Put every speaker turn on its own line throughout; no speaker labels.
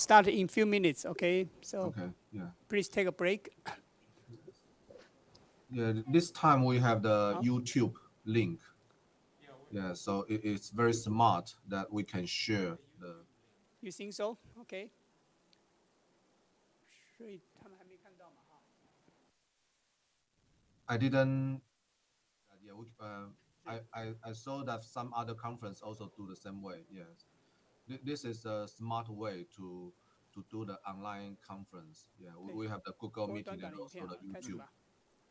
start in few minutes, okay? So
Okay, yeah.
please take a break.
Yeah, this time we have the YouTube link. Yeah, so it's very smart that we can share the.
You think so? Okay. 所以他们还没看到嘛，哈。
I didn't. Yeah, I saw that some other conference also do the same way. Yes, this is a smart way to do the online conference. Yeah, we have the Google
播
Meeting
短短
and
的影片
also the
啊，开始
YouTube.
吧。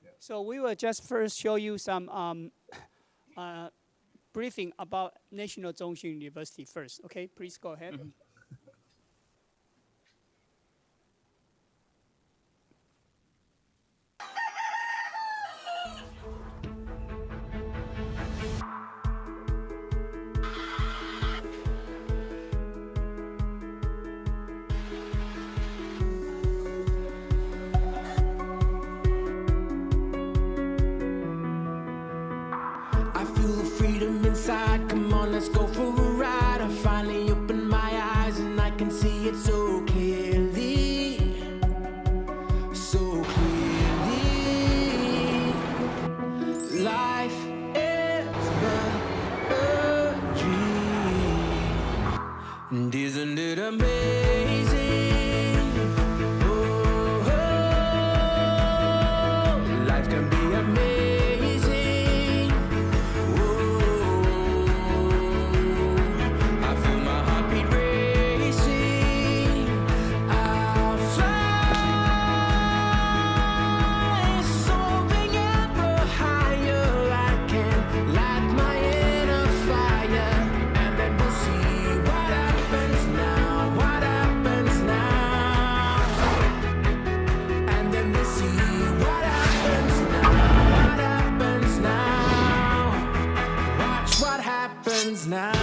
Yeah.
So we will just first show you some briefing about National Zhongxin University first. Okay, please go ahead.
I feel the freedom inside. Come on, let's go for a ride. I finally opened my eyes and I can see it so clearly. So clearly. Life is but a dream. And isn't it amazing? Oh, life can be amazing. I feel my heartbeat racing. I'll fly, soaring ever higher. I can light my inner fire, and then we'll see what happens now. What happens now? And then we'll see what happens now. What happens now? Watch what happens now.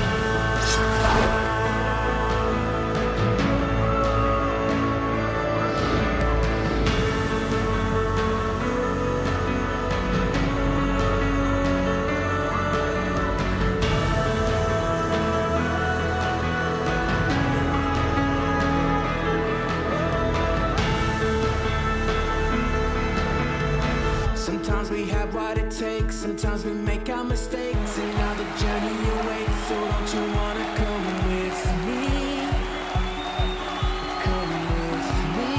Sometimes we have what it takes, sometimes we make our mistakes, and now the journey awaits. So don't you wanna come with me? Come with me.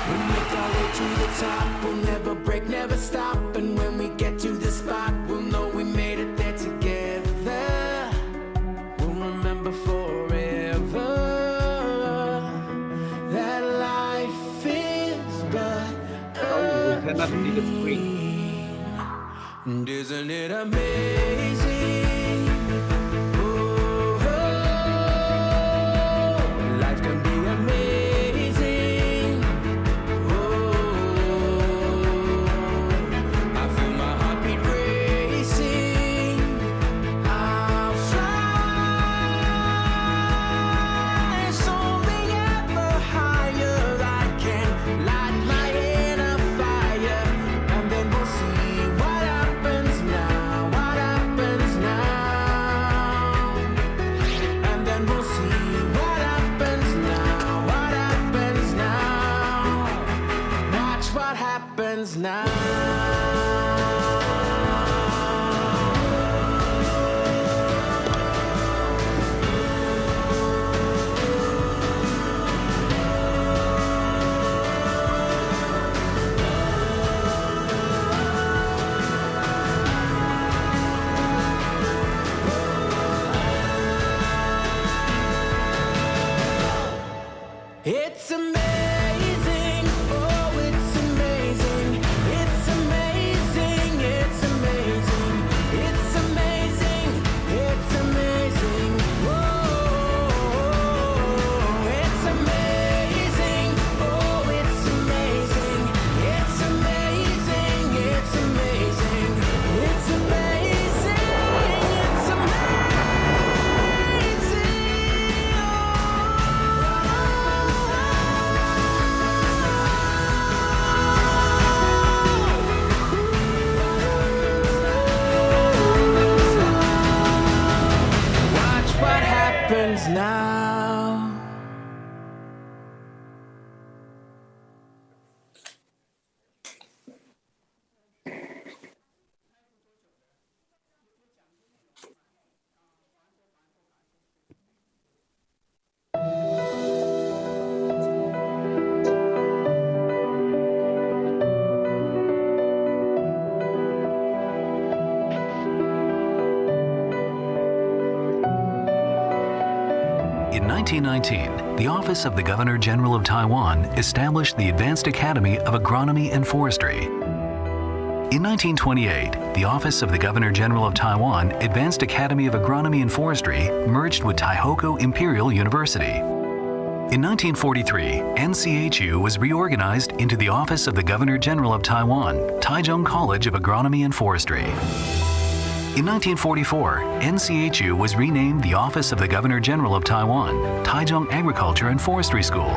We'll make our way to the top, we'll never break, never stop. And when we get to the spot, we'll know we made it there together. We'll remember forever that life is but
You cannot see the screen.
and isn't it amazing? Oh, life can be amazing. Oh, I feel my heartbeat racing. I'll fly, soaring ever higher. I can light my inner fire,
In 1919, the Office of the Governor General of Taiwan established the Advanced Academy of Agronomy and Forestry. In 1928, the Office of the Governor General of Taiwan Advanced Academy of Agronomy and Forestry merged with Taihoku Imperial University. In 1943, NCHU was reorganized into the Office of the Governor General of Taiwan, Taichung College of Agronomy and Forestry. In 1944, NCHU was renamed the Office of the Governor General of Taiwan, Taichung Agriculture and Forestry School.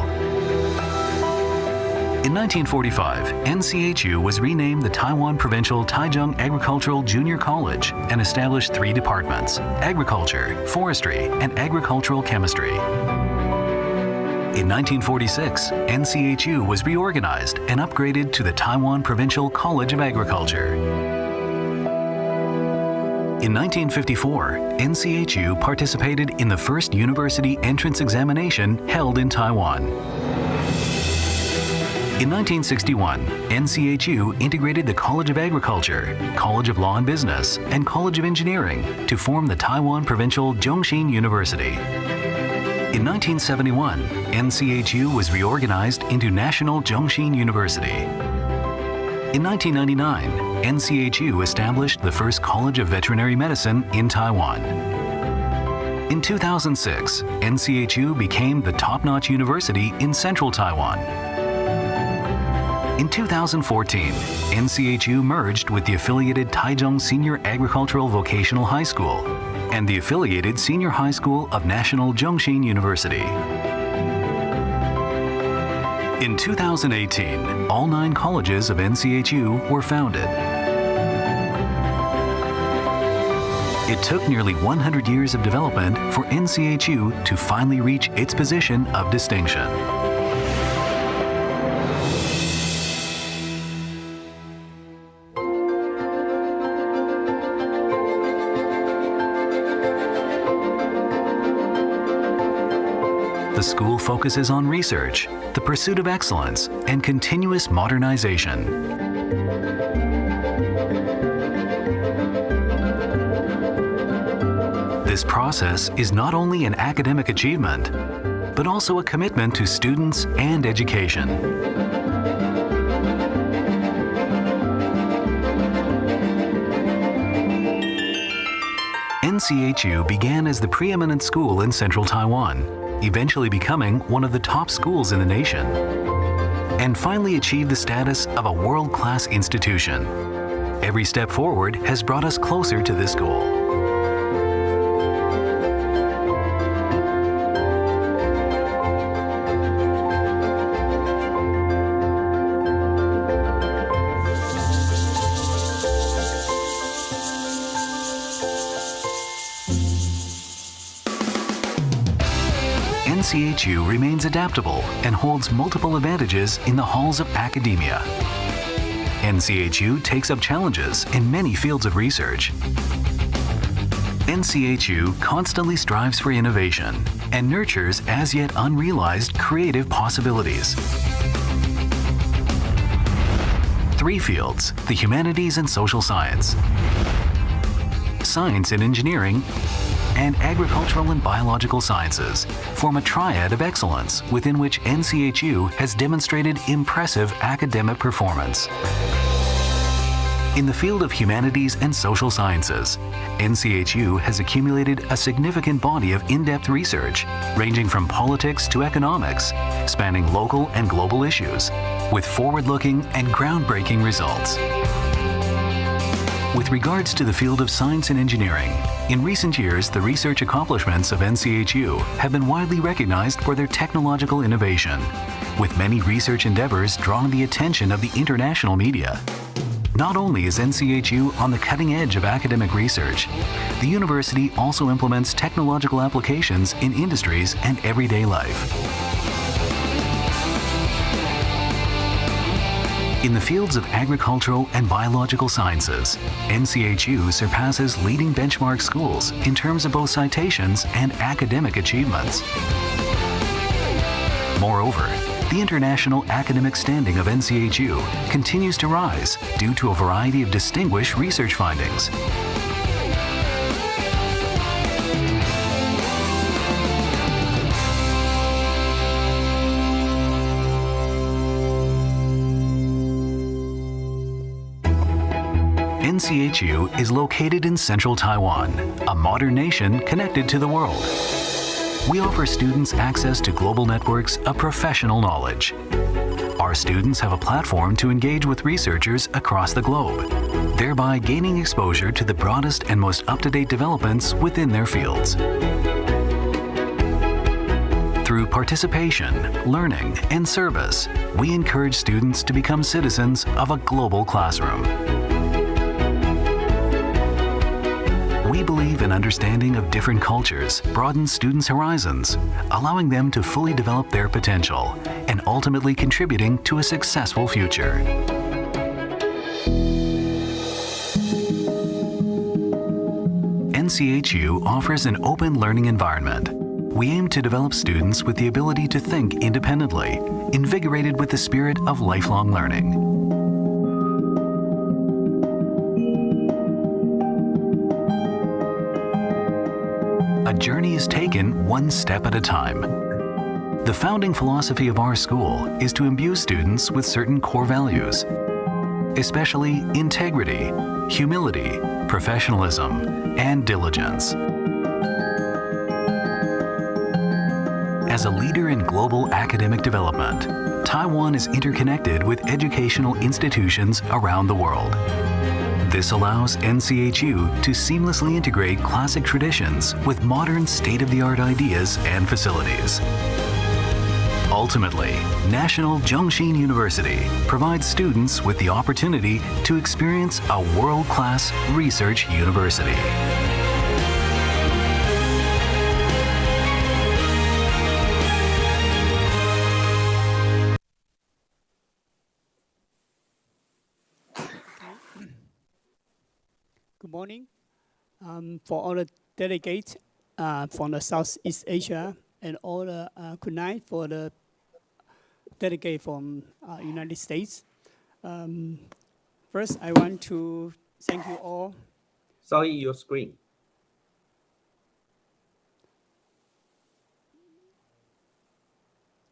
In 1945, NCHU was renamed the Taiwan Provincial Taichung Agricultural Junior College and established 3 departments: agriculture, forestry, and agricultural chemistry. In 1946, NCHU was reorganized and upgraded to the Taiwan Provincial College of Agriculture. In 1954, NCHU participated in the first university entrance examination held in Taiwan. In 1961, NCHU integrated the College of Agriculture, College of Law and Business, and College of Engineering to form the Taiwan Provincial Zhongxin University. In 1971, NCHU was reorganized into National Zhongxin University. In 1999, NCHU established the first College of Veterinary Medicine in Taiwan. In 2006, NCHU became the top-notch university in central Taiwan. In 2014, NCHU merged with the affiliated Taichung Senior Agricultural Vocational High School and the affiliated Senior High School of National Zhongxin University. In 2018, all 9 colleges of NCHU were founded. It took nearly 100 years of development for NCHU to finally reach its position of distinction. The school focuses on research, the pursuit of excellence, and continuous modernization. This process is not only an academic achievement, but also a commitment to students and education. NCHU began as the preeminent school in central Taiwan, eventually becoming one of the top schools in the nation, and finally achieved the status of a world-class institution. Every step forward has brought us closer to this goal. NCHU remains adaptable and holds multiple advantages in the halls of academia. NCHU takes up challenges in many fields of research. NCHU constantly strives for innovation and nurtures as yet unrealized creative possibilities. 3 fields: the humanities and social science, science and engineering, and agricultural and biological sciences form a triad of excellence within which NCHU has demonstrated impressive academic performance. In the field of humanities and social sciences, NCHU has accumulated a significant body of in-depth research ranging from politics to economics, spanning local and global issues, with forward-looking and groundbreaking results. With regards to the field of science and engineering, in recent years, the research accomplishments of NCHU have been widely recognized for their technological innovation, with many research endeavors drawing the attention of the international media. Not only is NCHU on the cutting edge of academic research, the university also implements technological applications in industries and everyday life. In the fields of agricultural and biological sciences, NCHU surpasses leading benchmark schools in terms of both citations and academic achievements. Moreover, the international academic standing of NCHU continues to rise due to a variety of distinguished research findings. NCHU is located in central Taiwan, a modern nation connected to the world. We offer students access to global networks of professional knowledge. Our students have a platform to engage with researchers across the globe, thereby gaining exposure to the broadest and most up-to-date developments within their fields. Through participation, learning, and service, we encourage students to become citizens of a global classroom. We believe an understanding of different cultures broadens students' horizons, allowing them to fully develop their potential and ultimately contributing to a successful future. NCHU offers an open learning environment. We aim to develop students with the ability to think independently, invigorated with the spirit of lifelong learning. A journey is taken one step at a time. The founding philosophy of our school is to imbue students with certain core values, especially integrity, humility, professionalism, and diligence. As a leader in global academic development, Taiwan is interconnected with educational institutions around the world. This allows NCHU to seamlessly integrate classic traditions with modern state-of-the-art ideas and facilities. Ultimately, National Zhongxin University provides students with the opportunity to experience a world-class research university.
Good morning. For all the delegates from the Southeast Asia and all the good night for the delegate from United States. First, I want to thank you all.
Sorry, your screen.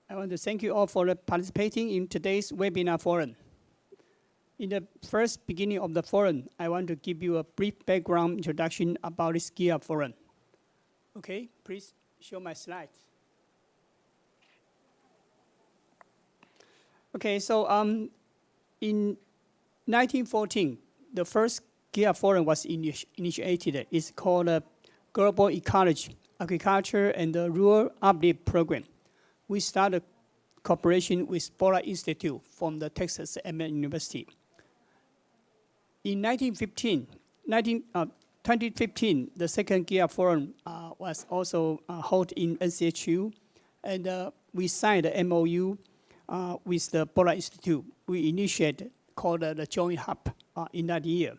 I want to thank you all for participating in today's webinar forum. In the first beginning of the forum, I want to give you a brief background introduction about this GEA forum. Okay, please show my slides. Okay, so in 1914, the first GEA forum was initiated. It's called the Global Ecology, Agriculture, and the Rural Uplift Program. We started cooperation with Polar Institute from the Texas A&M University. In 2015, the second GEA forum was also held in NCHU, and we signed the MOU with the Polar Institute. We initiated called the Joint Hub in that year.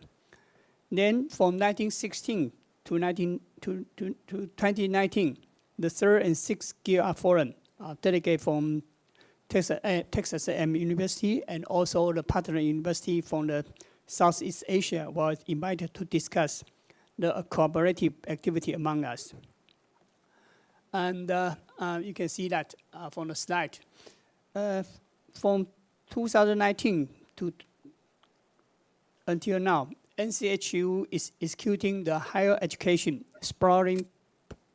Then from 1916 to 2019, the third and sixth GEA forum delegate from Texas A&M University and also the partner university from the Southeast Asia was invited to discuss the cooperative activity among us. And you can see that from the slide. From 2019 to until now, NCHU is executing the higher education exploring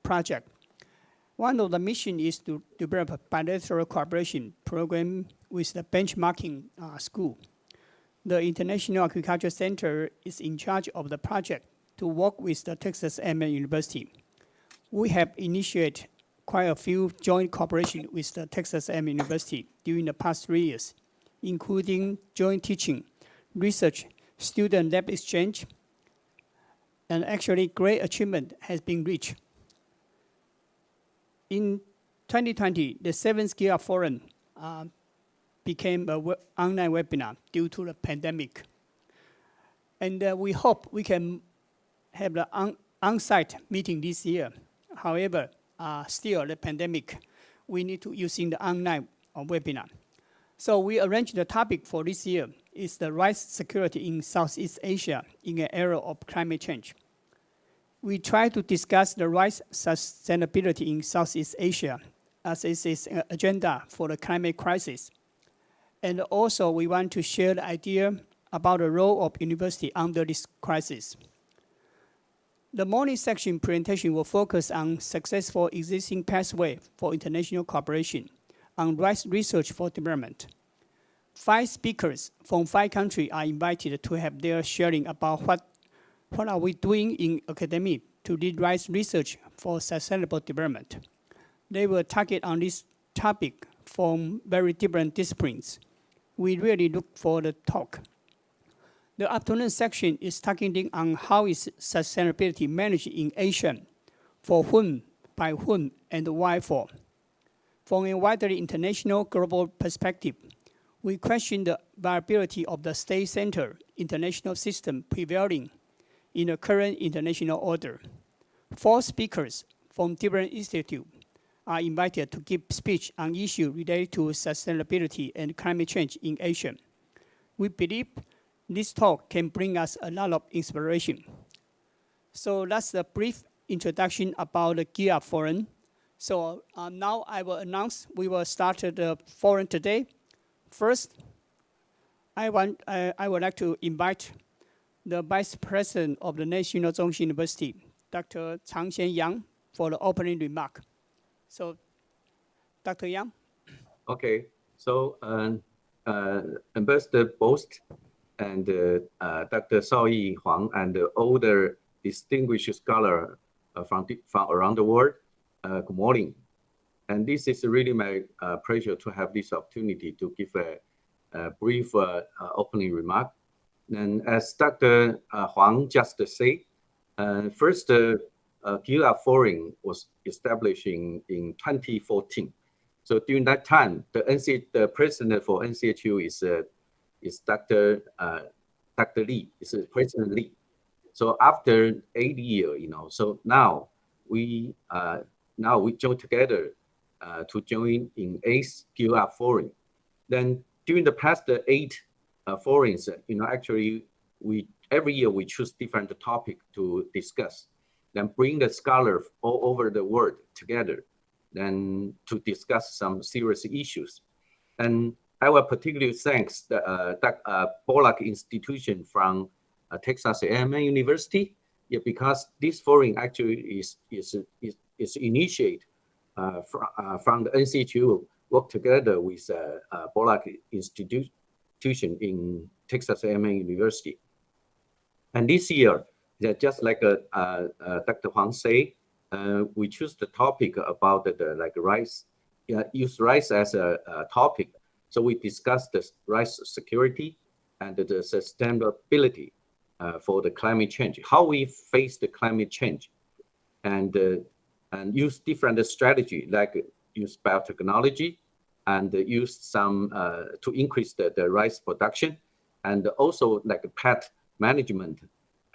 project. One of the missions is to develop a bilateral cooperation program with the benchmarking school. The International Agriculture Center is in charge of the project to work with the Texas A&M University. We have initiated quite a few joint cooperation with the Texas A&M University during the past 3 years, including joint teaching, research, student lab exchange, and actually great achievement has been reached. In 2020, the 7th GEA Forum became an online webinar due to the pandemic. And we hope we can have the on-site meeting this year. However, still the pandemic, we need to using the online webinar. So we arranged the topic for this year is the rice security in Southeast Asia in an era of climate change. We try to discuss the rice sustainability in Southeast Asia as it is an agenda for the climate crisis. And also we want to share the idea about the role of university under this crisis. The morning section presentation will focus on successful existing pathway for international cooperation on rice research for development. 5 speakers from 5 countries are invited to have their sharing about what are we doing in academia to lead rice research for sustainable development. They will target on this topic from very different disciplines. We really look for the talk. The afternoon section is targeting on how is sustainability managed in Asia, for whom, by whom, and why for. From a widely international global perspective, we question the viability of the state-centered international system prevailing in the current international order. 4 speakers from different institutes are invited to give speech on issues related to sustainability and climate change in Asia. We believe this talk can bring us a lot of inspiration. So that's the brief introduction about the GEA Forum. So now I will announce we will start the forum today. First, I would like to invite the Vice President of the National Zhongshan University, Dr. Changxian Yang, for the opening remark. So, Dr. Yang.
Okay, so Ambassador Bost and Dr. Shaoyi Huang and all the distinguished scholars from around the world, good morning. And this is really my pleasure to have this opportunity to give a brief opening remark. And as Dr. Huang just said, first GEA Forum was established in 2014. So during that time, the president for NCHU is Dr. Li, is President Li. So after 8 years, so now we join together to join in 8th GEA Forum. Then during the past 8 forums, actually every year we choose different topic to discuss, then bring the scholars all over the world together, then to discuss some serious issues. And I will particularly thanks the Pollack Institution from Texas A&M University, because this forum actually is initiated from the NCHU, work together with Pollack Institution in Texas A&M University. And this year, just like Dr. Huang said, we choose the topic about the rice, use rice as a topic. So we discussed the rice security and the sustainability for the climate change, how we face the climate change, and use different strategy like use biotechnology and use some to increase the rice production, and also like pet management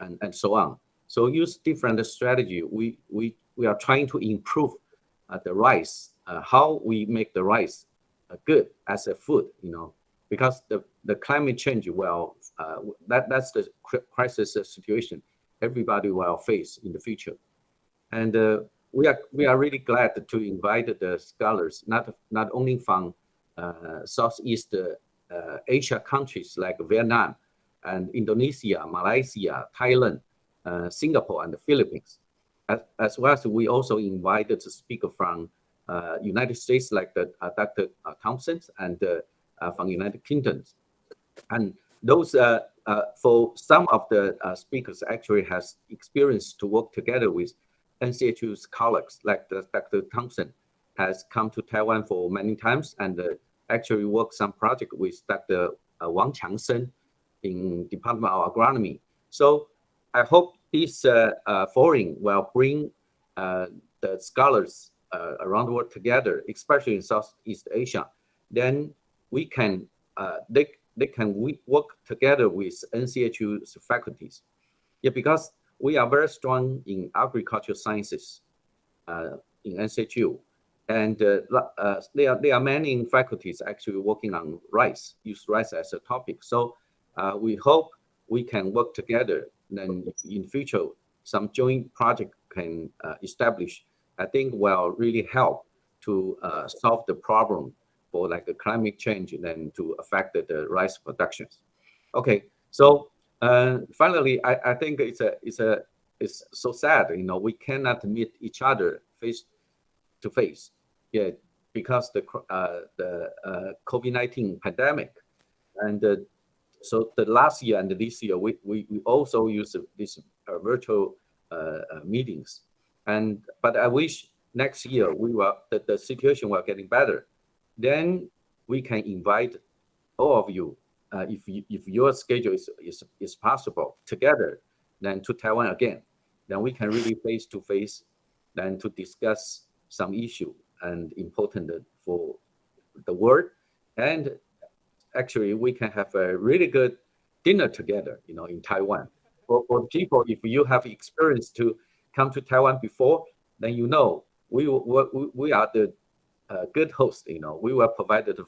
and so on. So use different strategy. We are trying to improve the rice, how we make the rice good as a food, because the climate change, that's the crisis situation everybody will face in the future. And we are really glad to invite the scholars, not only from Southeast Asia countries like Vietnam and Indonesia, Malaysia, Thailand, Singapore, and the Philippines, as well as we also invited to speak from United States like Dr. Thompson and from United Kingdom. And those, for some of the speakers actually has experience to work together with NCHU's colleagues, like Dr. Thompson has come to Taiwan for many times and actually worked some project with Dr. Wang Qiangsheng in Department of Agronomy. So I hope this forum will bring the scholars around the world together, especially in Southeast Asia. Then we can, they can work together with NCHU's faculties. Because we are very strong in agricultural sciences in NCHU. And there are many faculties actually working on rice, use rice as a topic. So we hope we can work together. Then in future, some joint project can establish, I think will really help to solve the problem for like the climate change and then to affect the rice productions. Okay, So finally, I think it's so sad, we cannot meet each other face to face, yeah, because the COVID-19 pandemic, and so the last year and this year we also use these virtual meetings, but I wish next year the situation will getting better, then we can invite all of you, if your schedule is possible, together, then to Taiwan again. Then we can really face to face, then to discuss some issue and important for the world. And actually, we can have a really good dinner together, in Taiwan. For people, if you have experience to come to Taiwan before, then we are the good host. We will provide the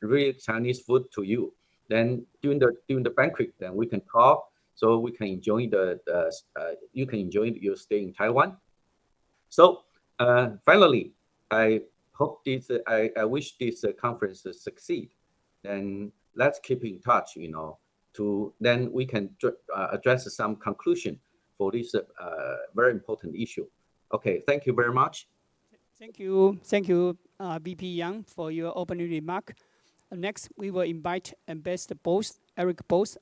real Chinese food to you. Then during the banquet, then we can talk, so we can enjoy you can enjoy your stay in Taiwan. So finally, I hope I wish this conference to succeed. Then let's keep in touch, then we can address some conclusion for this very important issue. Okay, thank you very much.
Thank you, VP Yang, for your opening remark. Next, we will invite Ambassador Bose, Eric Bose.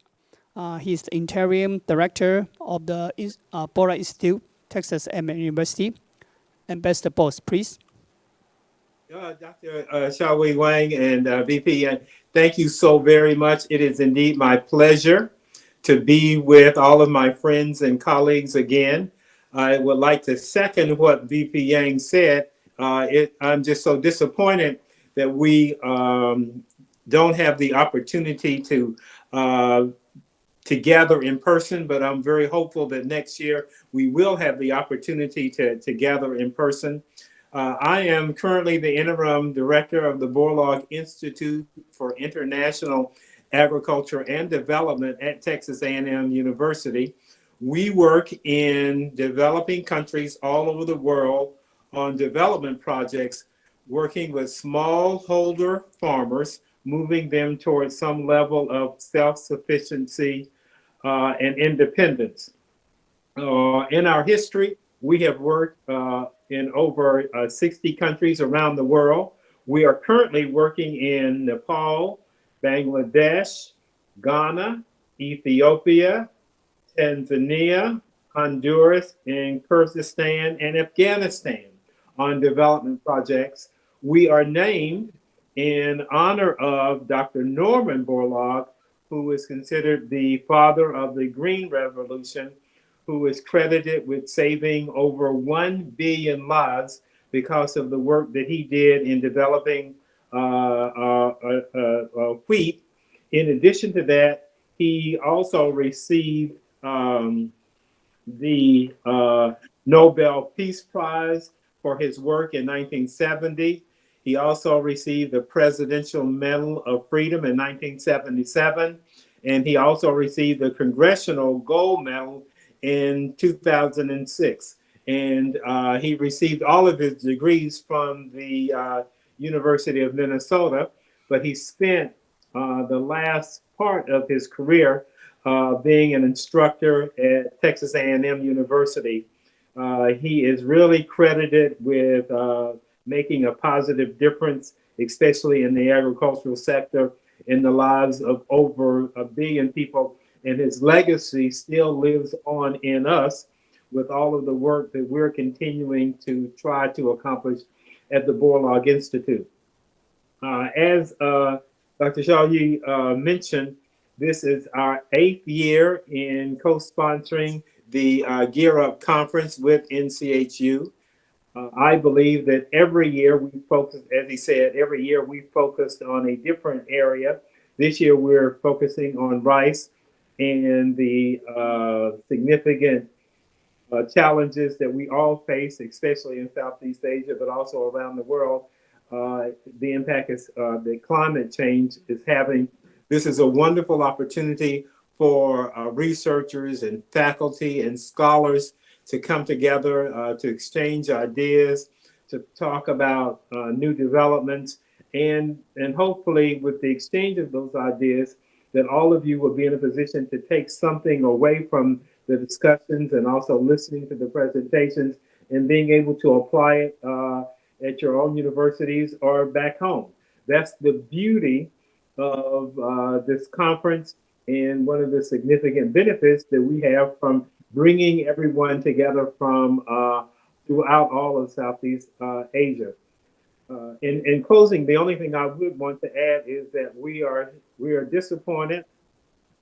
He's the interim director of the Borah Institute, Texas A&M University. Ambassador Bose, please.
Dr. Xiaowei Wang and VP, thank you so very much. It is indeed my pleasure to be with all of my friends and colleagues again. I would like to second what VP Yang said. I'm just so disappointed that we don't have the opportunity to gather in person, but I'm very hopeful that next year we will have the opportunity to gather in person. I am currently the interim director of the Borlaug Institute for International Agriculture and Development at Texas A&M University. We work in developing countries all over the world on development projects, working with smallholder farmers, moving them towards some level of self-sufficiency and independence. In our history, we have worked in over 60 countries around the world. We are currently working in Nepal, Bangladesh, Ghana, Ethiopia, Tanzania, Honduras, and Kyrgyzstan and Afghanistan on development projects. We are named in honor of Dr. Norman Borlaug, who is considered the father of the Green Revolution, who is credited with saving over 1 billion lives because of the work that he did in developing wheat. In addition to that, he also received the Nobel Peace Prize for his work in 1970. He also received the Presidential Medal of Freedom in 1977. And he also received the Congressional Gold Medal in 2006. And he received all of his degrees from the University of Minnesota, but he spent the last part of his career being an instructor at Texas A&M University. He is really credited with making a positive difference, especially in the agricultural sector, in the lives of over 1 billion people. And his legacy still lives on in us with all of the work that we're continuing to try to accomplish at the Borlaug Institute. As Dr. Xiaoyi mentioned, this is our 8th year in co-sponsoring the Gear Up Conference with NCHU. I believe that every year we focus, as he said, every year we focused on a different area. This year we're focusing on rice and the significant challenges that we all face, especially in Southeast Asia, but also around the world. The impact is that climate change is having. This is a wonderful opportunity for researchers and faculty and scholars to come together, to exchange ideas, to talk about new developments, and hopefully with the exchange of those ideas, that all of you will be in a position to take something away from the discussions and also listening to the presentations and being able to apply it at your own universities or back home. That's the beauty of this conference and one of the significant benefits that we have from bringing everyone together from throughout all of Southeast Asia. In closing, the only thing I would want to add is that we are disappointed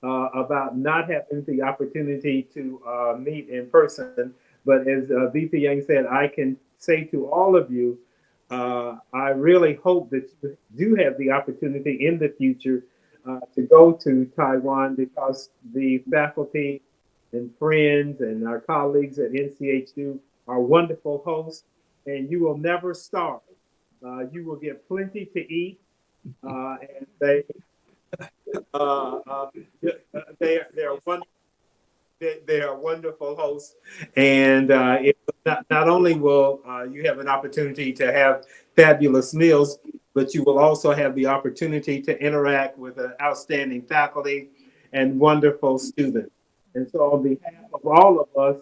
about not having the opportunity to meet in person. But as VP Yang said, I can say to all of you, I really hope that you do have the opportunity in the future to go to Taiwan, because the faculty and friends and our colleagues at NCHU are wonderful hosts, and you will never starve. You will get plenty to eat, and they are wonderful hosts. And not only will you have an opportunity to have fabulous meals, but you will also have the opportunity to interact with outstanding faculty and wonderful students. And so on behalf of all of us,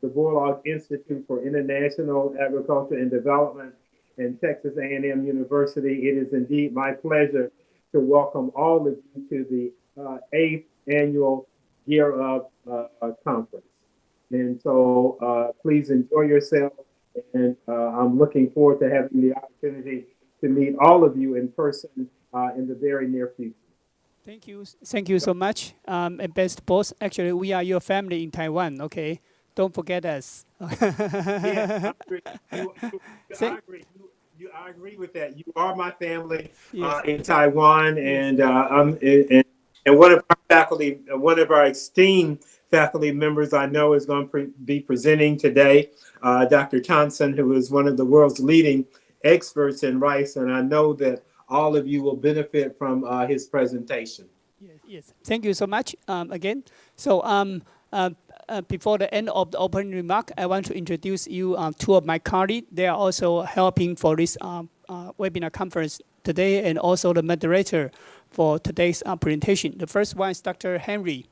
the Borlaug Institute for International Agriculture and Development and Texas A&M University, it is indeed my pleasure to welcome all of you to the 8th annual Gear Up conference. And so please enjoy yourself. And I'm looking forward to having the opportunity to meet all of you in person in the very near future.
Thank you so much. And best boss, actually, we are your family in Taiwan, okay? Don't forget us.
Yeah, I agree. I agree with that. You are my family in Taiwan, and one of our faculty, one of our esteemed faculty members I know is going to be presenting today, Dr. Thompson, who is one of the world's leading experts in rice, and I know that all of you will benefit from his presentation.
Yes. Thank you so much again. So before the end of the opening remark, I want to introduce you two of my colleagues. They are also helping for this webinar conference today, and also the moderator for today's presentation. The first one is Dr. Henry.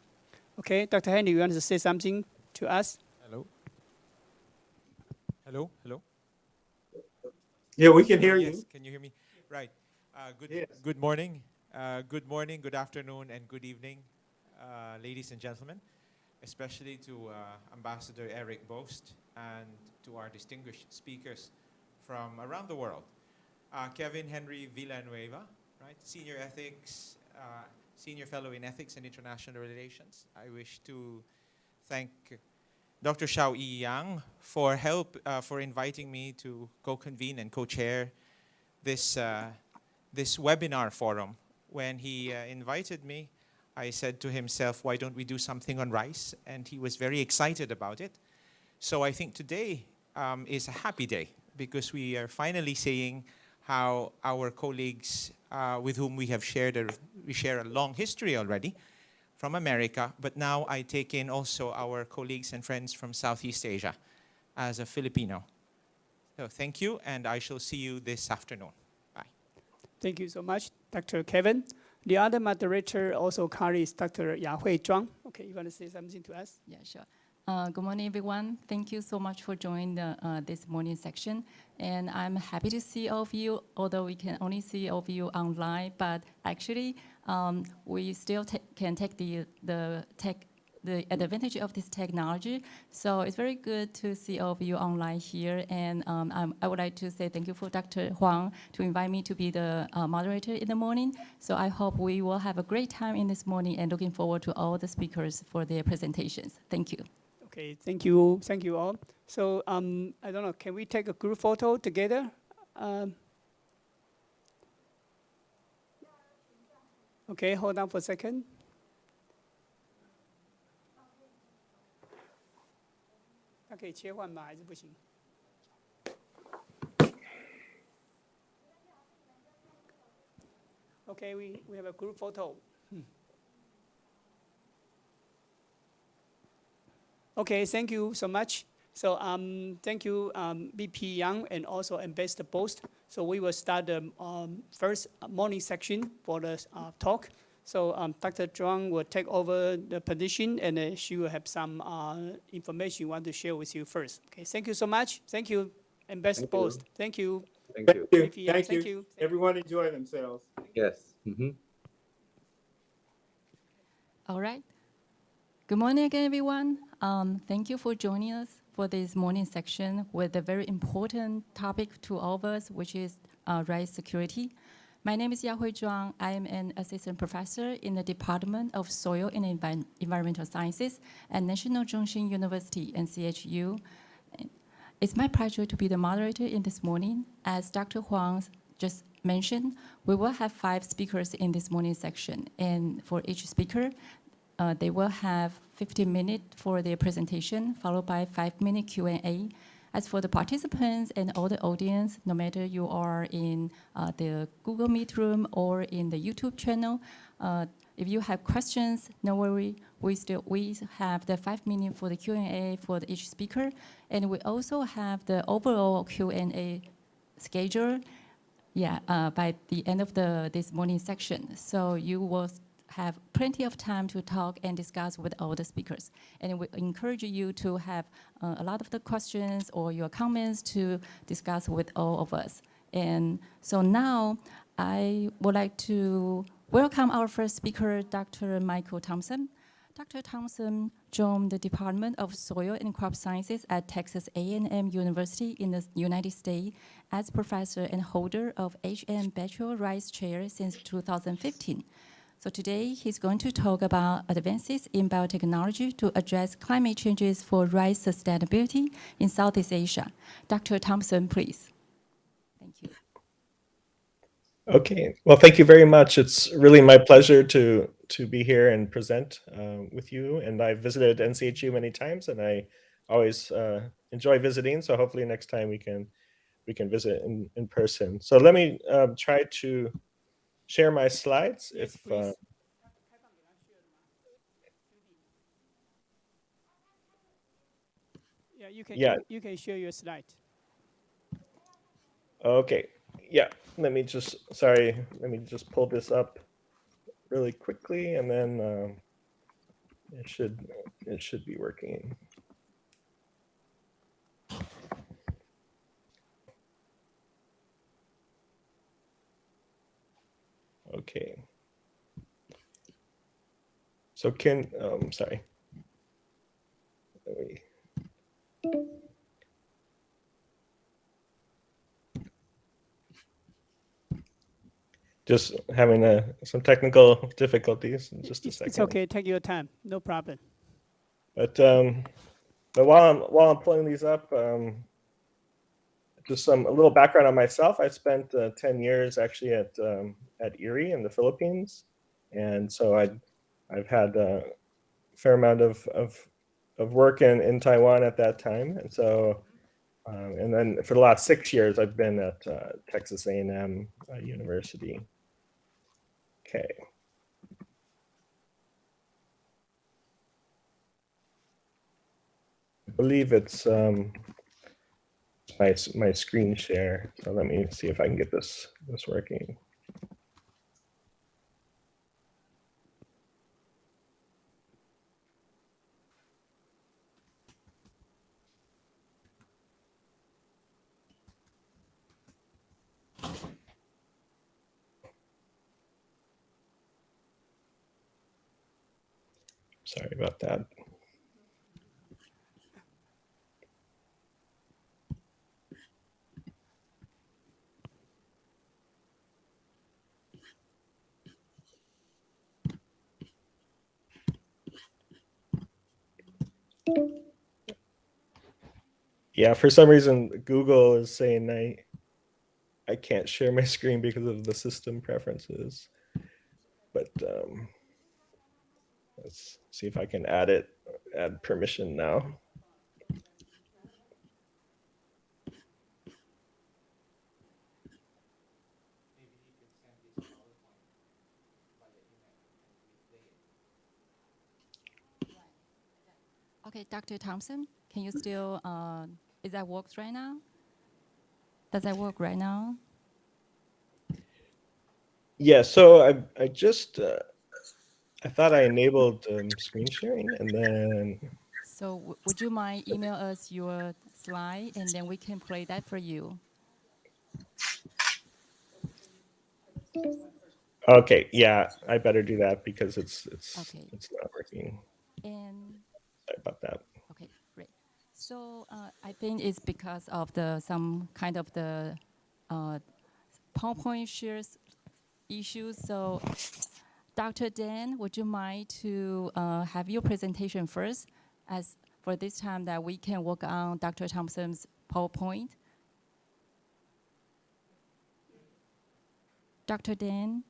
Okay, Dr. Henry, you want to say something to us?
Hello.
Yeah, we can hear you.
Yes, can you hear me? Right. Good morning. Good afternoon, and good evening, ladies and gentlemen, especially to Ambassador Eric Boast and to our distinguished speakers from around the world. Kevin Henry Villanueva, right? Senior Fellow in Ethics and International Relations. I wish to thank Dr. Xiao Yi Yang for inviting me to co-convene and co-chair this webinar forum. When he invited me, I said to himself, why don't we do something on rice? And he was very excited about it. So I think today is a happy day, because we are finally seeing how our colleagues with whom we share a long history already from America, but now I take in also our colleagues and friends from Southeast Asia as a Filipino. So thank you, and I shall see you this afternoon. Bye.
Thank you so much, Dr. Kevin. The other moderator also carries Dr. Yahui Zhuang. Okay, you want to say something to us?
Yeah, sure. Good morning, everyone. Thank you so much for joining this morning section. And I'm happy to see all of you, although we can only see all of you online, but actually we still can take the advantage of this technology. So it's very good to see all of you online here. And I would like to say thank you for Dr. Huang to invite me to be the moderator in the morning. So I hope we will have a great time in this morning, and looking forward to all the speakers for their presentations. Thank you.
Okay, thank you all. So I don't know, can we take a group photo together? Okay, hold on for a second. Okay, we have a group photo. Okay, thank you so much. So thank you, VP Yang, and also Ambassador Boast. So we will start the first morning section for the talk. So Dr. Zhuang will take over the position, and she will have some information we want to share with you first. Okay, thank you so much. Thank you, and best
Thank you.
post. Thank you.
Thank you.
Thank you.
Yeah,
Thank
thank
you.
you.
Everyone enjoy themselves.
Yes. Mm-hmm.
All right. Good morning again, everyone. Thank you for joining us for this morning section with a very important topic to all of us, which is rice security. My name is Yahui Zhuang. I am an assistant professor in the Department of Soil and Environmental Sciences at National Zhongshan University, NCHU. It's my pleasure to be the moderator in this morning. As Dr. Huang just mentioned, we will have 5 speakers in this morning section. And for each speaker, they will have 15 minutes for their presentation, followed by 5-minute Q&A. As for the participants and all the audience, no matter you are in the Google Meet room or in the YouTube channel, if you have questions, no worry. We have the 5 minutes for the Q&A for each speaker, and we also have the overall Q&A schedule. By the end of this morning section, so you will have plenty of time to talk and discuss with all the speakers. And we encourage you to have a lot of the questions or your comments to discuss with all of us. And so now I would like to welcome our first speaker, Dr. Michael Thompson. Dr. Thompson joined the Department of Soil and Crop Sciences at Texas A&M University in the United States as professor and holder of HM Bachelor Rice Chair since 2015. So today, he's going to talk about advances in biotechnology to address climate changes for rice sustainability in Southeast Asia. Dr. Thompson, please. Thank you.
Okay, well, thank you very much. It's really my pleasure to be here and present with you. And I've visited NCHU many times, and I always enjoy visiting. So hopefully next time we can visit in person. So let me try to share my slides.
Yes,
If
please. You can share your slide.
Okay, yeah. Let me just pull this up really quickly, and then it should be working. Okay. So sorry. Just having some technical difficulties in just a second.
It's okay. Take your time. No problem.
But while I'm pulling these up, just a little background on myself. I spent 10 years actually at Erie in the Philippines, and so I've had a fair amount of work in Taiwan at that time, and so and then for the last 6 years I've been at Texas A&M University. Okay. I believe it's my screen share. So let me see if I can get this working. Sorry about that. Yeah, for some reason, Google is saying I can't share my screen because of the system preferences. But let's see if I can add permission now.
Okay, Dr. Thompson, can you still, is that works right now? Does that work right now?
Yeah, so I just I thought I enabled screen sharing, and then
So would you mind email us your slide and then we can play that for you?
okay, yeah, I better do that because it's
Okay.
it's not working.
And
Sorry about that.
okay, great. So I think it's because of the some kind of the PowerPoint shares issues. So Dr. Dan, would you mind to have your presentation first, as for this time that we can work on Dr. Thompson's PowerPoint? Dr. Dan?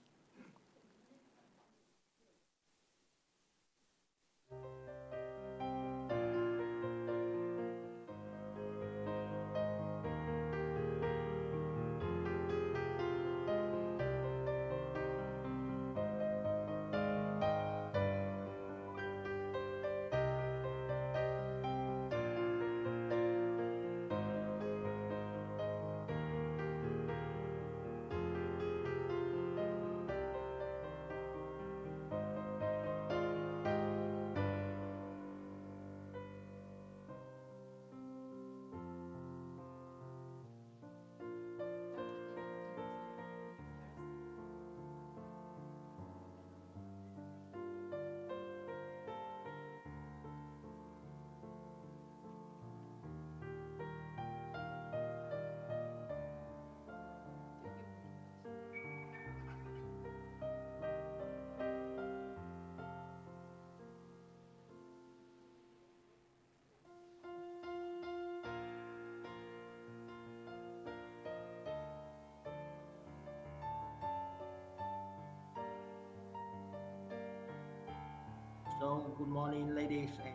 So, good morning, ladies and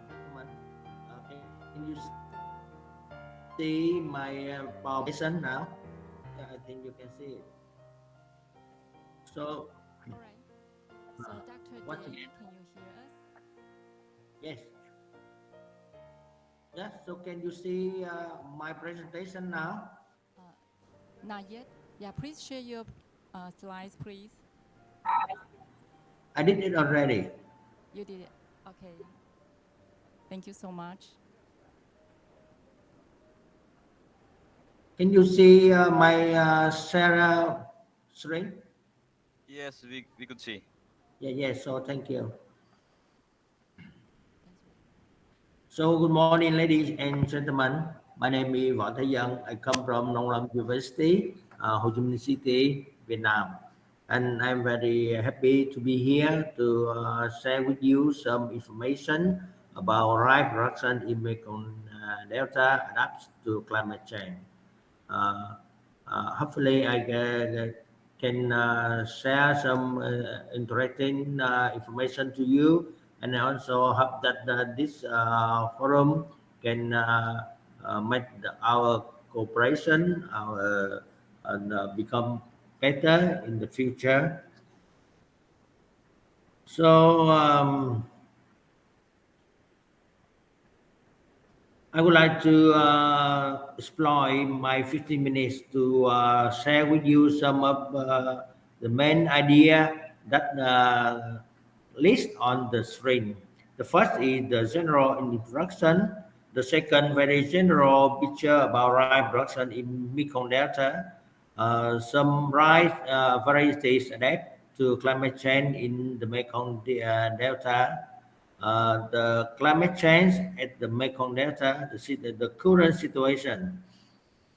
gentlemen. Can you see my presentation now? Yeah, I think you can see it. So,
All right. So Dr.
once
Dan,
again.
can you hear us?
yes. Yes, so can you see my presentation now?
Not yet. Yeah, please share your slides, please.
I did it already.
You did it. Okay. Thank you so much.
Can you see my share screen?
Yes, we could see.
Yeah, yes, so thank you. So, good morning, ladies and gentlemen. My name is Võ Thái Dân. I come from Nông Lâm University, Ho Chi Minh City, Vietnam. And I'm very happy to be here to share with you some information about rice production in Mekong Delta adapts to climate change. Hopefully, I can share some interesting information to you, and I also hope that this forum can make our cooperation become better in the future. So I would like to exploit my 15 minutes to share with you some of the main idea that list on the screen. The first is the general introduction. The second, very general picture about rice production in Mekong Delta. Some rice varieties adapt to climate change in the Mekong Delta. The climate change at the Mekong Delta, the current situation,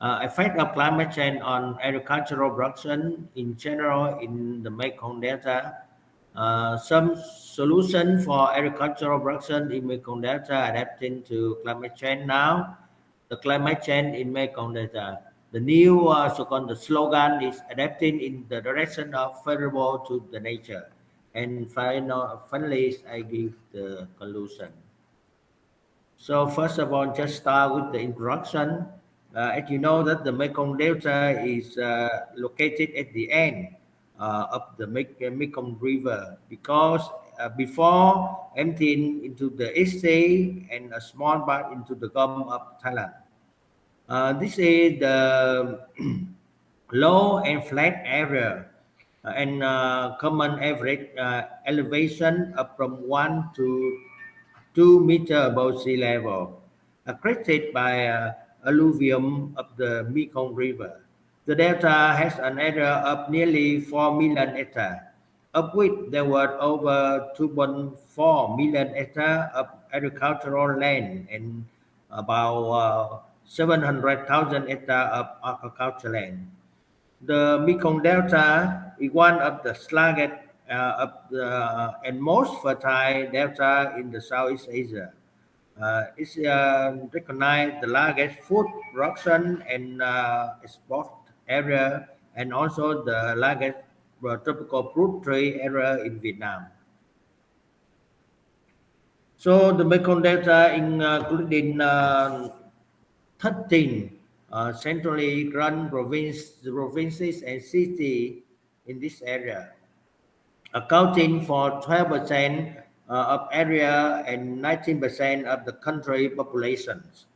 effect of climate change on agricultural production in general in the Mekong Delta, some solution for agricultural production in Mekong Delta adapting to climate change now. The climate change in Mekong Delta. The new so-called the slogan is adapting in the direction of favorable to the nature. And finally, I give the conclusion. So first of all, just start with the introduction. As you know that the Mekong Delta is located at the end of the Mekong River, because before emptying into the East Sea and a small part into the Gulf of Thailand. This is the low and flat area and common average elevation up from 1 to 2 meters above sea level, created by alluvium of the Mekong River. The delta has an area of nearly 4 million hectares, of which there were over 2.4 million hectares of agricultural land and about 700,000 hectares of aquaculture land. The Mekong Delta is one of the sluggish and most fertile delta in the Southeast Asia. It's recognized the largest food production and export area, and also the largest tropical fruit tree area in Vietnam. So the Mekong Delta including 13 centrally run provinces and cities in this area, accounting for 12% of area and 19% of the country populations,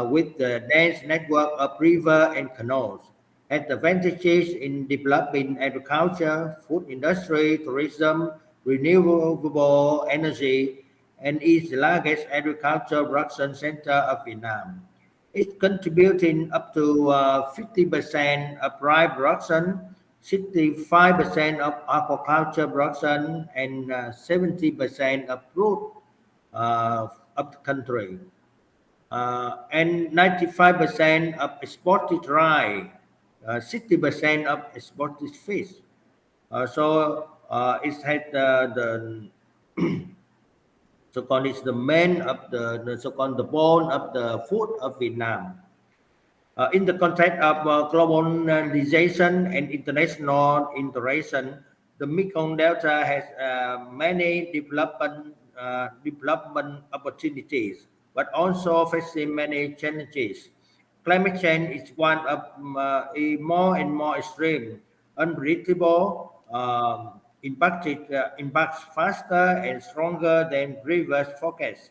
with the dense network of rivers and canals, has advantages in developing agriculture, food industry, tourism, renewable energy, and is the largest agricultural production center of Vietnam. It's contributing up to 50% of rice production, 65% of aquaculture production, and 70% of fruit of the country, and 95% of exported rice, 60% of exported fish. So it had the so-called is the main of the so-called the bone of the food of Vietnam. In the context of globalization and international integration, the Mekong Delta has many development opportunities, but also facing many challenges. Climate change is one of a more and more extreme, unpredictable, impacts faster and stronger than previous forecasts.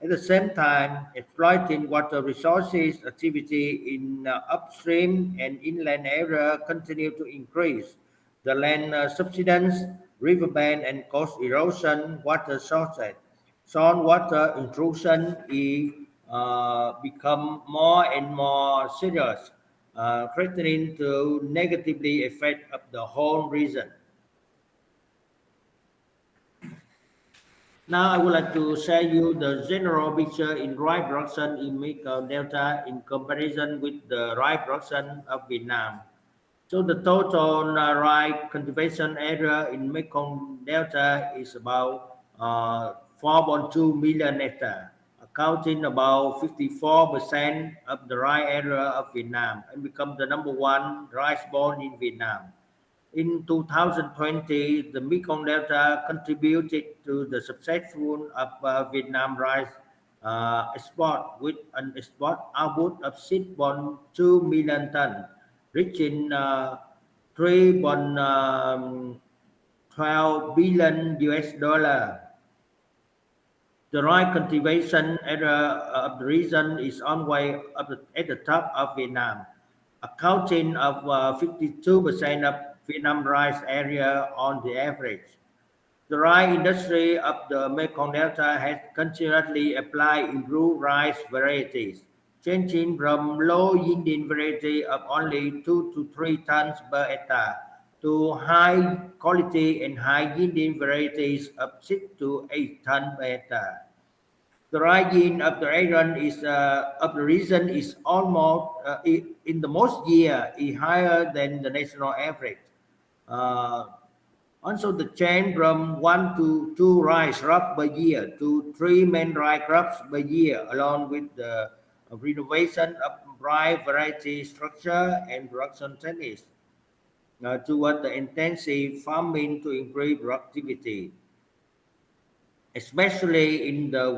At the same time, exploiting water resources activity in upstream and inland area continue to increase. The land subsidence, riverbank and coast erosion, water shortage, saltwater intrusion become more and more serious, threatening to negatively affect of the whole region. Now I would like to share you the general picture in rice production in Mekong Delta in comparison with the rice production of Vietnam. So the total rice cultivation area in Mekong Delta is about 4.2 million hectares, accounting about 54% of the rice area of Vietnam, and become the #1 rice bowl in Vietnam. In 2020, the Mekong Delta contributed to the successful of Vietnam rice export with an export output of 6.2 million tons, reaching 3.12 billion US dollar. The rice cultivation area of the region is on way up at the top of Vietnam, accounting of 52% of Vietnam rice area on the average. The rice industry of the Mekong Delta has continually applied improved rice varieties, changing from low-yielding variety of only 2 to 3 tons per hectare to high quality and high-yielding varieties of 6 to 8 tons per hectare. The rice yield of the region is almost in the most year is higher than the national average. Also, the change from 1 to 2 rice crops per year to 3 main rice crops per year, along with the renovation of rice variety structure and production techniques toward the intensive farming to increase productivity, especially in the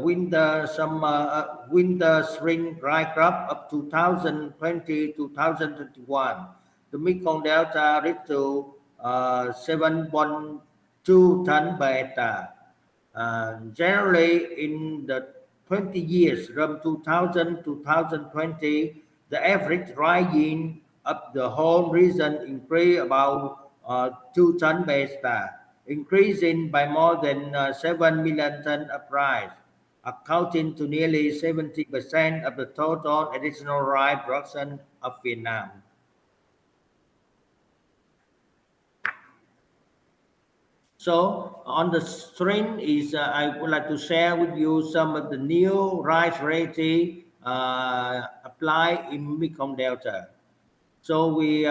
winter-spring rice crop of 2020-2021. The Mekong Delta reached to 7.2 tons per hectare. Generally, in the 20 years from 2000 to 2020, the average rice yield of the whole region increased about 2-ton per hectare, increasing by more than 7 million tons of rice, accounting to nearly 70% of the total additional rice production of Vietnam. So on the screen is I would like to share with you some of the new rice variety applied in Mekong Delta. So we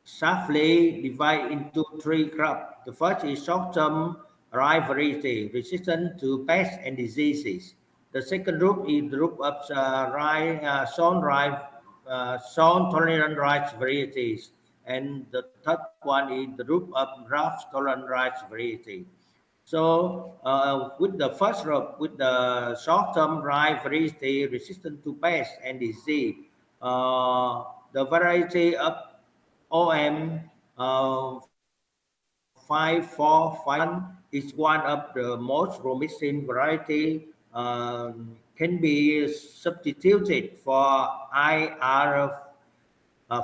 sharply divide into 3 crops. The first is short-term rice variety resistant to pests and diseases. The second group is the group of zone-tolerant rice varieties. And the third one is the group of drought-tolerant rice variety. So with the first group, with the short-term rice variety resistant to pests and disease, the variety of OM 5451 is one of the most promising variety, can be substituted for IR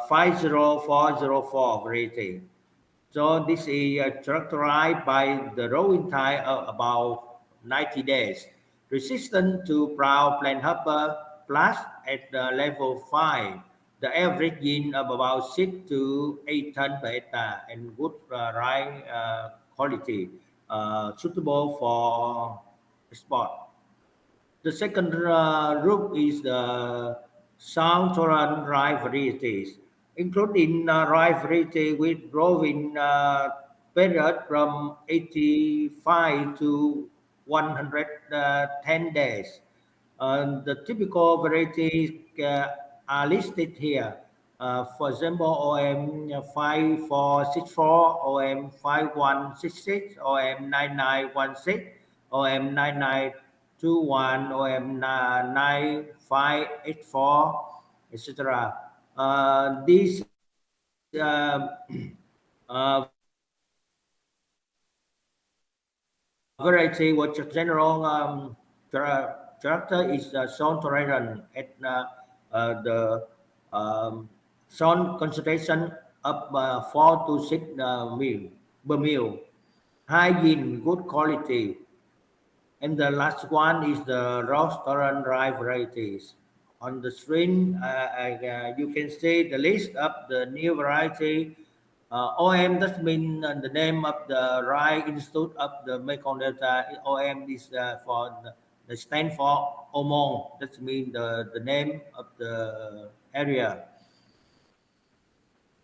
50404 variety. So this is characterized by the growing time of about 90 days, resistant to brown planthopper plus at level 5. The average yield of about 6 to 8 tons per hectare and good rice quality, suitable for export. The second group is the sound-tolerant rice varieties, including rice variety with growing period from 85 to 110 days. The typical varieties are listed here. For example, OM 5464, OM 5166, OM 9916, OM 9921, OM 9584, etc. These variety, what general character is zone tolerant at the zone concentration of 4 to 6 mil per mil, high yield, good quality. And the last one is the drought tolerant rice varieties. On the screen, you can see the list of the new variety. OM, that means the name of the Rice Institute of the Mekong Delta. OM is for the stand for Omong. That means the name of the area.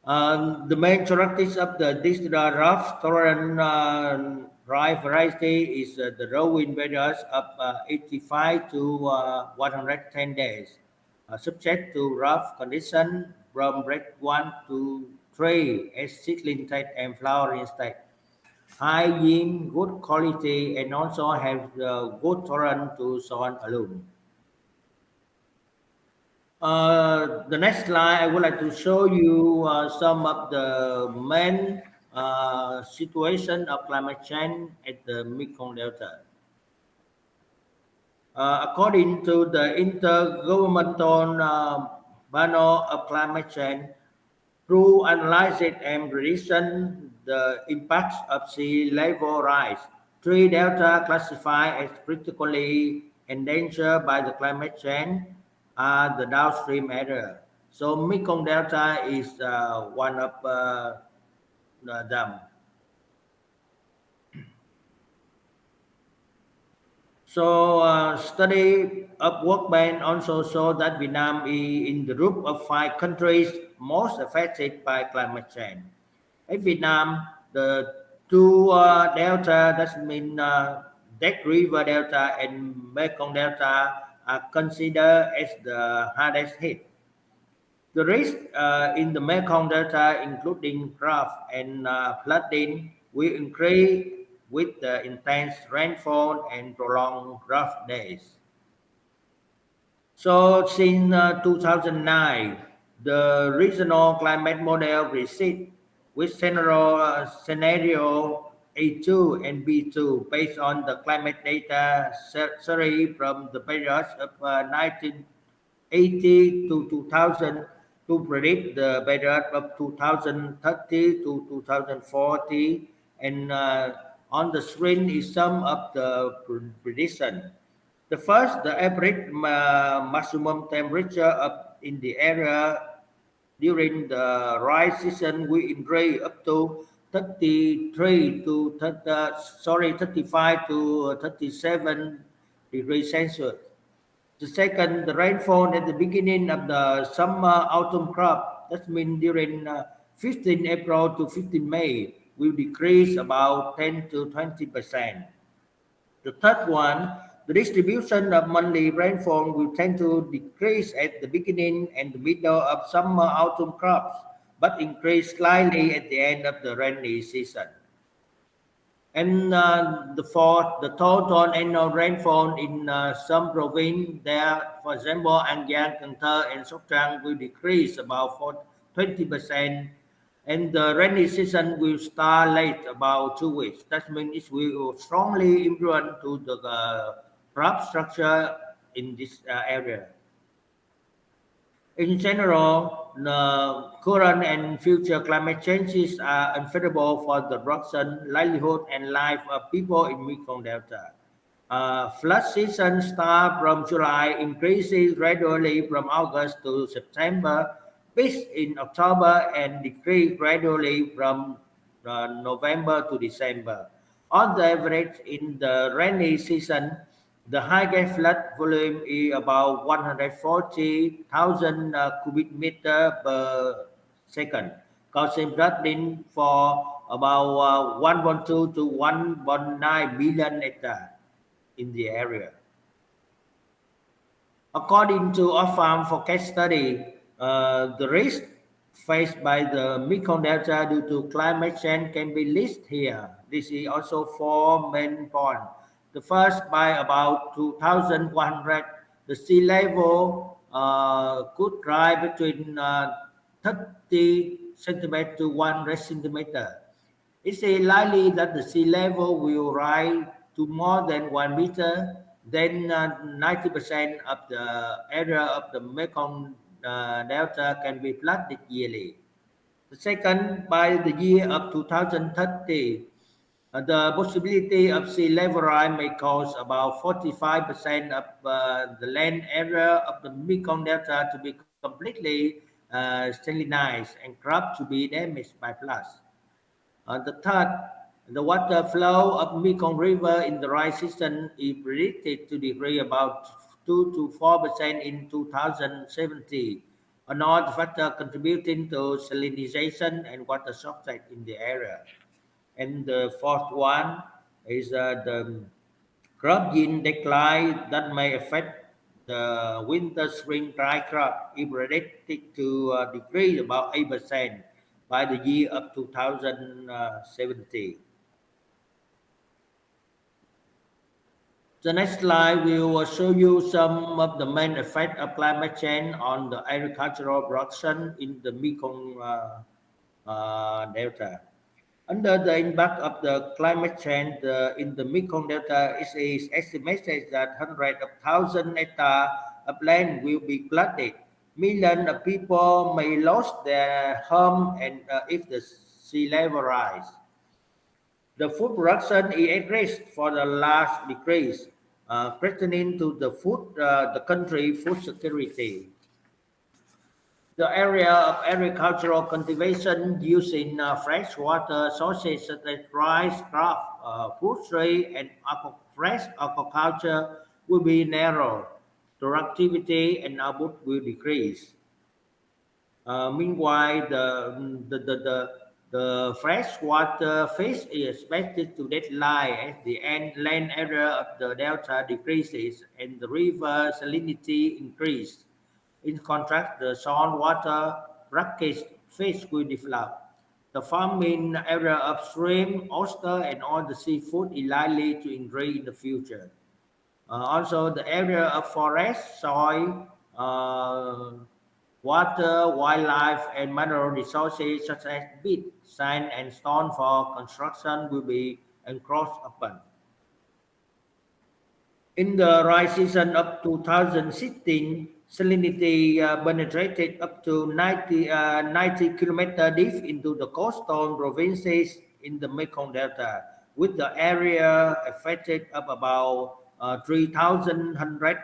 The main characteristics of this drought tolerant rice variety is the growing periods of 85 to 110 days, subject to rough conditions from grade 1 to 3 as seedling stage and flowering stage. High yield, good quality, and also have good tolerance to soil alum. The next slide, I would like to show you some of the main situation of climate change at the Mekong Delta. According to the Intergovernmental Panel of Climate Change, through analysis and prediction the impacts of sea level rise, 3 delta classified as critically endangered by the climate change are the downstream area. So Mekong Delta is one of them. So study of World Bank also show that Vietnam is in the group of 5 countries most affected by climate change. In Vietnam, the 2 delta, that means Dec River Delta and Mekong Delta, are considered as the hardest hit. The risk in the Mekong Delta, including drought and flooding, will increase with the intense rainfall and prolonged drought days. So since 2009, the regional climate model received with scenario A2 and B2 based on the climate data series from the periods of 1980 to 2000 to predict the period of 2030 to 2040, and on the screen is some of the prediction. The first, the average maximum temperature in the area during the rise season will increase up to 35 to 37 degrees Celsius. The second, the rainfall at the beginning of the summer autumn crop, that means during 15 April to 15 May, will decrease about 10 to 20%. The third one, the distribution of monthly rainfall will tend to decrease at the beginning and the middle of summer autumn crops, but increase slightly at the end of the rainy season. And the fourth, the total annual rainfall in some provinces there, for example, An Giang, Cần Thơ, and Sóc Trăng will decrease about 20%. And the rainy season will start late, about 2 weeks. That means it will strongly influence to the crop structure in this area. In general, the current and future climate changes are unfavorable for the production, livelihood, and life of people in Mekong Delta. Flood season starts from July, increases gradually from August to September, peaks in October, and decrease gradually from November to December. On the average, in the rainy season, the high flood volume is about 140,000 cubic meter per second, causing flooding for about 1.2 to 1.9 billion hectares in the area. According to Oxfam forecast study, the risk faced by the Mekong Delta due to climate change can be listed here. This is also 4 main points. The first, by about 2100, the sea level could rise between 30 centimeters to 100 centimeters. It's likely that the sea level will rise to more than 1 meter. Then 90% of the area of the Mekong Delta can be flooded yearly. The second, by the year of 2030, the possibility of sea level rise may cause about 45% of the land area of the Mekong Delta to be completely salinized and crops to be damaged by floods. The third, the water flow of Mekong River in the rise season is predicted to decrease about 2 to 4% in 2070, another factor contributing to salinization and water shortage in the area. And the fourth one is the crop yield decline that may affect the winter-spring dry crop is predicted to decrease about 8% by the year of 2070. The next slide will show you some of the main effects of climate change on the agricultural production in the Mekong Delta. Under the impact of the climate change in the Mekong Delta, it is estimated that hundreds of thousands hectares of land will be flooded. Millions of people may lose their home and if the sea level rise. The food production is at risk for the large decrease, threatening to the country food security. The area of agricultural cultivation using freshwater sources such as rice, crop, fruit tree, and fresh aquaculture will be narrowed. Productivity and output will decrease. Meanwhile, the freshwater fish is expected to decline as the land area of the delta decreases and the river salinity increases. In contrast, the saltwater brackish fish will develop. The farming area of shrimp, oyster, and all the seafood is likely to increase in the future. Also, the area of forest, soil, water, wildlife, and mineral resources such as peat, sand, and stone for construction will be encroached upon. In the dry season of 2016, salinity penetrated up to 90 kilometer deep into the coastal provinces in the Mekong Delta, with the area affected of about 3,100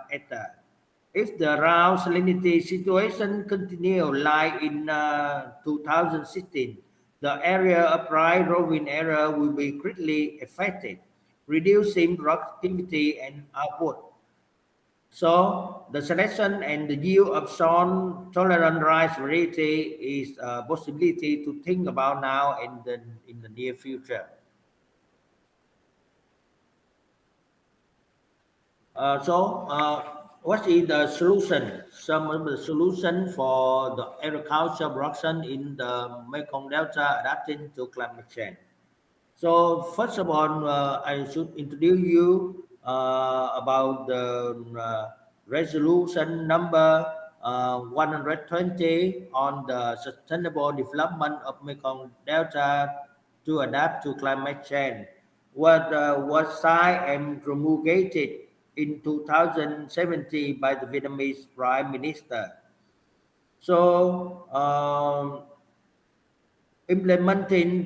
hectares. If the round salinity situation continue like in 2016, the area of dry roving area will be greatly affected, reducing productivity and output. So the selection and the yield of salt-tolerant rice variety is a possibility to think about now and in the near future. What is the solution? Some of the solution for the agriculture production in the Mekong Delta adapting to climate change. So first of all, I should introduce you about the resolution number 120 on the sustainable development of Mekong Delta to adapt to climate change, was signed and promulgated in 2017 by the Vietnamese Prime Minister. So implementing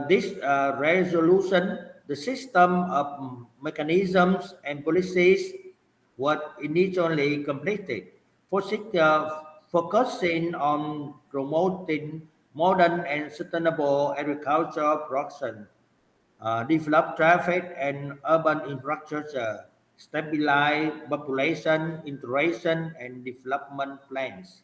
this resolution, the system of mechanisms and policies was initially completed, focusing on promoting modern and sustainable agricultural production, develop traffic and urban infrastructure, stabilize population integration and development plans.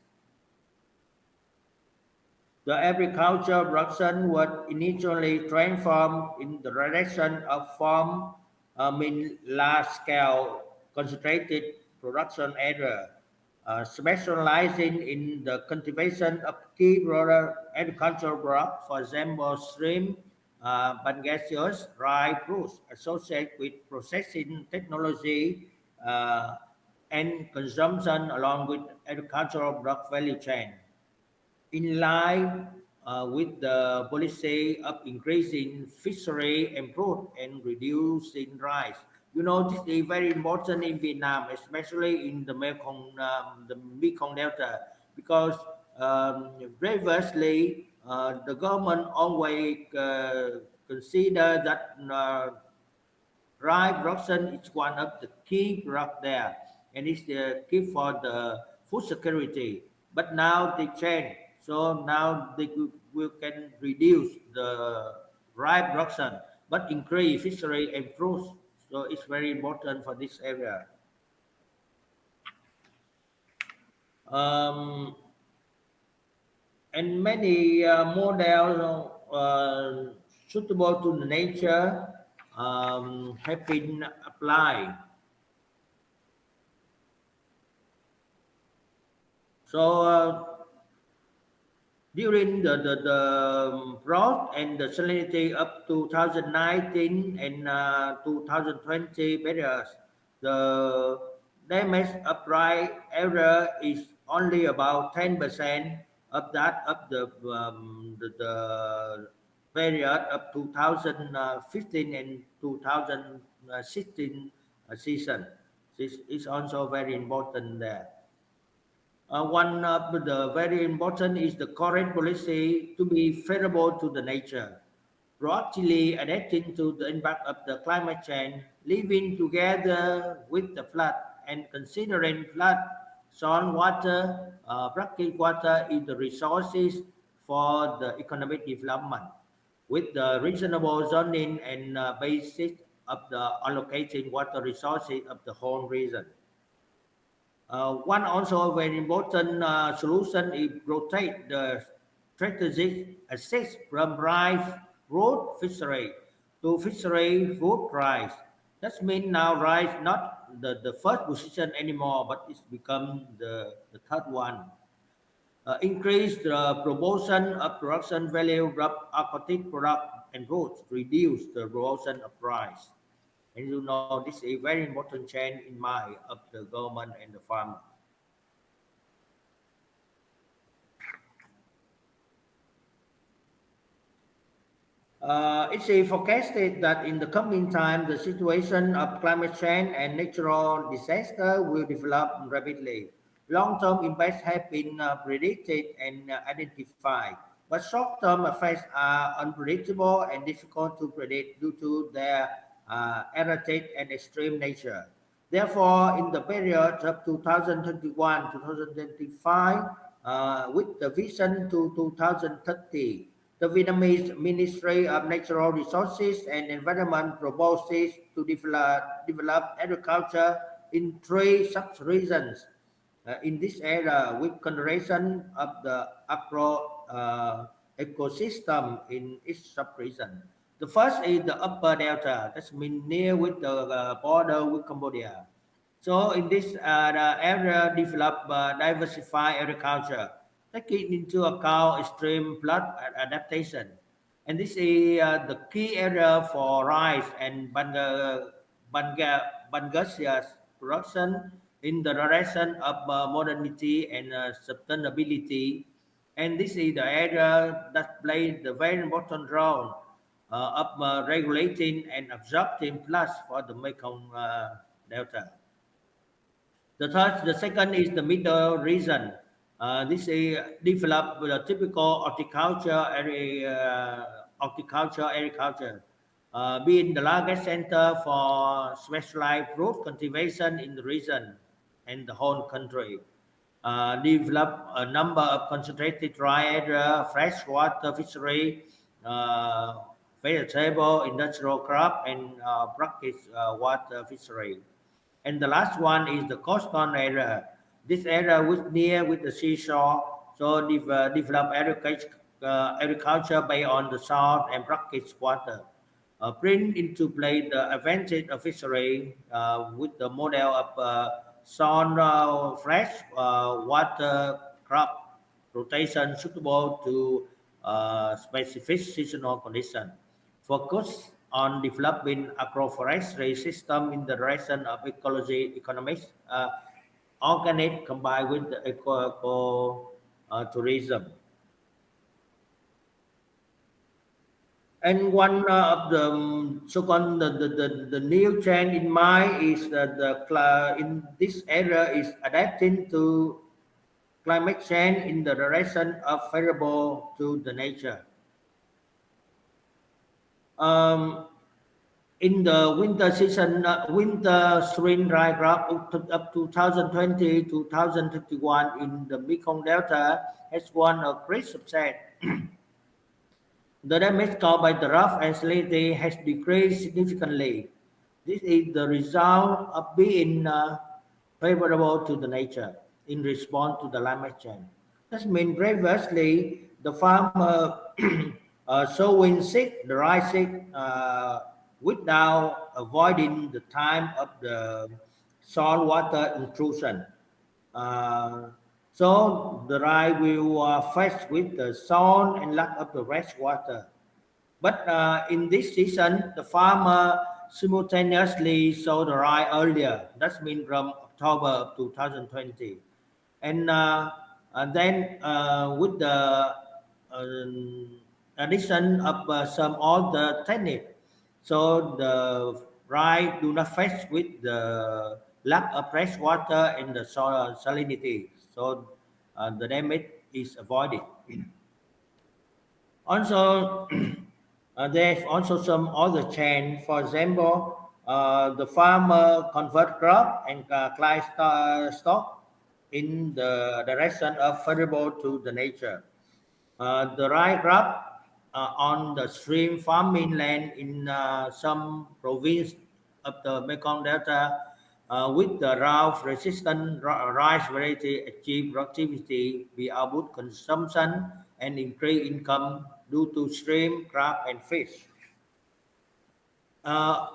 The agricultural production was initially transformed in the direction of large-scale concentrated production area, specializing in the cultivation of key agricultural products, for example, shrimp, pangasius, rice, fruits, associated with processing technology and consumption along with agricultural product value chain. In line with the policy of increasing fishery and fruit and reducing rice. You know, this is very important in Vietnam, especially in the Mekong Delta, because previously the government always consider that rice production is one of the key product there, and it's the key for the food security. But now they change. So now we can reduce the rice production, but increase fishery and fruits. So it's very important for this area. And many models suitable to the nature have been applied. So during the drought and the salinity of 2019 and 2020 periods, the damage of dry area is only about 10% of that of the period of 2015 and 2016 season. This is also very important there. One of the very important is the current policy to be favorable to the nature, proactively adapting to the impact of the climate change, living together with the flood, and considering flood, salt water, brackish water is the resources for the economic development, with the reasonable zoning and basis of the allocating water resources of the whole region. One also very important solution is rotate the strategic assets from rice road fishery to fishery food rice. That means now rice not the first position anymore, but it's become the third one. Increase the proportion of production value of aquatic product and fruits, reduce the proportion of rice. And you know, this is a very important change in mind of the government and the farmer. It's forecasted that in the coming time, the situation of climate change and natural disaster will develop rapidly. long-term impacts have been predicted and identified, but short-term effects are unpredictable and difficult to predict due to their erratic and extreme nature. Therefore, in the period of 2021-2025, with the vision to 2030, the Vietnamese Ministry of Natural Resources and Environment proposes to develop agriculture in 3 sub-regions in this area with consideration of the agro ecosystem in each sub-region. The first is the upper delta, that's mean near with the border with Cambodia. So in this area, develop diversified agriculture, taking into account extreme flood adaptation. And this is the key area for rice and Bangladesh production in the direction of modernity and sustainability. And this is the area that plays the very important role of regulating and absorbing floods for the Mekong Delta. The second is the middle region. This is developed with a typical agriculture, being the largest center for specialized fruit cultivation in the region and the whole country. Develop a number of concentrated dry area, freshwater fishery, vegetable, industrial crop, and brackish water fishery. And the last one is the coastal area. This area was near with the seashore, so develop agriculture based on the salt and brackish water. Bring into play the advantage of fishery with the model of salt fresh water crop rotation suitable to specific seasonal conditions. Focus on developing agroforestry system in the direction of ecology economics, organic combined with the eco tourism. And one of the so-called the new trend in mind is that in this area is adapting to climate change in the direction of favorable to the nature. In the winter season, winter spring dry crop up to 2020-2021 in the Mekong Delta has won a great success. The damage caused by the rough and salinity has decreased significantly. This is the result of being favorable to the nature in response to the climate change. That means previously the farmer sowing seed, the rice seed, without avoiding the time of the salt water intrusion. So the rice will face with the salt and lack of the fresh water. But in this season, the farmer simultaneously sow the rice earlier. That means from October of 2020. And then with the addition of some other technique, so the rice do not face with the lack of fresh water and the salinity. So the damage is avoided. Also, there's also some other change. For example, the farmer convert crop and climb stock in the direction of favorable to the nature. The rice crop on the stream farming land in some province of the Mekong Delta with the drought-resistant rice variety achieve productivity via output consumption and increase income due to stream, crab, and fish.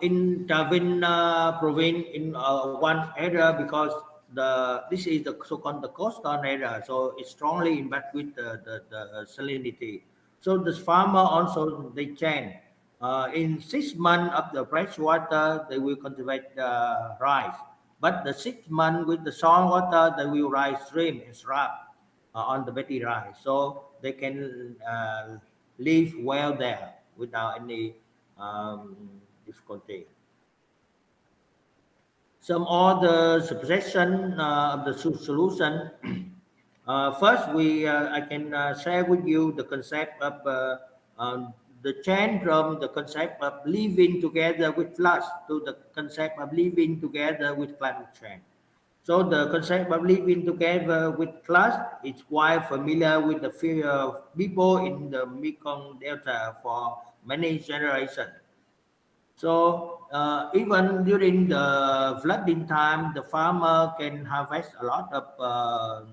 In Trà Vinh province, in one area, because this is the so-called the coastal area, so it's strongly impacted with the salinity. So the farmer also they change. In 6 months of the fresh water, they will cultivate rice. But the 6 months with the salt water, they will raise shrimp and crab on the betty rice. So they can live well there without any difficulty. some other suggestion of the solution. First, I can share with you the concept of the change from the concept of living together with floods to the concept of living together with climate change. So the concept of living together with floods is quite familiar with the fear of people in the Mekong Delta for many generations. So even during the flooding time, the farmer can harvest a lot of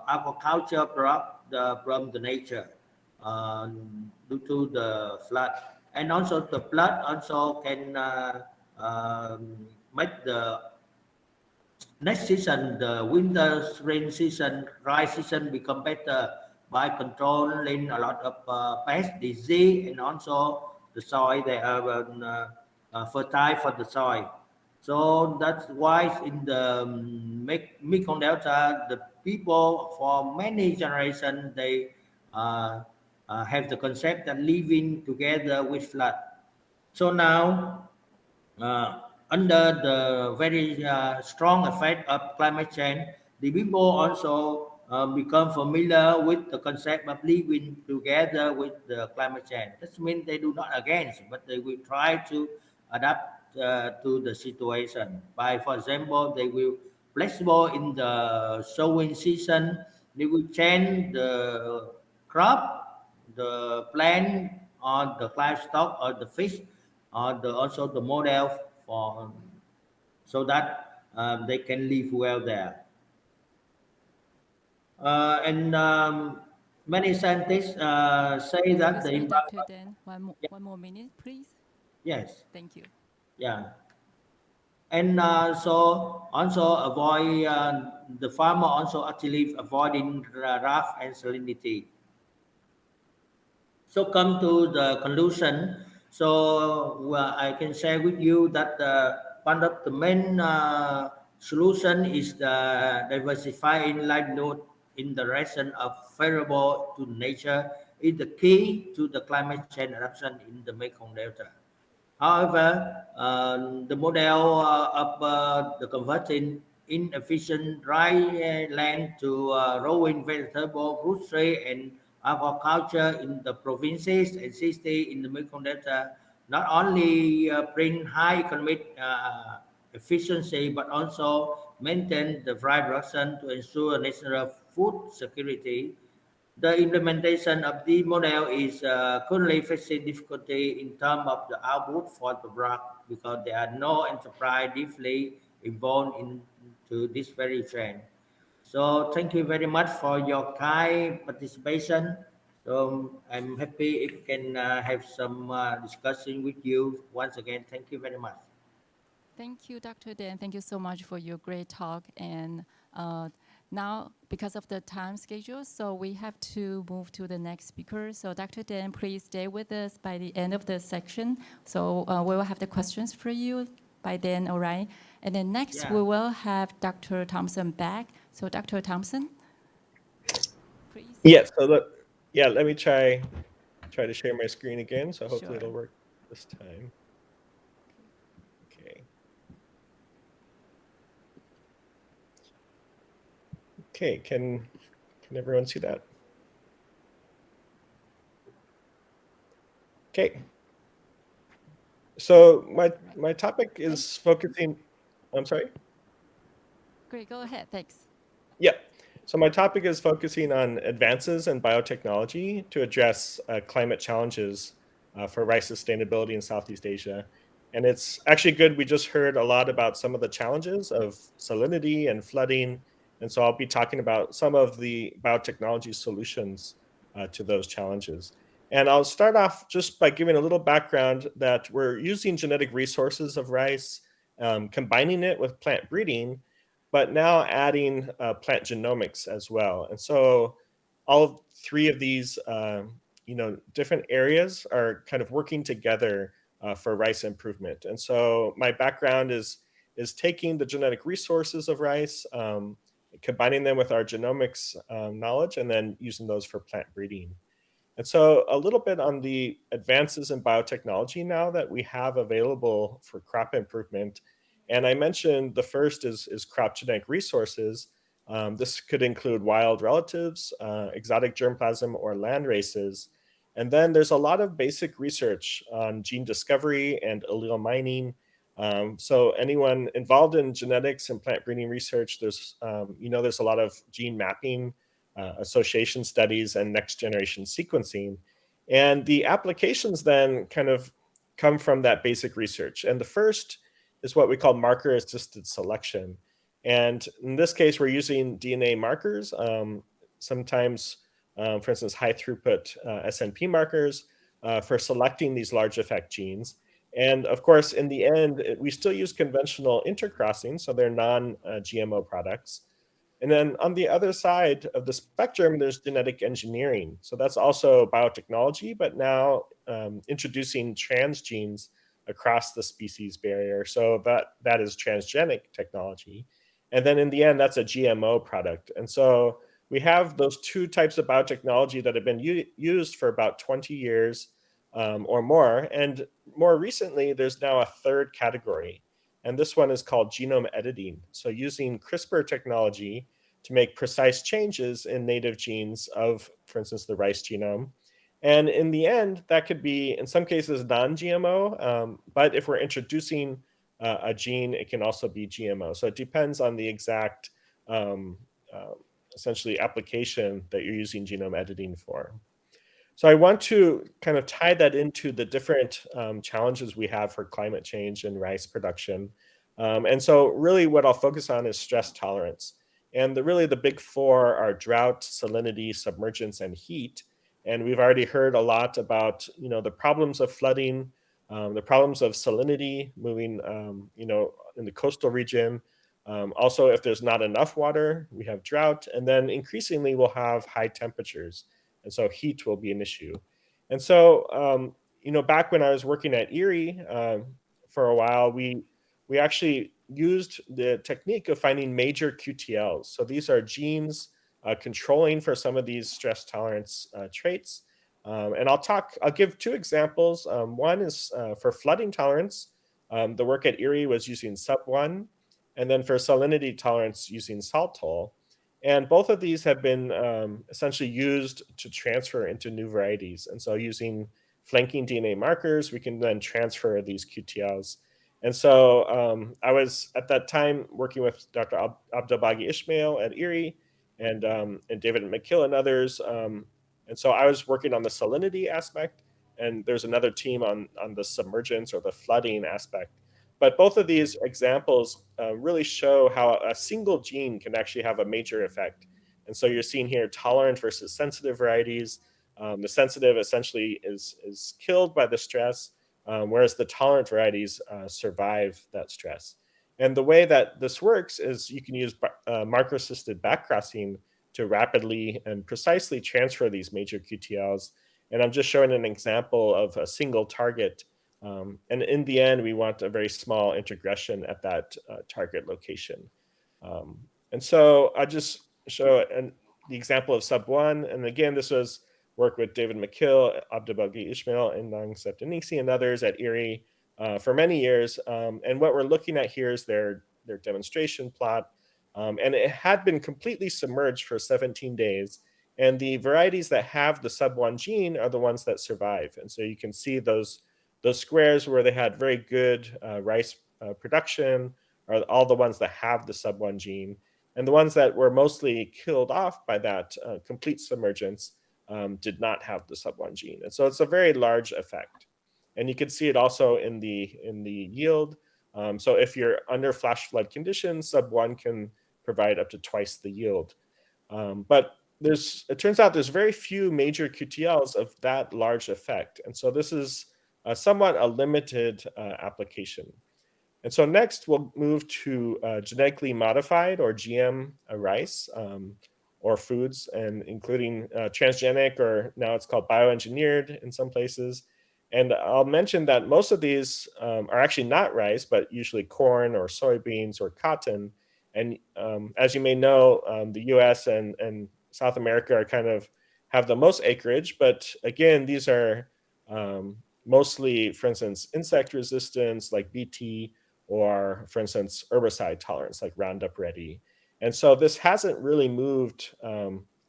agriculture product from the nature due to the flood. And also the flood also can make the next season, the winter, rain season, dry season become better by controlling a lot of pest disease, and also the soil, they are fertile for the soil. So that's why in the Mekong Delta, the people for many generations, they have the concept that living together with flood. So now, under the very strong effect of climate change, the people also become familiar with the concept of living together with the climate change. That means they do not against, but they will try to adapt to the situation. By, for example, they will flexible in the sowing season. They will change the crop, the plant, or the livestock, or the fish, or also the model for so that they can live well there. And many scientists say that the
Excuse me,
environment.
Dr. Dan, one more minute, please.
Yes,
Thank you.
yeah. And so also avoid the farmer also actually avoiding rough and salinity. So come to the conclusion. So I can share with you that one of the main solution is the diversifying livelihood in the direction of favorable to nature is the key to the climate change adaptation in the Mekong Delta. However, the model of the converting inefficient dry land to growing vegetable, fruit tree, and agriculture in the provinces and cities in the Mekong Delta not only bring high economic efficiency but also maintain the right direction to ensure national food security. The implementation of the model is currently facing difficulty in terms of the output for the block because there are no enterprise deeply involved into this very trend. So thank you very much for your kind participation. So I'm happy if we can have some discussion with you once again. Thank you very much.
Thank you, Dr. Dan. Thank you so much for your great talk. And now, because of the time schedule, so we have to move to the next speaker. So Dr. Dan, please stay with us by the end of the section. So we will have the questions for you by then, all right? And then next, we will have Dr. Thompson back. So Dr. Thompson, please.
Yeah, so let me try to share my screen again. So hopefully
Sure.
it'll work this time. Okay. Okay, can everyone see that? Okay. So my topic is focusing, I'm sorry?
Great, go ahead, thanks.
Yeah. So my topic is focusing on advances in biotechnology to address climate challenges for rice sustainability in Southeast Asia. And it's actually good. We just heard a lot about some of the challenges of salinity and flooding. And so I'll be talking about some of the biotechnology solutions to those challenges. And I'll start off just by giving a little background that we're using genetic resources of rice, combining it with plant breeding, but now adding plant genomics as well. And so all three of these different areas are kind of working together for rice improvement. And so my background is taking the genetic resources of rice, combining them with our genomics knowledge, and then using those for plant breeding. And so a little bit on the advances in biotechnology now that we have available for crop improvement. And I mentioned the first is crop genetic resources. This could include wild relatives, exotic germplasm, or land races. And then there's a lot of basic research on gene discovery and allele mining. So anyone involved in genetics and plant breeding research, there's a lot of gene mapping, association studies, and next generation sequencing. And the applications then kind of come from that basic research. And the first is what we call marker assisted selection. And in this case, we're using DNA markers, sometimes, for instance, high throughput SNP markers for selecting these large effect genes. And of course, in the end, we still use conventional intercrossing, so they're non-GMO products. And then on the other side of the spectrum, there's genetic engineering. So that's also biotechnology, but now introducing transgenes across the species barrier. So that is transgenic technology. And then in the end, that's a GMO product. And so we have those two types of biotechnology that have been used for about 20 years or more. And more recently, there's now a third category. And this one is called genome editing. So using CRISPR technology to make precise changes in native genes of, for instance, the rice genome. And in the end, that could be, in some cases, non-GMO. But if we're introducing a gene, it can also be GMO. So it depends on the exact, essentially, application that you're using genome editing for. So I want to kind of tie that into the different challenges we have for climate change and rice production. And so really what I'll focus on is stress tolerance. And really the big four are drought, salinity, submergence, and heat. And we've already heard a lot about, the problems of flooding, the problems of salinity moving, in the coastal region. Also, if there's not enough water, we have drought. And then increasingly we'll have high temperatures. And so heat will be an issue. And so, back when I was working at Erie for a while, we actually used the technique of finding major QTLs. So these are genes controlling for some of these stress tolerance traits. And I'll give two examples. One is for flooding tolerance. The work at Erie was using SUB1, and then for salinity tolerance using Saltol. And both of these have been essentially used to transfer into new varieties. And so using flanking DNA markers, we can then transfer these QTLs. And so I was at that time working with Dr. Abdelbagi Ismail at Erie and David McKill and others. And so I was working on the salinity aspect, and there's another team on the submergence or the flooding aspect. But both of these examples really show how a single gene can actually have a major effect. And so you're seeing here tolerant versus sensitive varieties. The sensitive essentially is killed by the stress, whereas the tolerant varieties survive that stress. And the way that this works is you can use marker-assisted backcrossing to rapidly and precisely transfer these major QTLs. And I'm just showing an example of a single target. And in the end, we want a very small introgression at that target location. And so I just show the example of SUB1. And again, this was work with David McKill, Abdelbagi Ismail, and Nang Septanisi, and others at Erie for many years. And what we're looking at here is their demonstration plot. And it had been completely submerged for 17 days. And the varieties that have the SUB1 gene are the ones that survive. And so you can see those squares where they had very good rice production are all the ones that have the SUB1 gene. And the ones that were mostly killed off by that complete submergence did not have the SUB1 gene. And so it's a very large effect. And you can see it also in the yield. So if you're under flash flood conditions, SUB1 can provide up to twice the yield. But it turns out there's very few major QTLs of that large effect. And so this is somewhat a limited application. And so next we'll move to genetically modified or GM rice or foods, and including transgenic, or now it's called bioengineered in some places. And I'll mention that most of these are actually not rice, but usually corn or soybeans or cotton. And as you may know, the US and South America are have the most acreage, but again, these are mostly, for instance, insect resistance like BT or, for instance, herbicide tolerance like Roundup Ready. And so this hasn't really moved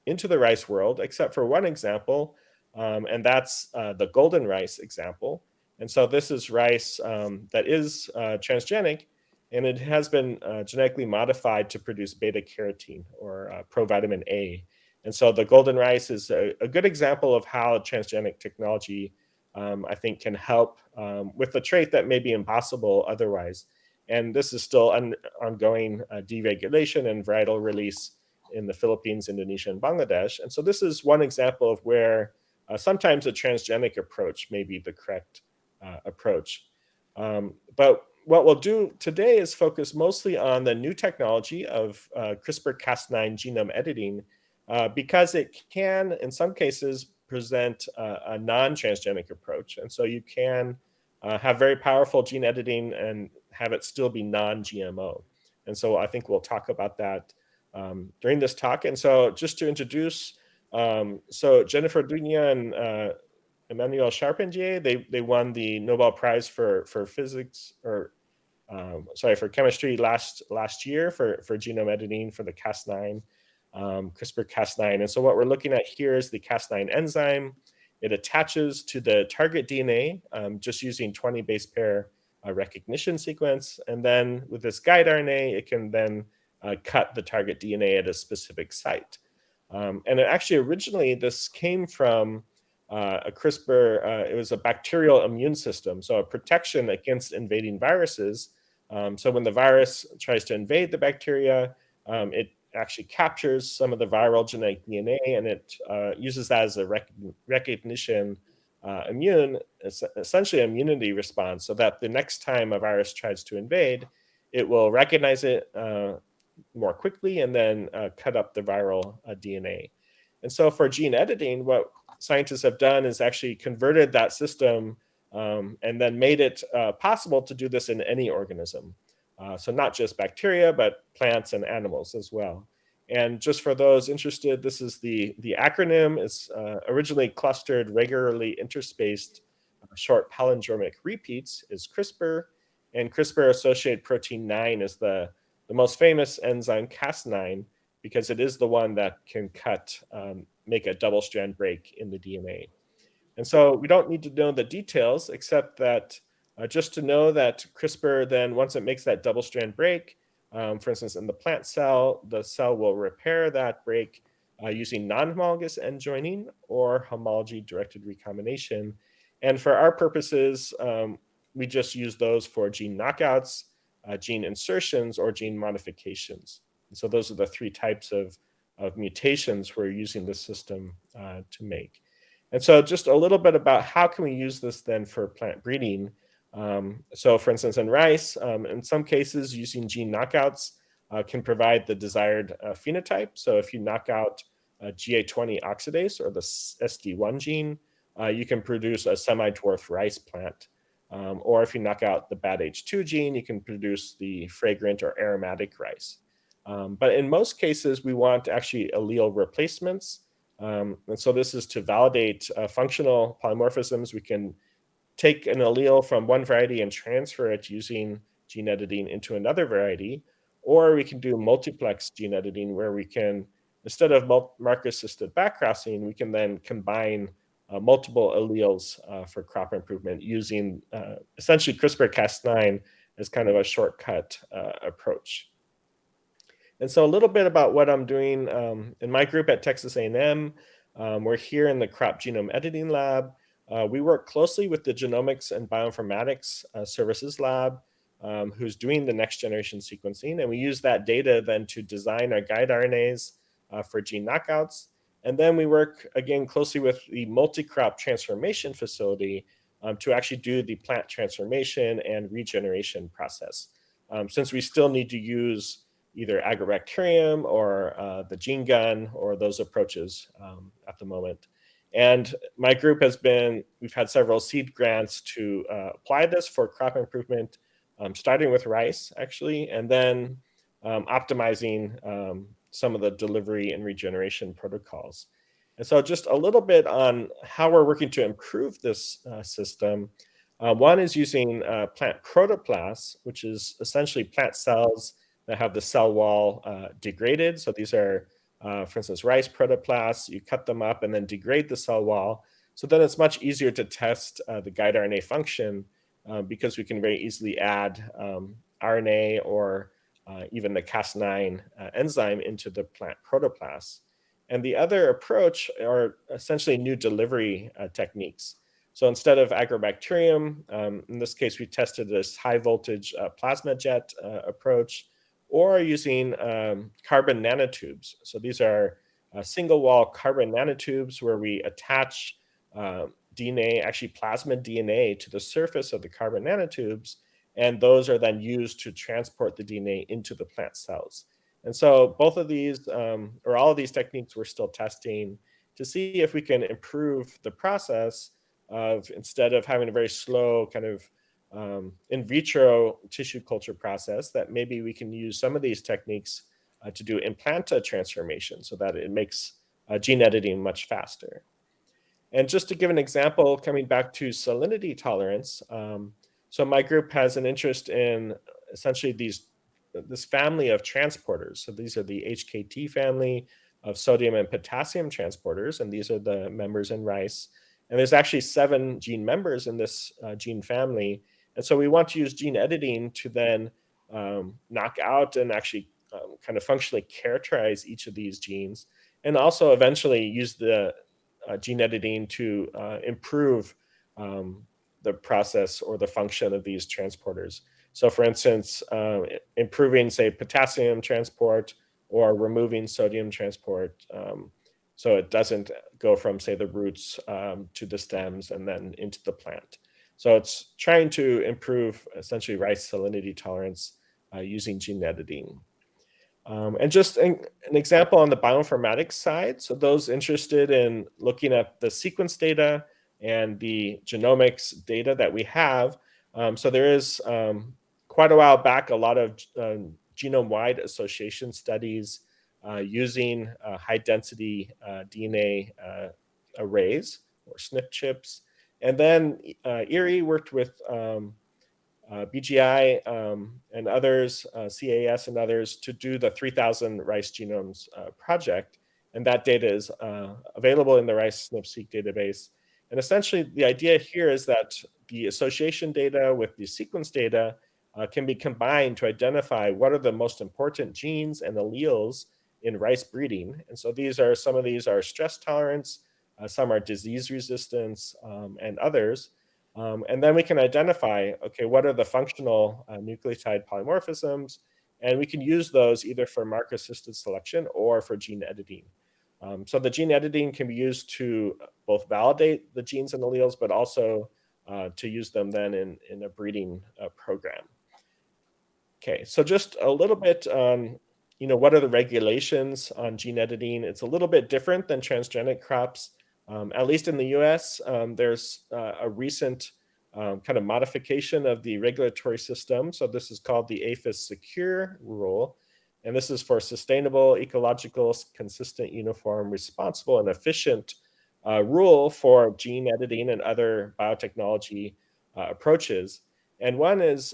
into the rice world, except for one example, and that's the golden rice example. And so this is rice that is transgenic, and it has been genetically modified to produce beta carotene or provitamin A. And so the golden rice is a good example of how transgenic technology, I think, can help with a trait that may be impossible otherwise. And this is still ongoing deregulation and varietal release in the Philippines, Indonesia, and Bangladesh. And so this is one example of where sometimes a transgenic approach may be the correct approach. But what we'll do today is focus mostly on the new technology of CRISPR-Cas9 genome editing because it can, in some cases, present a non-transgenic approach. And so you can have very powerful gene editing and have it still be non-GMO. And so I think we'll talk about that during this talk. And so just to introduce, so Jennifer Doudna and Emmanuel Charpentier, they won the Nobel Prize for physics, or for chemistry last year for genome editing for the Cas9, CRISPR-Cas9. And so what we're looking at here is the Cas9 enzyme. It attaches to the target DNA just using 20 base pair recognition sequence. And then with this guide RNA, it can then cut the target DNA at a specific site. And actually, originally, this came from a CRISPR, it was a bacterial immune system, so a protection against invading viruses. So when the virus tries to invade the bacteria, it actually captures some of the viral genetic DNA, and it uses that as a recognition essentially immunity response, so that the next time a virus tries to invade, it will recognize it more quickly and then cut up the viral DNA. And so for gene editing, what scientists have done is actually converted that system and then made it possible to do this in any organism. So not just bacteria, but plants and animals as well. And just for those interested, this is the acronym. It's originally clustered regularly interspaced short palindromic repeats is CRISPR, and CRISPR-associated protein 9 is the most famous enzyme, Cas9, because it is the one that can make a double-strand break in the DNA. And so we don't need to know the details, except that just to know that CRISPR then, once it makes that double-strand break, for instance, in the plant cell, the cell will repair that break using non-homologous end joining or homology-directed recombination. And for our purposes, we just use those for gene knockouts, gene insertions, or gene modifications. And so those are the three types of mutations we're using this system to make. And so just a little bit about how can we use this then for plant breeding. So for instance, in rice, in some cases, using gene knockouts can provide the desired phenotype. So if you knock out GA20 oxidase or the SD1 gene, you can produce a semi-dwarf rice plant. Or if you knock out the BADH2 gene, you can produce the fragrant or aromatic rice. But in most cases, we want actually allele replacements. And so this is to validate functional polymorphisms. We can take an allele from one variety and transfer it using gene editing into another variety. Or we can do multiplex gene editing, where we can, instead of marker-assisted backcrossing, we can then combine multiple alleles for crop improvement using essentially CRISPR-Cas9 as kind of a shortcut approach. And so a little bit about what I'm doing in my group at Texas A&M. We're here in the Crop Genome Editing Lab. We work closely with the Genomics and Bioinformatics Services Lab, who's doing the next generation sequencing. And we use that data then to design our guide RNAs for gene knockouts. And then we work, again, closely with the multi-crop transformation facility to actually do the plant transformation and regeneration process. Since we still need to use either agrobacterium or the gene gun or those approaches at the moment. And my group we've had several seed grants to apply this for crop improvement, starting with rice, actually, and then optimizing some of the delivery and regeneration protocols. And so just a little bit on how we're working to improve this system. One is using plant protoplasts, which is essentially plant cells that have the cell wall degraded. So these are, for instance, rice protoplasts. You cut them up and then degrade the cell wall. So then it's much easier to test the guide RNA function because we can very easily add RNA or even the Cas9 enzyme into the plant protoplasts. And the other approach are essentially new delivery techniques. So instead of agrobacterium, in this case, we tested this high voltage plasma jet approach, or using carbon nanotubes. So these are single wall carbon nanotubes where we attach DNA, actually plasmid DNA, to the surface of the carbon nanotubes, and those are then used to transport the DNA into the plant cells. And so both of these, or all of these techniques, we're still testing to see if we can improve the process of, instead of having a very slow kind of in vitro tissue culture process, that maybe we can use some of these techniques to do implanta transformation so that it makes gene editing much faster. And just to give an example, coming back to salinity tolerance, so my group has an interest in essentially this family of transporters. So these are the HKT family of sodium and potassium transporters, and these are the members in rice. And there's actually 7 gene members in this gene family. And so we want to use gene editing to then knock out and actually kind of functionally characterize each of these genes, and also eventually use the gene editing to improve the process or the function of these transporters. So for instance, improving, say, potassium transport or removing sodium transport, so it doesn't go from, say, the roots to the stems and then into the plant. So it's trying to improve essentially rice salinity tolerance using gene editing. And just an example on the bioinformatics side, so those interested in looking at the sequence data and the genomics data that we have, so there is quite a while back a lot of genome-wide association studies using high-density DNA arrays or SNP chips. And then IRRI worked with BGI and others, CAS and others, to do the 3,000 rice genomes project. And that data is available in the rice SNP-seq database. And essentially, the idea here is that the association data with the sequence data can be combined to identify what are the most important genes and alleles in rice breeding. And so some of these are stress tolerance, some are disease resistance, and others. And then we can identify, okay, what are the functional nucleotide polymorphisms? And we can use those either for marker-assisted selection or for gene editing. So the gene editing can be used to both validate the genes and alleles, but also to use them then in a breeding program. Okay, so just a little bit on, what are the regulations on gene editing? It's a little bit different than transgenic crops. At least in the US, there's a recent kind of modification of the regulatory system. So this is called the APHIS Secure Rule. And this is for sustainable, ecological, consistent, uniform, responsible, and efficient rule for gene editing and other biotechnology approaches. And one is,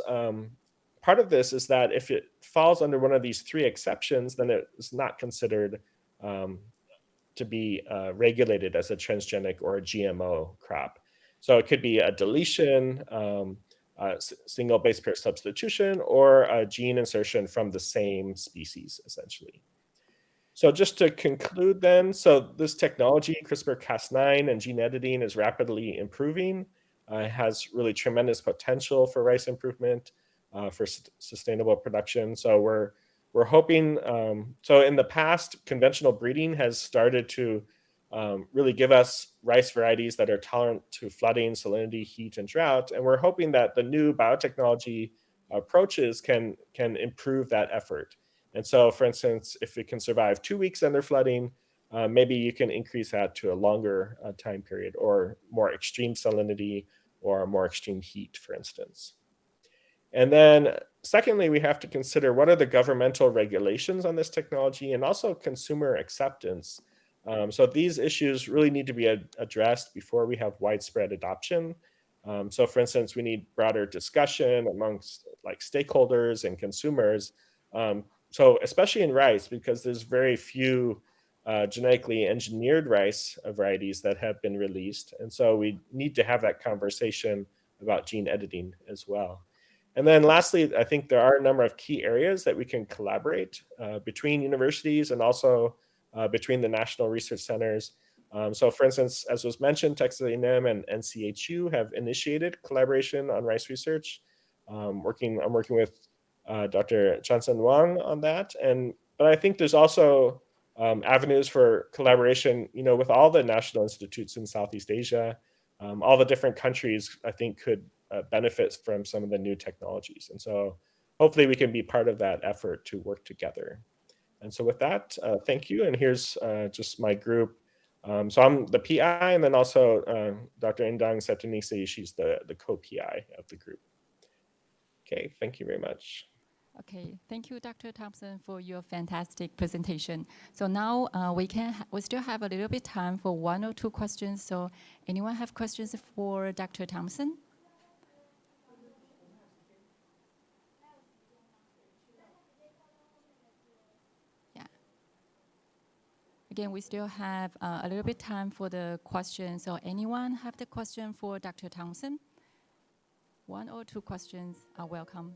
part of this is that if it falls under one of these 3 exceptions, then it is not considered to be regulated as a transgenic or a GMO crop. So it could be a deletion, single base pair substitution, or a gene insertion from the same species, essentially. So just to conclude then, so this technology, CRISPR-Cas9 and gene editing, is rapidly improving. It has really tremendous potential for rice improvement, for sustainable production. So we're hoping, so in the past, conventional breeding has started to really give us rice varieties that are tolerant to flooding, salinity, heat, and drought. And we're hoping that the new biotechnology approaches can improve that effort. And so, for instance, if it can survive 2 weeks under flooding, maybe you can increase that to a longer time period, or more extreme salinity or more extreme heat, for instance. And then secondly, we have to consider what are the governmental regulations on this technology, and also consumer acceptance. So these issues really need to be addressed before we have widespread adoption. So for instance, we need broader discussion amongst like stakeholders and consumers. So especially in rice, because there's very few genetically engineered rice varieties that have been released. And so we need to have that conversation about gene editing as well. And then lastly, I think there are a number of key areas that we can collaborate between universities and also between the national research centers. So for instance, as was mentioned, Texas A&M and NCHU have initiated collaboration on rice research. I'm working with Dr. Chansen Wang on that. But I think there's also avenues for collaboration, with all the national institutes in Southeast Asia. All the different countries, I think, could benefit from some of the new technologies. And so hopefully we can be part of that effort to work together. And so with that, thank you. And here's just my group. So I'm the PI, and then also Dr. Indang Setunisi, she's the co-PI of the group. Okay, thank you very much.
Okay, thank you, Dr. Thompson, for your fantastic presentation. So now we still have a little bit time for 1 or 2 questions. So anyone have questions for Dr. Thompson? Yeah. Again, we still have a little bit time for the questions. So anyone have the question for Dr. Thompson? 1 or 2 questions are welcome.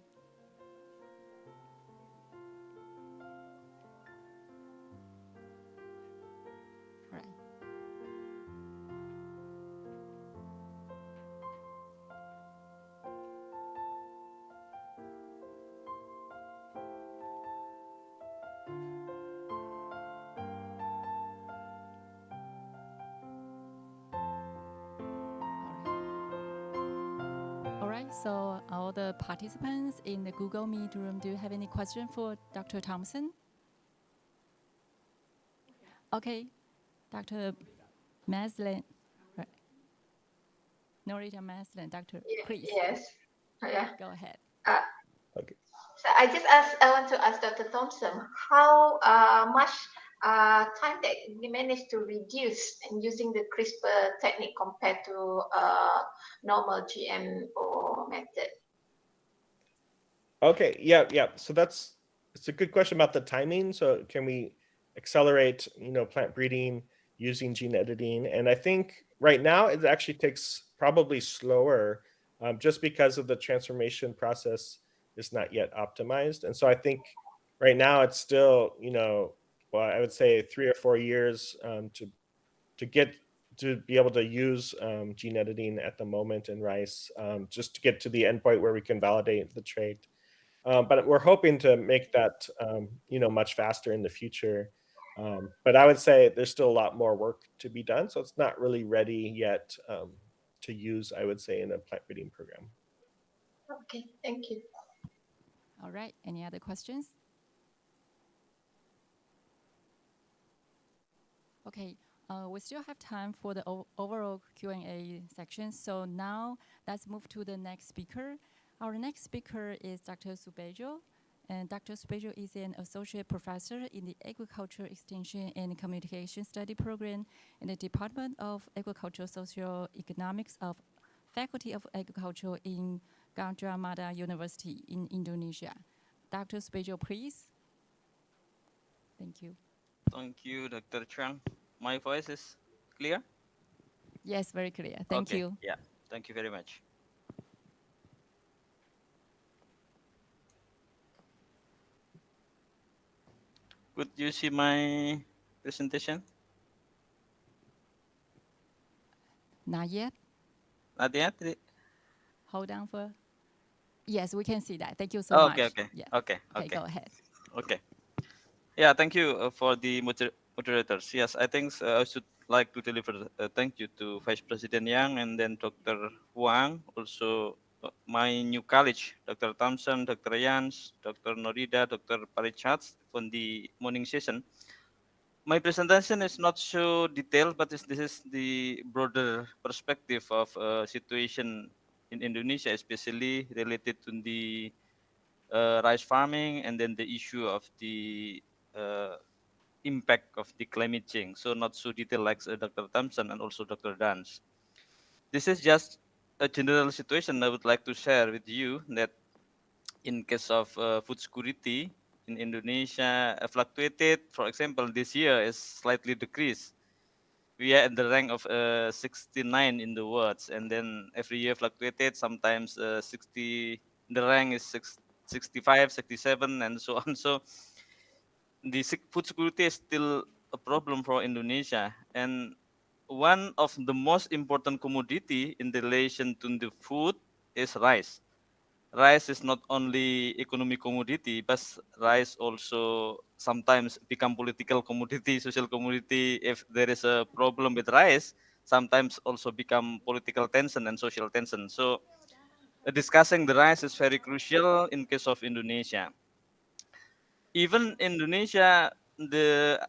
So all the participants in the Google Meet room, do you have any question for Dr. Thompson? Okay, Dr. Maslin. Right. Norita Maslin, Dr. Please.
Yes. Yeah.
Go ahead.
Okay.
So I want to ask Dr. Thompson, how much time that you managed to reduce in using the CRISPR technique compared to normal GMO method?
Okay, yeah. So it's a good question about the timing. So can we accelerate, plant breeding using gene editing? And I think right now it actually takes probably slower just because of the transformation process is not yet optimized. And so I think right now it's still, I would say 3 or 4 years to be able to use gene editing at the moment in rice, just to get to the endpoint where we can validate the trait. But we're hoping to make that, much faster in the future. But I would say there's still a lot more work to be done. So it's not really ready yet to use, I would say, in a plant breeding program.
Okay, thank you.
All right, any other questions? Okay, we still have time for the overall Q&A section. So now let's move to the next speaker. Our next speaker is Dr. Subejo. And Dr. Subejo is an associate professor in the Agriculture Extension and Communication Study Program in the Department of Agricultural Socioeconomics of Faculty of Agriculture in Gadjah Mada University in Indonesia. Dr. Subejo, please. Thank you.
Thank you, Dr. Chang. My voice is clear?
Yes, very clear. Thank you.
Yeah, thank you very much. Could you see my presentation?
Not yet.
Not yet?
Hold on for. Yes, we can see that. Thank you so much.
Okay.
Yeah.
Okay.
Go ahead.
Okay. Yeah, thank you for the moderators. Yes, I think I should like to deliver a thank you to Vice President Yang and then Dr. Huang, also my new colleague, Dr. Thompson, Dr. Jans, Dr. Norida, Dr. Parichat, from the morning session. My presentation is not so detailed, but this is the broader perspective of situation in Indonesia, especially related to the rice farming and then the issue of the impact of the climate change. So not so detailed like Dr. Thompson and also Dr. Dans. This is just a general situation I would like to share with you that in case of food security in Indonesia fluctuated. For example, this year is slightly decreased. We are at the rank of 69 in the world, and then every year fluctuated. Sometimes 60, the rank is 65, 67, and so on. So the food security is still a problem for Indonesia, and one of the most important commodity in relation to the food is rice. Rice is not only economic commodity, but rice also sometimes become political commodity, social commodity. If there is a problem with rice, sometimes also become political tension and social tension. So discussing the rice is very crucial in case of Indonesia. Even Indonesia,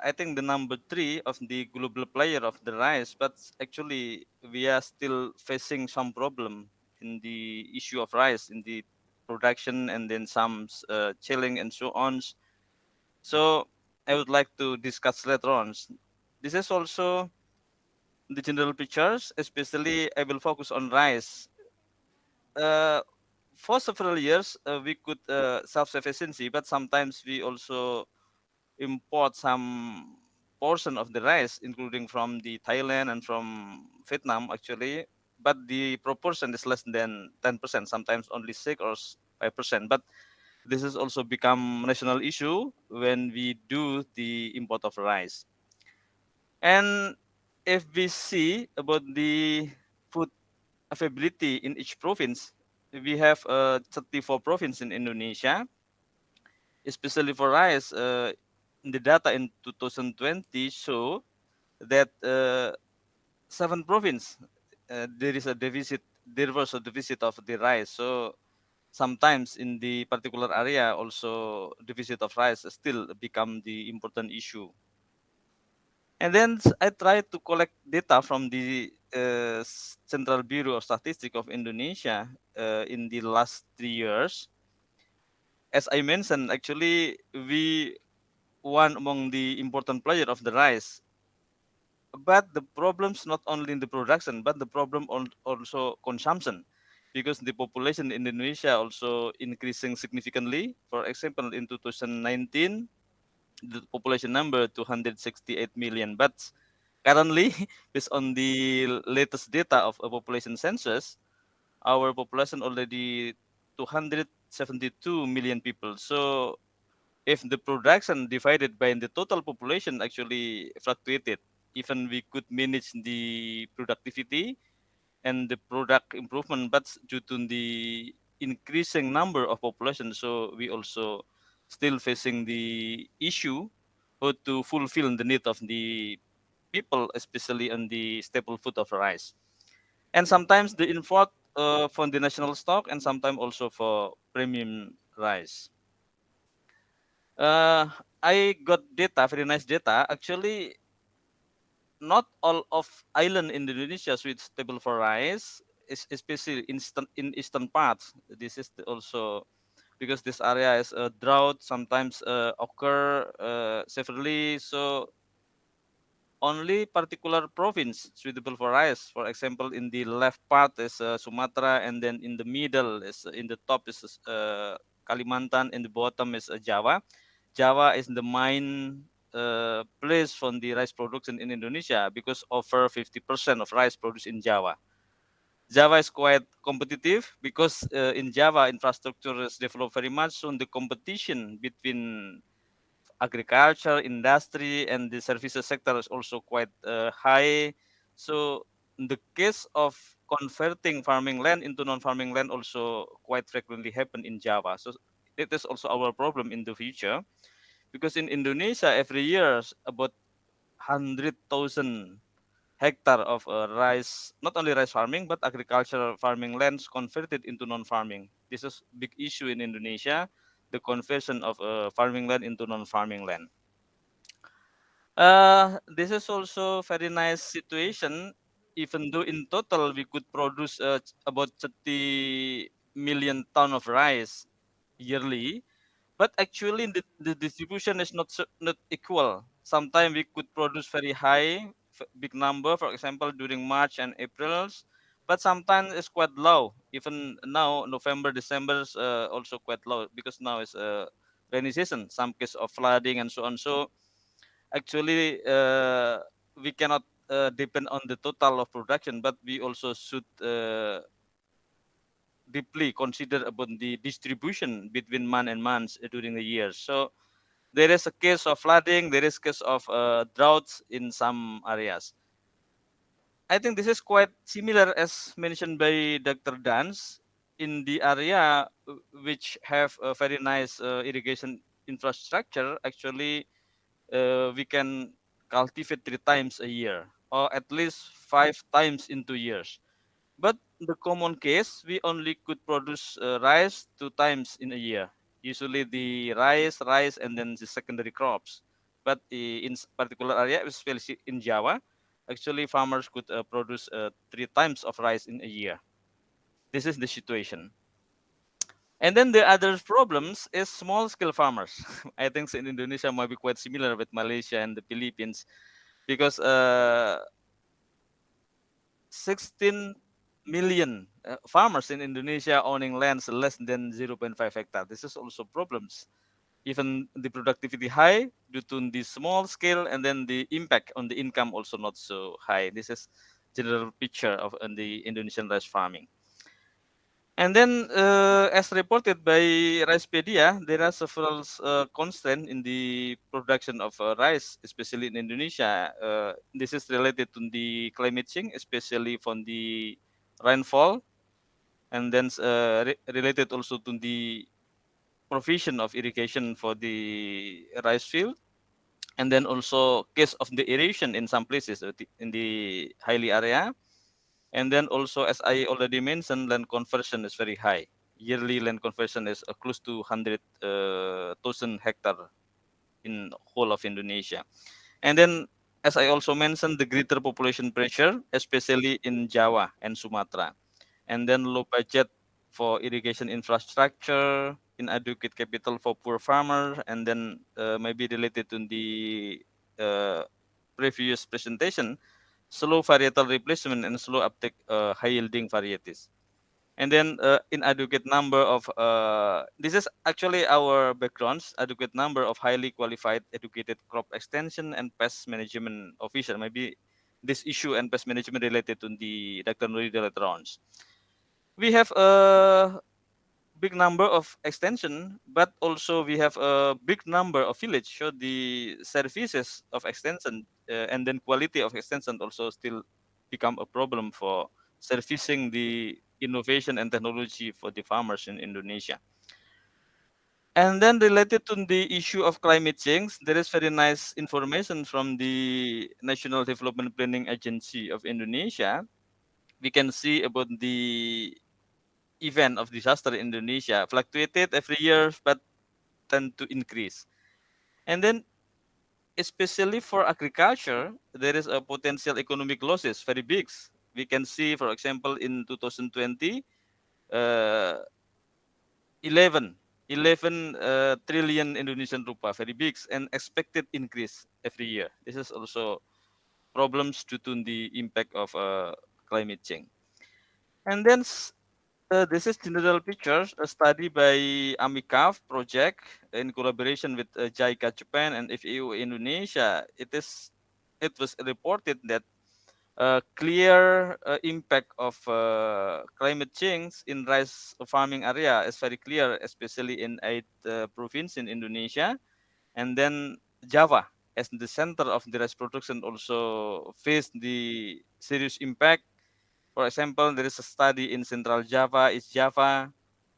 I think the number 3 of the global player of the rice, but actually we are still facing some problem in the issue of rice in the production and then some chilling and so on. So I would like to discuss later on. This is also the general pictures, especially I will focus on rice. For several years, we could self-sufficiency, but sometimes we also import some portion of the rice, including from the Thailand and from Vietnam, actually. But the proportion is less than 10%, sometimes only 6 or 5%. But this has also become national issue when we do the import of rice. And if we see about the food availability in each province, we have 34 provinces in Indonesia, especially for rice. The data in 2020 show that 7 provinces there was a deficit of the rice. So sometimes in the particular area also deficit of rice still become the important issue. And then I tried to collect data from the Central Bureau of Statistics of Indonesia in the last 3 years. As I mentioned, actually we one among the important player of the rice. But the problem's not only in the production, but the problem also consumption, because the population in Indonesia also increasing significantly. For example, in 2019, the population number 268 million. But currently, based on the latest data of a population census, our population already 272 million people. So if the production divided by the total population actually fluctuated, even we could manage the productivity and the product improvement, but due to the increasing number of population, so we also still facing the issue how to fulfill the need of the people, especially on the staple food of rice. And sometimes the import from the national stock, and sometimes also for premium rice. I got data, very nice data. Actually, not all of island in Indonesia is stable for rice, especially in eastern parts. This is also because this area is a drought, sometimes occur severely. So only particular province suitable for rice. For example, in the left part is Sumatra, and then in the middle is in the top is Kalimantan, in the bottom is Java. Java is the main place from the rice production in Indonesia because over 50% of rice produced in Java. Java is quite competitive because in Java infrastructure is developed very much. So the competition between agriculture, industry, and the services sector is also quite high. So the case of converting farming land into non-farming land also quite frequently happen in Java. So it is also our problem in the future, because in Indonesia every year about 100,000 hectare of rice, not only rice farming, but agricultural farming lands converted into non-farming. This is big issue in Indonesia, the conversion of farming land into non-farming land. This is also very nice situation. Even though in total we could produce about 30 million ton of rice yearly, but actually the distribution is not equal. Sometimes we could produce very high, big number, for example, during March and April, but sometimes it's quite low. Even now, November, December is also quite low because now is rainy season. Some case of flooding and so on. So actually, we cannot depend on the total of production, but we also should deeply consider about the distribution between month and months during the year. So there is a case of flooding, there is case of droughts in some areas. I think this is quite similar as mentioned by Dr. Dans in the area which have a very nice irrigation infrastructure. Actually, we can cultivate 3 times a year or at least 5 times in 2 years. But the common case, we only could produce rice 2 times in a year. Usually the rice, and then the secondary crops. But in particular area, especially in Java, actually farmers could produce 3 times of rice in a year. This is the situation. And then the other problems is small scale farmers. I think in Indonesia might be quite similar with Malaysia and the Philippines because 16 million farmers in Indonesia owning lands less than 0.5 hectare. This is also problems. Even the productivity high due to the small scale, and then the impact on the income also not so high. This is general picture of the Indonesian rice farming. And then, as reported by Ricepedia, there are several constraints in the production of rice, especially in Indonesia. This is related to the climate change, especially from the rainfall, and then related also to the provision of irrigation for the rice field, and then also case of the erosion in some places in the highly area. And then also, as I already mentioned, land conversion is very high. Yearly land conversion is close to 100,000 hectare in whole of Indonesia. And then, as I also mentioned, the greater population pressure, especially in Java and Sumatra. And then low budget for irrigation infrastructure, inadequate capital for poor farmers, and then maybe related to the previous presentation, slow varietal replacement and slow uptake high yielding varieties. And then inadequate number of, this is actually our backgrounds, adequate number of highly qualified educated crop extension and pest management official. Maybe this issue and pest management related to the Dr. Nurida later on. We have a big number of extension, but also we have a big number of village. So the services of extension and then quality of extension also still become a problem for servicing the innovation and technology for the farmers in Indonesia. And then related to the issue of climate change, there is very nice information from the National Development Planning Agency of Indonesia. We can see about the event of disaster in Indonesia fluctuated every year, but tend to increase. And then, especially for agriculture, there is a potential economic losses very big. We can see, for example, in 2020, 11 trillion Indonesian rupiah, very big, and expected increase every year. This is also problems due to the impact of climate change. And then this is general pictures, a study by AMICAV project in collaboration with JICA Japan and FAO Indonesia. It was reported that clear impact of climate change in rice farming area is very clear, especially in 8 provinces in Indonesia. And then Java, as the center of the rice production, also faced the serious impact. For example, there is a study in Central Java, East Java,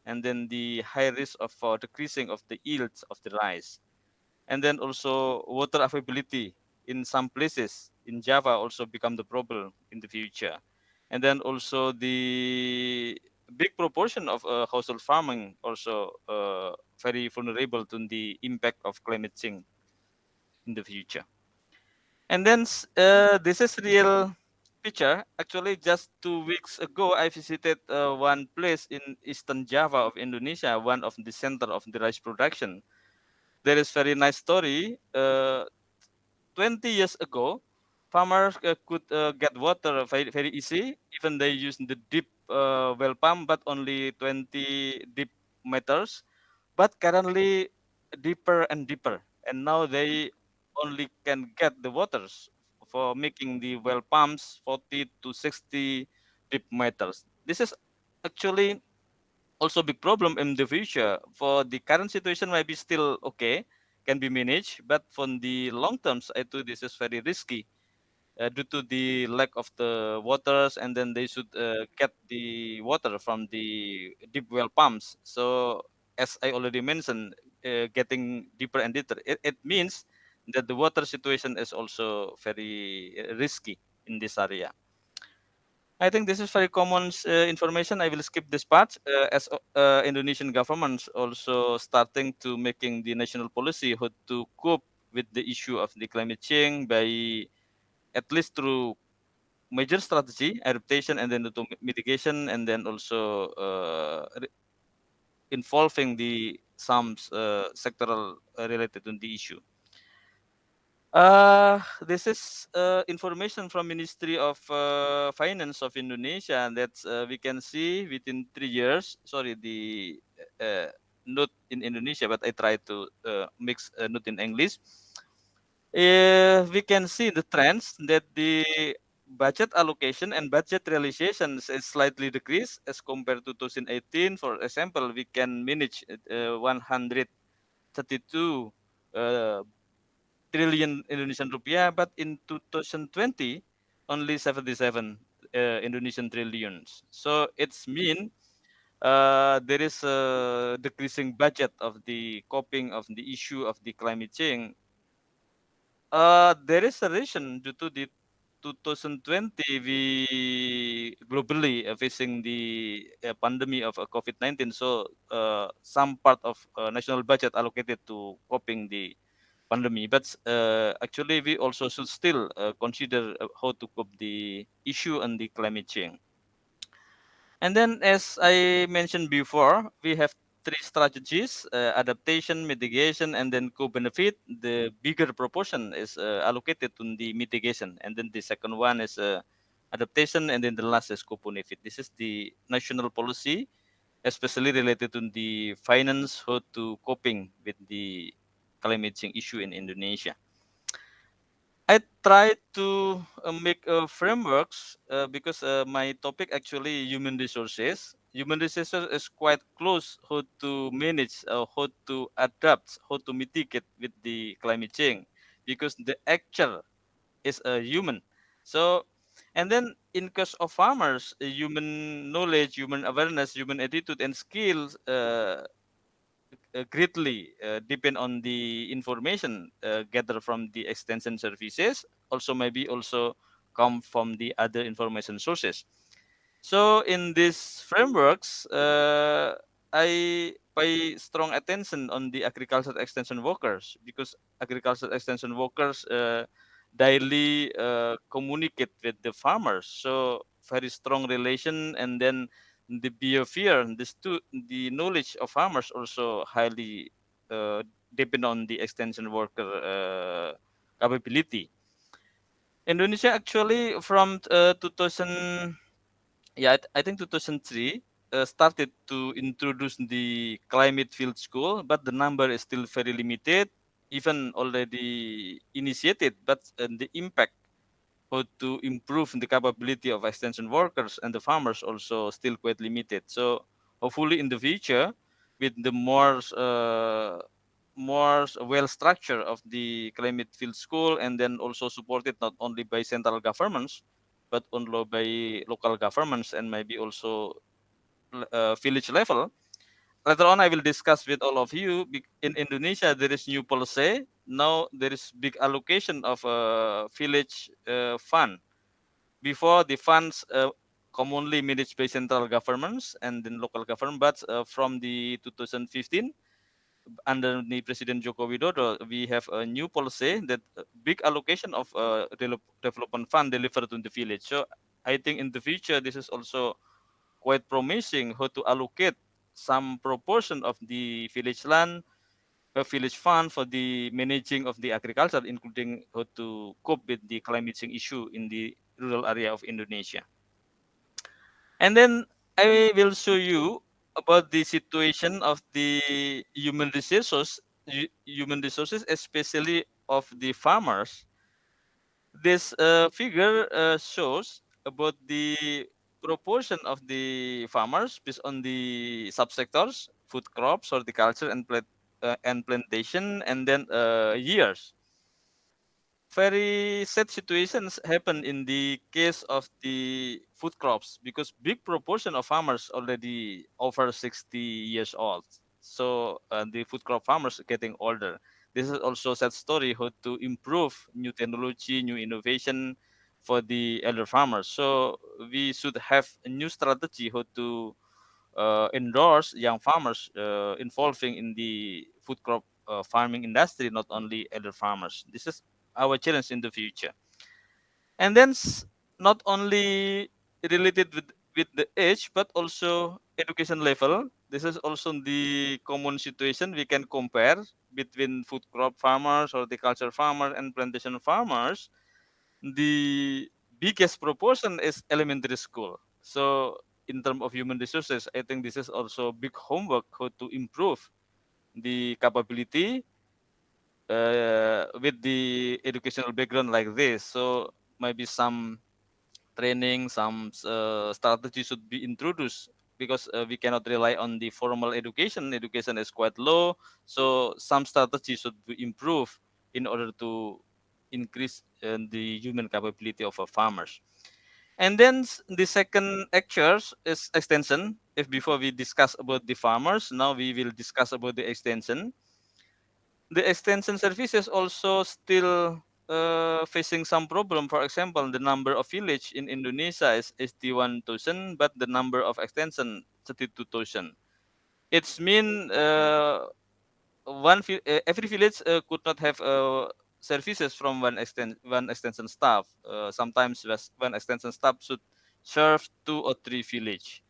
and then the high risk of decreasing of the yields of the rice. And then also water availability in some places in Java also become the problem in the future. And then also the big proportion of household farming also very vulnerable to the impact of climate change in the future. And then this is real picture. Actually, just 2 weeks ago, I visited one place in Eastern Java of Indonesia, one of the center of the rice production. There is very nice story. 20 years ago, farmers could get water very, very easy. Even they use the deep well pump, but only 20 deep meters. But currently deeper and deeper. And now they only can get the waters for making the well pumps 40 to 60 deep meters. This is actually also big problem in the future. For the current situation, maybe still okay, can be managed, but for the long terms, I think this is very risky due to the lack of the waters, and then they should get the water from the deep well pumps. So as I already mentioned, getting deeper and deeper, it means that the water situation is also very risky in this area. I think this is very common information. I will skip this part. As Indonesian governments also starting to making the national policy how to cope with the issue of the climate change by at least through major strategy, adaptation, and then to mitigation, and then also involving the some sectoral related to the issue. This is information from Ministry of Finance of Indonesia that we can see within 3 years. Sorry, the note in Indonesia, but I try to mix a note in English. We can see the trends that the budget allocation and budget realizations is slightly decreased as compared to 2018. For example, we can manage 132 trillion Indonesian rupiah, but in 2020 only 77 Indonesian trillions. So it's mean there is a decreasing budget of the coping of the issue of the climate change. There is a reason due to the 2020 we globally facing the pandemic of COVID-19. So some part of national budget allocated to coping the pandemic, but actually we also should still consider how to cope the issue and the climate change. And then, as I mentioned before, we have 3 strategies: adaptation, mitigation, and then co-benefit. The bigger proportion is allocated to the mitigation, and then the second one is adaptation, and then the last is co-benefit. This is the national policy, especially related to the finance, how to coping with the climate change issue in Indonesia. I try to make frameworks because my topic actually human resources. Human resources is quite close how to manage, how to adapt, how to mitigate with the climate change, because the actor is a human. So, and then in case of farmers, human knowledge, human awareness, human attitude, and skills greatly depend on the information gathered from the extension services, also maybe also come from the other information sources. So in these frameworks, I pay strong attention on the agriculture extension workers, because agriculture extension workers daily communicate with the farmers. So very strong relation, and then the behavior, the knowledge of farmers also highly depend on the extension worker capability. Indonesia actually from 2000, yeah, I think 2003 started to introduce the climate field school, but the number is still very limited, even already initiated, but the impact how to improve the capability of extension workers and the farmers also still quite limited. So hopefully in the future, with the more well structure of the climate field school, and then also supported not only by central governments, but also by local governments, and maybe also village level. Later on, I will discuss with all of you. In Indonesia, there is new policy. Now there is big allocation of a village fund. Before, the funds commonly managed by central governments and then local government, but from the 2015, under the President Joko Widodo, we have a new policy that big allocation of development fund delivered to the village. So I think in the future, this is also quite promising how to allocate some proportion of the village land a village fund for the managing of the agriculture, including how to cope with the climate change issue in the rural area of Indonesia. And then I will show you about the situation of the human resources, especially of the farmers. This figure shows about the proportion of the farmers based on the subsectors, food crops, horticulture, and plantation, and then years. Very sad situations happen in the case of the food crops because big proportion of farmers already over 60 years old. So the food crop farmers are getting older. This is also sad story how to improve new technology, new innovation for the elder farmers. So we should have a new strategy how to endorse young farmers involving in the food crop farming industry, not only elder farmers. This is our challenge in the future. And then not only related with the age, but also education level. This is also the common situation we can compare between food crop farmers, horticulture farmers, and plantation farmers. The biggest proportion is elementary school. So in terms of human resources, I think this is also big homework how to improve the capability with the educational background like this. So maybe some training, some strategy should be introduced because we cannot rely on the formal education. Education is quite low. So some strategy should be improved in order to increase the human capability of farmers. And then the second actors is extension. If before we discuss about the farmers, now we will discuss about the extension. The extension services also still facing some problem. For example, the number of village in Indonesia is 81,000, but the number of extension 32,000. It's mean every village could not have services from one extension staff. Sometimes one extension staff should serve 2 or 3 village.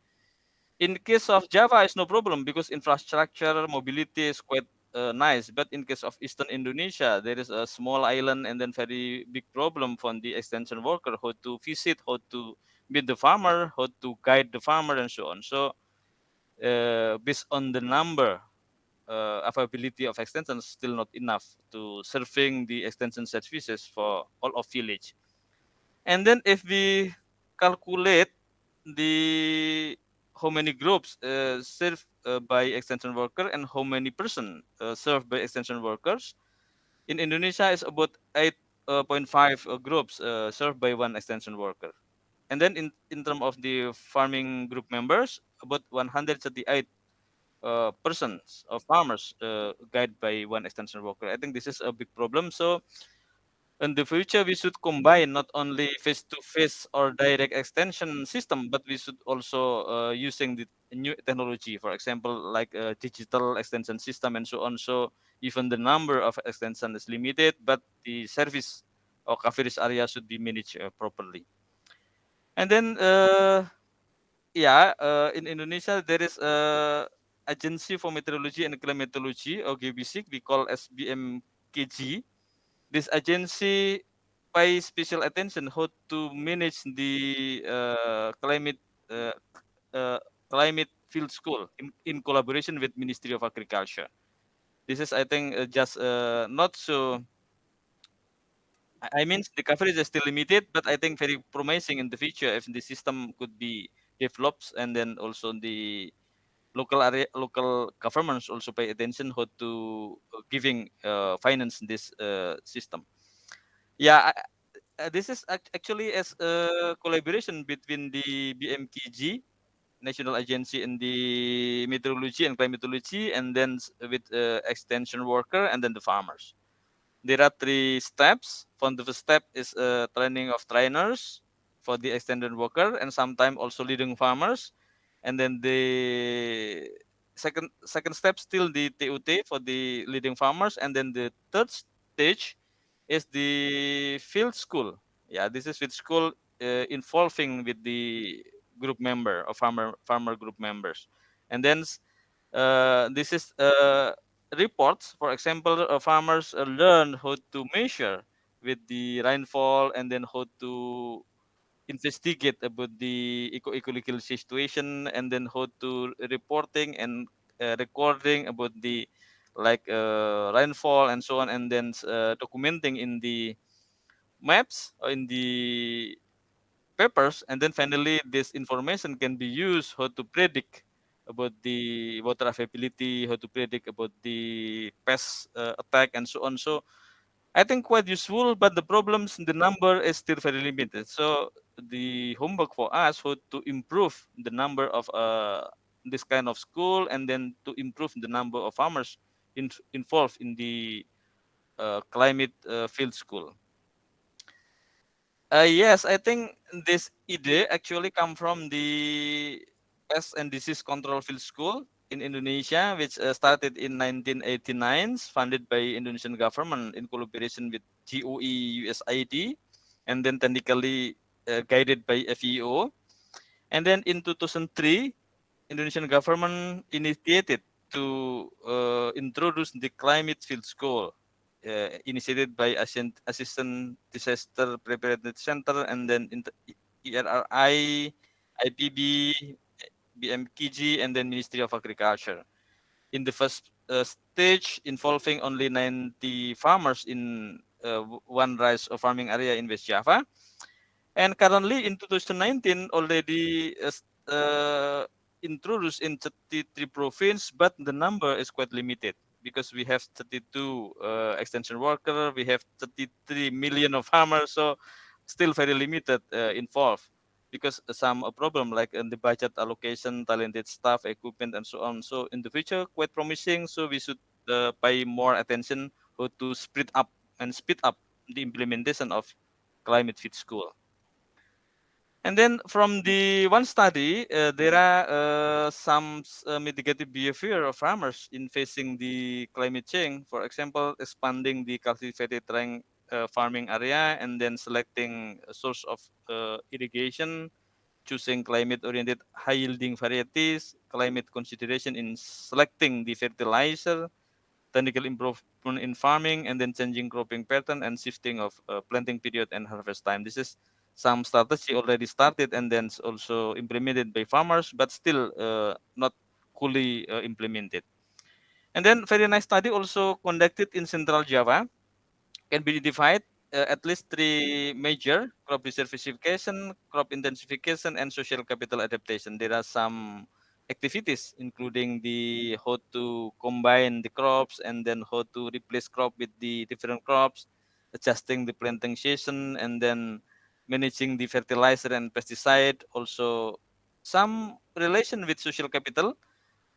In case of Java, it's no problem because infrastructure mobility is quite nice. But in case of Eastern Indonesia, there is a small island and then very big problem for the extension worker how to visit, how to meet the farmer, how to guide the farmer, and so on. So based on the number, availability of extensions still not enough to serving the extension services for all of village. And then if we calculate the how many groups served by extension worker and how many person served by extension workers, in Indonesia is about 8.5 groups served by one extension worker. And then in terms of the farming group members, about 138 persons of farmers guided by one extension worker. I think this is a big problem. So in the future, we should combine not only face-to-face or direct extension system, but we should also using the new technology, for example, like a digital extension system and so on. So even the number of extension is limited, but the service or coverage area should be managed properly. And then, in Indonesia, there is a Agency for Meteorology and Climatology, or GBC, we call as BMKG. This agency pay special attention how to manage the climate field school in collaboration with Ministry of Agriculture. This is, I think, just not so. I mean, the coverage is still limited, but I think very promising in the future if the system could be developed, and then also the local governments also pay attention how to giving finance this system. Yeah, this is actually as a collaboration between the BMKG, National Agency in the Meteorology and Climatology, and then with extension worker, and then the farmers. There are 3 steps. From the first step is training of trainers for the extended worker, and sometimes also leading farmers. And then the second step still the TUT for the leading farmers, and then the third stage is the field school. Yeah, this is field school involving with the group member or farmer group members, and then this is reports. For example, farmers learn how to measure with the rainfall and then how to investigate about the ecological situation and then how to reporting and recording about the rainfall and so on, and then documenting in the maps or in the papers, and then finally this information can be used how to predict about the water availability, how to predict about the pest attack and so on. So I think quite useful, but the problems in the number is still very limited. So the homework for us how to improve the number of this kind of school, and then to improve the number of farmers involved in the climate field school. Yes, I think this idea actually come from the Pest and Disease Control Field School in Indonesia, which started in 1989, funded by Indonesian government in collaboration with GOE USAID, and then technically guided by FEO. And then in 2003, Indonesian government initiated to introduce the climate field school, initiated by Assistant Disaster Preparedness Center, and then ERRI, IPB, BMKG, and then Ministry of Agriculture. In the first stage, involving only 90 farmers in one rice farming area in West Java. And currently in 2019, already introduced in 33 provinces, but the number is quite limited because we have 32 extension workers, we have 33 million of farmers, so still very limited involved because some problem like in the budget allocation, talented staff, equipment, and so on. So in the future, quite promising. So we should pay more attention how to speed up the implementation of climate fit school. And then from the one study, there are some mitigative behavior of farmers in facing the climate change. For example, expanding the cultivated terrain farming area, and then selecting a source of irrigation, choosing climate-oriented high-yielding varieties, climate consideration in selecting the fertilizer, technical improvement in farming, and then changing cropping pattern and shifting of planting period and harvest time. This is some strategy already started and then also implemented by farmers, but still not fully implemented. And then very nice study also conducted in Central Java, can be divided at least three major: crop diversification, crop intensification, and social capital adaptation. There are some activities including the how to combine the crops and then how to replace crop with the different crops, adjusting the planting season, and then managing the fertilizer and pesticide. Also some relation with social capital,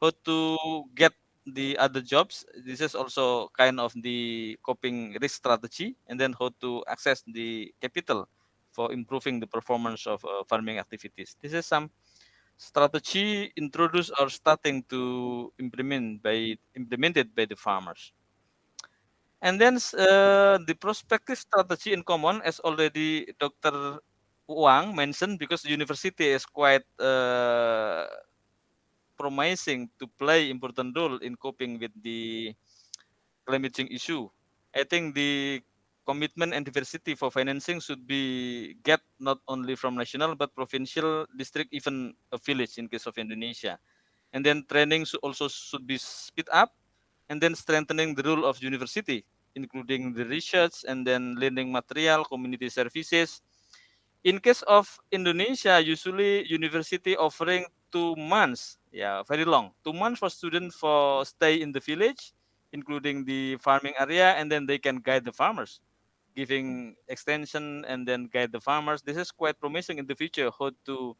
how to get the other jobs. This is also kind of the coping risk strategy, and then how to access the capital for improving the performance of farming activities. This is some strategy introduced or starting to implemented by the farmers. And then the prospective strategy in common, as already Dr. Wang mentioned, because the university is quite promising to play important role in coping with the climate change issue. I think the commitment and diversity for financing should be get not only from national but provincial, district, even a village in case of Indonesia. And then training also should be speed up, and then strengthening the role of university, including the research and then learning material, community services. In case of Indonesia, usually university offering 2 months, very long, 2 months for students for stay in the village, including the farming area, and then they can guide the farmers, giving extension and then guide the farmers. This is quite promising in the future, how to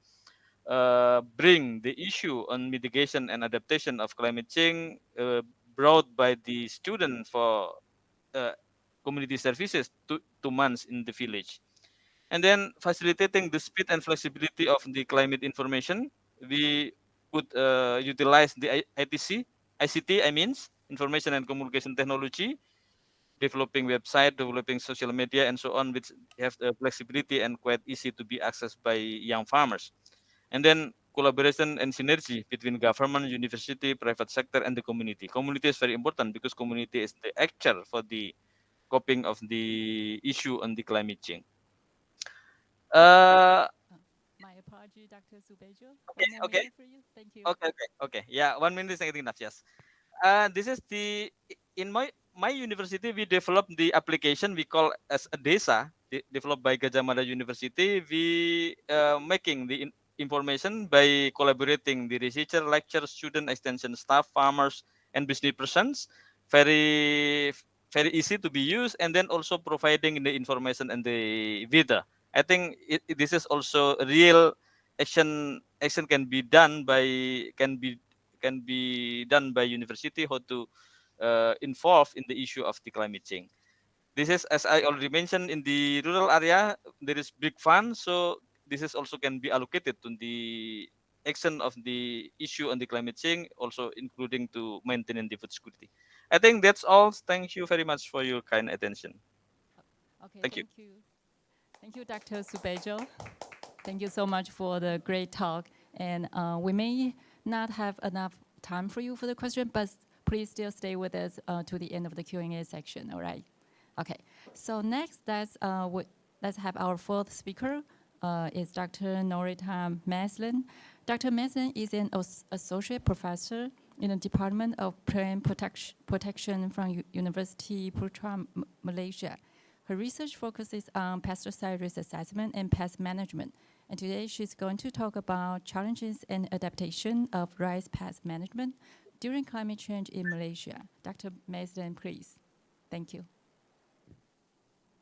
bring the issue on mitigation and adaptation of climate change brought by the student for uh, community services 2 months in the village. And then facilitating the speed and flexibility of the climate information. We could utilize the ICT, information and communication technology, developing website, developing social media, and so on, which have flexibility and quite easy to be accessed by young farmers. And then collaboration and synergy between government, university, private sector, and the community. Community is very important because community is the actor for the coping of the issue on the climate change.
My apology, Dr. Subejo.
Okay,
One more
okay.
minute for you. Thank you.
Okay. Yeah, 1 minute is enough. Yes. This is in my university. We developed the application we call as a DESA, developed by Gajah Mada University. We making the information by collaborating the researcher, lecturer, student, extension staff, farmers, and business persons. Very easy to be used, and then also providing the information and the data. I think this is also a real action can be done by university how to involve in the issue of the climate change. This is, as I already mentioned, in the rural area there is big fund, so this is also can be allocated to the action of the issue on the climate change, also including to maintaining the food security. I think that's all. Thank you very much for your kind attention.
Okay,
Thank you.
Thank you, Dr. Subejo. Thank you so much for the great talk. And we may not have enough time for you for the question, but please still stay with us to the end of the Q&A section, all right? Okay, so next, let's have our fourth speaker, is Dr. Norita Maslin. Dr. Maslin is an associate professor in the Department of Plant Protection from University Putra, Malaysia. Her research focuses on pesticide risk assessment and pest management. And today she's going to talk about challenges and adaptation of rice pest management during climate change in Malaysia. Dr. Maslin, please. Thank you.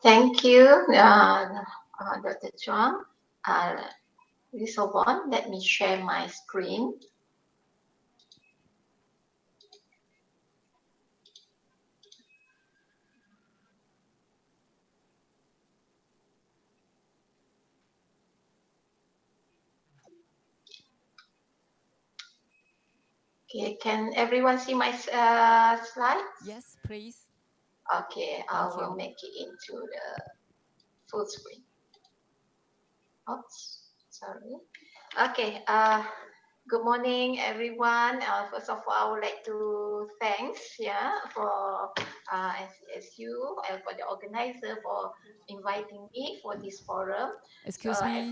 Thank you, Dr. Chuang. Please hold on. Let me share my screen. Okay, can everyone see my slides?
Yes, please.
Okay, I will make it into the full screen. Oops, sorry. Okay, good morning, everyone. First of all, I would like to thanks, for as you and for the organizer for inviting me for this forum.
Excuse me.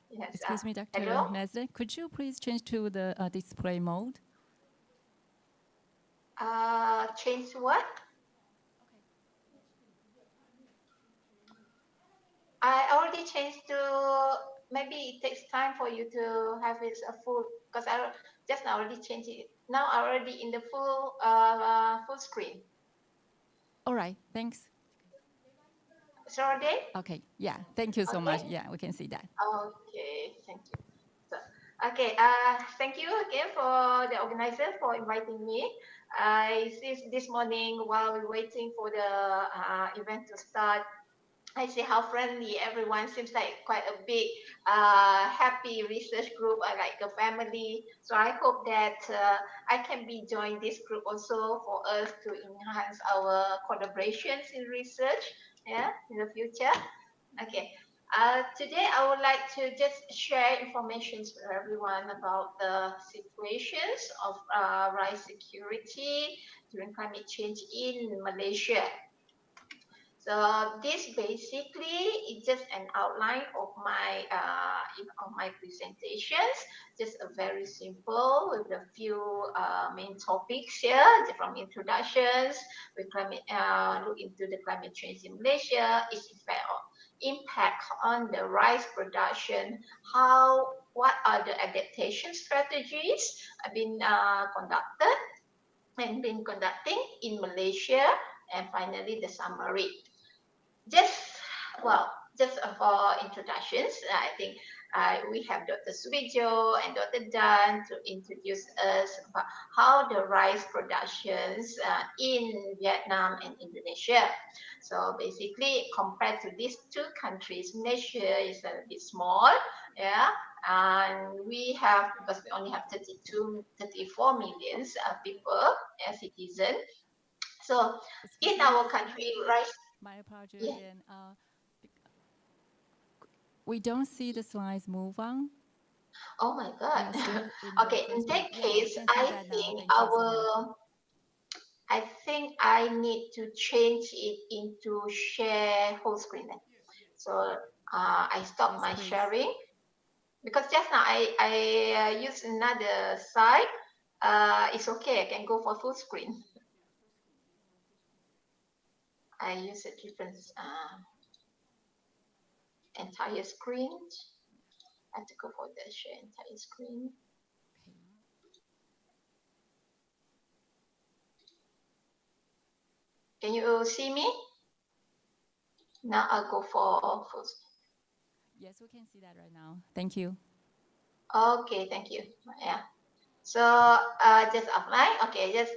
Yes,
Excuse me, Dr.
hello?
Maslin. Could you please change to the display mode?
Change what? I already changed to, maybe it takes time for you to have it a full, because I just now already changed it. Now I'm already in the full screen.
All right, thanks.
Sorry?
Okay, yeah, thank you so much. Yeah, we can see that.
Okay, thank you. So, okay, thank you again for the organizer for inviting me. This morning while we're waiting for the event to start, I see how friendly everyone seems, like quite a big, happy research group, like a family. So I hope that I can be joining this group also for us to enhance our collaborations in research, in the future. Okay. Today I would like to just share information with everyone about the situations of rice security during climate change in Malaysia. So this basically is just an outline of my presentations. Just a very simple with a few main topics here, from introductions. We look into the climate change in Malaysia, its impact on the rice production, what are the adaptation strategies have been conducted and been conducting in Malaysia, and finally the summary. Just for introductions, I think we have Dr. Subejo and Dr. Dan to introduce us about how the rice productions in Vietnam and Indonesia. So basically, compared to these two countries, Malaysia is a bit small, and because we only have 34 million people as citizens. So in our country, rice.
My apologies again. We don't see the slides move on.
Oh my God.
Yeah, still in
Okay,
the
in
first
that
page. Yeah, we
case,
can see that now. Thank you so much.
I think I need to change it into share whole screen then. So I stop
Yes,
my
please.
sharing because just now I use another site. It's okay. I can go for full screen. I use a different entire screen. I have to go for the share entire screen. Can you see me? Now I'll go for full screen.
Yes, we can see that right now. Thank you.
Okay, thank you. Yeah. So just outline. Okay, this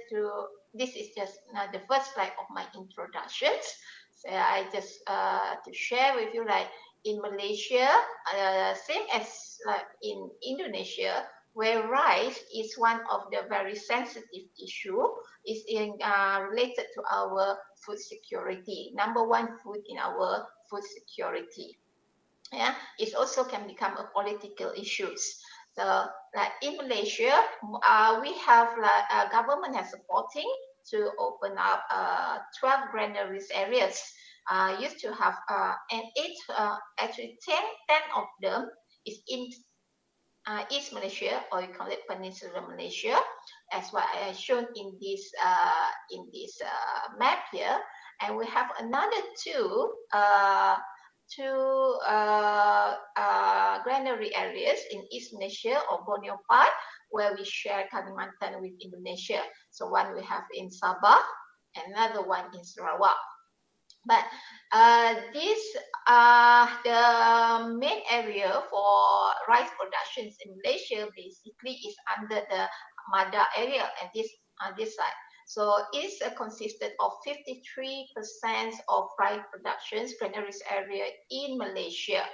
is just the first slide of my introductions. So I just to share with you, like in Malaysia, same as like in Indonesia, where rice is one of the very sensitive issue, is related to our food security. Number one food in our food security. Yeah, it also can become a political issues. So, like in Malaysia, we have like government has supporting to open up 12 granaries areas. Used to have and actually 10 of them is in East Malaysia, or you call it Peninsular Malaysia, as what I have shown in this map here. And we have another two granary areas in East Malaysia or Borneo part, where we share Kalimantan with Indonesia. So one we have in Sabah, another one in Sarawak. But the main area for rice productions in Malaysia basically is under the Mada area and this side. So it's consisted of 53% of rice productions, granaries area in Malaysia.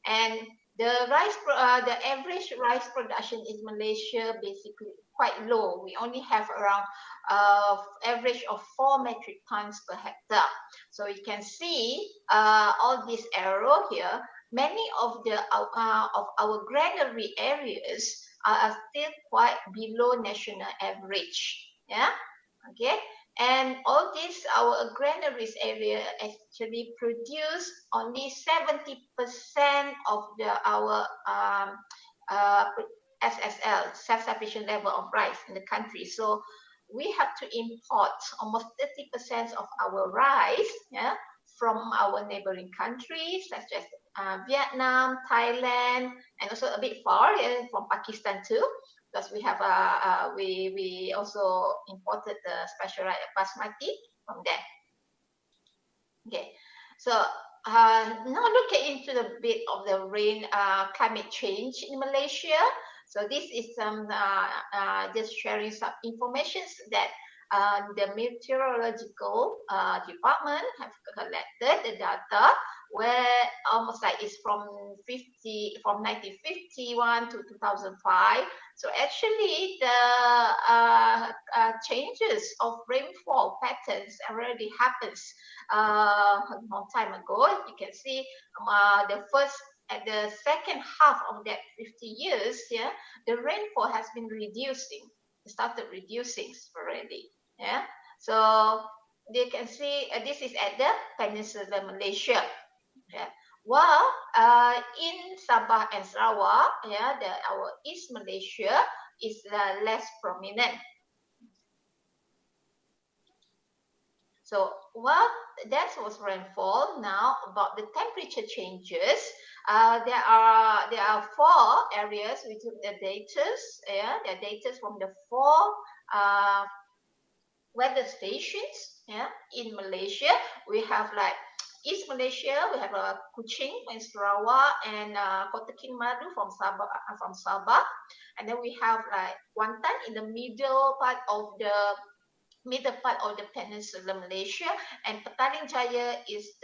And the average rice production in Malaysia basically quite low. We only have around average of 4 metric tons per hectare. So you can see all this arrow here. Many of our granary areas are still quite below national average. Yeah. Okay. And all this, our granaries area actually produce only 70% of our SSL, self-sufficient level of rice in the country. So we have to import almost 30% of our rice, yeah, from our neighboring countries such as Vietnam, Thailand, and also a bit far from Pakistan too, because we have we also imported the special rice basmati from there. Okay, so now look into the bit of the rain climate change in Malaysia. So this is some just sharing some information that the meteorological department have collected the data where almost like it's from 1951 to 2005. So actually the changes of rainfall patterns already happens a long time ago. You can see at the second half of that 50 years, yeah, the rainfall has been reducing. It started reducing already. Yeah, so you can see this is at the Peninsular Malaysia. Yeah. While in Sabah and Sarawak, yeah, our East Malaysia is less prominent. So while that was rainfall, now about the temperature changes, there are 4 areas we took the data. Yeah, the data from the 4 weather stations. Yeah, in Malaysia we have like East Malaysia, we have Kuching in Sarawak and Kota Kinabalu from Sabah, and then we have like Kuantan in the middle part of the Peninsular Malaysia, and Petaling Jaya is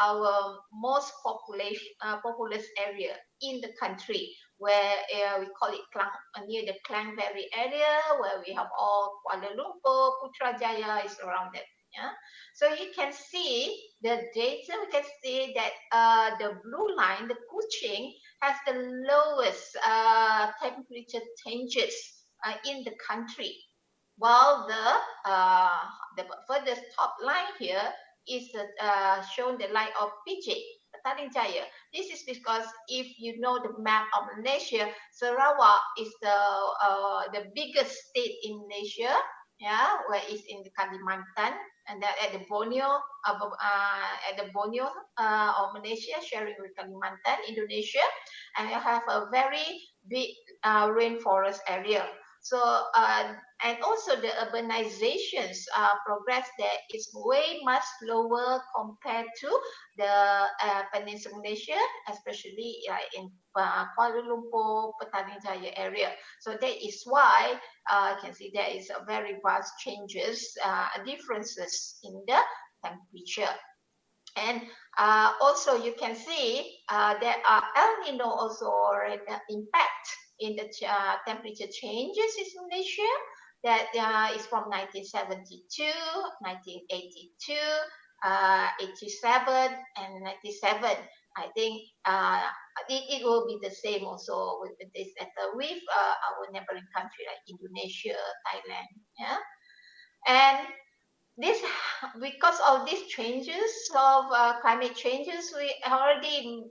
our most populous area in the country, where we call it near the Klang Valley area, where we have all Kuala Lumpur, Putrajaya is around that. Yeah. So you can see the data. We can see that the blue line, the Kuching, has the lowest temperature changes in the country, while the furthest top line here is shown the line of PJ, Petaling Jaya. This is because if you know the map of Malaysia, Sarawak is the biggest state in Malaysia, yeah, where it's in the Kalimantan, and that at the Borneo of Malaysia, sharing with Kalimantan, Indonesia, and you have a very big rainforest area. So and also the urbanizations progress there is way much slower compared to the Peninsular Malaysia, especially in Kuala Lumpur, Petaling Jaya area. So that is why you can see there is a very vast changes, differences in the temperature. And also you can see there are El Nino also impact in the temperature changes in Malaysia. That is from 1972, 1982, 87, and 97. I think it will be the same also with this with our neighboring country like Indonesia, Thailand. Yeah, and this, because of these changes of climate changes, we already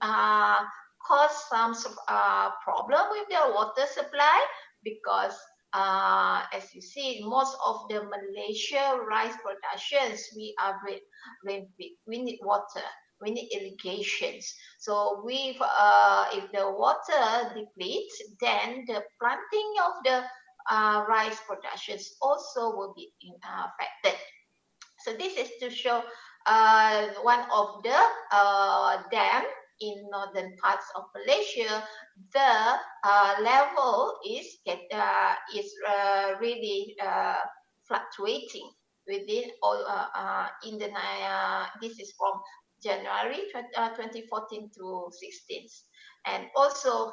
caused some problem with the water supply, because as you see, most of the Malaysia rice productions, we need water, we need irrigations. So if the water depletes, then the planting of the rice productions also will be affected. So this is to show one of the dam in northern parts of Malaysia. The level is really fluctuating within all in the this is from January 2014 to 16, and also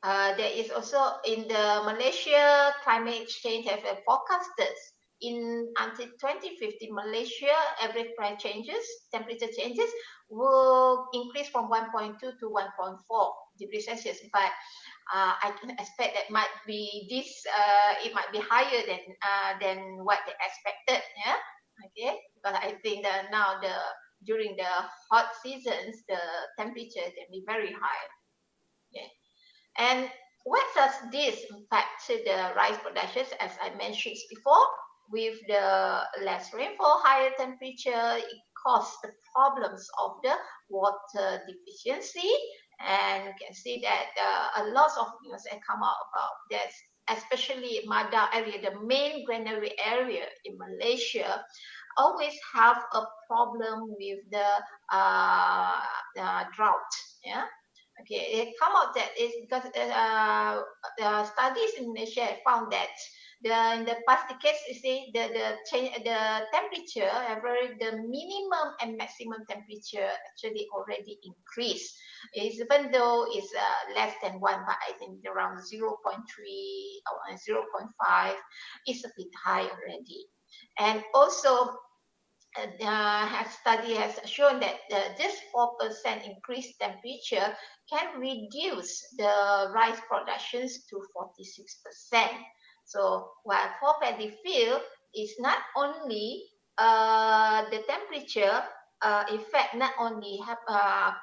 there is also in the Malaysia climate change have a forecasters. Until 2050, Malaysia average price changes, temperature changes will increase from 1.2 to 1.4 degrees Celsius. But I can expect that might be this. It might be higher than what they expected. Yeah. Okay. Because I think that now during the hot seasons, the temperature can be very high. Okay. And what does this impact to the rice productions? As I mentioned before, with the less rainfall, higher temperature, it causes the problems of the water deficiency. And you can see that a lot of news have come out about this, especially Mada area, the main granary area in Malaysia, always have a problem with the drought. Yeah. Okay, it come out that is because studies in Malaysia have found that in the past decades, you see the temperature, the minimum and maximum temperature actually already increased. Even though it's less than 1, but I think around 0.3 or 0.5 is a bit high already. And also, study has shown that this 4% increased temperature can reduce the rice productions to 46%. So while for paddy field is not only the temperature effect not only have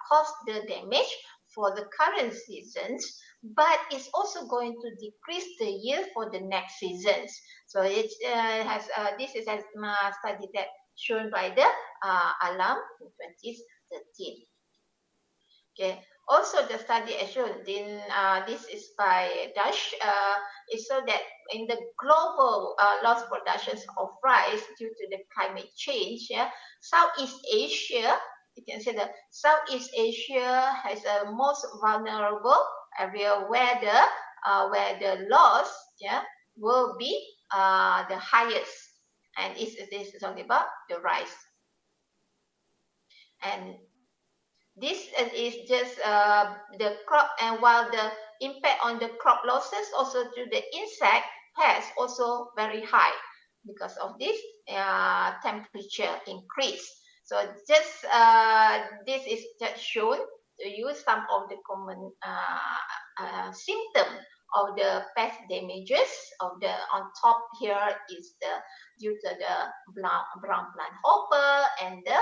caused the damage for the current seasons, but it's also going to decrease the yield for the next seasons. So it has this is a study that shown by the Alam in 2013. Okay. Also, the study has shown this is by Dutch. It showed that in the global lost productions of rice due to the climate change, Southeast Asia, you can say that Southeast Asia has a most vulnerable area where the loss will be the highest, and this is only about the rice. And this is just the crop, and while the impact on the crop losses also to the insect pests also very high. because of this temperature increase. So just this is just shown to you some of the common symptoms of the pest damages. On top here is the due to the brown plant hopper and the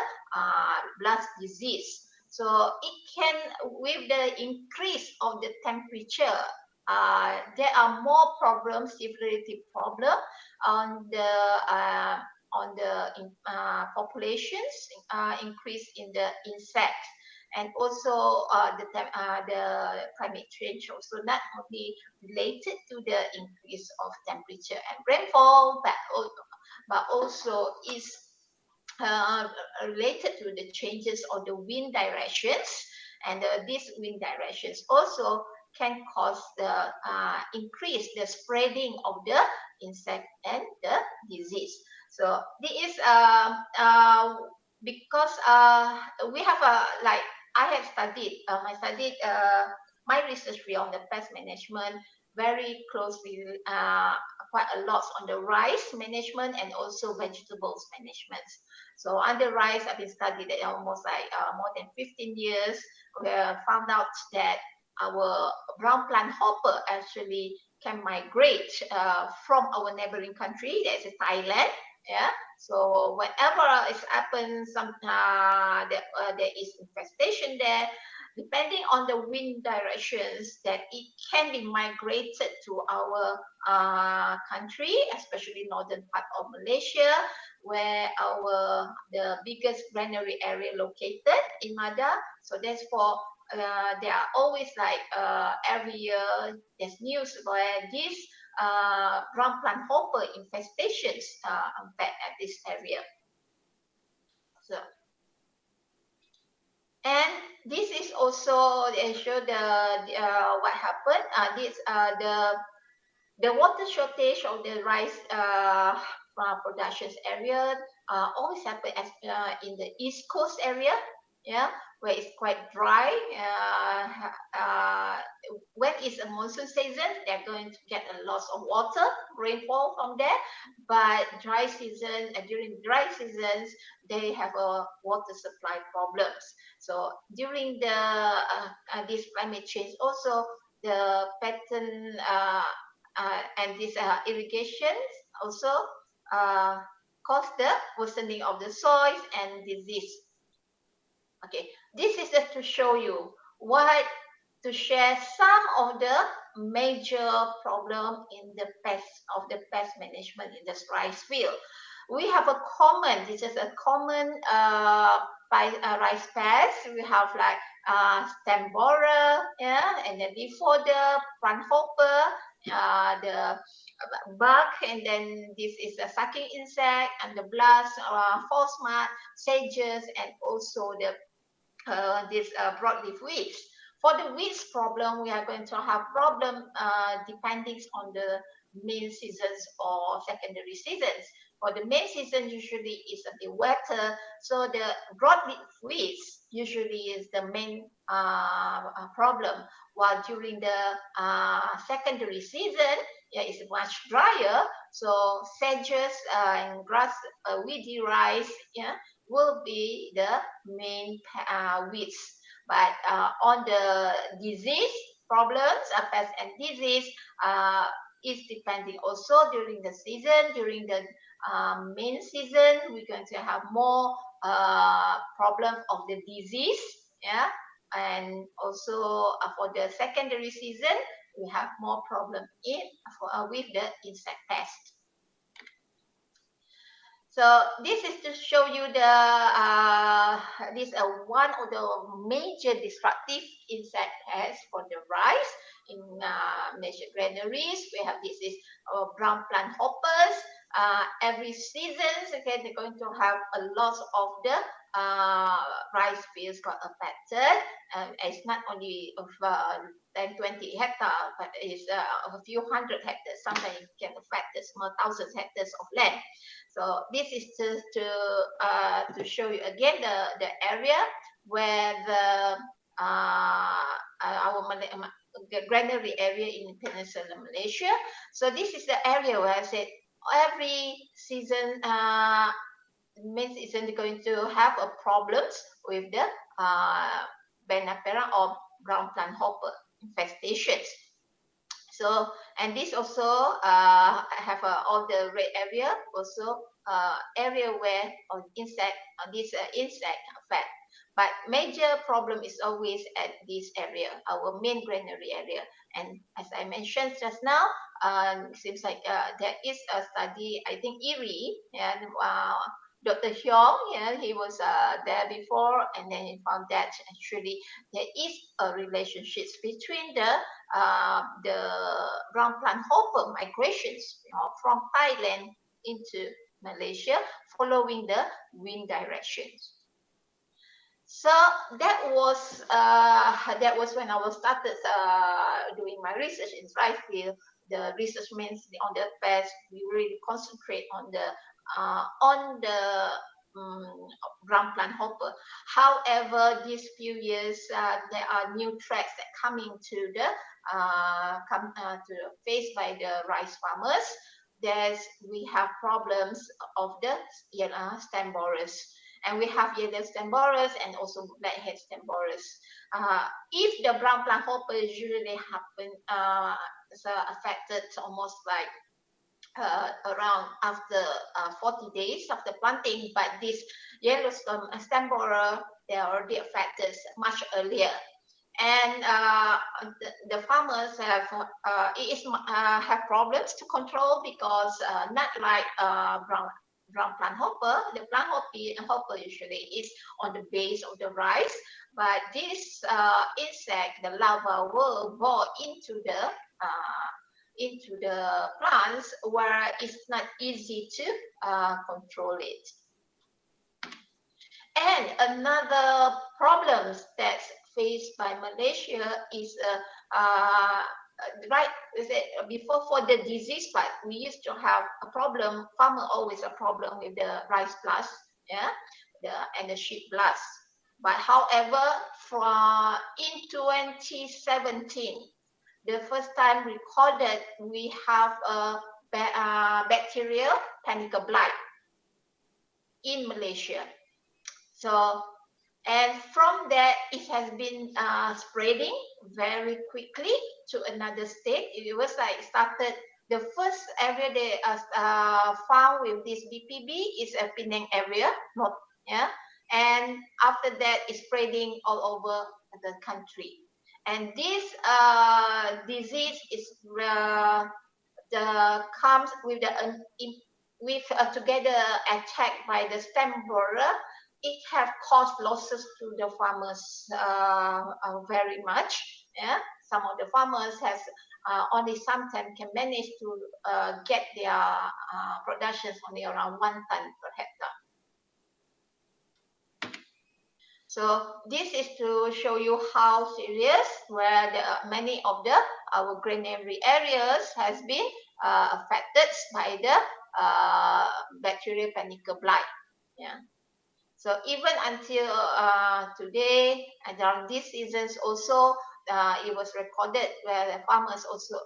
blast disease. So it can, with the increase of the temperature, there are more problems, severity problem on the populations, increase in the insects, and also the climate change also not only related to the increase of temperature and rainfall, but also is related to the changes of the wind directions, and these wind directions also can cause the increase the spreading of the insect and the disease. So this is because we have like I have studied my research field on the pest management very closely, quite a lot on the rice management and also vegetables management. So under rice, I've been studying it almost like more than 15 years. We found out that our brown plant hopper actually can migrate from our neighboring country, that's Thailand. Yeah. So whenever it's happened, there is infestation there. Depending on the wind directions, that it can be migrated to our country, especially northern part of Malaysia, where the biggest granary area located in Mada. So therefore, there are always like every year there's news where this brown plant hopper infestations at this area. So. And this is also they show what happened. The water shortage of the rice productions area always happen as in the East Coast area, yeah, where it's quite dry. When it's a monsoon season, they're going to get a lot of water, rainfall from there. But dry season, during dry seasons, they have water supply problems. So during this climate change, also the pattern and this irrigation also cause the worsening of the soils and disease. Okay, this is just to show you to share some of the major problem in the pest management in the rice field. We have this is a common rice pest. We have like stem borer, yeah, and then before the plant hopper, the bug, and then this is a sucking insect, and the blast, false mud, sages, and also this broadleaf weeds. For the weeds problem, we are going to have problem depending on the main seasons or secondary seasons. For the main season, usually is a bit wetter, so the broadleaf weeds usually is the main problem. While during the secondary season, it's much drier, so sedges and grass, weedy rice, will be the main weeds. But on the disease problems, pest and disease, is depending also during the season. During the main season, we're going to have more problem of the disease, yeah, and also for the secondary season, we have more problem with the insect pest. So this is to show you this one of the major destructive insect pests for the rice in major granaries. We have this is brown plant hoppers. Every season, okay, they're going to have a lot of the rice fields got affected. It's not only of 10, 20 hectares, but it's a few hundred hectares. Sometimes it can affect the small thousands hectares of land. So this is to show you again the area where our granary area in Peninsular Malaysia. So this is the area where I said every season, means isn't going to have a problems with the Benapera or brown plant hopper infestations. So, and this also have all the red area, also area where this insect affect. But major problem is always at this area, our main granary area. And as I mentioned just now, seems like there is a study, I think Erie, and Dr. Hyong, yeah, he was there before, and then he found that actually there is a relationship between the brown plant hopper migrations, from Thailand into Malaysia, following the wind directions. So that was when I was started doing my research in rice field. The research means on the pest, we really concentrate on the brown plant hopper. However, these few years there are new threats that coming to the faced by the rice farmers. We have problems of the stem borers. And we have yellow stem borers and also blackhead stem borers. If the brown plant hopper usually happen, affected almost like around after 40 days after planting, but this yellow stem borer, they are already affected much earlier. And the farmers have problems to control because not like brown plant hopper. The plant hopper usually is on the base of the rice, but this insect, the larva, will bore into the plants where it's not easy to control it. And another problem that's faced by Malaysia is before for the disease part, we used to have a problem. Farmer always a problem with the rice blast, and the sheep blast. But however, in 2017, the first time recorded, we have a bacterial panicle blight in Malaysia. So, and from that, it has been spreading very quickly to another state. It was like started, the first area they found with this BPB is a Penang area, and after that, it's spreading all over the country. And this disease is comes with together attacked by the stem borer. It have caused losses to the farmers very much. Some of the farmers has only sometimes can manage to get their productions only around 1 ton per hectare. So this is to show you how serious where many of our granary areas has been affected by the bacterial panicle blight. So even until today, and during these seasons also, it was recorded where the farmers also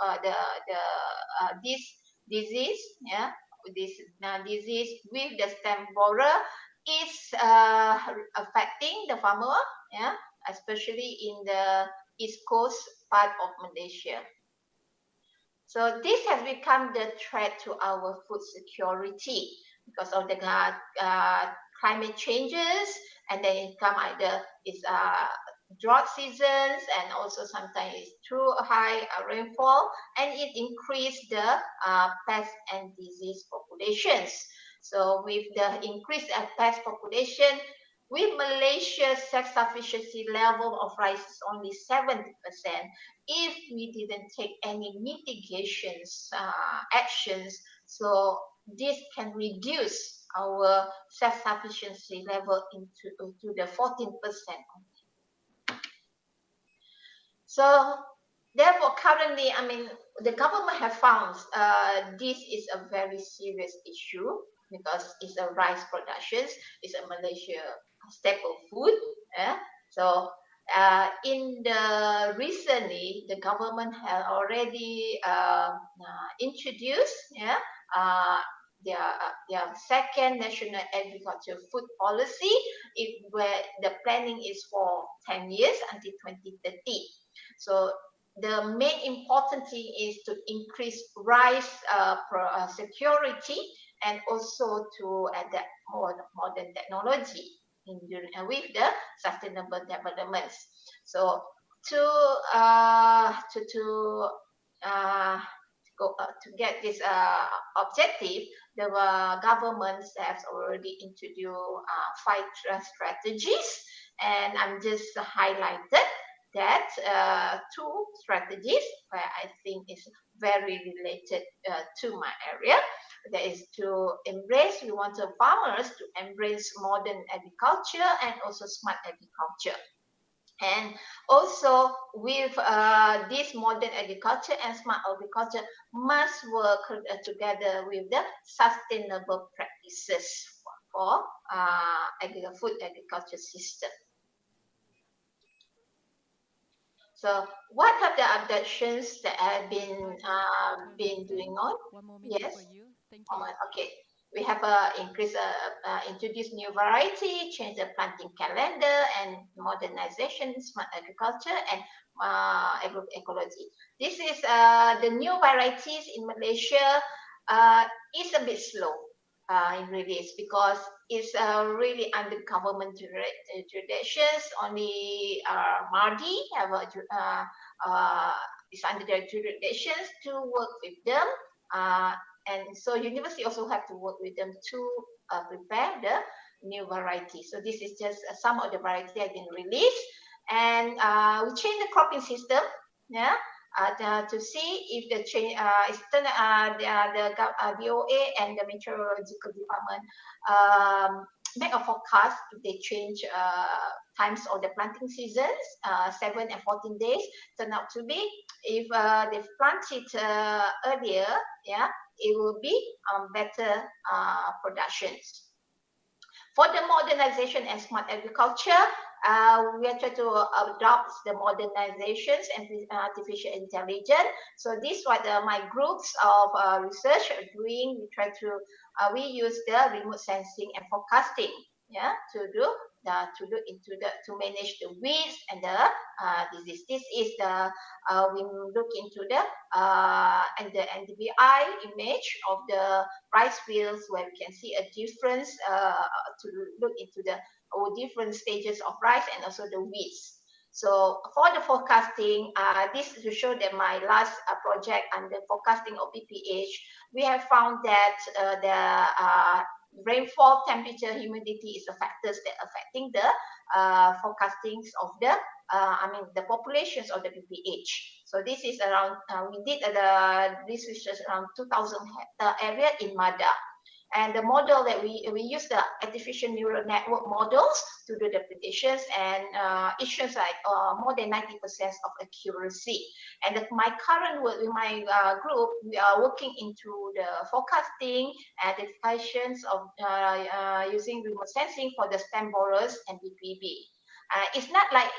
this disease, disease with the stem borer is affecting the farmer, especially in the east coast part of Malaysia. So this has become the threat to our food security because of the climate changes, and then it come either is drought seasons, and also sometimes it's too high rainfall, and it increased the pest and disease populations. So with the increased pest population, with Malaysia's self-sufficiency level of rice is only 70%, if we didn't take any mitigations actions, so this can reduce our self-sufficiency level to the 14%. So therefore, currently, I mean, the government have found this is a very serious issue because it's a rice productions, it's a Malaysia staple food. So in the recently, the government has already introduced their second national agriculture food policy, where the planning is for 10 years until 2030. So the main important thing is to increase rice security and also to adapt modern technology with the sustainable developments. So to get this objective, the governments have already introduced 5 strategies, and I'm just highlighted that 2 strategies where I think is very related to my area. That is to embrace, we want the farmers to embrace modern agriculture and also smart agriculture. And also with this modern agriculture and smart agriculture must work together with the sustainable practices for food agriculture system. So what are the adaptations that have been doing on?
One more
Yes.
minute for you. Thank you.
Okay. We have introduced new variety, change the planting calendar, and modernization, smart agriculture, and agroecology. This is the new varieties in Malaysia is a bit slow in release because it's really under government jurisdictions. Only MARDI have is under their jurisdictions to work with them. And so university also have to work with them to prepare the new variety. So this is just some of the variety have been released, and we change the cropping system, yeah, to see if the change is the VOA and the meteorological department make a forecast if they change times of the planting seasons, 7 and 14 days turn out to be. If they plant it earlier, yeah, it will be better productions. For the modernization and smart agriculture, we are trying to adopt the modernizations and artificial intelligence. So this is what my groups of research are doing. We try to we use the remote sensing and forecasting, yeah, to look into to manage the weeds and the disease. This is the we look into the NDVI image of the rice fields where we can see a difference to look into the different stages of rice and also the weeds. So for the forecasting, this is to show that my last project under forecasting of PPH, we have found that the rainfall, temperature, humidity is the factors that affecting the forecastings of the the populations of the PPH. So this is around we did this research around 2,000 area in Mada. And the model that we use the artificial neural network models to do the predictions, and it shows like more than 90% of accuracy. And my current work with my group, we are working into the forecasting, identifications of using remote sensing for the stem borers and BPB. It's not like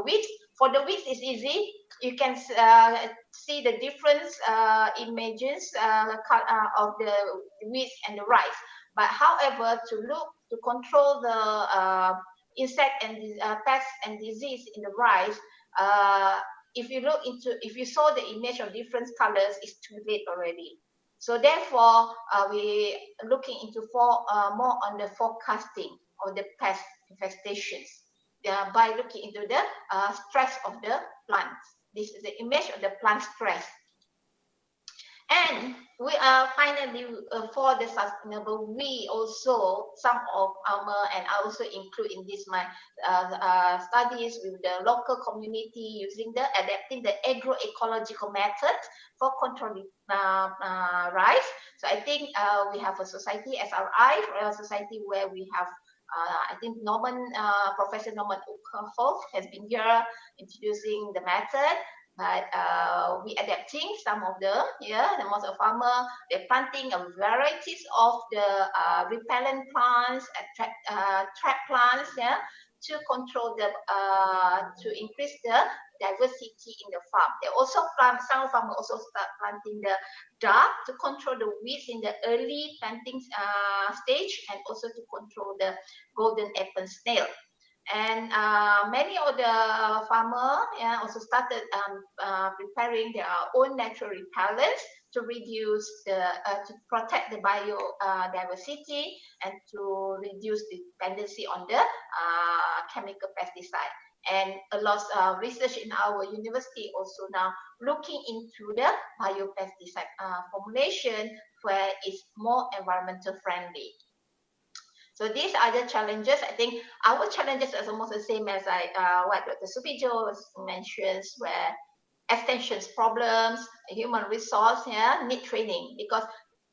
weeds. For the weeds, it's easy. You can see the different images of the weeds and the rice. But however, to control the insect and pests and disease in the rice, if you saw the image of different colors, it's too late already. So therefore, we looking into more on the forecasting of the pest infestations by looking into the stress of the plants. This is the image of the plant stress. And we are finally for the sustainable. We also some of our, and I also include in this my studies with the local community using adapting the agroecological method for controlling rice. So I think we have a society, SRI, a society where we have. I think Professor Norman Ukhof has been here introducing the method, but we adapting some of the most of farmer, they're planting a varieties of the repellent plants, trap plants, to control the to increase the diversity in the farm. They also plant, some farmers also start planting the dark to control the weeds in the early planting stage, and also to control the golden apple snail. And many of the farmers also started preparing their own natural repellents to reduce the to protect the biodiversity and to reduce the dependency on the chemical pesticide. And a lot of research in our university also now looking into the biopesticide formulation where it's more environmental friendly. So these are the challenges. I think our challenges are almost the same as what Dr. Subijo mentions, where extensions problems, human resource need training, because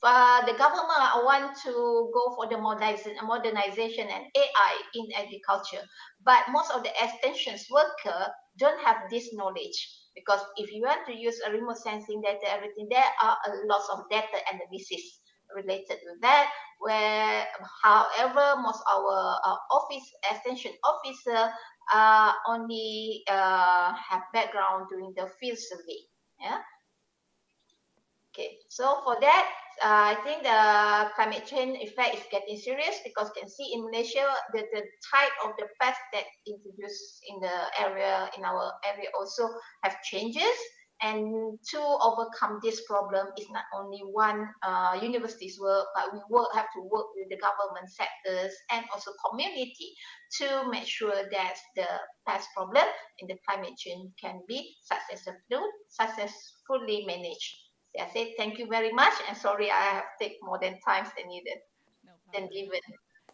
the government want to go for the modernization and AI in agriculture, but most of the extensions worker don't have this knowledge, because if you want to use a remote sensing data, everything, there are a lot of data analysis related to that, where however most our office extension officer only have background doing the field survey. Okay, so for that, I think the climate change effect is getting serious, because you can see in Malaysia the type of the pests that introduced in the area, in our area also have changes. And to overcome this problem is not only one university's work, but we have to work with the government sectors and also community to make sure that the pest problem in the climate change can be successfully managed. So I say thank you very much, and sorry I have taken more than time than needed,
No
than
problem.
given.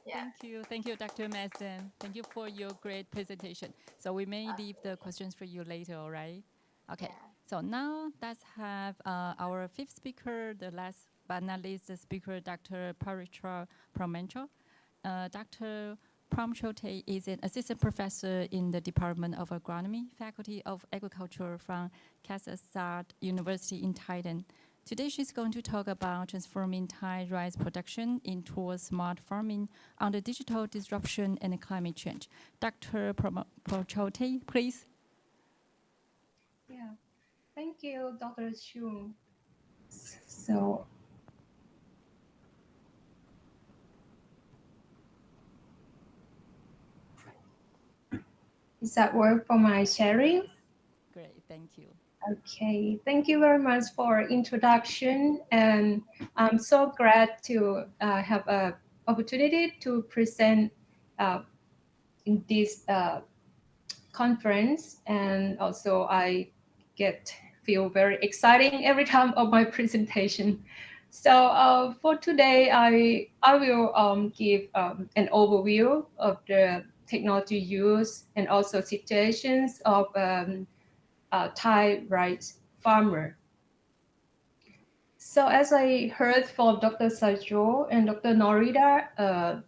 Yeah.
Thank you, Dr. Marsden. Thank you for your great presentation. So we may leave the questions for you later, all right? Okay.
Yeah.
So now let's have our fifth speaker, the last but not least the speaker, Dr. Paritra Promencho. Dr. Pramchote is an assistant professor in the Department of Agronomy, Faculty of Agriculture from Kasetsart University in Thailand. Today she's going to talk about transforming Thai rice production into smart farming under digital disruption and climate change. Dr. Pramchote, please.
Yeah, thank you, Dr. Chung. So, is that work for my sharing?
Great, thank you.
Okay, thank you very much for introduction, and I'm so glad to have an opportunity to present in this conference, and also I feel very exciting every time of my presentation. So for today, I will give an overview of the technology use and also situations of Thai rice farmer. So as I heard from Dr. Sajo and Dr. Norida,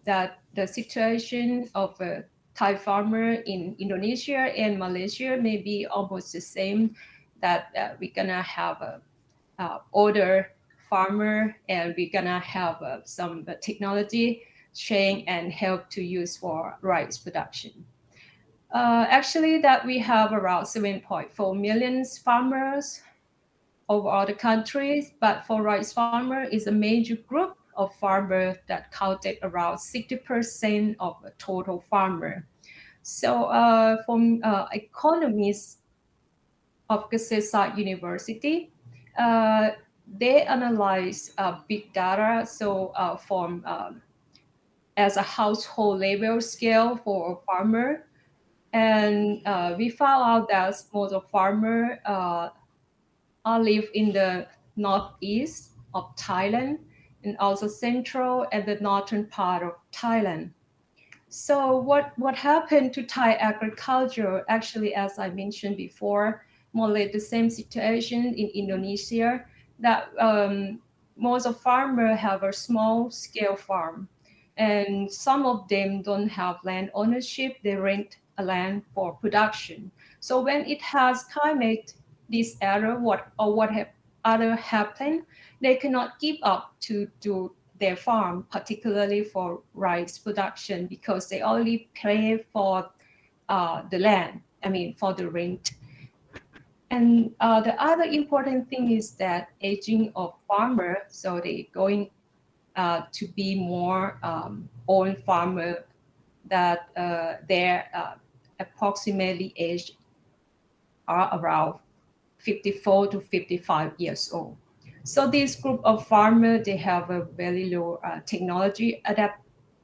that the situation of a Thai farmer in Indonesia and Malaysia may be almost the same, that we're gonna have a older farmer, and we're gonna have some technology change and help to use for rice production. Actually, that we have around 7.4 million farmers over all the countries, but for rice farmer is a major group of farmers that counted around 60% of the total farmer. So from economists of Kasetsart University, they analyze big data, so from as a household level scale for a farmer. And we found out that most of farmers live in the northeast of Thailand, and also central and the northern part of Thailand. So what happened to Thai agriculture? Actually, as I mentioned before, more or less the same situation in Indonesia, that most of farmers have a small scale farm, and some of them don't have land ownership. They rent a land for production. So when it has climate disaster, what other happen, they cannot keep up to their farm, particularly for rice production, because they only pay for the land, for the rent. And the other important thing is that aging of farmer, so they going to be more old farmer that their approximately age are around 54 to 55 years old. So this group of farmers, they have a very low technology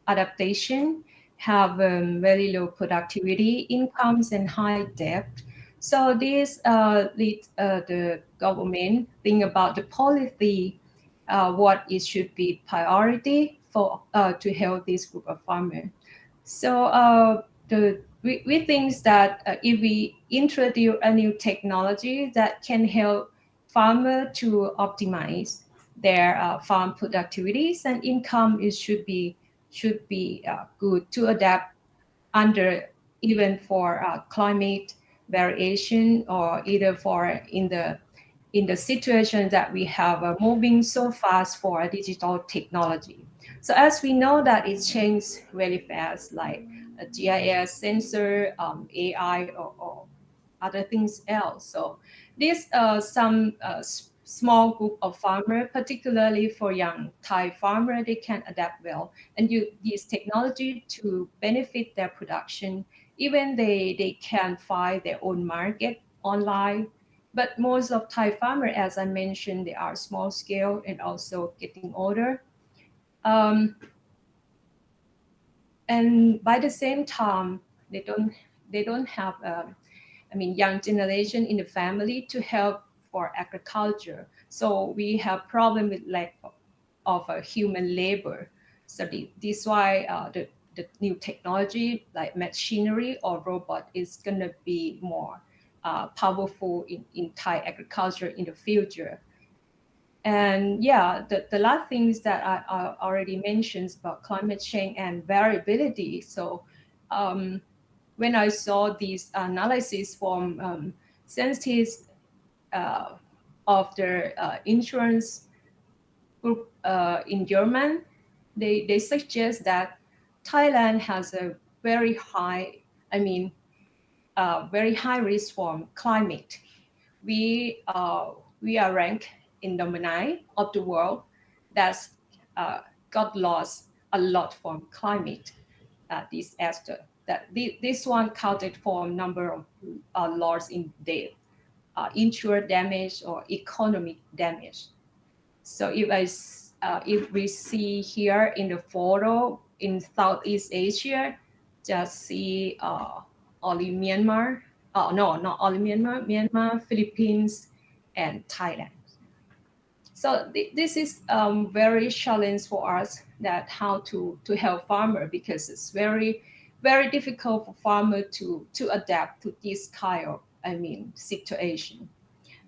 adaptation, have very low productivity, incomes, and high debt. So this leads the government think about the policy, what it should be priority for to help this group of farmers. So we think that if we introduce a new technology that can help farmers to optimize their farm productivities and income, it should be good to adapt under even for climate variation, or either for in the situation that we have moving so fast for digital technology. So as we know that it changes very fast, like a GIS sensor, AI, or other things else. So this some small group of farmers, particularly for young Thai farmers, they can adapt well and use this technology to benefit their production. Even they can find their own market online. But most of Thai farmers, as I mentioned, they are small scale and also getting older. And by the same time, they don't have young generation in the family to help for agriculture. So we have problem with lack of human labor. So this is why the new technology like machinery or robot is going to be more powerful in Thai agriculture in the future. And yeah, the last things that I already mentioned about climate change and variability. So when I saw these analysis from scientists of the insurance group in Germany, they suggest that Thailand has a very high risk from climate. We are ranked in number 9 of the world that's got lost a lot from climate disaster. That this one counted for number of loss in death, insured damage, or economic damage. So if we see here in the photo in Southeast Asia, just see only Myanmar. No, not only Myanmar, Philippines, and Thailand. So this is very challenge for us, that how to help farmer, because it's very, very difficult for farmer to adapt to this kind of situation.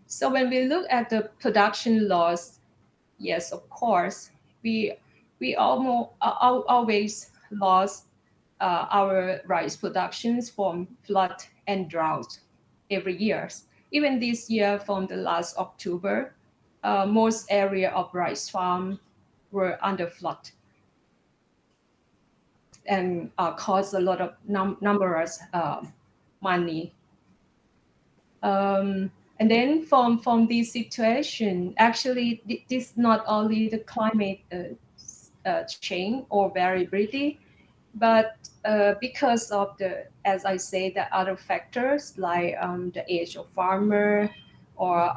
So when we look at the production loss, yes, of course, we always lost our rice productions from flood and drought every year. Even this year, from the last October, most area of rice farm were under flood and caused a lot of numerous money. And then from this situation, actually, this not only the climate change or variability, but because of as I say, the other factors like the age of farmer or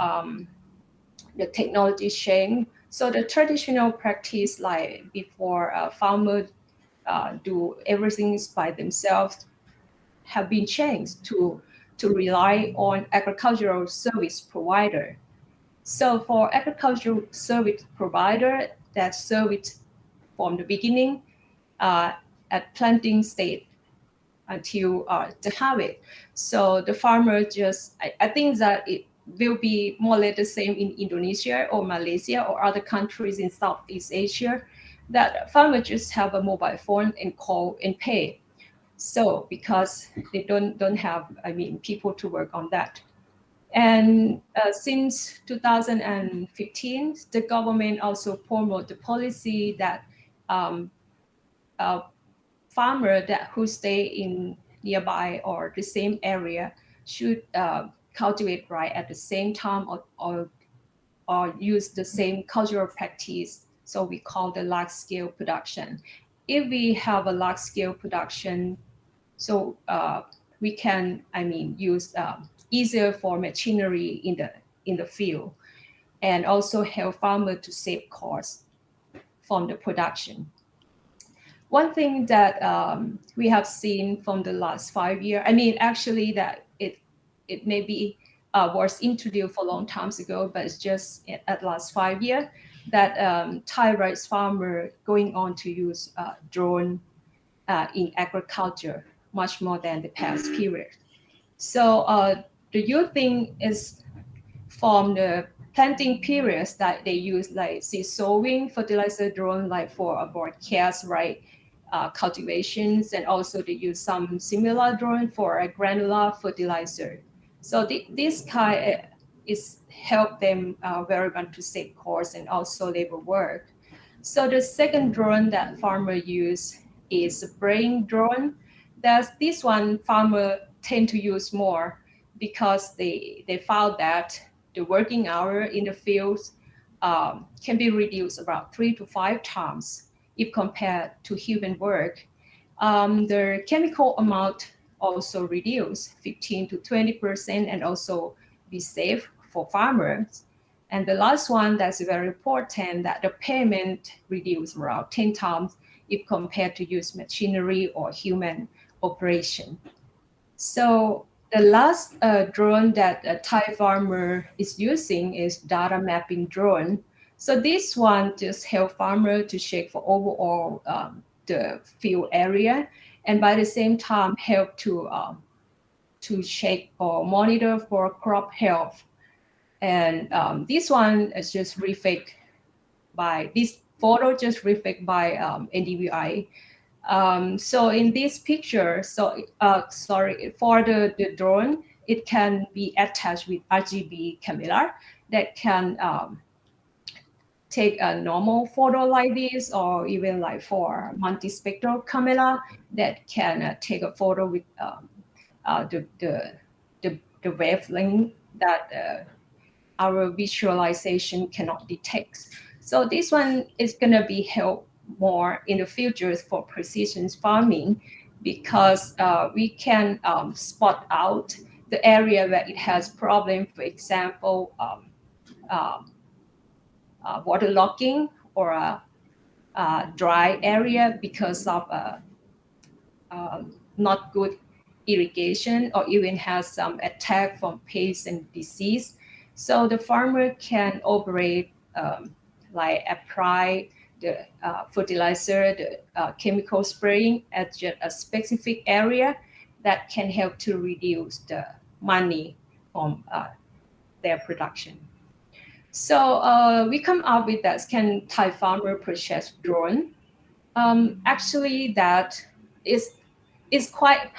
the technology change. So the traditional practice, like before farmers do everything by themselves, have been changed to rely on agricultural service provider. So for agricultural service provider that service from the beginning at planting state until the harvest. So the farmer just, I think that it will be more or less the same in Indonesia or Malaysia or other countries in Southeast Asia, that farmers just have a mobile phone and call and pay. So because they don't have people to work on that. And since 2015, the government also promote the policy that farmer who stay in nearby or the same area should cultivate rice at the same time or use the same cultural practice. So we call the large scale production. If we have a large scale production, so we can, use easier for machinery in the field, and also help farmers to save costs from the production. One thing that we have seen from the last 5 years, actually that it may be was introduced for a long time ago, but it's just at last 5 years that Thai rice farmer going on to use drone in agriculture much more than the past period. So the youth thing is from the planting periods that they use like seed sowing, fertilizer drone like for broadcast, right? Cultivations, and also they use some similar drone for a granular fertilizer. So this kind is help them very much to save costs and also labor work. So the second drone that farmer use is spraying drone. This one farmer tend to use more because they found that the working hour in the fields can be reduced about 3 to 5 times if compared to human work. The chemical amount also reduced 15 to 20% and also be safe for farmers. And the last one that's very important, that the payment reduced around 10 times if compared to use machinery or human operation. So the last drone that a Thai farmer is using is data mapping drone. So this one just help farmer to check for overall the field area, and by the same time help to check or monitor for crop health. And this one is just reflected by this photo, just reflected by NDVI. So in this picture, for the drone, it can be attached with RGB camera that can take a normal photo like this, or even like for multispectral camera that can take a photo with the wavelength that our visualization cannot detect. So this one is going to be helped more in the future for precision farming, because we can spot out the area where it has problem, for example, waterlogging or a dry area because of not good irrigation, or even has some attack from pests and disease. So the farmer can operate like apply the fertilizer, the chemical spraying at just a specific area that can help to reduce the money from their production. So we come up with that, can Thai farmer purchase drone? Actually, that is quite,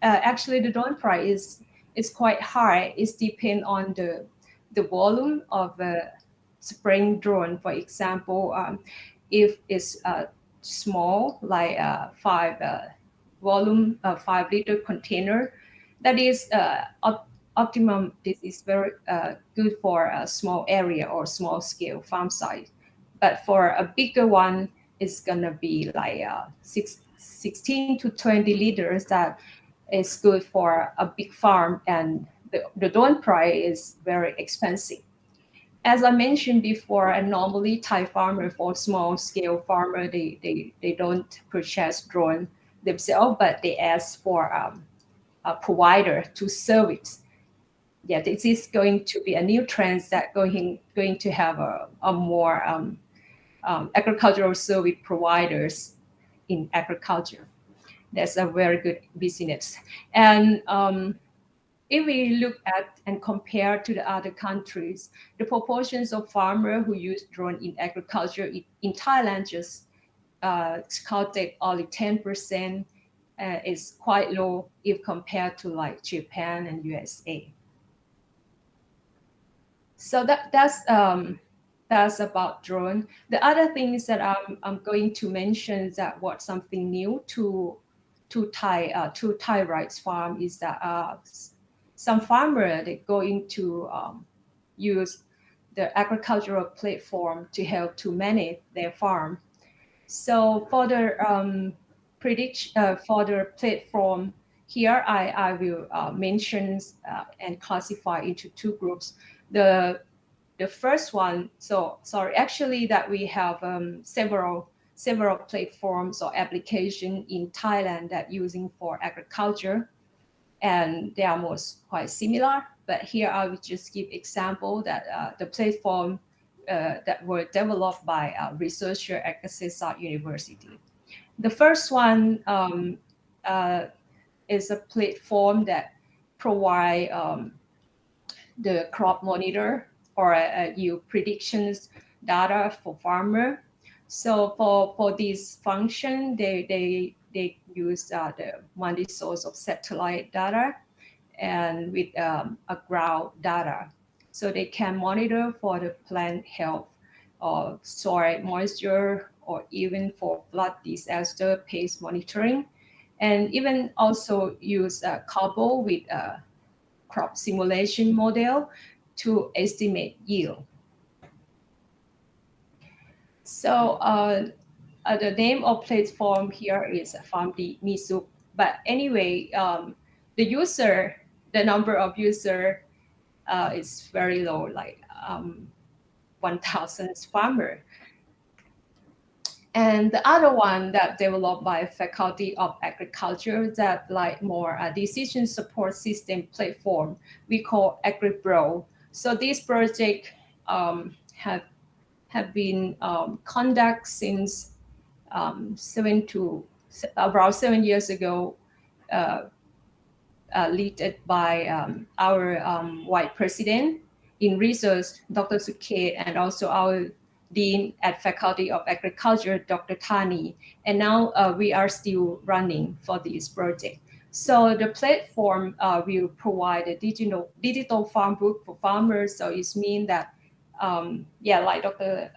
actually the drone price is quite high. It depends on the volume of a spraying drone. For example, if it's small, like 5 5-liter container, that is optimum. This is very good for a small area or small scale farm site. But for a bigger one, it's gonna be like 16 to 20 liters. That is good for a big farm, and the drone price is very expensive. As I mentioned before, and normally Thai farmer, for small scale farmer, they don't purchase drone themselves, but they ask for a provider to service. Yeah, this is going to be a new trend that going to have a more agricultural service providers in agriculture. That's a very good business. And if we look at and compare to the other countries, the proportions of farmers who use drone in agriculture in Thailand just counted only 10%. Is quite low if compared to like Japan and USA. So that's about drone. The other things that I'm going to mention that what something new to Thai rice farm is that some farmer they going to use the agricultural platform to help to manage their farm. So for the for the platform here, I will mention and classify into two groups. The first one, so sorry, actually that we have several platforms or application in Thailand that using for agriculture, and they are most quite similar. But here I will just give example that the platform that were developed by a researcher at Kasetsart University. The first one is a platform that provide the crop monitor or yield predictions data for farmer. So for this function, they use the multi-source of satellite data and with a ground data. So they can monitor for the plant health or soil moisture or even for flood disaster pest monitoring. And even also use couple with a crop simulation model to estimate yield. So the name of platform here is FarmD Misuk. But anyway, the number of user is very low, like 1,000 farmer. And the other one that developed by Faculty of Agriculture that like more a decision support system platform we call AgriPro. So this project have been conducted since around 7 years ago, led by our Vice President in research, Dr. Sukhet, and also our Dean at Faculty of Agriculture, Dr. Thani. And now we are still running for this project. So the platform will provide a digital farm book for farmers. So it means that, like Dr.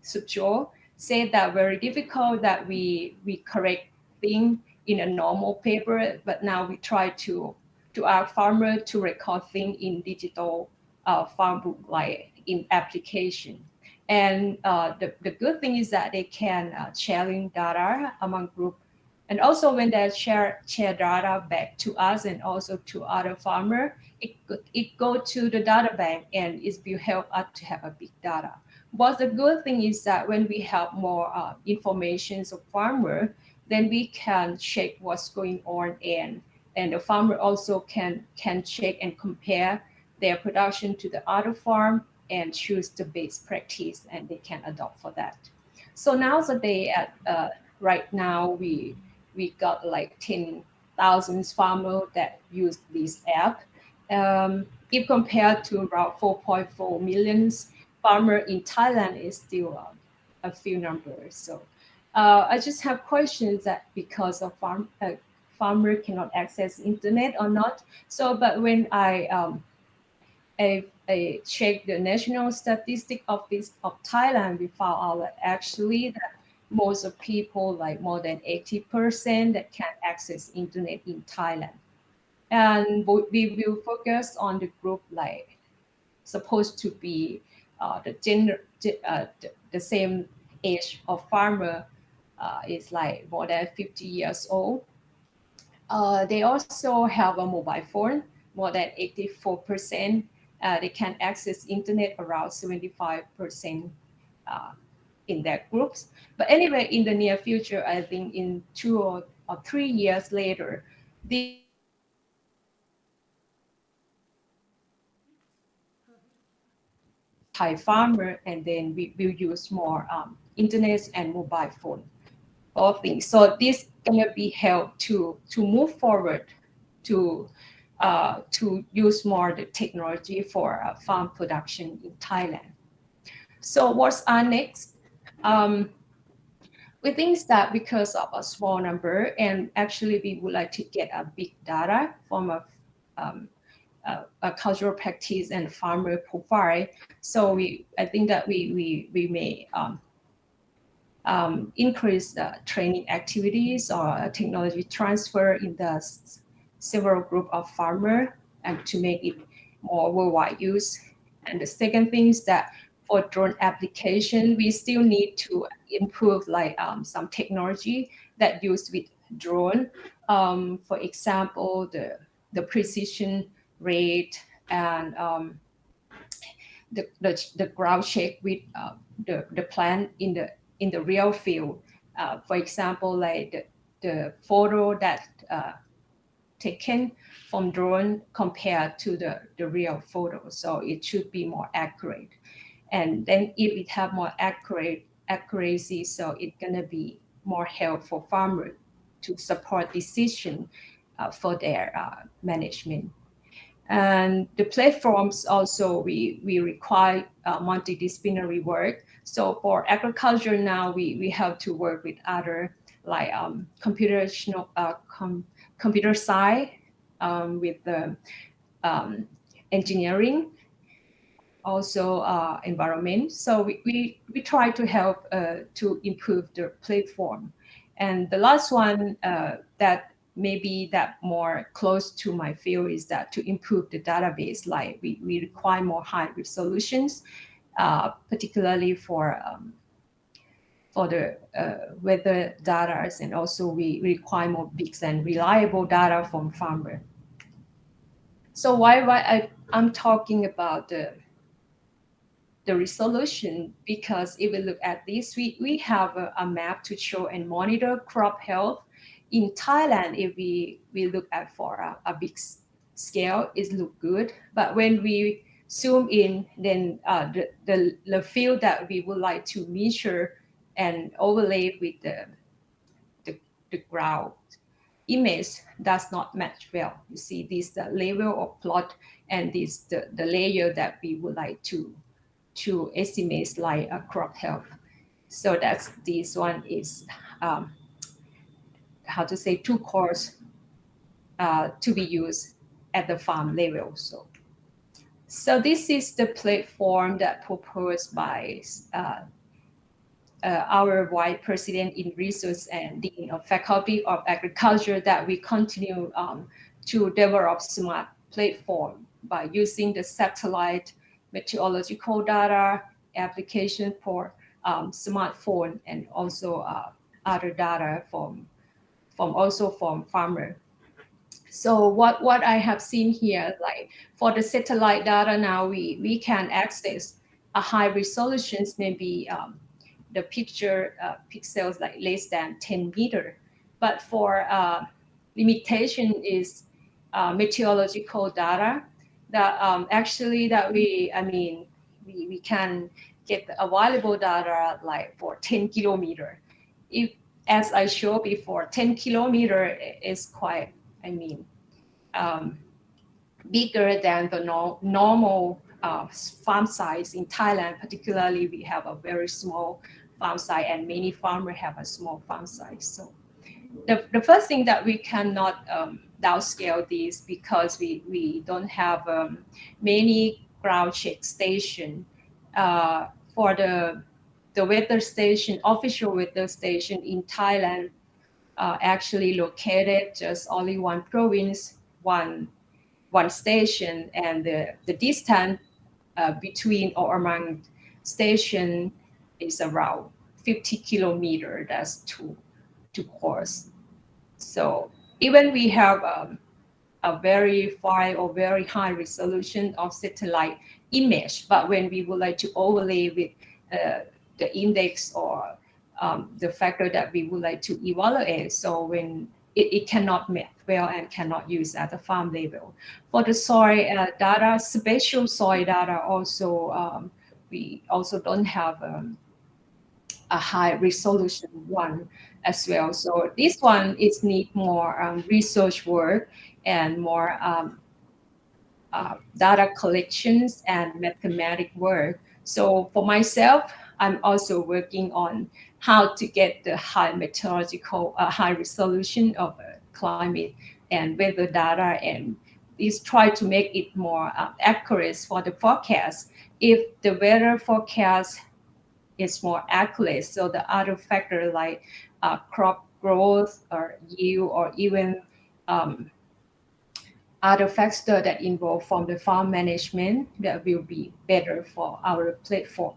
Subjo said, that very difficult that we correct things in a normal paper, but now we try to ask farmer to record things in digital farm book, like in application. And the good thing is that they can sharing data among group. And also when they share data back to us and also to other farmer, it go to the data bank and it will help us to have a big data. But the good thing is that when we have more information of farmer, then we can check what's going on, and the farmer also can check and compare their production to the other farm and choose the best practice, and they can adopt for that. So nowadays, right now, we got like 10,000 farmers that use this app. If compared to around 4.4 million farmers in Thailand, is still a few numbers. So I just have questions that because of farmer cannot access internet or not. So, but when I check the national statistic office of Thailand, we found out that actually that most of people, like more than 80%, that can access internet in Thailand. And we will focus on the group like supposed to be the same age of farmer is like more than 50 years old. They also have a mobile phone, more than 84%. They can access internet around 75% in their groups. But anyway, in the near future, I think in 2 or 3 years later, the Thai farmer, and then we will use more internet and mobile phone, all things. So this gonna be helped to move forward to use more the technology for farm production in Thailand. So what's our next? We think that because of a small number, and actually we would like to get a big data from cultural practice and farmer profile. So I think that we may increase the training activities or technology transfer in the several group of farmer and to make it more worldwide use. And the second thing is that for drone application, we still need to improve like some technology that used with drone. For example, the precision rate and the ground check with the plant in the real field. For example, like the photo that taken from drone compared to the real photo. So it should be more accurate. And then if it have more accuracy, so it's gonna be more help for farmers to support decision for their management. And the platforms also, we require multidisciplinary work. So for agriculture now, we have to work with other like computational computer science with the engineering, also environment. So we try to help to improve the platform. And the last one that maybe that more close to my field is that to improve the database, like we require more high resolutions, particularly for the weather data, and also we require more big and reliable data from farmer. So why I'm talking about the resolution, because if we look at this, we have a map to show and monitor crop health. In Thailand, if we look at for a big scale, it look good. But when we zoom in, then the field that we would like to measure and overlay with the ground image does not match well. You see this the level of plot and this the layer that we would like to estimate like a crop health. So that's this one is how to say too coarse to be used at the farm level. So this is the platform that proposed by our Vice President in Research and Dean of Faculty of Agriculture, that we continue to develop smart platform by using the satellite meteorological data application for smartphone and also other data from farmer. So what I have seen here, like for the satellite data now, we can access a high resolutions, maybe the picture pixels like less than 10 meter. But for limitation is meteorological data that actually that we can get available data like for 10 kilometer. If, as I showed before, 10 kilometer is quite, bigger than the normal farm size in Thailand. Particularly, we have a very small farm size, and many farmers have a small farm size. So the first thing that we cannot downscale this, because we don't have many ground check station for the weather station. Official weather station in Thailand actually located just only one province, one station, and the distance between or among station is around 50 kilometers. That's too coarse. So even we have a very fine or very high resolution of satellite image, but when we would like to overlay with the index or the factor that we would like to evaluate, so when it cannot match well and cannot use at the farm level. For the soil data, spatial soil data also, we also don't have a high resolution one as well. So this one is need more research work and more data collections and mathematic work. So for myself, I'm also working on how to get the high meteorological, high resolution of climate and weather data, and is try to make it more accurate for the forecast. If the weather forecast is more accurate, so the other factor like crop growth or yield or even other factors that involve from the farm management, that will be better for our platform.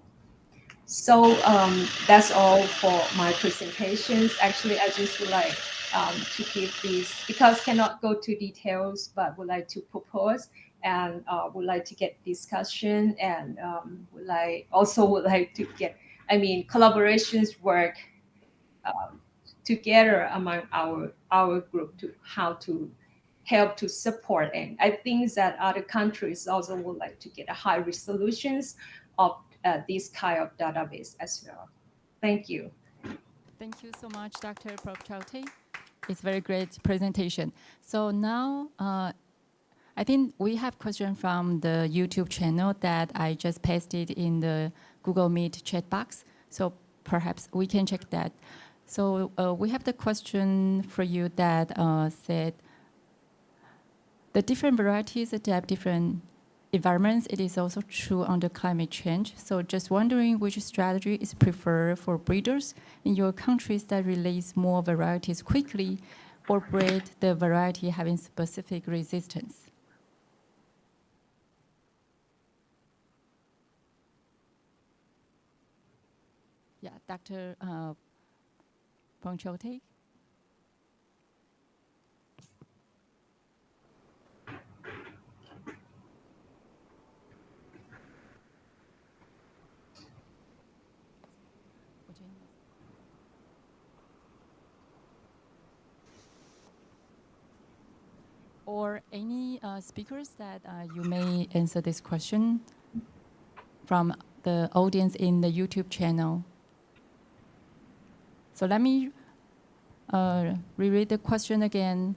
So that's all for my presentations. Actually, I just would like to give this, because cannot go to details, but would like to propose and would like to get discussion, and would like to get, collaborations work together among our group to how to help to support. And I think that other countries also would like to get a high resolutions of this kind of database as well. Thank you.
Thank you so much, Dr. Prabhjyoti. It's very great presentation. So now I think we have question from the YouTube channel that I just pasted in the Google Meet chat box. So perhaps we can check that. So we have the question for you that said, the different varieties adapt different environments. It is also true under climate change. So just wondering which strategy is preferred for breeders in your countries that release more varieties quickly or breed the variety having specific resistance. Yeah, Dr. Prabhjyoti. Or any speakers that you may answer this question from the audience in the YouTube channel. So let me reread the question again.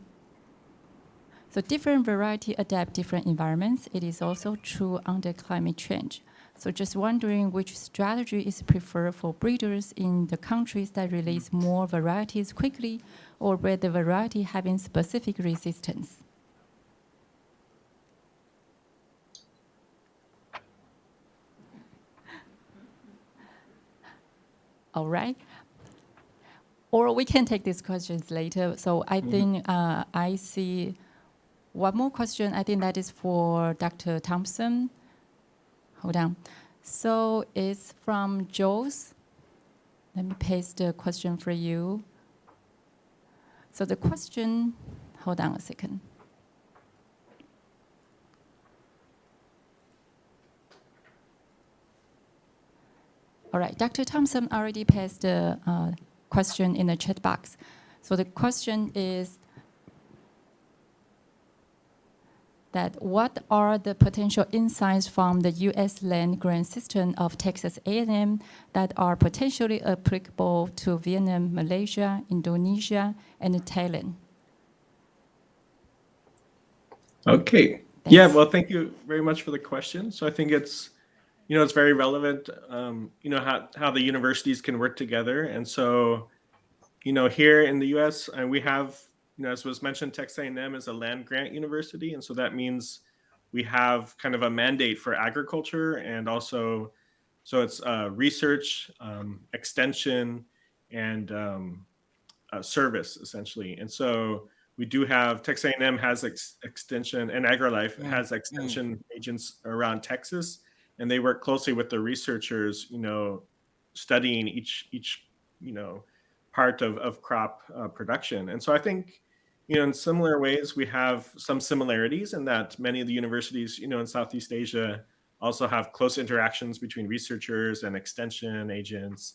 So different variety adapt different environments. It is also true under climate change. So just wondering which strategy is preferred for breeders in the countries that release more varieties quickly or breed the variety having specific resistance. All right. Or we can take these questions later. So I think I see one more question. I think that is for Dr. Thompson. Hold on. So it's from Jules. Let me paste the question for you. So the question, hold on a second. All right, Dr. Thompson already passed the question in the chat box. So the question is that what are the potential insights from the U.S. land grant system of Texas A&M that are potentially applicable to Vietnam, Malaysia, Indonesia, and Thailand?
Okay.
Thanks.
Yeah, well, thank you very much for the question. So I think it's, it's very relevant, how the universities can work together. And so, here in the U.S., we have, as was mentioned, Texas A&M is a land grant university. And so that means we have kind of a mandate for agriculture, and also, so it's research, extension, and service, essentially. And so we do have, Texas A&M has extension, and AgriLife has extension agents around Texas. And they work closely with the researchers, studying each part of crop production. And so I think, in similar ways, we have some similarities in that many of the universities, in Southeast Asia also have close interactions between researchers and extension agents,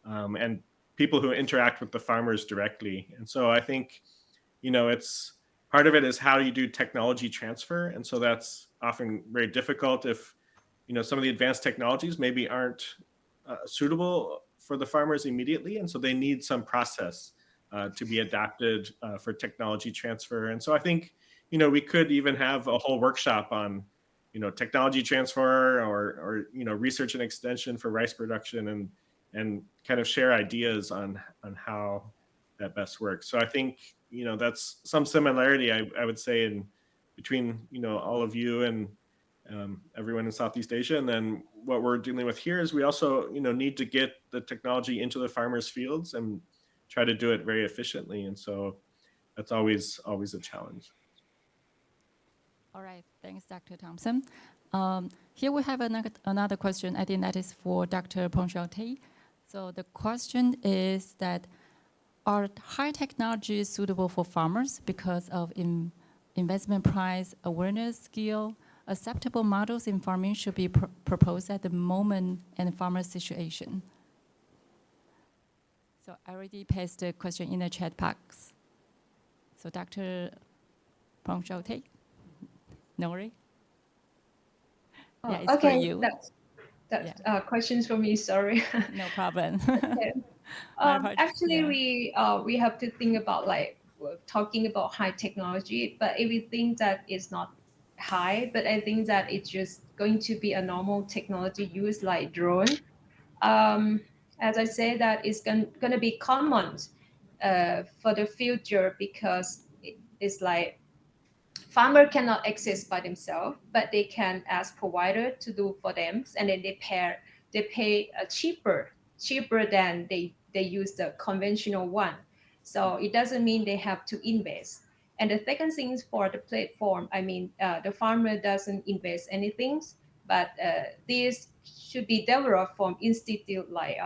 and people who interact with the farmers directly. And so I think, it's part of it is how you do technology transfer. And so that's often very difficult if, some of the advanced technologies maybe aren't suitable for the farmers immediately. And so they need some process to be adapted for technology transfer. And so I think, we could even have a whole workshop on, technology transfer or research and extension for rice production, and kind of share ideas on how that best works. So I think, that's some similarity, I would say, in between all of you and everyone in Southeast Asia. And then what we're dealing with here is we also need to get the technology into the farmers' fields and try to do it very efficiently. And so that's always a challenge.
All right, thanks, Dr. Thompson. Here we have another question. I think that is for Dr. Pongshou. So the question is that, are high technologies suitable for farmers because of investment price, awareness, skill? Acceptable models in farming should be proposed at the moment and farmer situation. So I already pasted the question in the chat box. So Dr. Pongshou, Nori?
Oh,
Yeah, it's
okay,
for you.
That's questions for me. Sorry.
No problem.
Okay. Actually, we have to think about talking about high technology, but if we think that it's not high, but I think that it's just going to be a normal technology used like drone. As I say, that it's going to be common for the future, because it's like farmer cannot access by themselves, but they can ask provider to do for them, and then they pay cheaper than they use the conventional one. So it doesn't mean they have to invest. And the second thing is for the platform. I mean, the farmer doesn't invest anything, but this should be developed from institute like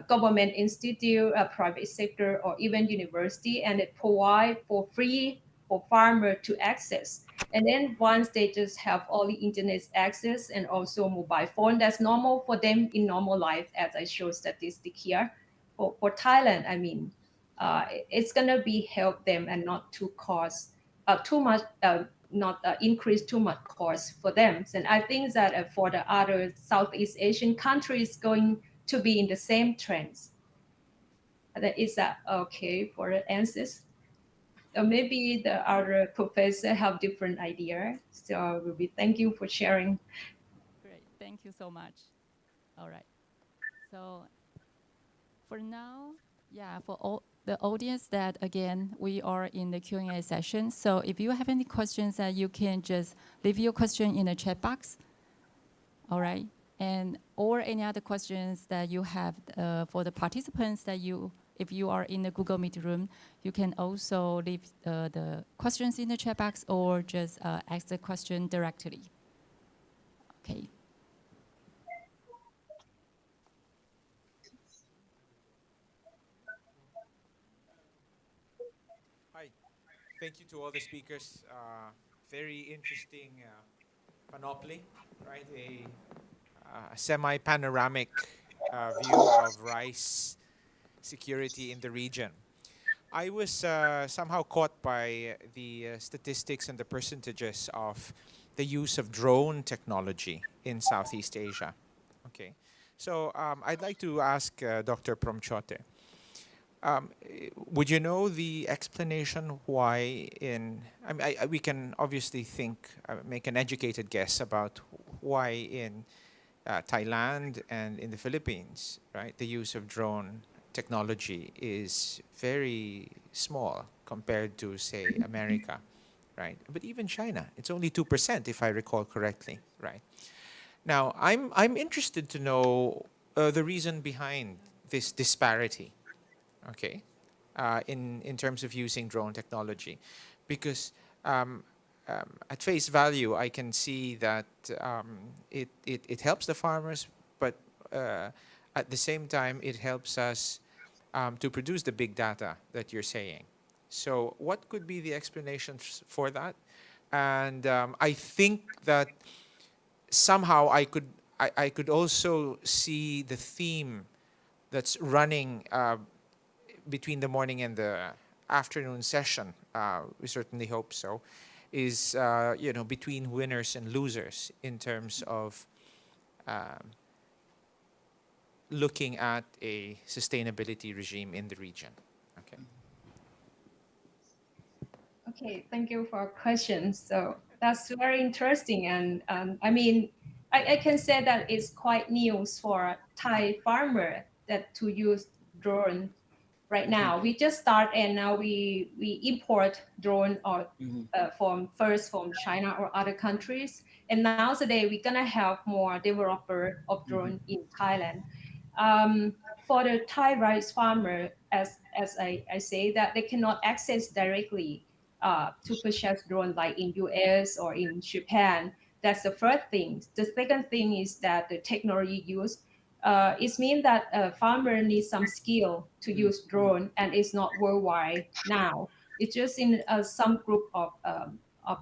government institute, private sector, or even university, and it provide for free for farmer to access. And then once they just have all the internet access and also mobile phone, that's normal for them in normal life, as I show statistic here. For Thailand, I mean, it's gonna be help them and not to cause too much, not increase too much cost for them. And I think that for the other Southeast Asian countries going to be in the same trends. Is that okay for the answers? Or maybe the other professor have different idea. So we thank you for sharing.
Great, thank you so much. All right. So for now, yeah, for all the audience, that again, we are in the Q&A session. So if you have any questions, that you can just leave your question in the chat box. All right. And or any other questions that you have for the participants that if you are in the Google Meet room, you can also leave the questions in the chat box or just ask the question directly. Okay.
Hi, thank you to all the speakers. Very interesting panoply, right? A semi-panoramic view of rice security in the region. I was somehow caught by the statistics and the percentages of the use of drone technology in Southeast Asia. Okay, so I'd like to ask Dr. Promchote, would you know the explanation why we can obviously make an educated guess about why in Thailand and in the Philippines, right, the use of drone technology is very small compared to, say, America, right? But even China, it's only 2%, if I recall correctly, right? Now, I'm interested to know the reason behind this disparity, okay, in terms of using drone technology, because at face value, I can see that it helps the farmers, but at the same time, it helps us to produce the big data that you're saying. So what could be the explanations for that? And I think that somehow I could also see the theme that's running between the morning and the afternoon session. We certainly hope so. Is between winners and losers in terms of looking at a sustainability regime in the region. Okay.
Okay, thank you for questions. So that's very interesting, and I mean, I can say that it's quite new for Thai farmer that to use drone right now. We just start, and now we import drone or from China or other countries. And now today we're gonna have more developer of drone in Thailand. For the Thai rice farmer, as I say, that they cannot access directly to purchase drone like in US or in Japan. That's the first thing. The second thing is that the technology used, it means that a farmer needs some skill to use drone, and it's not worldwide now. It's just in some group of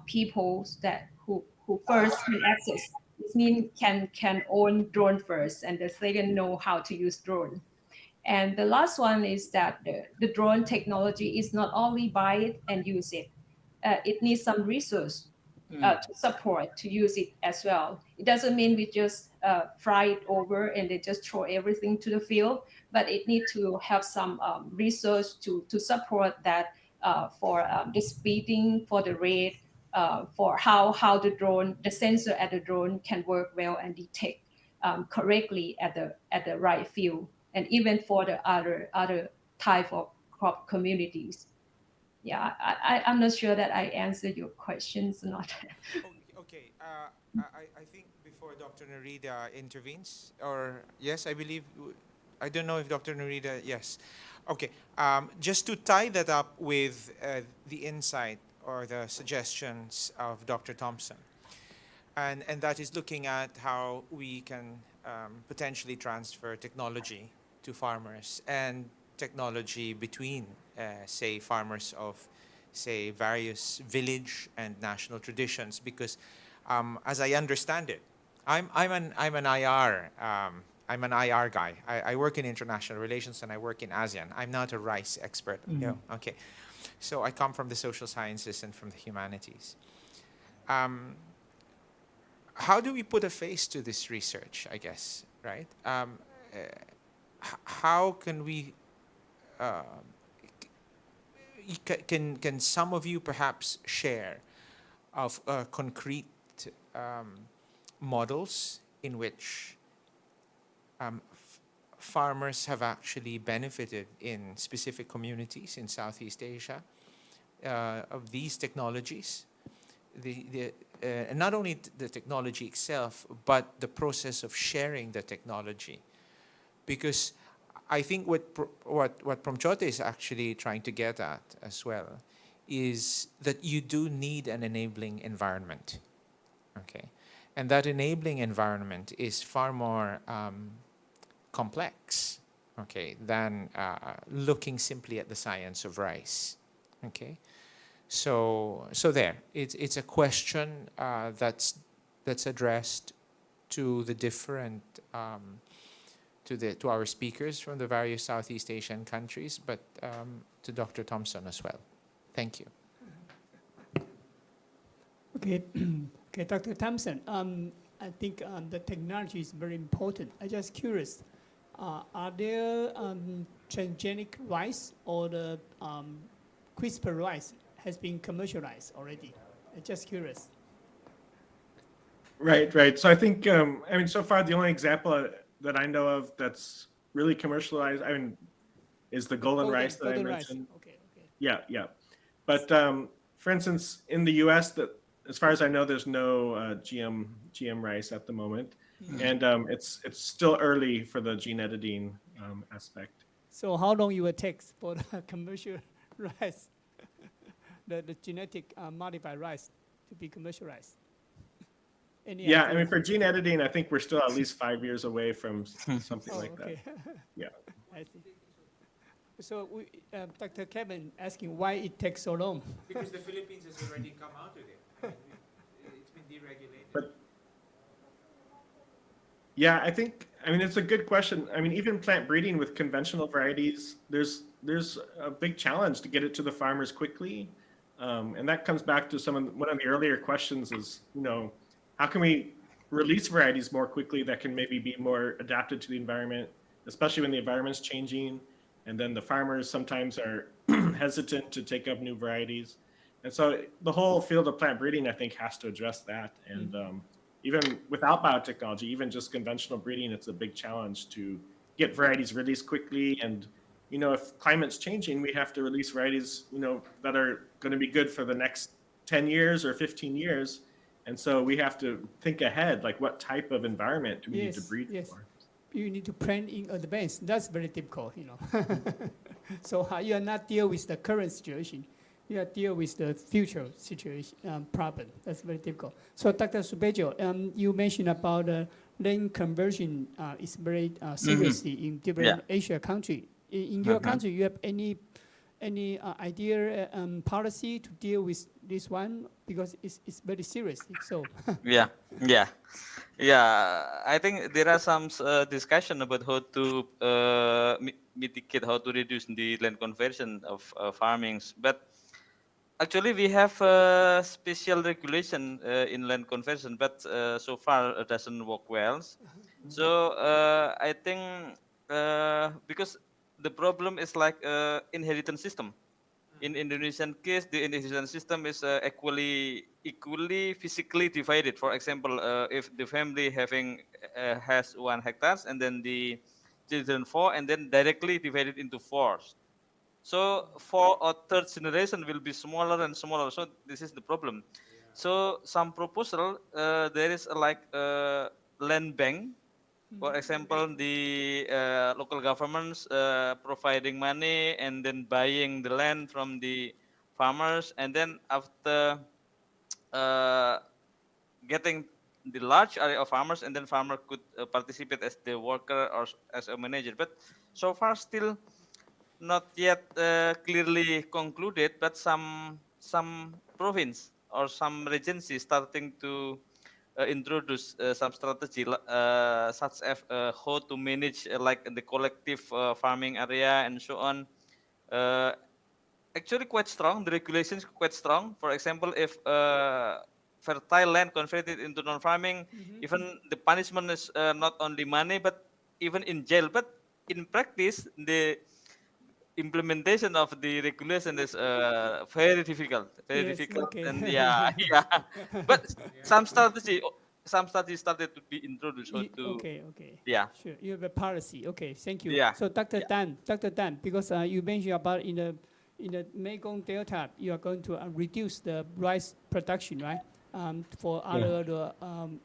people that who first can access. It means can own drone first, and the second know how to use drone. And the last one is that the drone technology is not only buy it and use it. It needs some resource to support to use it as well. It doesn't mean we just fly it over and they just throw everything to the field, but it needs to have some research to support that for the speeding, for the rate, for how the drone, the sensor at the drone can work well and detect correctly at the right field, and even for the other type of crop communities. Yeah, I'm not sure that I answered your questions or not.
Okay. I think before Dr. Narida intervenes, or yes, I believe, I don't know if Dr. Narida, yes. Okay. Just to tie that up with the insight or the suggestions of Dr. Thompson, and that is looking at how we can potentially transfer technology to farmers and technology between, say, farmers of, say, various village and national traditions. Because, as I understand it, I'm an IR. I'm an IR guy. I work in international relations and I work in ASEAN. I'm not a rice expert.
Mm-hmm.
No, okay. So I come from the social sciences and from the humanities. How do we put a face to this research, I guess, right? How can we, can some of you perhaps share of concrete models in which farmers have actually benefited in specific communities in Southeast Asia of these technologies? And not only the technology itself, but the process of sharing the technology. Because I think what Promchote is actually trying to get at as well is that you do need an enabling environment, okay? And that enabling environment is far more complex, okay, than looking simply at the science of rice, okay? So there, it's a question that's addressed to the different to our speakers from the various Southeast Asian countries, but to Dr. Thompson as well. Thank you.
Okay, okay, Dr. Thompson. I think the technology is very important. I'm just curious. Are there transgenic rice or the CRISPR rice has been commercialized already? I'm just curious.
Right. So I think, I mean, so far the only example that I know of that's really commercialized, I mean, is the golden rice that I mentioned.
Okay.
Yeah. But for instance, in the U.S., that as far as I know, there's no GM rice at the moment, and it's still early for the gene editing aspect.
So how long it will take for the commercial rice, the genetic modified rice to be commercialized?
Yeah, I mean, for gene editing, I think we're still at least 5 years away from something like that. Yeah.
I see. So Dr. Kevin asking why it takes so long.
Because the Philippines has already come out with it. I mean, it's been deregulated.
But yeah, I mean, it's a good question. I mean, even plant breeding with conventional varieties, there's a big challenge to get it to the farmers quickly. And that comes back to one of the earlier questions is, how can we release varieties more quickly that can maybe be more adapted to the environment, especially when the environment's changing, and then the farmers sometimes are hesitant to take up new varieties. And so the whole field of plant breeding, I think, has to address that. And even without biotechnology, even just conventional breeding, it's a big challenge to get varieties released quickly and if climate's changing, we have to release varieties, that are going to be good for the next 10 years or 15 years. And so we have to think ahead, like what type of environment do we need to breed for?
You need to plan in advance. That's very difficult, So you are not deal with the current situation. You are deal with the future situation problem. That's very difficult. So Dr. Subejo, you mentioned about land conversion is very seriously in different Asia country. In your country, you have any idea policy to deal with this one, because it's very serious. So
Yeah. I think there are some discussion about how to mitigate, how to reduce the land conversion of farmings. But actually, we have a special regulation in land conversion, but so far it doesn't work well. So I think because the problem is like inheritance system. In Indonesian case, the inheritance system is equally physically divided. For example, if the family has 1 hectare and then the children 4, and then directly divided into 4. So 4th or 3rd generation will be smaller and smaller. So this is the problem. So some proposal, there is like a land bank. For example, the local governments providing money and then buying the land from the farmers, and then after getting the large area of farmers, and then farmer could participate as the worker or as a manager. But so far still not yet clearly concluded, but some province or some regency starting to introduce some strategy such as how to manage like the collective farming area and so on. Actually quite strong, the regulations quite strong. For example, if fertile land converted into non-farming, even the punishment is not only money, but even in jail. But in practice, the implementation of the regulation is very difficult,
Okay.
and but some strategy started to be introduced.
Okay.
Yeah.
Sure. You have a policy. Okay. Thank you.
Yeah.
So Dr. Dan, because you mentioned about in the Mekong Delta, you are going to reduce the rice production, right? For other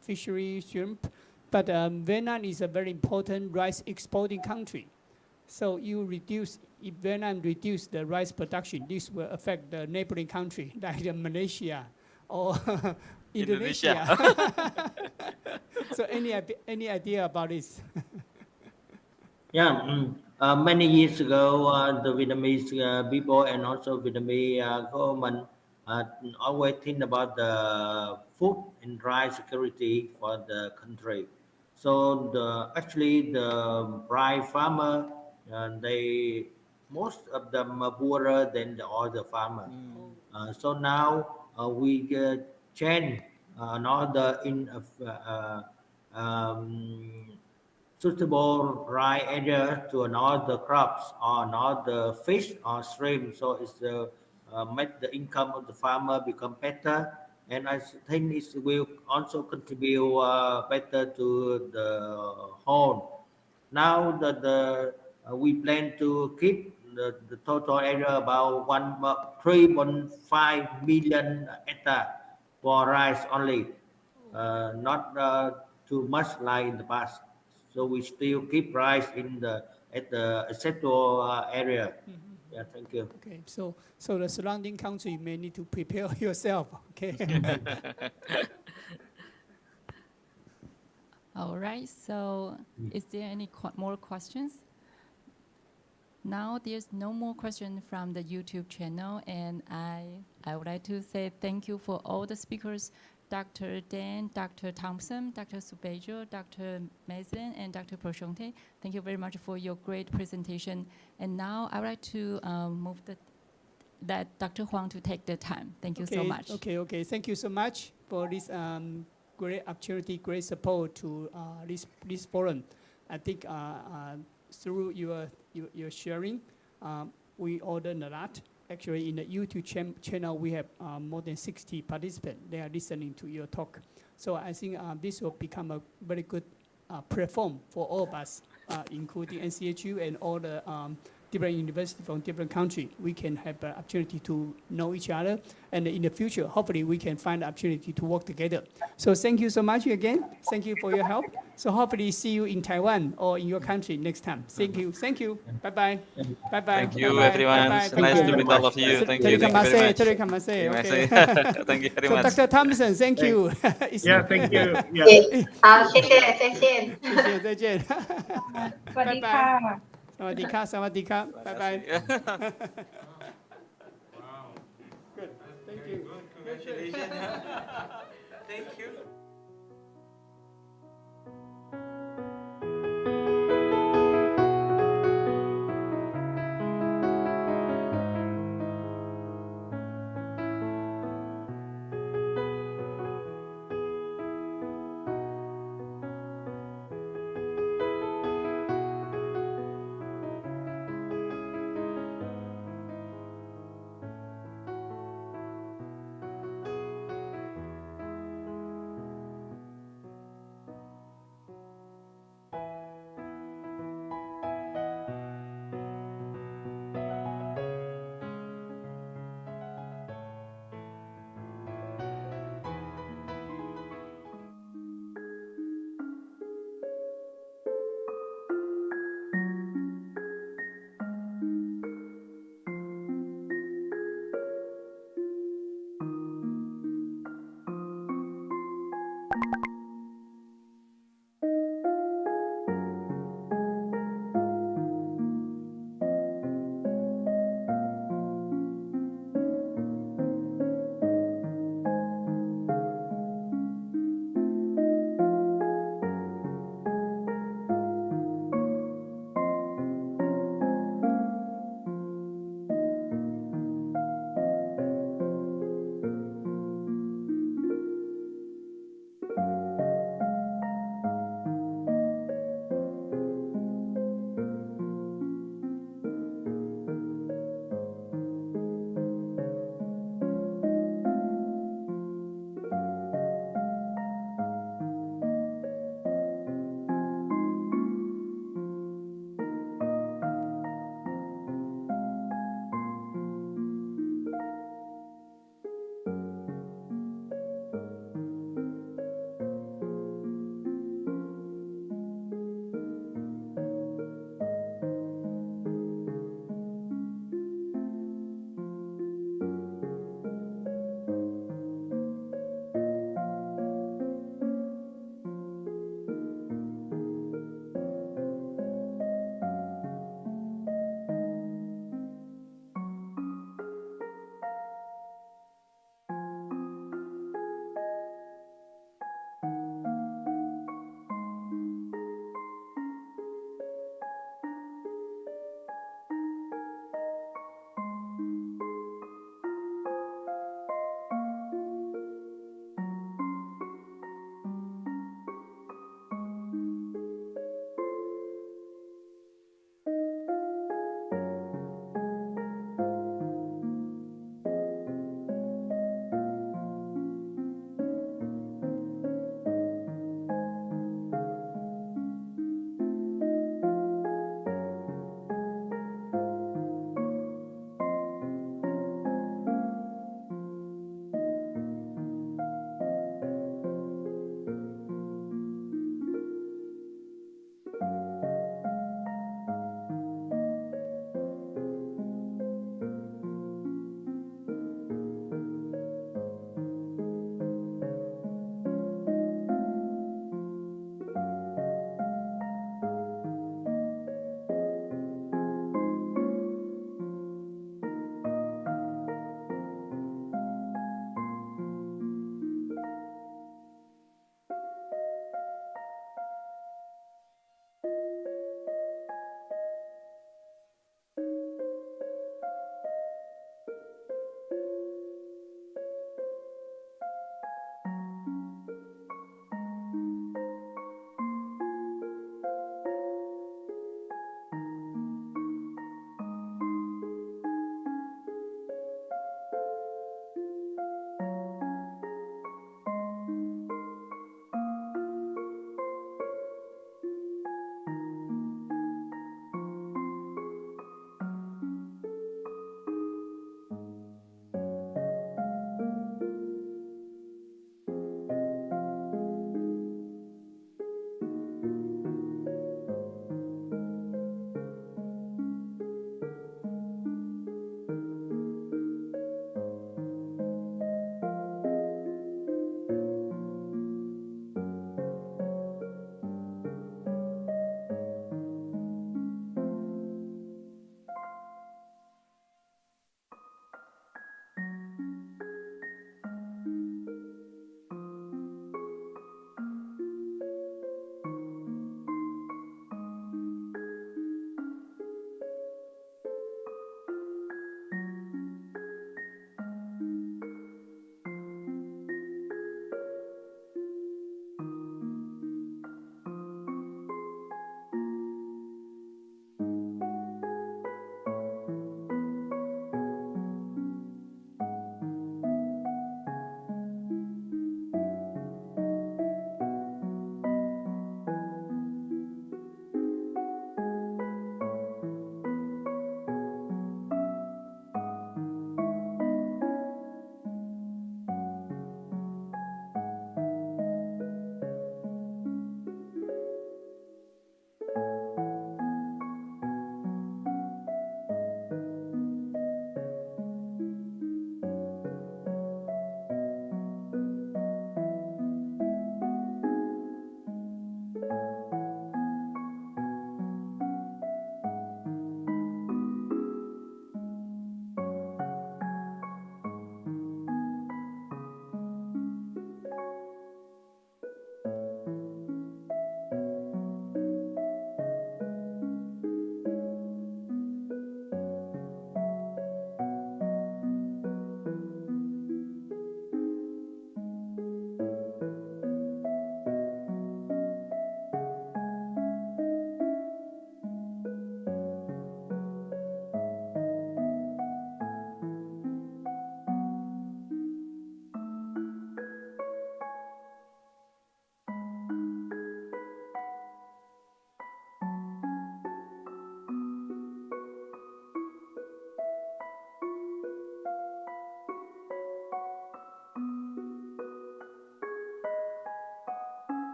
fishery, shrimp, but Vietnam is a very important rice exporting country. So if Vietnam reduce the rice production, this will affect the neighboring country like Malaysia or Indonesia. So any idea about this?
Many years ago, the Vietnamese people and also Vietnamese government always think about the food and dry security for the country. So actually the rice farmer, most of them are poorer than the other farmer. So now we change another suitable rice area to another crops or another fish or shrimp. So it's make the income of the farmer become better, and I think it will also contribute better to the whole. Now that we plan to keep the total area about 3.5 million hectare for rice only, not too much like in the past. So we still keep rice at the acceptable area. Yeah, thank you.
Okay, so the surrounding country may need to prepare yourself. Okay.
All right, so is there any more questions? Now there's no more question from the YouTube channel, and I would like to say thank you for all the speakers, Dr. Dan, Dr. Thompson, Dr. Subejo, Dr. Mason, and Dr. Proshonte. Thank you very much for your great presentation. And now I would like to move that Dr. Huang to take the time. Thank you so much.
Okay. Thank you so much for this great opportunity, great support to this forum. I think through your sharing, we learned a lot. Actually, in the YouTube channel, we have more than 60 participants. They are listening to your talk. So I think this will become a very good platform for all of us, including NCHU and all the different universities from different countries. We can have an opportunity to know each other, and in the future, hopefully, we can find the opportunity to work together. So thank you so much again. Thank you for your help. So hopefully see you in Taiwan or in your country next time. Thank you. Thank you. Bye-bye. Bye-bye.
Thank you,
Bye-bye.
everyone.
Bye-bye.
It's
Thank
nice
you.
to meet all of you. Thank you. Thank you very much.
Terima kasih. Okay.
Thank you very
So
much.
Dr. Thompson, thank you. It's-
Yeah, thank you. Yeah.
好，谢谢，再见。
谢谢，再见。
สวัสดีค่ะ
สวัสดีครับสวัสดีครับบ๊ายบาย Good. Thank you.
Congratulations. Thank you.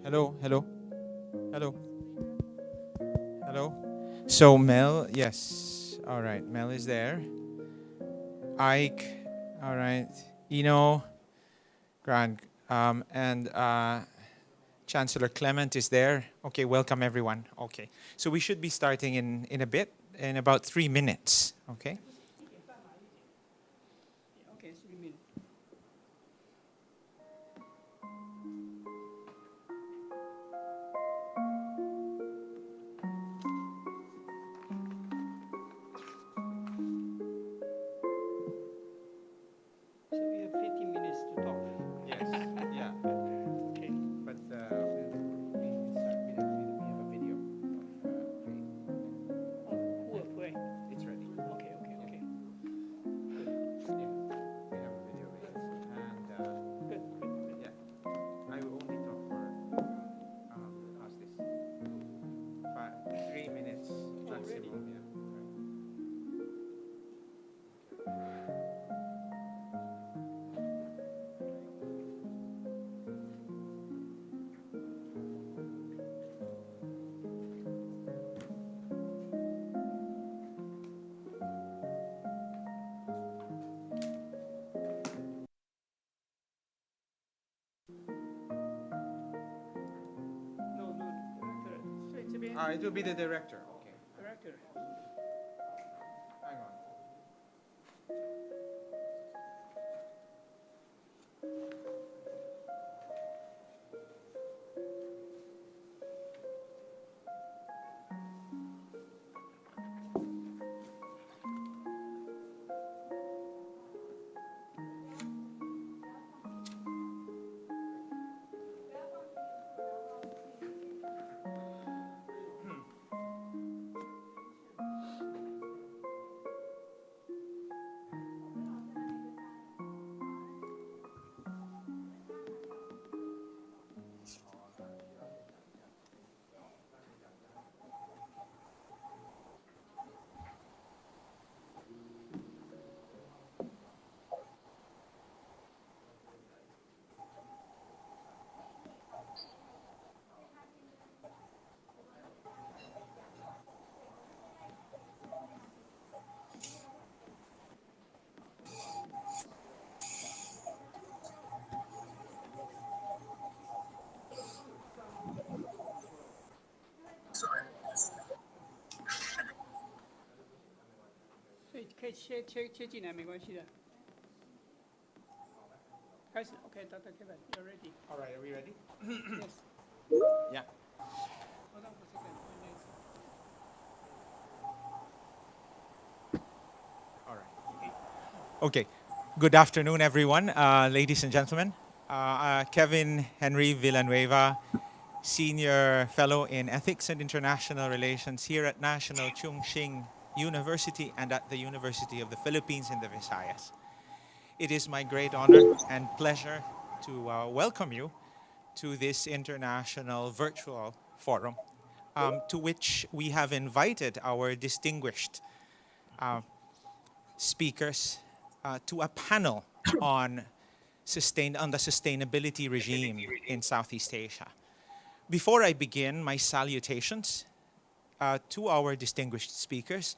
Hello, hello, hello, hello. So Mel, yes, all right, Mel is there. Ike, all right, Eno, Grant, and Chancellor Clement is there. Okay, welcome everyone. Okay, so we should be starting in a bit, in about 3 minutes. Okay.
Okay, 3 minutes. So we have 15 minutes to talk.
Yes. Yeah. Okay. But we have a video.
Who will play?
It's ready.
Okay, okay, okay.
Yeah. We have a video ready. And
Good.
yeah, I will only talk for how's this? 3 minutes maximum. Yeah.
No, director. 所以这边
It will be the director. Okay.
director.
Hang on.
可以切进来，没关系的。开始 ，OK， Dr. Kevin, you're ready.
All right, are we ready?
Yes.
Yeah.
Hold on for a second.
All right. Okay. Good afternoon, everyone, ladies and gentlemen. Kevin Henry Villanueva, Senior Fellow in Ethics and International Relations here at National Chung Ching University and at the University of the Philippines in the Visayas. It is my great honor and pleasure to welcome you to this international virtual forum, to which we have invited our distinguished speakers to a panel on the sustainability regime in Southeast Asia. Before I begin, my salutations to our distinguished speakers,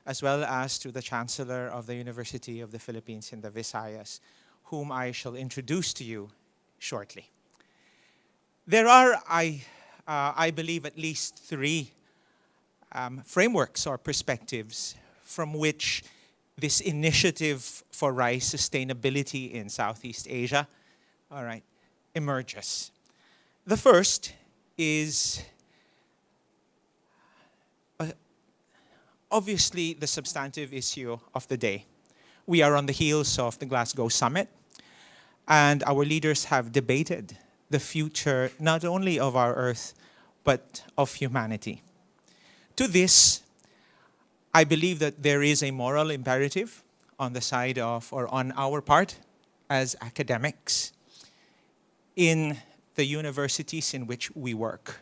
as well as to the Chancellor of the University of the Philippines in the Visayas, whom I shall introduce to you shortly. There are, I believe, at least 3 frameworks or perspectives from which this initiative for rice sustainability in Southeast Asia, emerges. The first is obviously the substantive issue of the day. We are on the heels of the Glasgow Summit, and our leaders have debated the future not only of our Earth, but of humanity. To this, I believe that there is a moral imperative on the side of, or on our part as academics in the universities in which we work.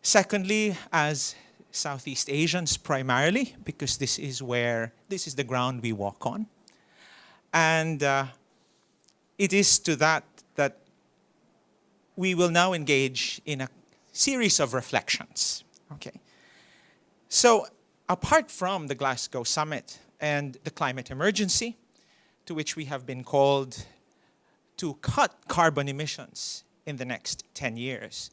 Secondly, as Southeast Asians primarily, because this is the ground we walk on. And it is to that we will now engage in a series of reflections. Okay. So apart from the Glasgow Summit and the climate emergency, to which we have been called to cut carbon emissions in the next 10 years,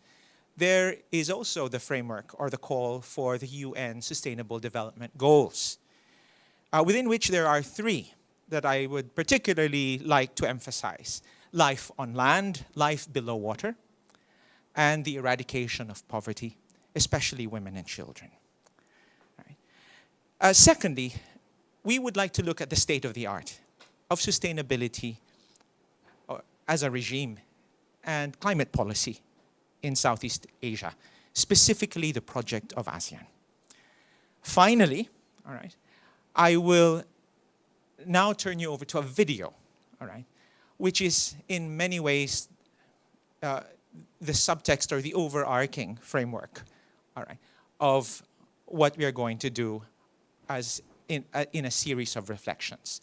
there is also the framework or the call for the UN Sustainable Development Goals, within which there are 3 that I would particularly like to emphasize: life on land, life below water, and the eradication of poverty, especially women and children. Right. Secondly, we would like to look at the state of the art of sustainability as a regime and climate policy in Southeast Asia, specifically the project of ASEAN. Finally, all right, I will now turn you over to a video, all right, which is in many ways the subtext or the overarching framework, all right, of what we are going to do as in a series of reflections,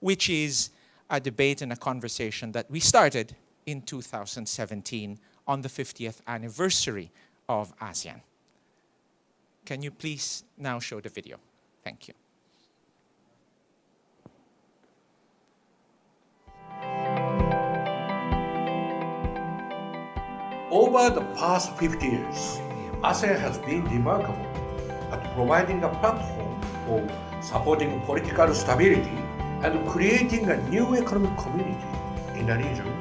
which is a debate and a conversation that we started in 2017 on the 50th anniversary of ASEAN. Can you please now show the video? Thank you.
Over the past 50 years, ASEAN has been remarkable at providing a platform for supporting political stability and creating a new economic community in a region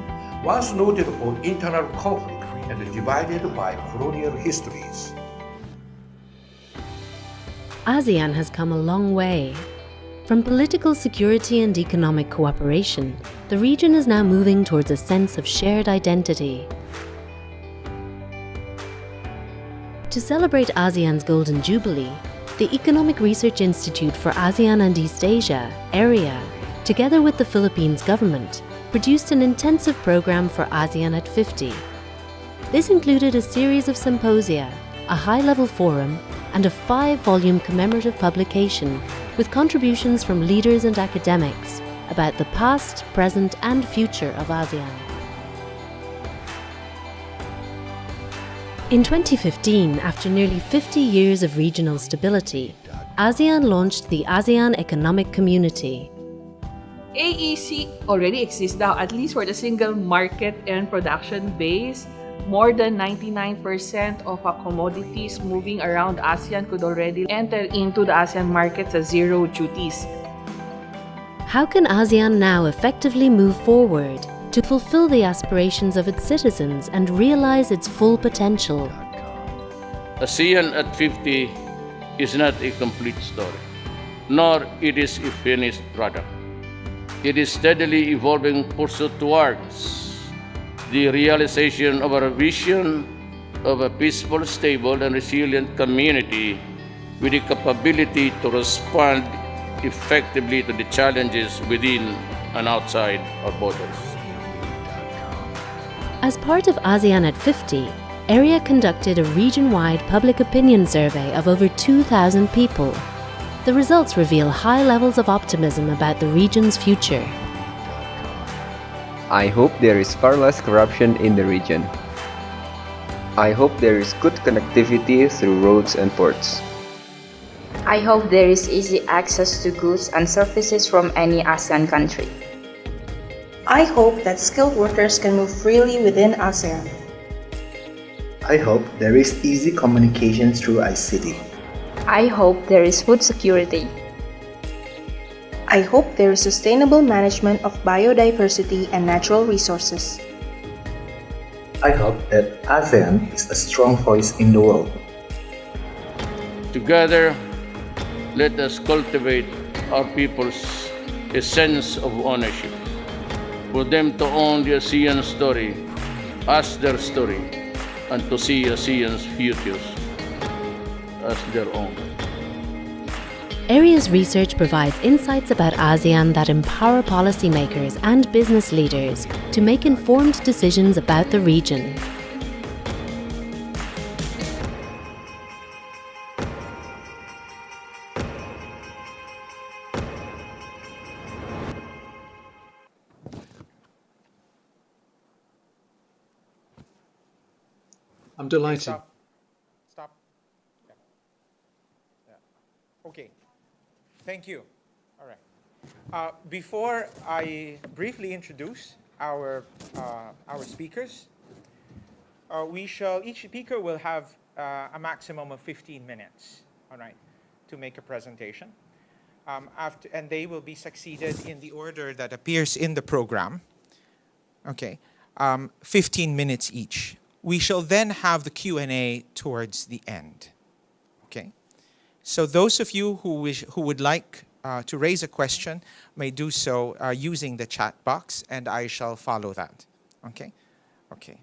once noted for internal conflict and divided by colonial histories.
ASEAN has come a long way. From political security and economic cooperation, the region is now moving towards a sense of shared identity. To celebrate ASEAN's Golden Jubilee, the Economic Research Institute for ASEAN and East Asia, AREA, together with the Philippines government, produced an intensive program for ASEAN at 50. This included a series of symposia, a high-level forum, and a 5-volume commemorative publication with contributions from leaders and academics about the past, present, and future of ASEAN. In 2015, after nearly 50 years of regional stability, ASEAN launched the ASEAN Economic Community.
AEC already exists now, at least for the single market and production base. More than 99% of our commodities moving around ASEAN could already enter into the ASEAN markets at zero duties.
How can ASEAN now effectively move forward to fulfill the aspirations of its citizens and realize its full potential?
ASEAN at 50 is not a complete story, nor it is a finished product. It is steadily evolving pursuit towards the realization of our vision of a peaceful, stable, and resilient community with the capability to respond effectively to the challenges within and outside our borders.
As part of ASEAN at 50, AREA conducted a region-wide public opinion survey of over 2,000 people. The results reveal high levels of optimism about the region's future.
I hope there is far less corruption in the region. I hope there is good connectivity through roads and ports.
I hope there is easy access to goods and services from any ASEAN country.
I hope that skilled workers can move freely within ASEAN.
I hope there is easy communication through ICT.
I hope there is food security.
I hope there is sustainable management of biodiversity and natural resources.
I hope that ASEAN is a strong voice in the world.
Together, let us cultivate our people's a sense of ownership, for them to own the ASEAN story as their story, and to see ASEAN's futures as their own.
AREA's research provides insights about ASEAN that empower policymakers and business leaders to make informed decisions about the region.
I'm delighted.
Stop. Stop. Yeah. Yeah. Okay. Thank you. All right. Before I briefly introduce our speakers, each speaker will have a maximum of 15 minutes, all right, to make a presentation. And they will be succeeded in the order that appears in the program. Okay, 15 minutes each. We shall then have the Q&A towards the end. Okay, so those of you who would like to raise a question may do so using the chat box, and I shall follow that. Okay, okay.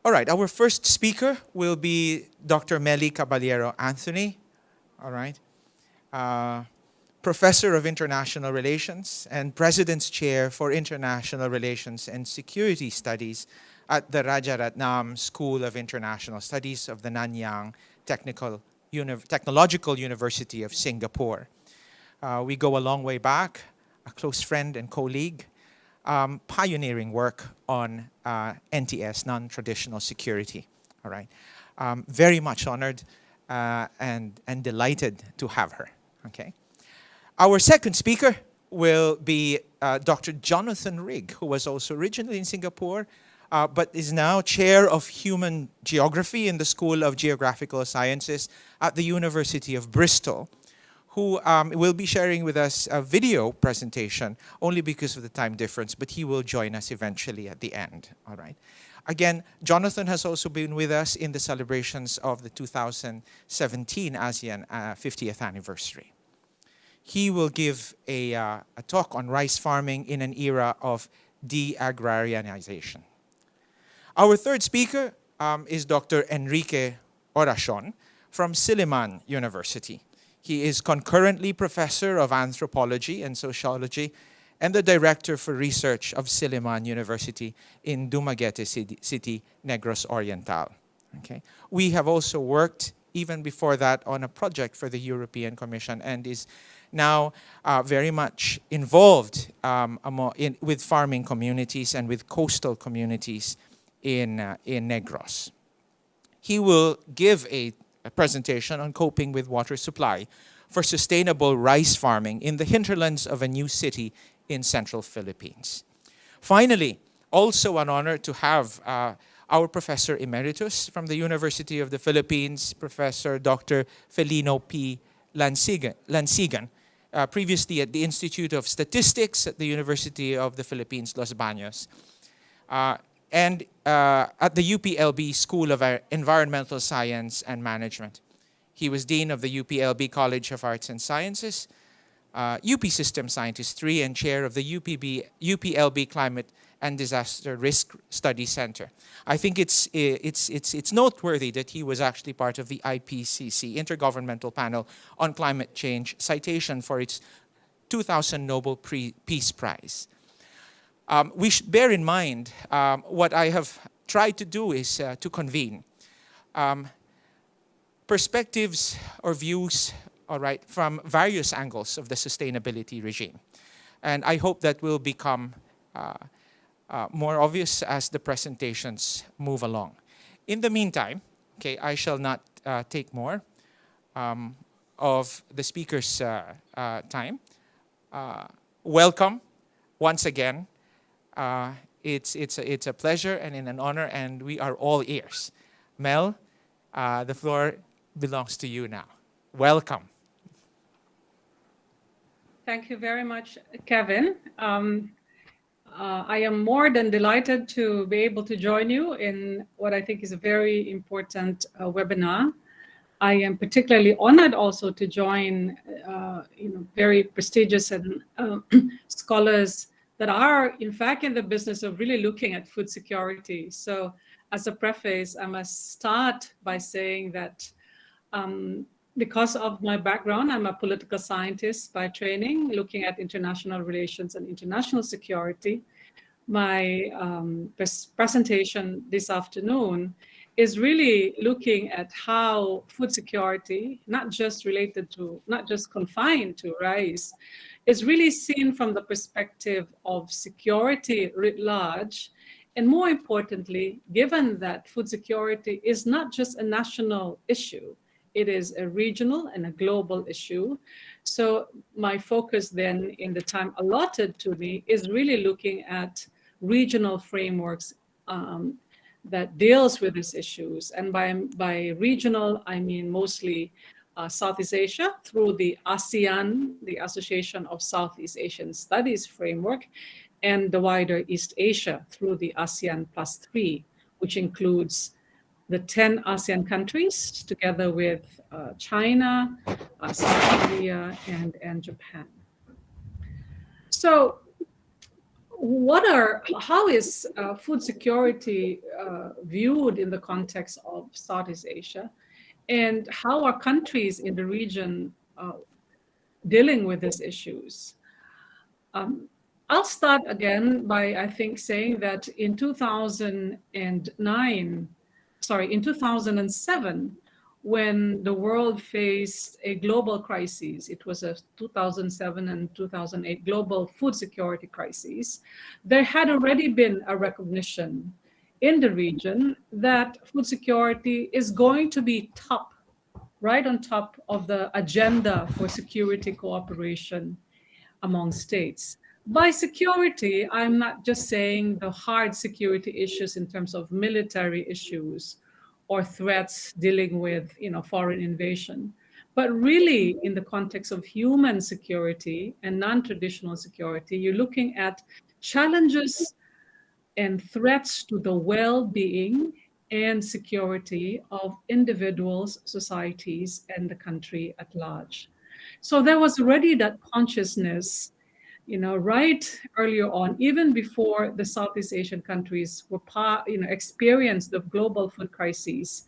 All right, our first speaker will be Dr. Meli Caballero Anthony. All right. Professor of International Relations and President's Chair for International Relations and Security Studies at the Rajaratnam School of International Studies of the Nanyang Technological University of Singapore. We go a long way back, a close friend and colleague, pioneering work on NTS, non-traditional security. All right. Very much honored and delighted to have her. Okay. Our second speaker will be Dr. Jonathan Rigg, who was also originally in Singapore, but is now Chair of Human Geography in the School of Geographical Sciences at the University of Bristol, who will be sharing with us a video presentation only because of the time difference, but he will join us eventually at the end. All right. Again, Jonathan has also been with us in the celebrations of the 2017 ASEAN 50th anniversary. He will give a talk on rice farming in an era of de-agrarianization. Our third speaker is Dr. Enrique Oracion from Silliman University. He is concurrently Professor of Anthropology and Sociology and the Director for Research of Silliman University in Dumaguete City, Negros Oriental. Okay. We have also worked, even before that, on a project for the European Commission and is now very much involved with farming communities and with coastal communities in Negros. He will give a presentation on coping with water supply for sustainable rice farming in the hinterlands of a new city in central Philippines. Finally, also an honor to have our Professor Emeritus from the University of the Philippines, Professor Dr. Felino P. Lansigan, previously at the Institute of Statistics at the University of the Philippines, Los Baños, and at the UPLB School of Environmental Science and Management. He was Dean of the UPLB College of Arts and Sciences, UP System Scientist 3, and Chair of the UPLB Climate and Disaster Risk Study Center. I think it's noteworthy that he was actually part of the IPCC, Intergovernmental Panel on Climate Change, citation for its 2000 Nobel Peace Prize. We should bear in mind what I have tried to do is to convene perspectives or views, all right, from various angles of the sustainability regime. And I hope that will become more obvious as the presentations move along. In the meantime, okay, I shall not take more of the speaker's time. Welcome once again. It's a pleasure and an honor, and we are all ears. Mel, the floor belongs to you now. Welcome.
Thank you very much, Kevin. I am more than delighted to be able to join you in what I think is a very important webinar. I am particularly honored also to join very prestigious and scholars that are, in fact, in the business of really looking at food security. So as a preface, I must start by saying that because of my background, I'm a political scientist by training, looking at international relations and international security. My presentation this afternoon is really looking at how food security, not just confined to rice, is really seen from the perspective of security writ large And more importantly, given that food security is not just a national issue, it is a regional and a global issue. So my focus then in the time allotted to me is really looking at regional frameworks that deals with these issues. And by regional, I mean mostly Southeast Asia through the ASEAN, the Association of Southeast Asian Studies framework, and the wider East Asia through the ASEAN +3, which includes the 10 ASEAN countries together with China, South Korea, and Japan. So how is food security viewed in the context of Southeast Asia? And how are countries in the region dealing with these issues? I'll start again by, I think, saying that in 2007, when the world faced a global crisis, it was a 2007 and 2008 global food security crisis, there had already been a recognition in the region that food security is going to be right on top of the agenda for security cooperation among states. By security, I'm not just saying the hard security issues in terms of military issues or threats dealing with, foreign invasion, but really in the context of human security and non-traditional security, you're looking at challenges and threats to the well-being and security of individuals, societies, and the country at large. So there was already that consciousness, right earlier on, even before the Southeast Asian countries were, experienced the global food crises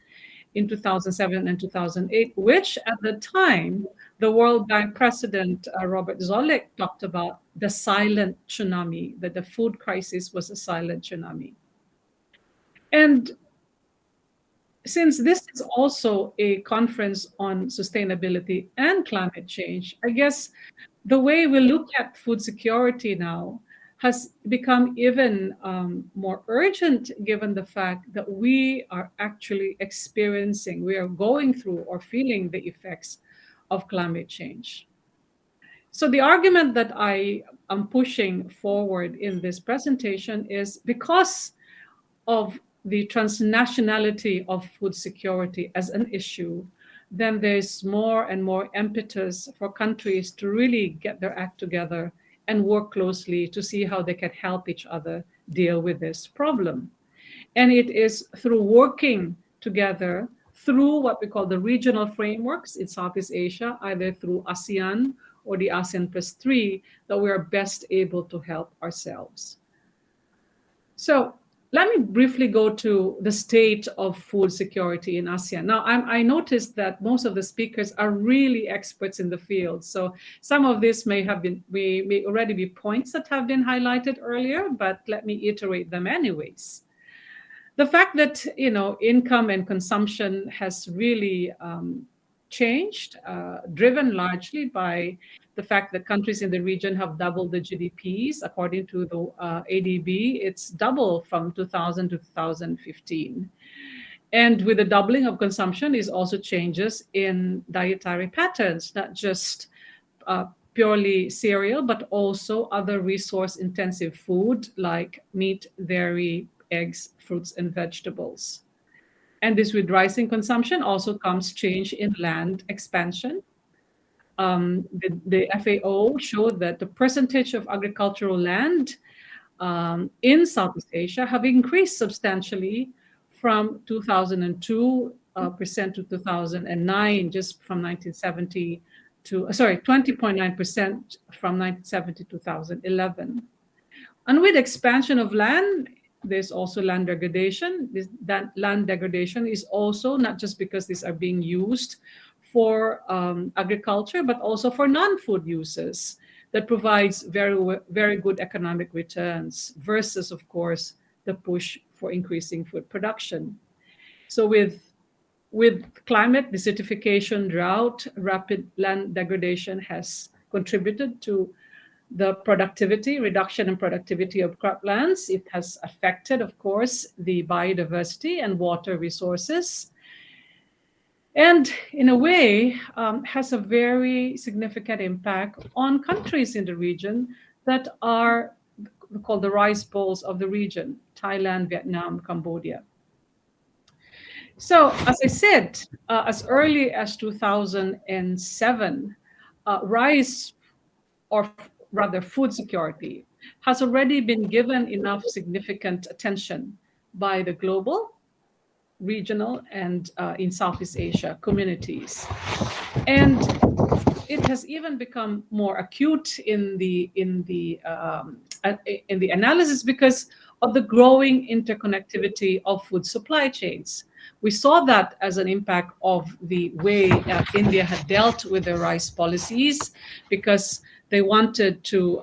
in 2007 and 2008, which at the time, the World Bank President Robert Zoellick talked about the silent tsunami, that the food crisis was a silent tsunami. And since this is also a conference on sustainability and climate change, I guess the way we look at food security now has become even more urgent given the fact that we are actually we are going through or feeling the effects of climate change. So the argument that I am pushing forward in this presentation is because of the transnationality of food security as an issue, then there's more and more impetus for countries to really get their act together and work closely to see how they can help each other deal with this problem. And it is through working together through what we call the regional frameworks in Southeast Asia, either through ASEAN or the ASEAN +3, that we are best able to help ourselves. So let me briefly go to the state of food security in ASEAN. Now, I noticed that most of the speakers are really experts in the field. So some of this may already be points that have been highlighted earlier, but let me iterate them anyways. The fact that, income and consumption has really changed, driven largely by the fact that countries in the region have doubled the GDPs. According to the ADB, it's double from 2000 to 2015. And with the doubling of consumption is also changes in dietary patterns, not just purely cereal, but also other resource-intensive food like meat, dairy, eggs, fruits, and vegetables. And this with rising consumption also comes change in land expansion. The FAO showed that the percentage of agricultural land in Southeast Asia have increased substantially from 2002% to 2009, just from 1970 to, 20.9% from 1970 to 2011. And with expansion of land, there's also land degradation. That land degradation is also not just because these are being used for agriculture, but also for non-food uses that provides very, very good economic returns versus, of course, the push for increasing food production. So with climate, desertification, drought, rapid land degradation has contributed to the productivity, reduction in productivity of croplands. It has affected, of course, the biodiversity and water resources. And in a way, has a very significant impact on countries in the region that are called the rice bowls of the region: Thailand, Vietnam, Cambodia. So, as I said, as early as 2007, rice, or rather food security, has already been given enough significant attention by the global, regional, and in Southeast Asia communities. And it has even become more acute in the analysis because of the growing interconnectivity of food supply chains. We saw that as an impact of the way India had dealt with their rice policies, because they wanted to,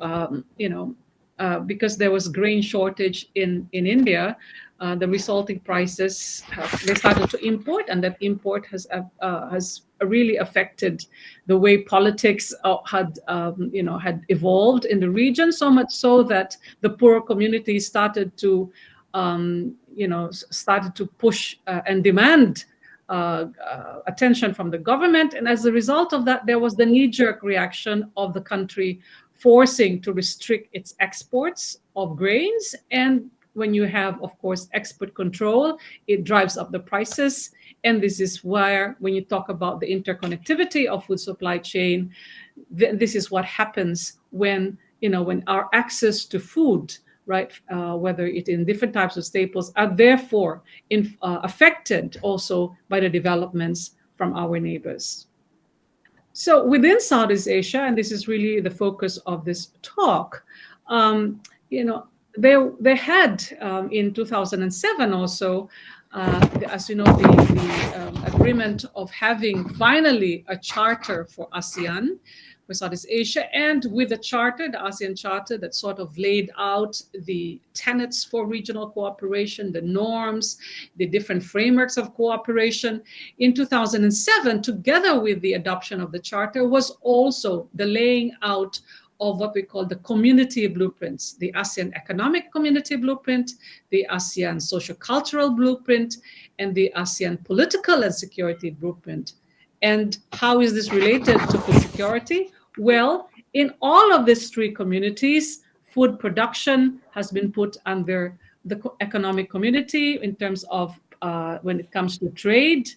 because there was grain shortage in India, the resulting prices, they started to import, and that import has really affected the way politics had evolved in the region, so much so that the poorer communities started to push and demand attention from the government. And as a result of that, there was the knee-jerk reaction of the country forcing to restrict its exports of grains. And when you have, of course, export control, it drives up the prices. And this is where, when you talk about the interconnectivity of food supply chain, this is what happens when our access to food, right, whether it in different types of staples, are therefore affected also by the developments from our neighbors. So within Southeast Asia, and this is really the focus of this talk, they had in 2007 also, as you know, the agreement of having finally a charter for ASEAN, for Southeast Asia, and with the charter, the ASEAN Charter, that sort of laid out the tenets for regional cooperation, the norms, the different frameworks of cooperation. In 2007, together with the adoption of the charter, was also the laying out of what we call the community blueprints: the ASEAN Economic Community Blueprint, the ASEAN Social-Cultural Blueprint, and the ASEAN Political and Security Blueprint. And how is this related to food security? Well, in all of these three communities, food production has been put under the economic community in terms of when it comes to trade.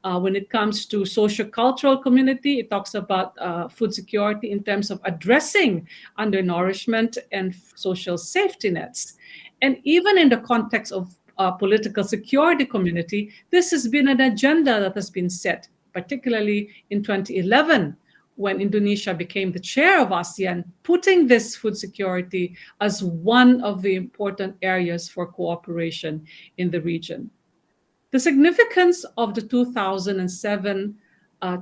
When it comes to social-cultural community, it talks about food security in terms of addressing undernourishment and social safety nets. And even in the context of political security community, this has been an agenda that has been set, particularly in 2011, when Indonesia became the chair of ASEAN, putting this food security as one of the important areas for cooperation in the region. The significance of the 2007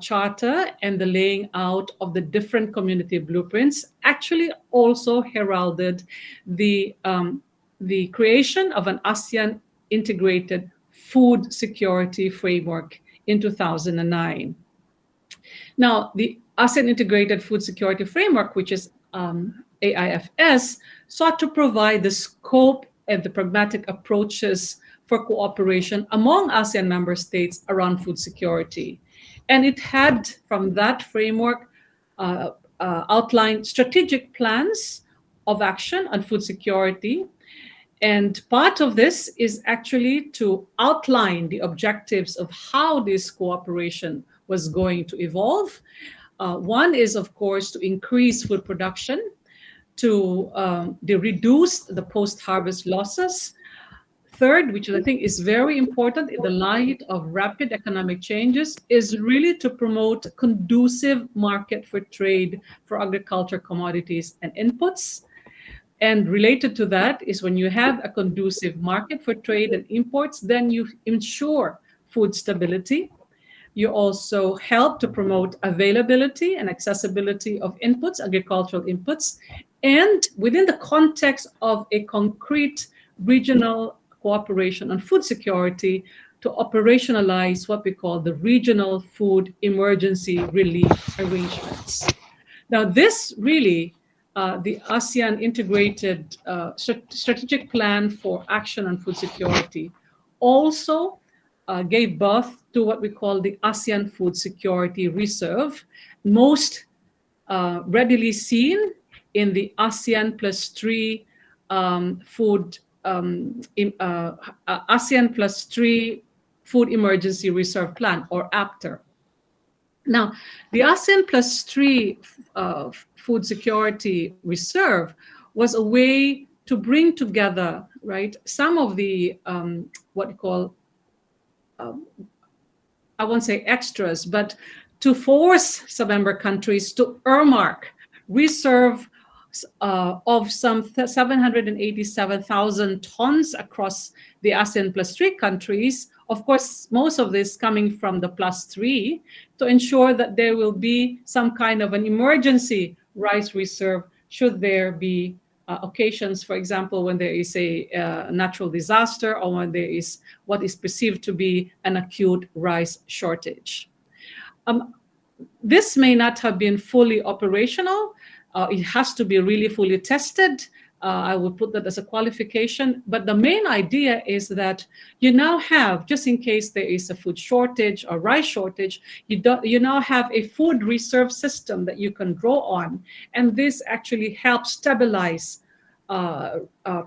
charter and the laying out of the different community blueprints actually also heralded the creation of an ASEAN integrated food security framework in 2009. Now, the ASEAN Integrated Food Security Framework, which is AIFS, sought to provide the scope and the pragmatic approaches for cooperation among ASEAN member states around food security. And it had, from that framework, outlined strategic plans of action on food security. And part of this is actually to outline the objectives of how this cooperation was going to evolve. One is, of course, to increase food production, to reduce the post-harvest losses. Third, which I think is very important in the light of rapid economic changes, is really to promote a conducive market for trade for agriculture commodities and inputs. And related to that is when you have a conducive market for trade and imports, then you ensure food stability. You also help to promote availability and accessibility of inputs, agricultural inputs, and within the context of a concrete regional cooperation on food security, to operationalize what we call the regional food emergency relief arrangements. Now, this really the ASEAN Integrated Strategic Plan for Action on Food Security also gave birth to what we call the ASEAN Food Security Reserve, most readily seen in the ASEAN +3 ASEAN +3 Food Emergency Reserve Plan, or APTER. Now, the ASEAN +3 Food Security Reserve was a way to bring together, right, some of the what you call, I won't say extras, but to force some member countries to earmark reserve of some 787,000 tons across the ASEAN +3 countries. Of course, most of this coming from the +3, to ensure that there will be some kind of an emergency rice reserve should there be occasions, for example, when there is a natural disaster or when there is what is perceived to be an acute rice shortage. This may not have been fully operational. It has to be really fully tested. I would put that as a qualification. But the main idea is that you now have, just in case there is a food shortage or rice shortage, you now have a food reserve system that you can draw on. And this actually helps stabilize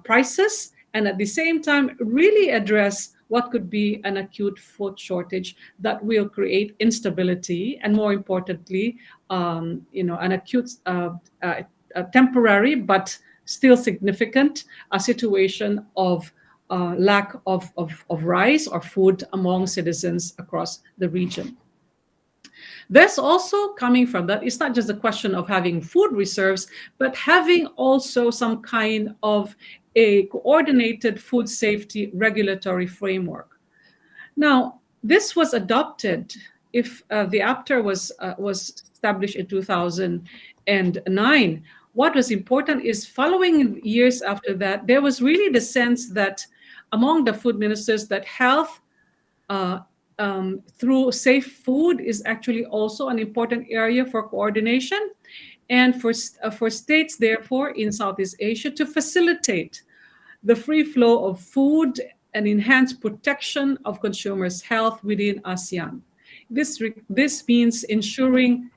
prices and at the same time really address what could be an acute food shortage that will create instability and, more importantly, an acute, temporary but still significant situation of lack of rice or food among citizens across the region. There's also coming from that, it's not just a question of having food reserves, but having also some kind of a coordinated food safety regulatory framework. Now, this was adopted if the APTER was established in 2009. What was important is following years after that, there was really the sense that among the food ministers that health through safe food is actually also an important area for coordination, and for states, therefore, in Southeast Asia to facilitate the free flow of food and enhance protection of consumers' health within ASEAN. This means ensuring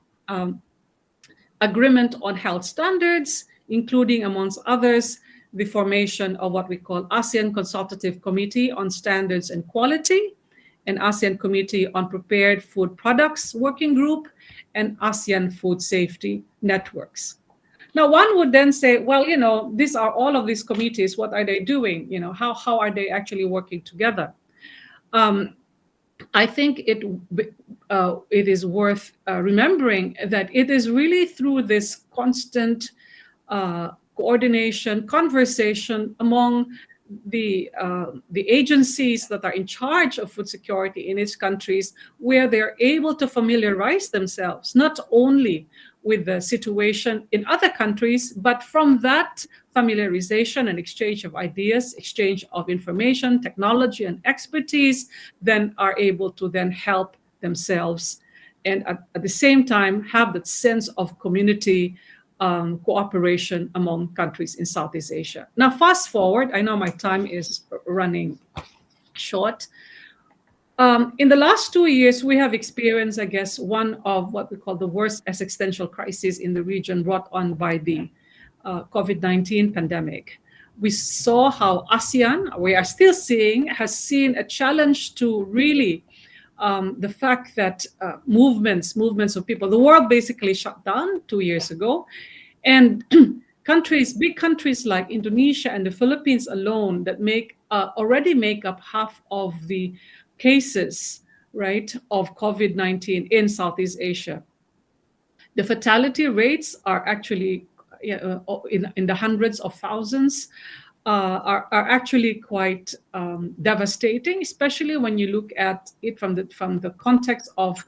agreement on health standards, including, amongst others, the formation of what we call ASEAN Consultative Committee on Standards and Quality, and ASEAN Committee on Prepared Food Products Working Group, and ASEAN Food Safety Networks. Now, one would then say, well, these are all of these committees, what are they doing? How are they actually working together? I think it is worth remembering that it is really through this constant coordination, conversation among the agencies that are in charge of food security in its countries, where they're able to familiarize themselves not only with the situation in other countries, but from that familiarization and exchange of ideas, exchange of information, technology, and expertise, then are able to then help themselves and at the same time have that sense of community cooperation among countries in Southeast Asia. Now, fast forward, I know my time is running short. In the last 2 years, we have experienced, I guess, one of what we call the worst existential crisis in the region brought on by the COVID-19 pandemic. We saw how ASEAN, we are still seeing, has seen a challenge to really the fact that movements of people, the world basically shut down 2 years ago. And big countries like Indonesia and the Philippines alone that already make up half of the cases, right, of COVID-19 in Southeast Asia. The fatality rates are actually in the hundreds of thousands, are actually quite devastating, especially when you look at it from the context of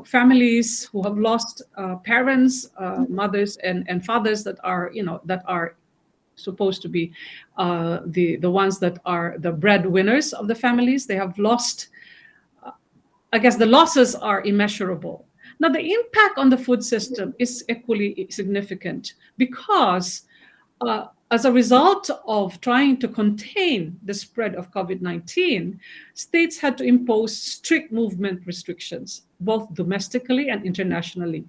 families who have lost parents, mothers and fathers that are supposed to be the ones that are the breadwinners of the families. They have lost, I guess the losses are immeasurable. Now, the impact on the food system is equally significant because as a result of trying to contain the spread of COVID-19, states had to impose strict movement restrictions, both domestically and internationally.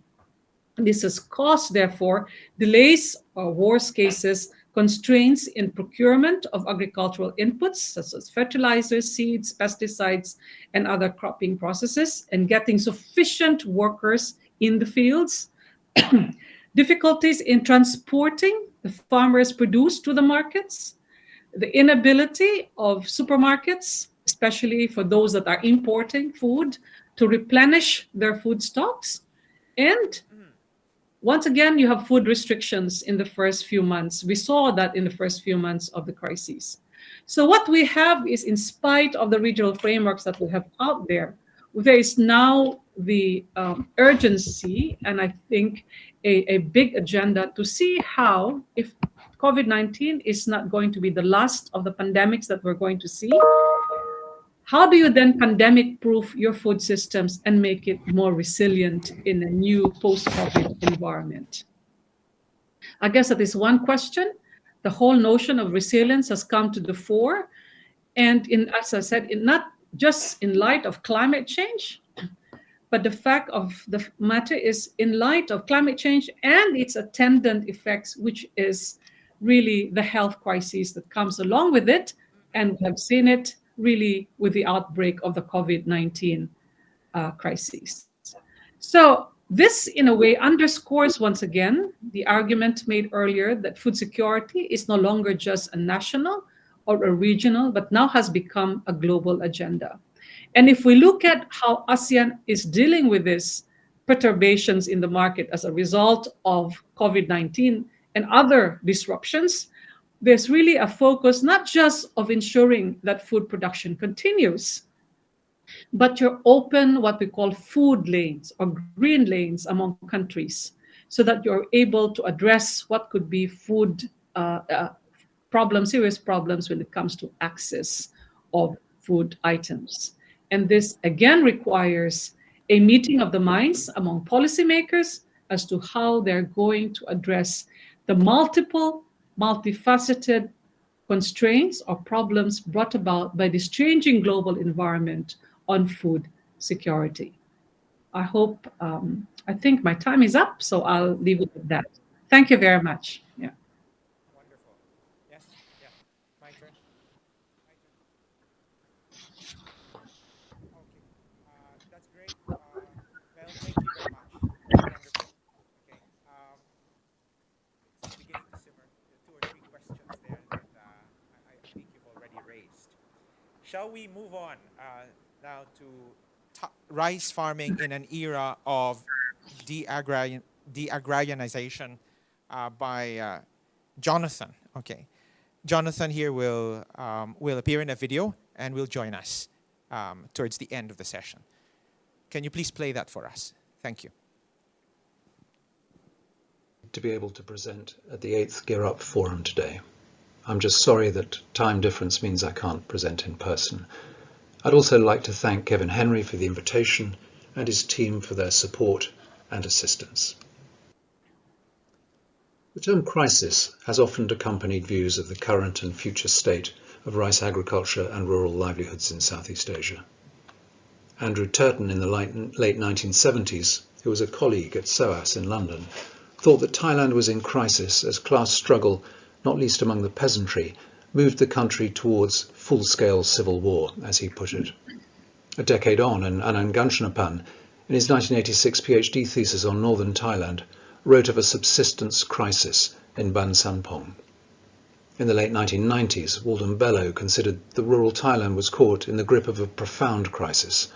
This has caused, therefore, delays or worst cases, constraints in procurement of agricultural inputs, such as fertilizers, seeds, pesticides, and other cropping processes, and getting sufficient workers in the fields. Difficulties in transporting the farmers' produce to the markets, the inability of supermarkets, especially for those that are importing food, to replenish their food stocks. And once again, you have food restrictions in the first few months. We saw that in the first few months of the crisis. So what we have is, in spite of the regional frameworks that we have out there is now the urgency, and I think a big agenda to see how, if COVID-19 is not going to be the last of the pandemics that we're going to see, how do you then pandemic-proof your food systems and make it more resilient in a new post-COVID environment? I guess that is one question. The whole notion of resilience has come to the fore. And as I said, not just in light of climate change, but the fact of the matter is in light of climate change and its attendant effects, which is really the health crisis that comes along with it. And we have seen it really with the outbreak of the COVID-19 crisis. So this, in a way, underscores once again the argument made earlier that food security is no longer just a national or a regional, but now has become a global agenda. And if we look at how ASEAN is dealing with these perturbations in the market as a result of COVID-19 and other disruptions, there's really a focus not just of ensuring that food production continues, but you're open what we call food lanes or green lanes among countries so that you're able to address what could be food problems, serious problems when it comes to access of food items. And this again requires a meeting of the minds among policymakers as to how they're going to address the multifaceted constraints or problems brought about by this changing global environment on food security. I think my time is up, so I'll leave it at that. Thank you very much. Yeah.
Wonderful. Yes, yeah, my turn. Okay, that's great. Well, thank you very much. Wonderful. Okay, it's beginning to simmer. There are 2 or 3 questions there that I think you've already raised. Shall we move on now to rice farming in an era of de-agrarianization by Jonathan? Okay, Jonathan here will appear in a video and will join us towards the end of the session. Can you please play that for us? Thank you.
To be able to present at the 8th Gear Up Forum today. I'm just sorry that time difference means I can't present in person. I'd also like to thank Kevin Henry for the invitation and his team for their support and assistance. The term crisis has often accompanied views of the current and future state of rice agriculture and rural livelihoods in Southeast Asia. Andrew Turton in the late 1970s, who was a colleague at SOAS in London, thought that Thailand was in crisis as class struggle, not least among the peasantry, moved the country towards full-scale civil war, as he put it. A decade on, and Anand Ganchanapan, in his 1986 PhD thesis on northern Thailand, wrote of a subsistence crisis in Ban Sampong. In the late 1990s, Walden Bello considered that rural Thailand was caught in the grip of a profound crisis,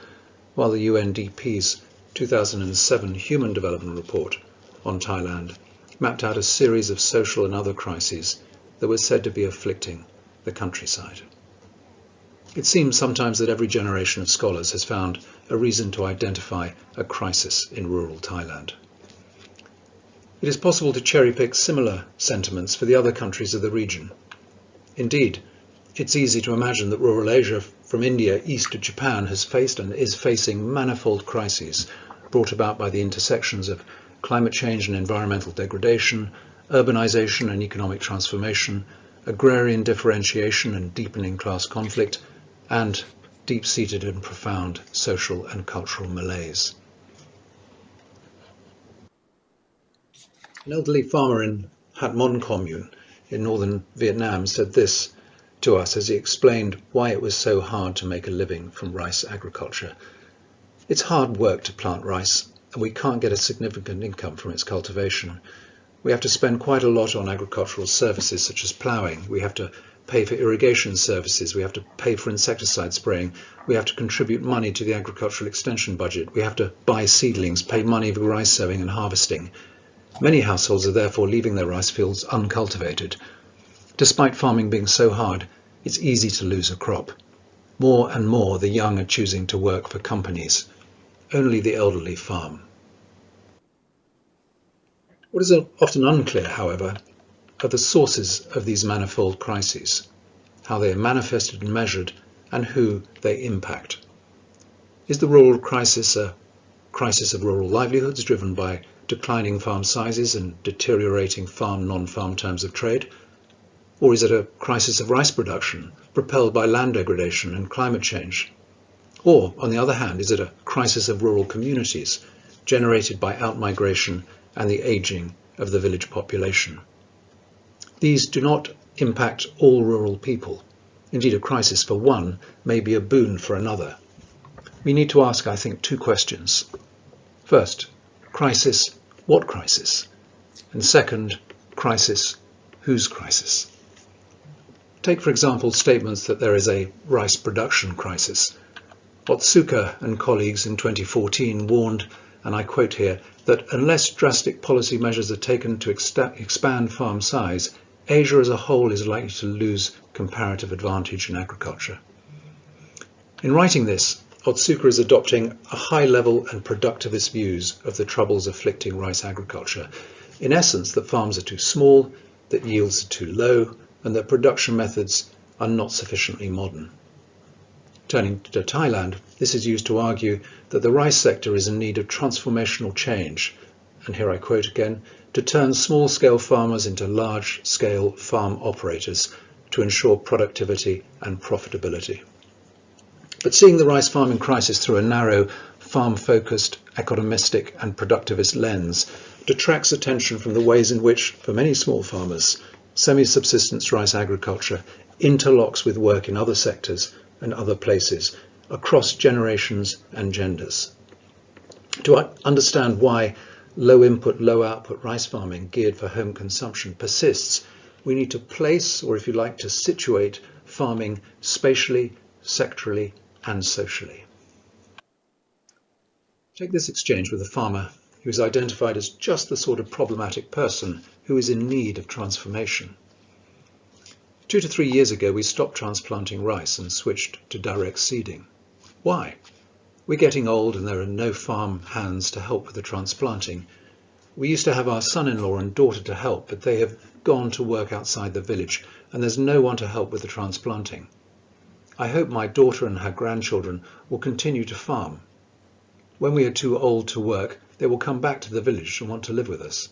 while the UNDP's 2007 Human Development Report on Thailand mapped out a series of social and other crises that were said to be afflicting the countryside. It seems sometimes that every generation of scholars has found a reason to identify a crisis in rural Thailand. It is possible to cherry-pick similar sentiments for the other countries of the region. Indeed, it's easy to imagine that rural Asia, from India east to Japan, has faced and is facing manifold crises, brought about by the intersections of climate change and environmental degradation, urbanization and economic transformation, agrarian differentiation and deepening class conflict, and deep-seated and profound social and cultural malaise. An elderly farmer in Hat Mon commune in northern Vietnam said this to us as he explained why it was so hard to make a living from rice agriculture. It's hard work to plant rice, and we can't get a significant income from its cultivation. We have to spend quite a lot on agricultural services such as ploughing. We have to pay for irrigation services. We have to pay for insecticide spraying. We have to contribute money to the agricultural extension budget. We have to buy seedlings, pay money for rice sowing and harvesting. Many households are therefore leaving their rice fields uncultivated. Despite farming being so hard, it's easy to lose a crop. More and more, the young are choosing to work for companies. Only the elderly farm. What is often unclear, however, are the sources of these manifold crises, how they are manifested and measured, and who they impact. Is the rural crisis a crisis of rural livelihoods driven by declining farm sizes and deteriorating farm, non-farm terms of trade? Or is it a crisis of rice production propelled by land degradation and climate change? Or, on the other hand, is it a crisis of rural communities generated by outmigration and the ageing of the village population? These do not impact all rural people. Indeed, a crisis for one may be a boon for another. We need to ask, I think, two questions. First, crisis, what crisis? And second, crisis, whose crisis? Take, for example, statements that there is a rice production crisis. Otsuka and colleagues in 2014 warned, and I quote here, that unless drastic policy measures are taken to expand farm size, Asia as a whole is likely to lose comparative advantage in agriculture. In writing this, Otsuka is adopting a high-level and productivist views of the troubles afflicting rice agriculture. In essence, that farms are too small, that yields are too low, and that production methods are not sufficiently modern. Turning to Thailand, this is used to argue that the rice sector is in need of transformational change, and here I quote again, to turn small-scale farmers into large-scale farm operators to ensure productivity and profitability. But seeing the rice farming crisis through a narrow, farm-focused, economistic and productivist lens detracts attention from the ways in which, for many small farmers, semi-subsistence rice agriculture interlocks with work in other sectors and other places, across generations and genders. To understand why low input, low output rice farming geared for home consumption persists, we need to place, or if you like, to situate farming spatially, sectorally, and socially. Take this exchange with a farmer who is identified as just the sort of problematic person who is in need of transformation. 2 to 3 years ago, we stopped transplanting rice and switched to direct seeding. Why? We're getting old and there are no farm hands to help with the transplanting. We used to have our son-in-law and daughter to help, but they have gone to work outside the village and there's no one to help with the transplanting. I hope my daughter and her grandchildren will continue to farm. When we are too old to work, they will come back to the village and want to live with us.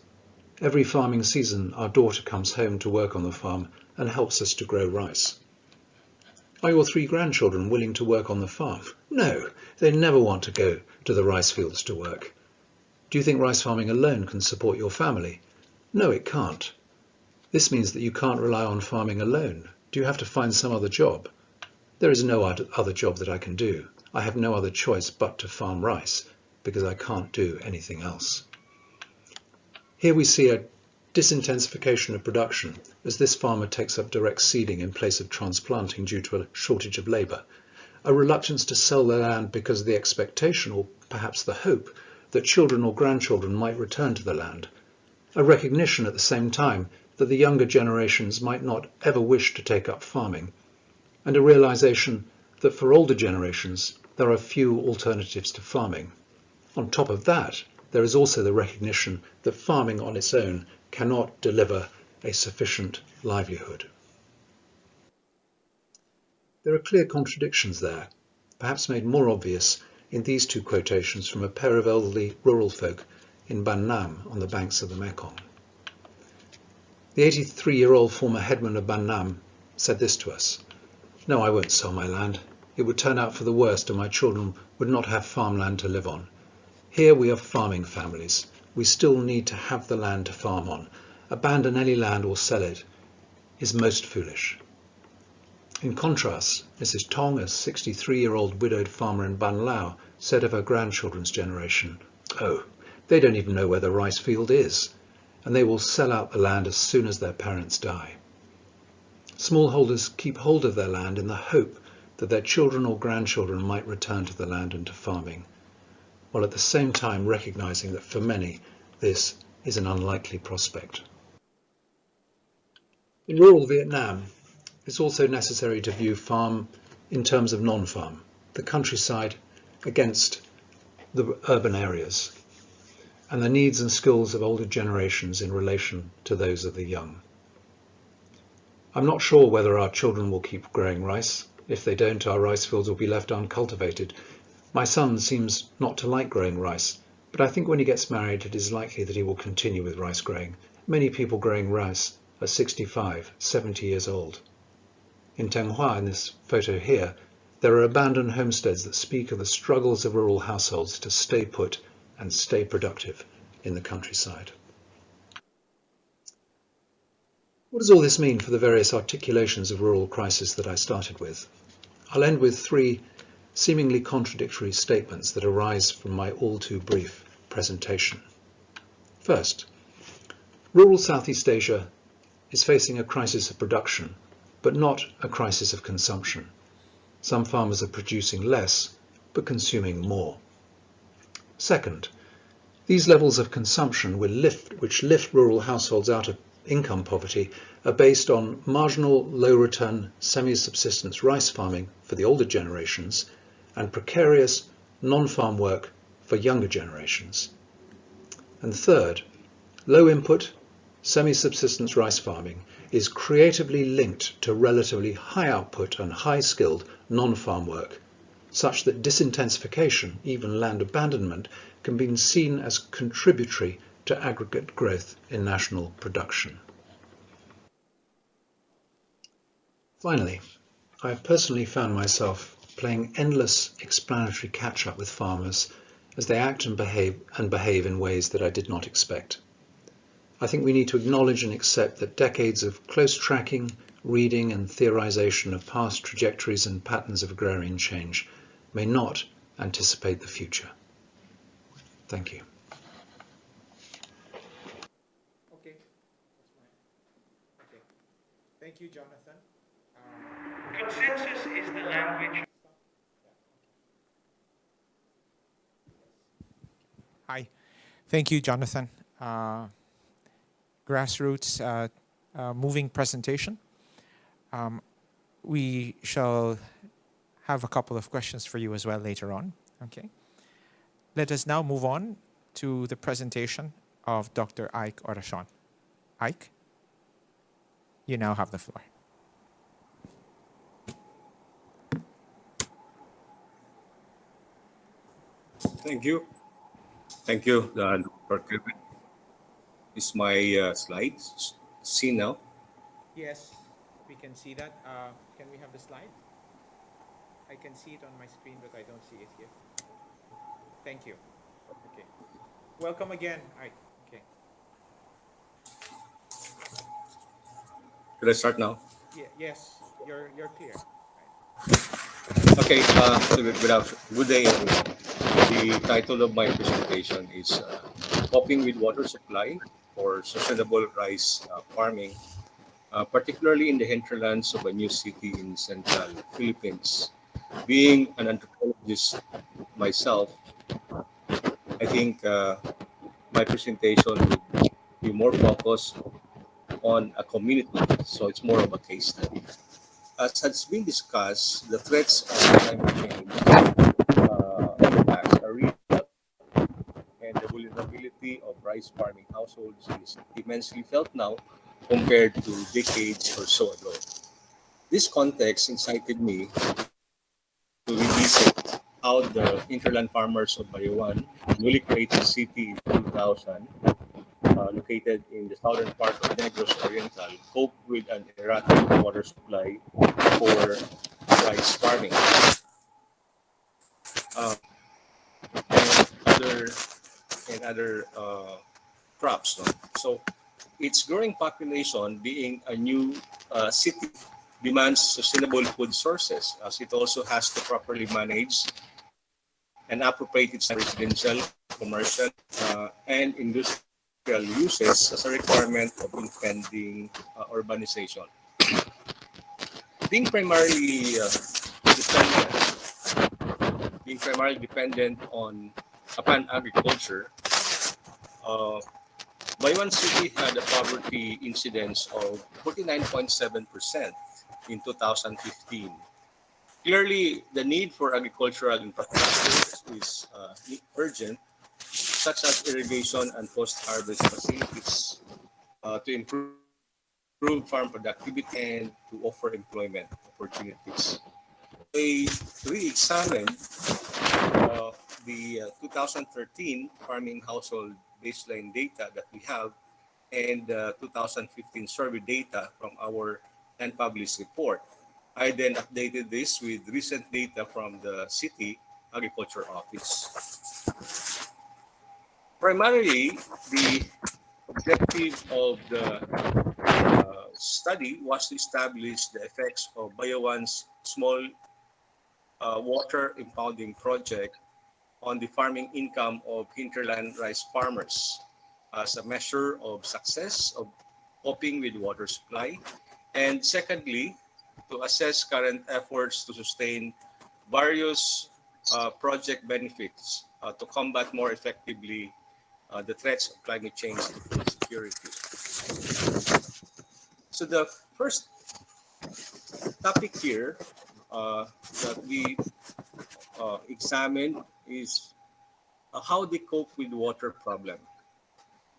Every farming season, our daughter comes home to work on the farm and helps us to grow rice. Are your 3 grandchildren willing to work on the farm? No, they never want to go to the rice fields to work. Do you think rice farming alone can support your family? No, it can't. This means that you can't rely on farming alone. Do you have to find some other job? There is no other job that I can do. I have no other choice but to farm rice, because I can't do anything else. Here we see a disintensification of production as this farmer takes up direct seeding in place of transplanting due to a shortage of labour, a reluctance to sell their land because of the expectation, or perhaps the hope, that children or grandchildren might return to the land, a recognition at the same time that the younger generations might not ever wish to take up farming, and a realisation that for older generations there are few alternatives to farming. On top of that, there is also the recognition that farming on its own cannot deliver a sufficient livelihood. There are clear contradictions there, perhaps made more obvious in these two quotations from a pair of elderly rural folk in Ban Nam on the banks of the Mekong. The 83-year-old former headman of Ban Nam said this to us: "No, I won't sell my land. It would turn out for the worst and my children would not have farmland to live on. Here we are farming families. We still need to have the land to farm on. Abandon any land or sell it is most foolish." In contrast, Mrs. Tong, a 63-year-old widowed farmer in Ban Lao, said of her grandchildren's generation, "Oh, they don't even know where the rice field is, and they will sell out the land as soon as their parents die." Smallholders keep hold of their land in the hope that their children or grandchildren might return to the land and to farming, while at the same time recognizing that for many this is an unlikely prospect. In rural Vietnam, it's also necessary to view farm in terms of non-farm, the countryside against the urban areas, and the needs and skills of older generations in relation to those of the young. I'm not sure whether our children will keep growing rice. If they don't, our rice fields will be left uncultivated. My son seems not to like growing rice, but I think when he gets married, it is likely that he will continue with rice growing. Many people growing rice are 65, 70 years old. In Thanh Hoa, in this photo here, there are abandoned homesteads that speak of the struggles of rural households to stay put and stay productive in the countryside. What does all this mean for the various articulations of rural crisis that I started with? I'll end with three seemingly contradictory statements that arise from my all too brief presentation. First, rural Southeast Asia is facing a crisis of production, but not a crisis of consumption. Some farmers are producing less, but consuming more. Second, these levels of consumption which lift rural households out of income poverty are based on marginal, low-return, semi-subsistence rice farming for the older generations and precarious non-farm work for younger generations. And third, low-input, semi-subsistence rice farming is creatively linked to relatively high output and high-skilled non-farm work, such that disintensification, even land abandonment, can be seen as contributory to aggregate growth in national production. Finally, I have personally found myself playing endless explanatory catch-up with farmers as they act and behave in ways that I did not expect. I think we need to acknowledge and accept that decades of close tracking, reading and theorization of past trajectories and patterns of agrarian change may not anticipate the future. Thank you.
Okay. Thank you, Jonathan.
Consensus is the language.
Hi. Thank you, Jonathan. Grassroots moving presentation. We shall have a couple of questions for you as well later on. Okay. Let us now move on to the presentation of Dr. Ike Oracion. Ike, you now have the floor.
Thank you. Thank you, Dr. Kevin. Is my slides seen now?
Yes, we can see that. Can we have the slide? I can see it on my screen, but I don't see it here. Thank you. Okay. Welcome again, Ike. Okay.
Should I start now?
Yes, you're clear.
Okay. Good day, everyone. The title of my presentation is Coping with Water Supply for Sustainable Rice Farming, particularly in the hinterlands of a new city in central Philippines. Being an anthropologist myself, I think my presentation would be more focused on a community, so it's more of a case study. As has been discussed, the threats of climate change in the past are real, and the vulnerability of rice farming households is immensely felt now compared to decades or so ago. This context incited me to revisit how the hinterland farmers of Bayawan, newly created city in 2000, located in the southern part of Negros Oriental, cope with an erratic water supply for rice farming and other crops. No? So its growing population, being a new city, demands sustainable food sources, as it also has to properly manage and appropriate its residential, commercial, and industrial uses as a requirement of impending urbanization. Being primarily dependent upon agriculture, Bayawan City had a poverty incidence of 49.7% in 2015. Clearly, the need for agricultural infrastructure is urgent, such as irrigation and post-harvest facilities to improve farm productivity and to offer employment opportunities. They re-examined the 2013 farming household baseline data that we have and 2015 survey data from our unpublished report. I then updated this with recent data from the City Agriculture Office. Primarily, the objective of the study was to establish the effects of Bayawan's small water impounding project on the farming income of hinterland rice farmers as a measure of success of coping with water supply, and secondly, to assess current efforts to sustain various project benefits to combat more effectively the threats of climate change and food security. So the first topic here that we examined is how they cope with the water problem.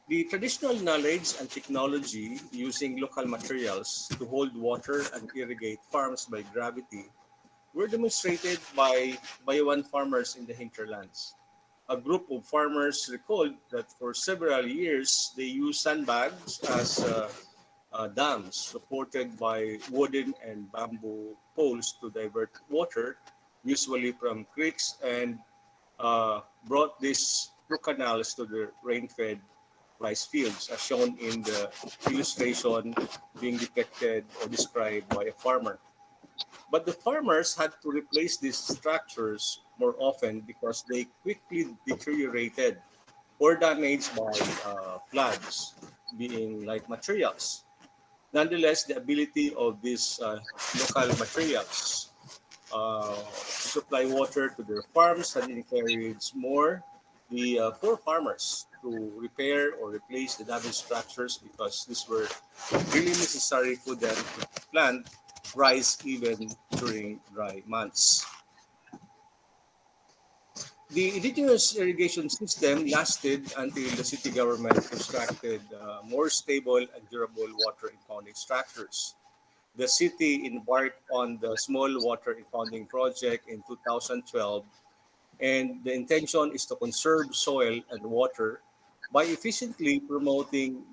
The traditional knowledge and technology using local materials to hold water and irrigate farms by gravity were demonstrated by Bayawan farmers in the hinterlands. A group of farmers recalled that for several years they used sandbags as dams supported by wooden and bamboo poles to divert water, usually from creeks, and brought these through canals to the rain-fed rice fields, as shown in the illustration being depicted or described by a farmer. But the farmers had to replace these structures more often because they quickly deteriorated or damaged by floods, being like materials. Nonetheless, the ability of these local materials to supply water to their farms had encouraged more the poor farmers to repair or replace the damaged structures because these were really necessary for them to plant rice even during dry months. The indigenous irrigation system lasted until the city government constructed more stable and durable water impounding structures. The city embarked on the small water impounding project in 2012, and the intention is to conserve soil and water by efficiently promoting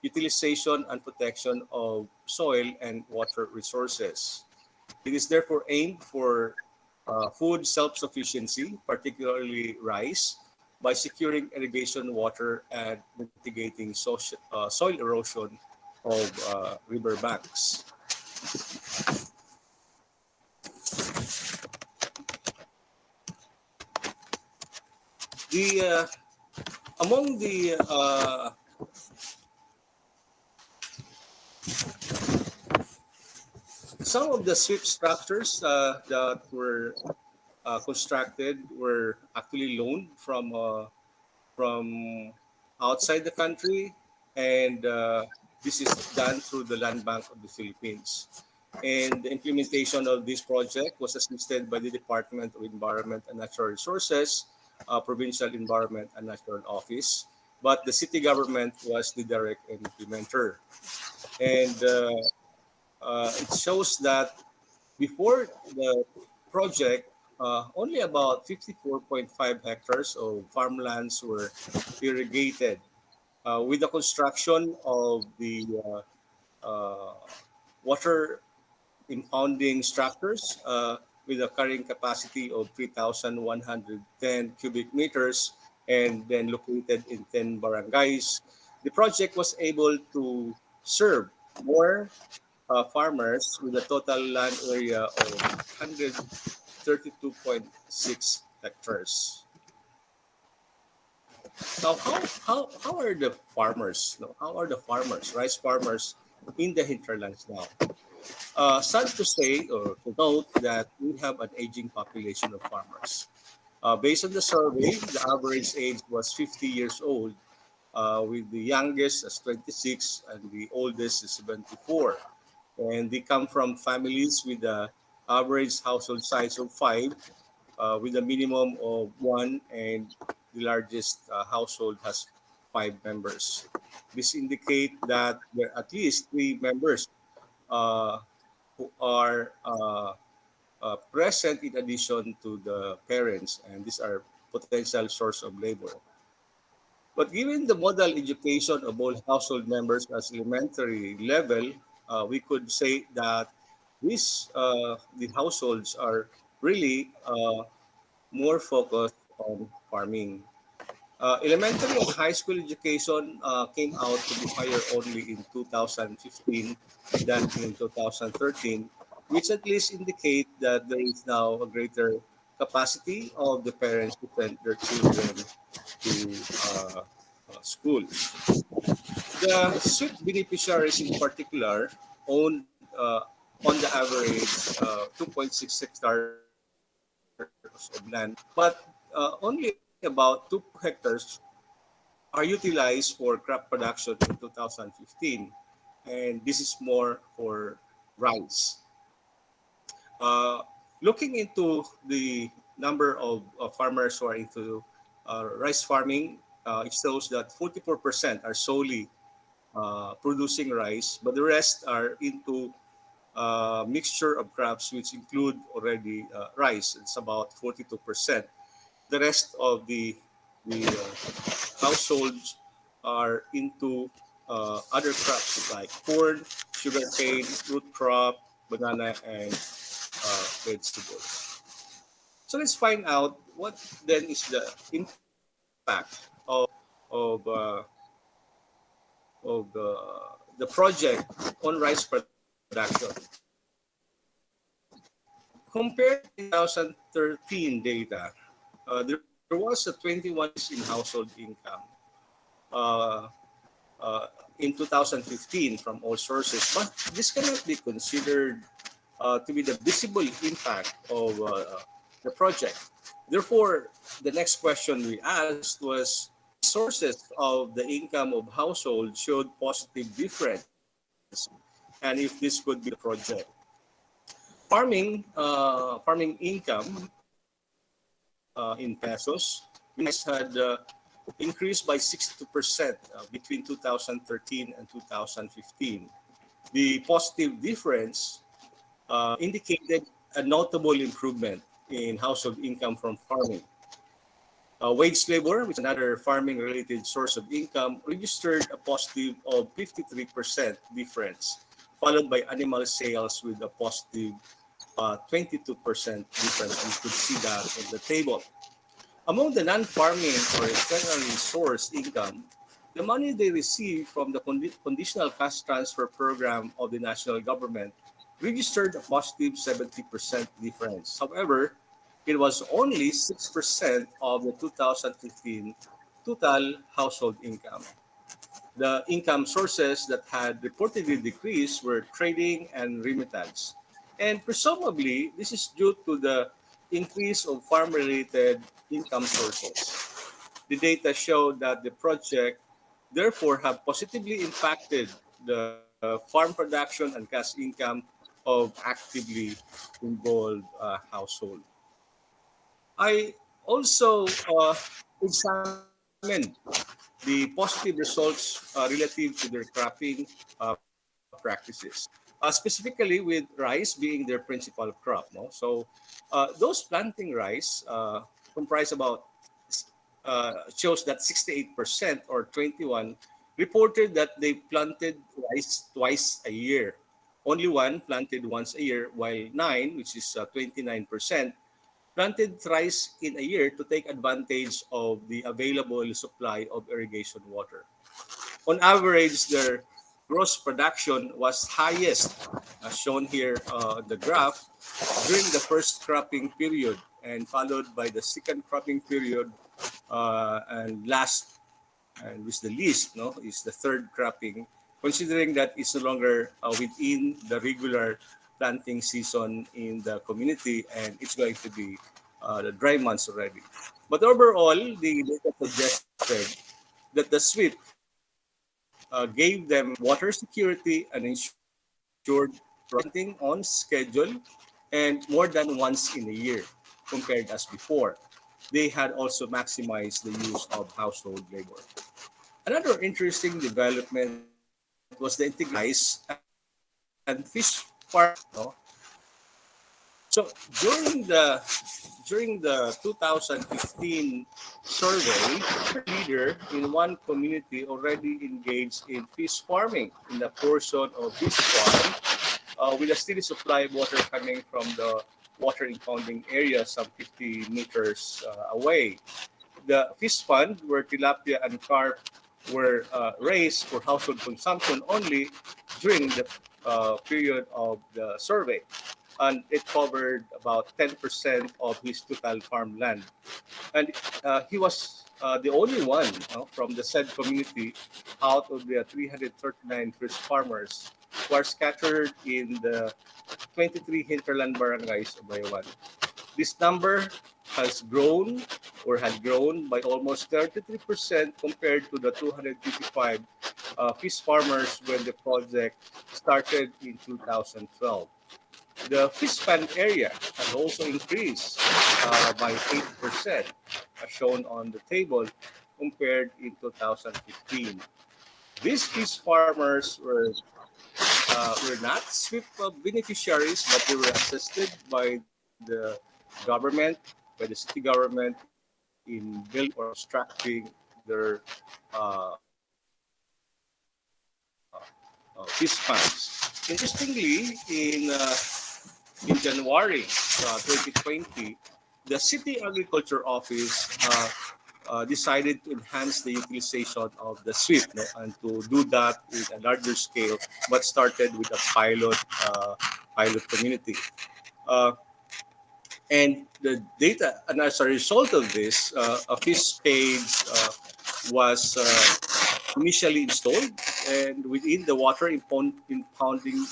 utilization and protection of soil and water resources. It is therefore aimed for food self-sufficiency, particularly rice, by securing irrigation water and mitigating soil erosion of river banks. Among the some of the sweep structures that were constructed were actually loaned from outside the country, and this is done through the Land Bank of the Philippines. And the implementation of this project was assisted by the Department of Environment and Natural Resources, Provincial Environment and Natural Office, but the city government was the direct implementer. And it shows that before the project, only about 54.5 hectares of farmlands were irrigated. With the construction of the water impounding structures with a carrying capacity of 3,110 cubic meters and then located in 10 barangays, the project was able to serve more farmers with a total land area of 132.6 hectares. Now, how are the farmers? How are the farmers, rice farmers in the hinterlands now? Sad to say or to note that we have an aging population of farmers. Based on the survey, the average age was 50 years old, with the youngest as 26 and the oldest is 74. And they come from families with an average household size of 5, with a minimum of 1, and the largest household has 5 members. This indicates that there are at least 3 members who are present in addition to the parents, and these are potential source of labor. But given the model education of all household members as elementary level, we could say that the households are really more focused on farming. Elementary and high school education came out to be higher only in 2015 than in 2013, which at least indicate that there is now a greater capacity of the parents to send their children to school. The SWIFT beneficiaries in particular own on the average 2.6 hectares of land, but only about 2 hectares are utilized for crop production in 2015, and this is more for rice. Looking into the number of farmers who are into rice farming, it shows that 44% are solely producing rice, but the rest are into mixture of crops which include already rice. It's about 42%. The rest of the households are into other crops like corn, sugarcane, root crop, banana, and vegetables. So let's find out what then is the impact of the project on rice production. Compared to 2013 data, there was a 21 in household income in 2015 from all sources, but this cannot be considered to be the visible impact of the project. Therefore, the next question we asked was, sources of the income of households showed positive difference, and if this could be the project. Farming income in pesos had increased by 62% between 2013 and 2015. The positive difference indicated a notable improvement in household income from farming. Wage labor, which is another farming-related source of income, registered a positive of 53% difference, followed by animal sales with a positive 22% difference. You could see that in the table. Among the non-farming or externally sourced income, the money they receive from the conditional cash transfer program of the national government registered a positive 70% difference. However, it was only 6% of the 2015 total household income. The income sources that had reportedly decreased were trading and remittance. And presumably, this is due to the increase of farm-related income sources. The data showed that the project therefore have positively impacted the farm production and cash income of actively involved household. I also examined the positive results relative to their cropping practices. specifically with rice being their principal crop. No? So those planting rice comprise about, shows that 68% or 21 reported that they planted rice twice a year. Only one planted once a year, while 9, which is 29%, planted thrice in a year to take advantage of the available supply of irrigation water. On average, their gross production was highest, as shown here on the graph, during the first cropping period, and followed by the second cropping period, and last, and with the least, is the third cropping, considering that it's no longer within the regular planting season in the community, and it's going to be the dry months already. But overall, the data suggested that the sweep gave them water security and ensured planting on schedule and more than once in a year compared as before. They had also maximized the use of household labor. Another interesting development was the integrated and fish farm. So during the 2015 survey, a leader in one community already engaged in fish farming in a portion of fish farm with a steady supply of water coming from the water impounding area some 50 meters away. The fish pond where tilapia and carp were raised for household consumption only during the period of the survey, and it covered about 10% of his total farmland. And he was the only one from the said community out of the 339 fish farmers who are scattered in the 23 hinterland barangays of Bayawan. This number has grown or had grown by almost 33% compared to the 255 fish farmers when the project started in 2012. The fish pond area has also increased by 8%, as shown on the table, compared in 2015. These fish farmers were not sweep beneficiaries, but they were assisted by the government, by the city government, in building or constructing their fish ponds. Interestingly, in January 2020, the City Agriculture Office decided to enhance the utilization of the sweep, and to do that in a larger scale, but started with a pilot community. And the data, and as a result of this, a fish cage was initially installed and within the water impounding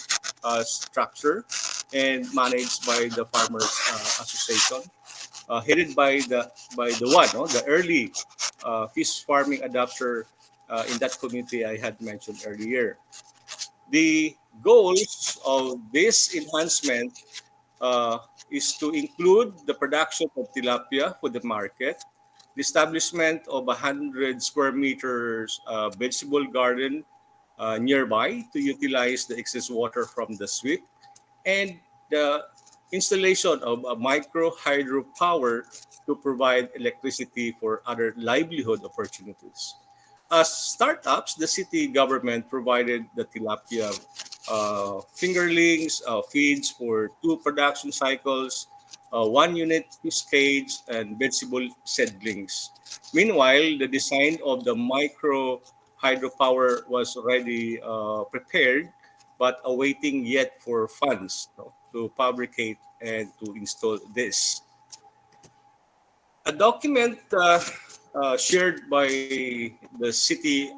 structure and managed by the Farmers Association, headed by the early fish farming adapter in that community I had mentioned earlier. The goals of this enhancement is to include the production of tilapia for the market, the establishment of 100 square meters vegetable garden nearby to utilize the excess water from the sweep, and the installation of a micro hydropower to provide electricity for other livelihood opportunities. As startups, the city government provided the tilapia fingerlings, feeds for 2 production cycles, 1 unit fish cage, and vegetable seedlings. Meanwhile, the design of the micro hydropower was already prepared, but awaiting yet for funds to fabricate and to install this. A document shared by the City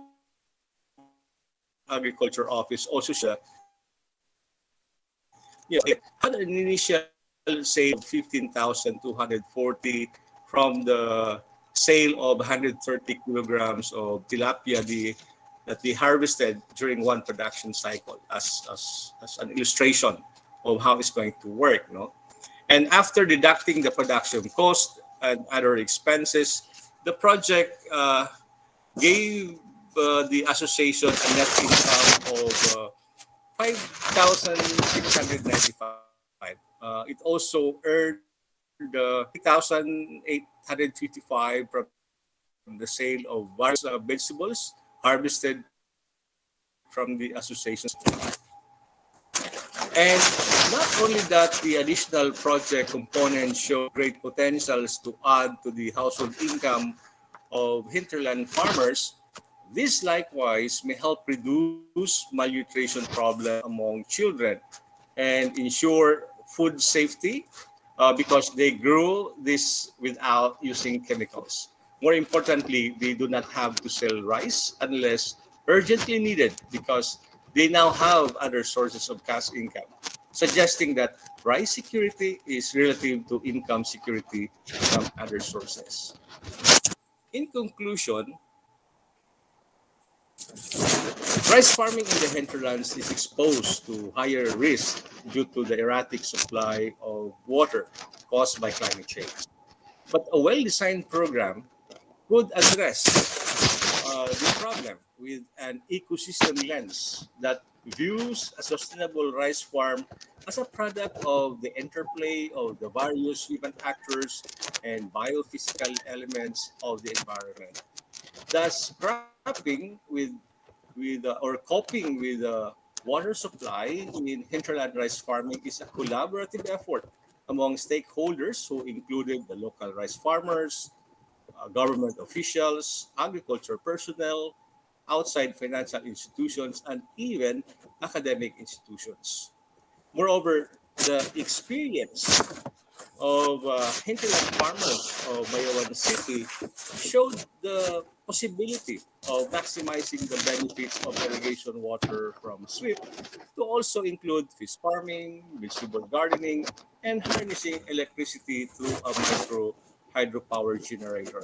Agriculture Office also shows had an initial sale of 15,240 from the sale of 130 kilograms of tilapia that they harvested during one production cycle, as an illustration of how it's going to work. And after deducting the production cost and other expenses, the project gave the association a net income of 5,695. It also earned 3,855 from the sale of various vegetables harvested from the association. And not only that, the additional project components show great potentials to add to the household income of hinterland farmers. This likewise may help reduce malnutrition problem among children and ensure food safety because they grow this without using chemicals. More importantly, they do not have to sell rice unless urgently needed because they now have other sources of cash income, suggesting that rice security is relative to income security from other sources. In conclusion, rice farming in the hinterlands is exposed to higher risk due to the erratic supply of water caused by climate change. But a well-designed program could address this problem with an ecosystem lens that views a sustainable rice farm as a product of the interplay of the various human actors and biophysical elements of the environment. Thus, coping with water supply in hinterland rice farming is a collaborative effort among stakeholders who included the local rice farmers, government officials, agriculture personnel, outside financial institutions, and even academic institutions. Moreover, the experience of hinterland farmers of Bayawan City showed the possibility of maximizing the benefits of irrigation water from SWIP to also include fish farming, vegetable gardening, and harnessing electricity through a micro hydropower generator.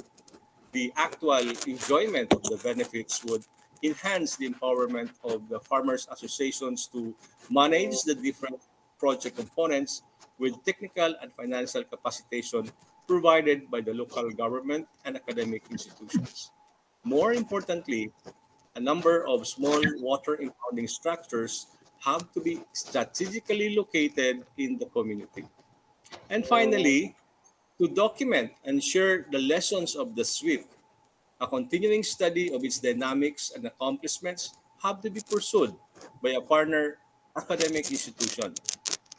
The actual enjoyment of the benefits would enhance the empowerment of the farmers' associations to manage the different project components with technical and financial capacitation provided by the local government and academic institutions. More importantly, a number of small water impounding structures have to be strategically located in the community. And finally, to document and share the lessons of the SWIP, a continuing study of its dynamics and accomplishments have to be pursued by a partner academic institution,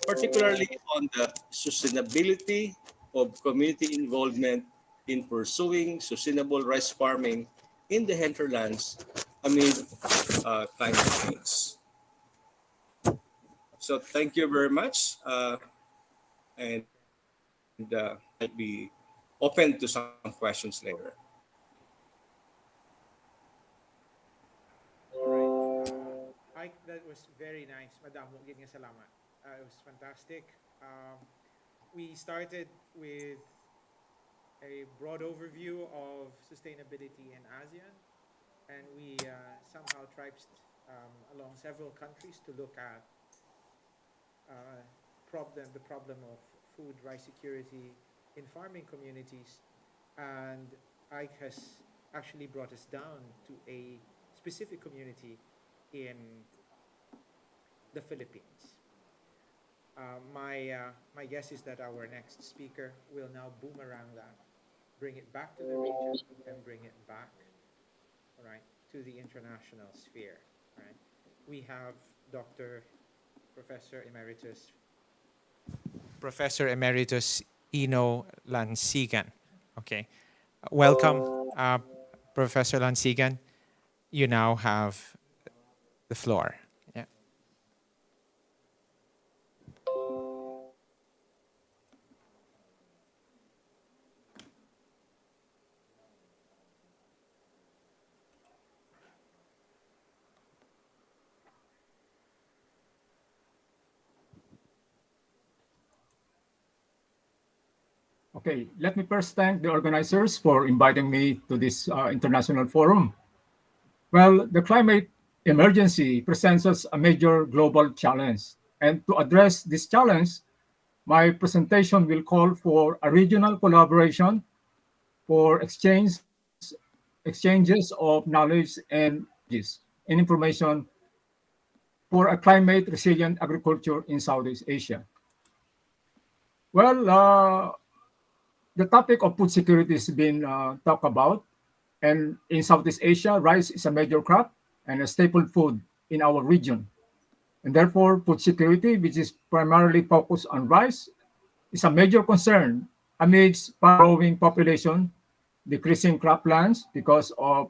particularly on the sustainability of community involvement in pursuing sustainable rice farming in the hinterlands amid climate change. So thank you very much. And I'll be open to some questions later.
That was very nice, Madam. Maraming salamat. It was fantastic. We started with a broad overview of sustainability in ASEAN, and we somehow traipsed along several countries to look at the problem of food, rice security in farming communities. And Ike has actually brought us down to a specific community in the Philippines. My guess is that our next speaker will now boomerang that, bring it back to the region, and bring it back, all right, to the international sphere. Right? We have Professor Emeritus Ino Lansigan. Okay, welcome, Professor Lansigan. You now have the floor. Yeah.
Okay, let me first thank the organizers for inviting me to this international forum. Well, the climate emergency presents us a major global challenge. And to address this challenge, my presentation will call for a regional collaboration for exchanges of knowledge and information for a climate resilient agriculture in Southeast Asia? Well, the topic of food security has been talked about, and in Southeast Asia, rice is a major crop and a staple food in our region. And therefore, food security, which is primarily focused on rice, is a major concern amidst growing population, decreasing croplands because of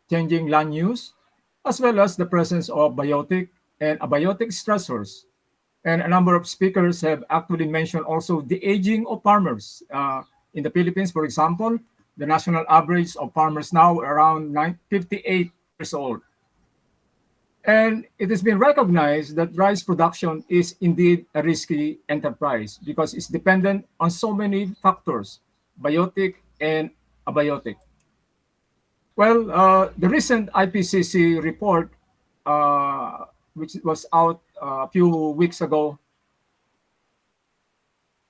changing land use, as well as the presence of biotic and abiotic stressors. And a number of speakers have actually mentioned also the aging of farmers. In the Philippines, for example, the national average of farmers now around 58 years old. And it has been recognized that rice production is indeed a risky enterprise because it's dependent on so many factors, biotic and abiotic. Well, the recent IPCC report, which was out a few weeks ago,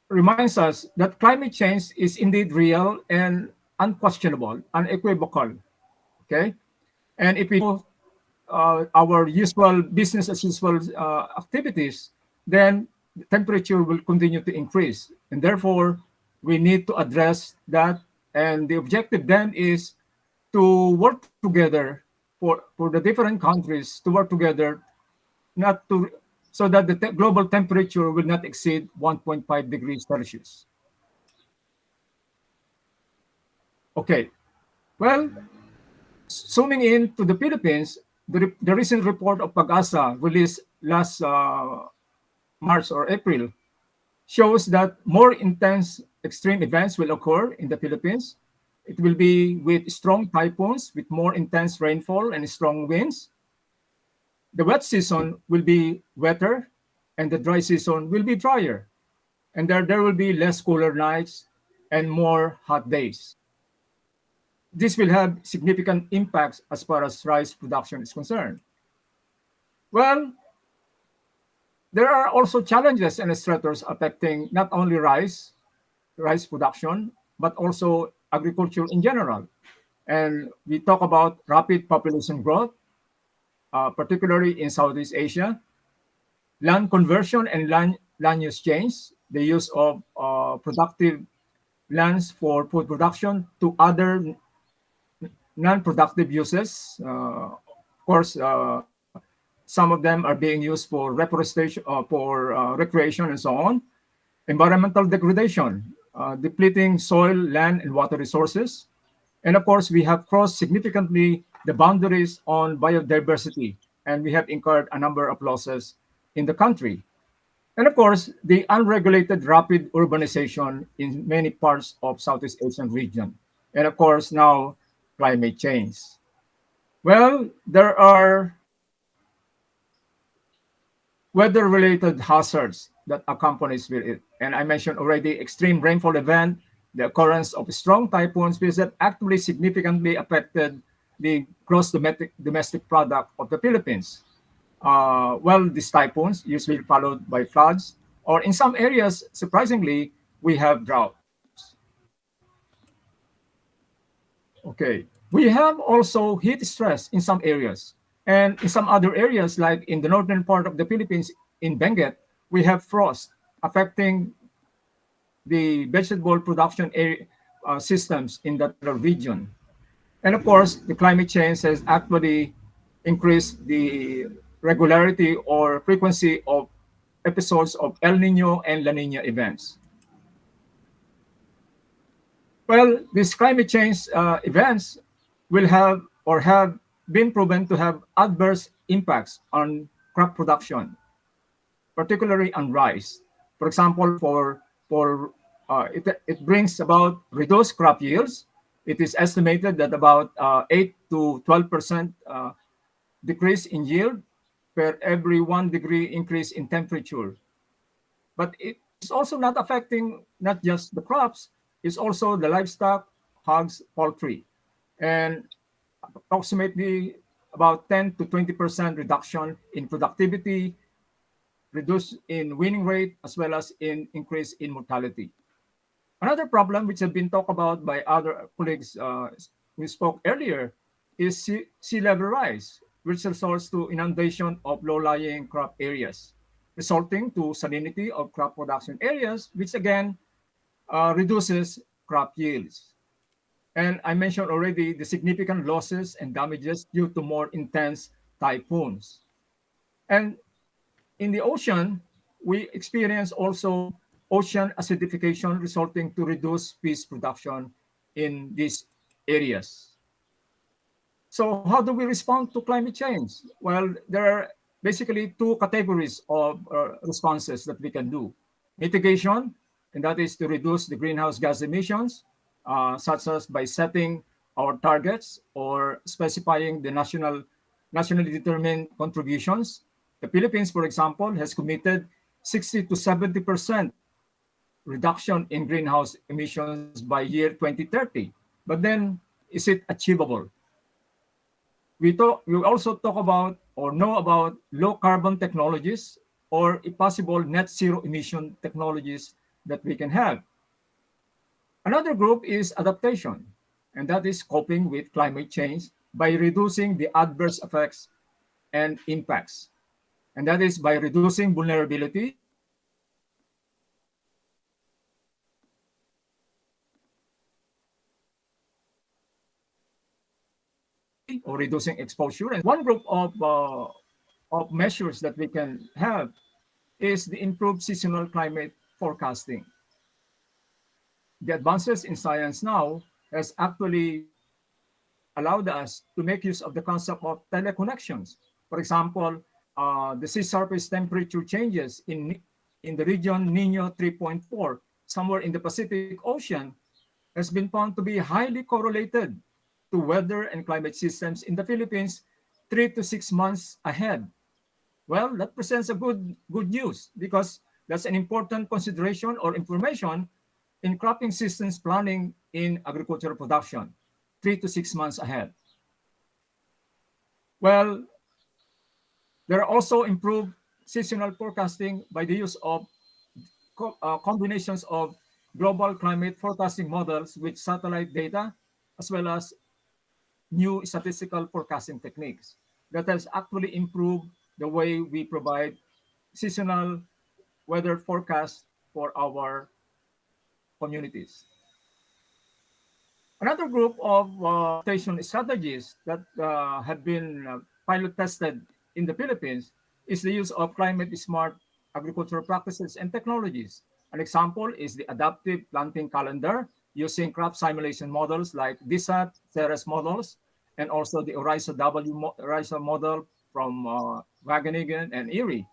reminds us that climate change is indeed real and unquestionable, unequivocal. Okay, and if we do our usual business as usual activities, then the temperature will continue to increase, and therefore we need to address that. And the objective then is to work together for the different countries to work together, not to so that the global temperature will not exceed 1.5 degrees Celsius. Okay, well, zooming in to the Philippines, the recent report of PAGASA released last March or April shows that more intense extreme events will occur in the Philippines. It will be with strong typhoons, with more intense rainfall and strong winds. The wet season will be wetter, and the dry season will be drier. And there will be less cooler nights and more hot days. This will have significant impacts as far as rice production is concerned. Well, there are also challenges and stressors affecting not only rice production, but also agriculture in general. And we talk about rapid population growth, particularly in Southeast Asia, land conversion and land use change, the use of productive lands for food production to other non-productive uses. Of course, some of them are being used for reforestation, for recreation and so on. Environmental degradation, depleting soil, land, and water resources. And of course, we have crossed significantly the boundaries on biodiversity, and we have incurred a number of losses in the country. And of course, the unregulated rapid urbanization in many parts of Southeast Asian region. And of course, now climate change. Well, there are weather-related hazards that accompanies with it. And I mentioned already extreme rainfall event, the occurrence of strong typhoons, which have actually significantly affected the gross domestic product of the Philippines. Well, these typhoons usually followed by floods, or in some areas, surprisingly, we have droughts. Okay, we have also heat stress in some areas. And in some other areas, like in the northern part of the Philippines, in Benguet, we have frost affecting the vegetable production systems in that region. And of course, the climate change has actually increased the regularity or frequency of episodes of El Nino and La Nina events. Well, these climate change events will have or have been proven to have adverse impacts on crop production, particularly on rice. For example, it brings about reduced crop yields. It is estimated that about 8 to 12% decrease in yield per every 1 degree increase in temperature. But it's also not affecting not just the crops, it's also the livestock, hogs, poultry. And approximately about 10 to 20% reduction in productivity, reduce in winning rate, as well as in increase in mortality. Another problem which has been talked about by other colleagues who spoke earlier is sea level rise. which results to inundation of low-lying crop areas, resulting to salinity of crop production areas, which again reduces crop yields. And I mentioned already the significant losses and damages due to more intense typhoons. And in the ocean, we experience also ocean acidification resulting to reduce fish production in these areas. So how do we respond to climate change? Well, there are basically two categories of responses that we can do. Mitigation, and that is to reduce the greenhouse gas emissions, such as by setting our targets or specifying the nationally determined contributions. The Philippines, for example, has committed 60 to 70% reduction in greenhouse emissions by year 2030. But then, is it achievable? We also talk about or know about low carbon technologies or if possible net zero emission technologies that we can have. Another group is adaptation, and that is coping with climate change by reducing the adverse effects and impacts. And that is by reducing vulnerability, or reducing exposure. And one group of measures that we can have is the improved seasonal climate forecasting. The advances in science now has actually allowed us to make use of the concept of teleconnections. For example, the sea surface temperature changes in the region Nino 3.4, somewhere in the Pacific Ocean, has been found to be highly correlated to weather and climate systems in the Philippines 3 to 6 months ahead. Well, that presents a good news because that's an important consideration or information in cropping systems planning in agricultural production, 3 to 6 months ahead. Well, there are also improved seasonal forecasting by the use of combinations of global climate forecasting models with satellite data, as well as new statistical forecasting techniques that has actually improved the way we provide seasonal weather forecasts for our communities. Another group of adaptation strategies that have been pilot tested in the Philippines is the use of climate-smart agricultural practices and technologies. An example is the adaptive planting calendar using crop simulation models like DSAT, Ceres models, and also the ORISA model from Wageningen and Erie,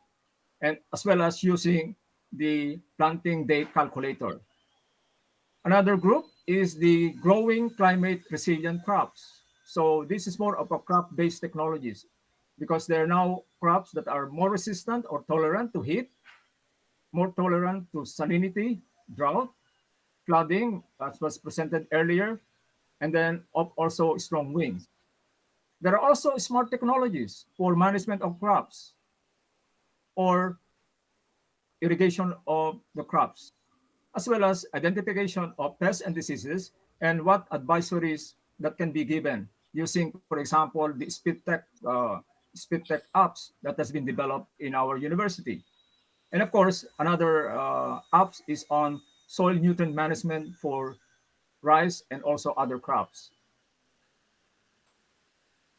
and as well as using the planting date calculator. Another group is the growing climate resilient crops. So this is more of a crop-based technologies because there are now crops that are more resistant or tolerant to heat, more tolerant to salinity, drought, flooding, as was presented earlier, and then also strong winds. There are also smart technologies for management of crops or irrigation of the crops, as well as identification of pests and diseases and what advisories that can be given using, for example, the SpeedTech apps that has been developed in our university. And of course, another apps is on soil nutrient management for rice and also other crops.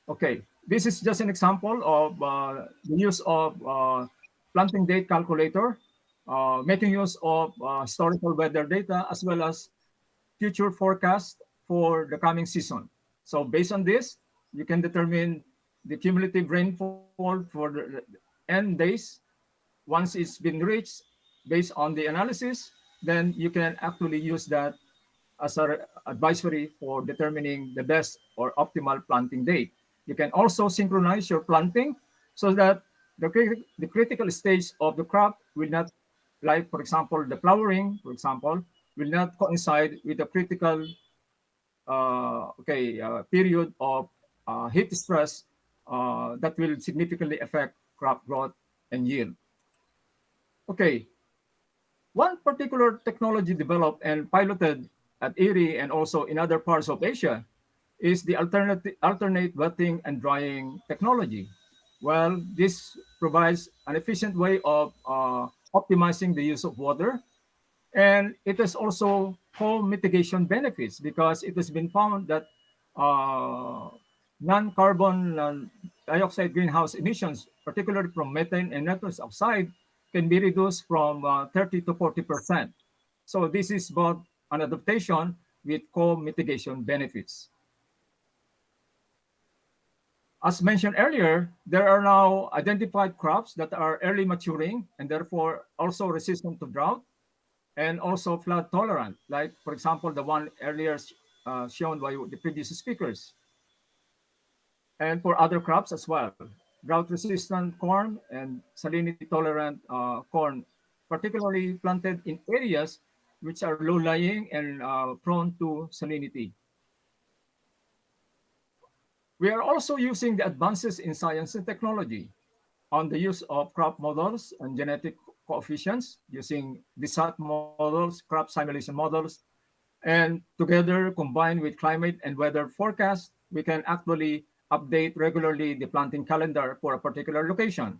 Okay, this is just an example of the use of planting date calculator, making use of historical weather data, as well as future forecast for the coming season. So based on this, you can determine the cumulative rainfall for the end days. Once it's been reached, based on the analysis, then you can actually use that as an advisory for determining the best or optimal planting date. You can also synchronize your planting so that the critical stage of the crop will not, like for example, the flowering, for example, will not coincide with the critical period of heat stress that will significantly affect crop growth and yield. Okay, one particular technology developed and piloted at Erie and also in other parts of Asia is the alternate wetting and drying technology. Well, this provides an efficient way of optimizing the use of water, and it has also co-mitigation benefits because it has been found that non-carbon dioxide greenhouse emissions, particularly from methane and nitrous oxide, can be reduced from 30 to 40%. So this is both an adaptation with co-mitigation benefits. As mentioned earlier, there are now identified crops that are early maturing and therefore also resistant to drought and also flood tolerant, like, for example, the one earlier shown by the previous speakers. And for other crops as well, drought-resistant corn and salinity-tolerant corn, particularly planted in areas which are low-lying and prone to salinity. We are also using the advances in science and technology on the use of crop models and genetic coefficients using DSAT models, crop simulation models, and together combined with climate and weather forecasts, we can actually update regularly the planting calendar for a particular location.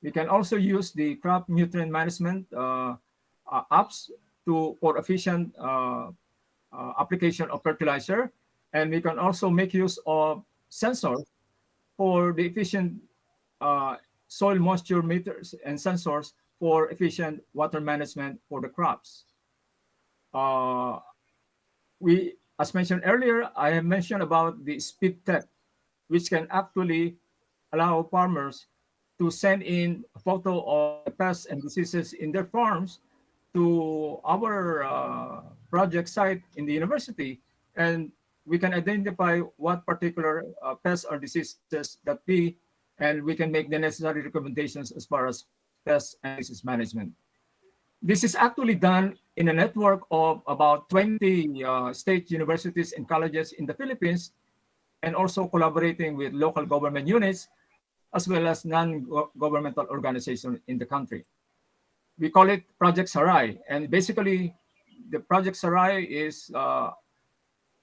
We can also use the crop nutrient management apps for efficient application of fertilizer, and we can also make use of sensors for the efficient soil moisture meters and sensors for efficient water management for the crops. As mentioned earlier, I have mentioned about the speed tech, which can actually allow farmers to send in a photo of pests and diseases in their farms to our project site in the university, and we can identify what particular pests or diseases that be, and we can make the necessary recommendations as far as pest and disease management. This is actually done in a network of about 20 state universities and colleges in the Philippines, and also collaborating with local government units, as well as non-governmental organizations in the country. We call it Project Sarai, and basically the Project Sarai is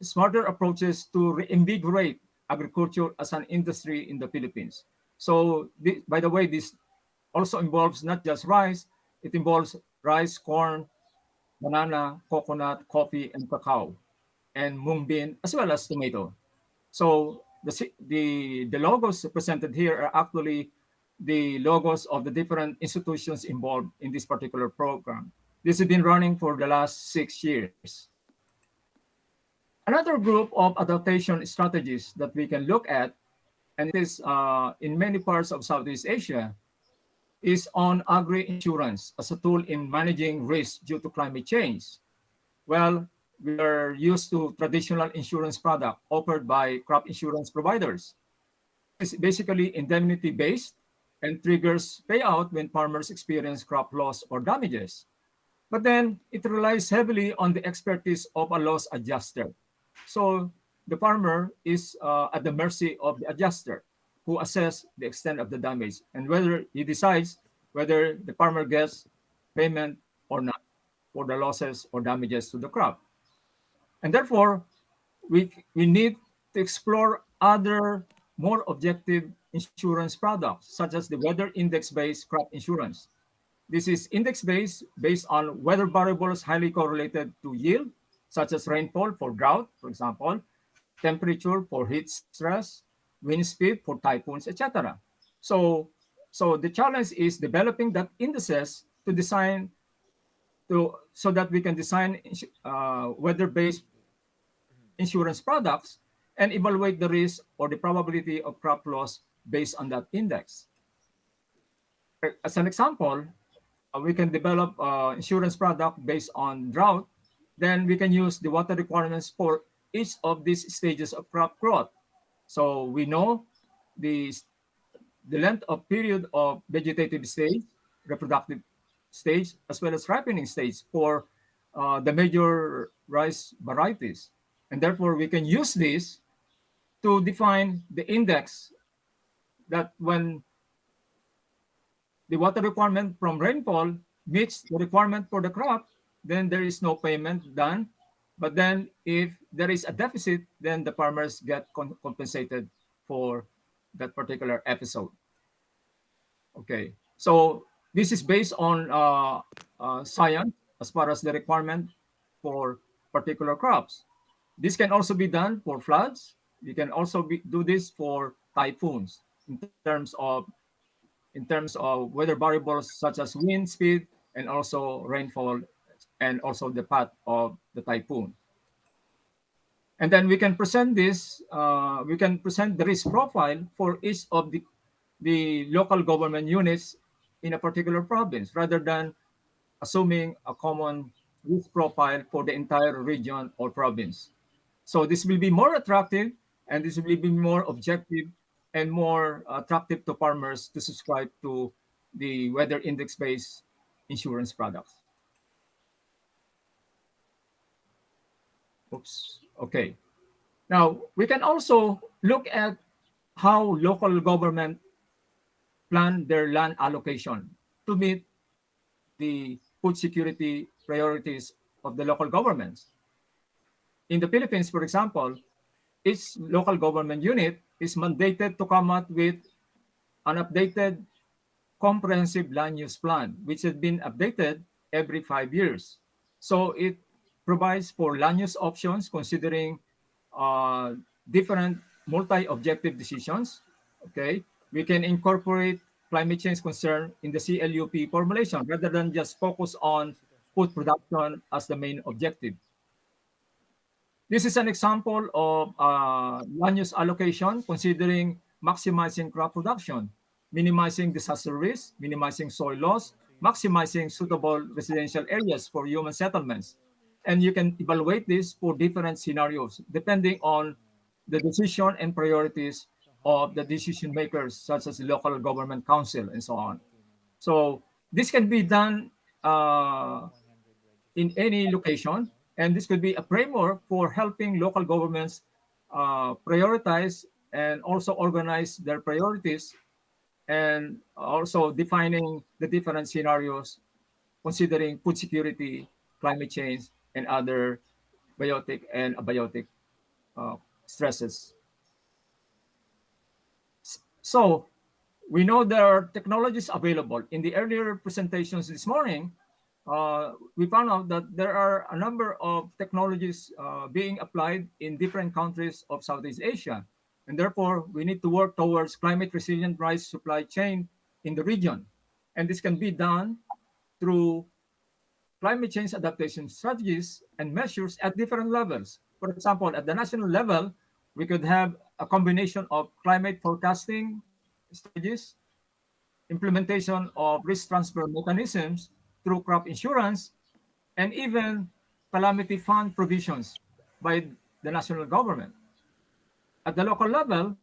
smarter approaches to reinvigorate agriculture as an industry in the Philippines. So, by the way, this also involves not just rice, it involves rice, corn, banana, coconut, coffee, and cacao, and mung bean, as well as tomato. So the logos presented here are actually the logos of the different institutions involved in this particular program. This has been running for the last 6 years. Another group of adaptation strategies that we can look at, and it is in many parts of Southeast Asia, is on agri-insurance as a tool in managing risk due to climate change. Well, we are used to traditional insurance product offered by crop insurance providers. It's basically indemnity-based and triggers payout when farmers experience crop loss or damages. But then it relies heavily on the expertise of a loss adjuster. So the farmer is at the mercy of the adjuster who assess the extent of the damage and whether he decides whether the farmer gets payment or not for the losses or damages to the crop. And therefore, we need to explore other more objective insurance products, such as the weather index-based crop insurance. This is index-based based on weather variables highly correlated to yield, such as rainfall for drought, for example, temperature for heat stress, wind speed for typhoons, etc. So the challenge is developing that indices to design so that we can design weather-based insurance products and evaluate the risk or the probability of crop loss based on that index. As an example, we can develop insurance product based on drought. Then we can use the water requirements for each of these stages of crop growth. So we know the length of period of vegetative stage, reproductive stage, as well as ripening stage for the major rice varieties. And therefore, we can use this to define the index that when the water requirement from rainfall meets the requirement for the crop, then there is no payment done But then if there is a deficit, then the farmers get compensated for that particular episode. Okay, so this is based on science as far as the requirement for particular crops. This can also be done for floods. You can also do this for typhoons in terms of weather variables such as wind speed and also rainfall and also the path of the typhoon. And then we can present this, we can present the risk profile for each of the local government units in a particular province rather than assuming a common risk profile for the entire region or province. So this will be more attractive and this will be more objective and more attractive to farmers to subscribe to the weather index-based insurance products. Oops, okay. Now, we can also look at how local government plan their land allocation to meet the food security priorities of the local governments. In the Philippines, for example, each local government unit is mandated to come up with an updated comprehensive land use plan, which has been updated every 5 years. So it provides for land use options considering different multi-objective decisions. Okay, we can incorporate climate change concern in the CLUP formulation rather than just focus on food production as the main objective. This is an example of land use allocation considering maximizing crop production, minimizing disaster risk, minimizing soil loss, maximizing suitable residential areas for human settlements. And you can evaluate this for different scenarios depending on the decision and priorities of the decision makers, such as the local government council and so on. So this can be done in any location, and this could be a framework for helping local governments prioritize and also organize their priorities and also defining the different scenarios considering food security, climate change, and other biotic and abiotic stresses. So we know there are technologies available. In the earlier presentations this morning, we found out that there are a number of technologies being applied in different countries of Southeast Asia. And therefore, we need to work towards climate resilient rice supply chain in the region. And this can be done through climate change adaptation strategies and measures at different levels. For example, at the national level, we could have a combination of climate forecasting strategies, implementation of risk transfer mechanisms through crop insurance, and even calamity fund provisions by the national government. At the local level,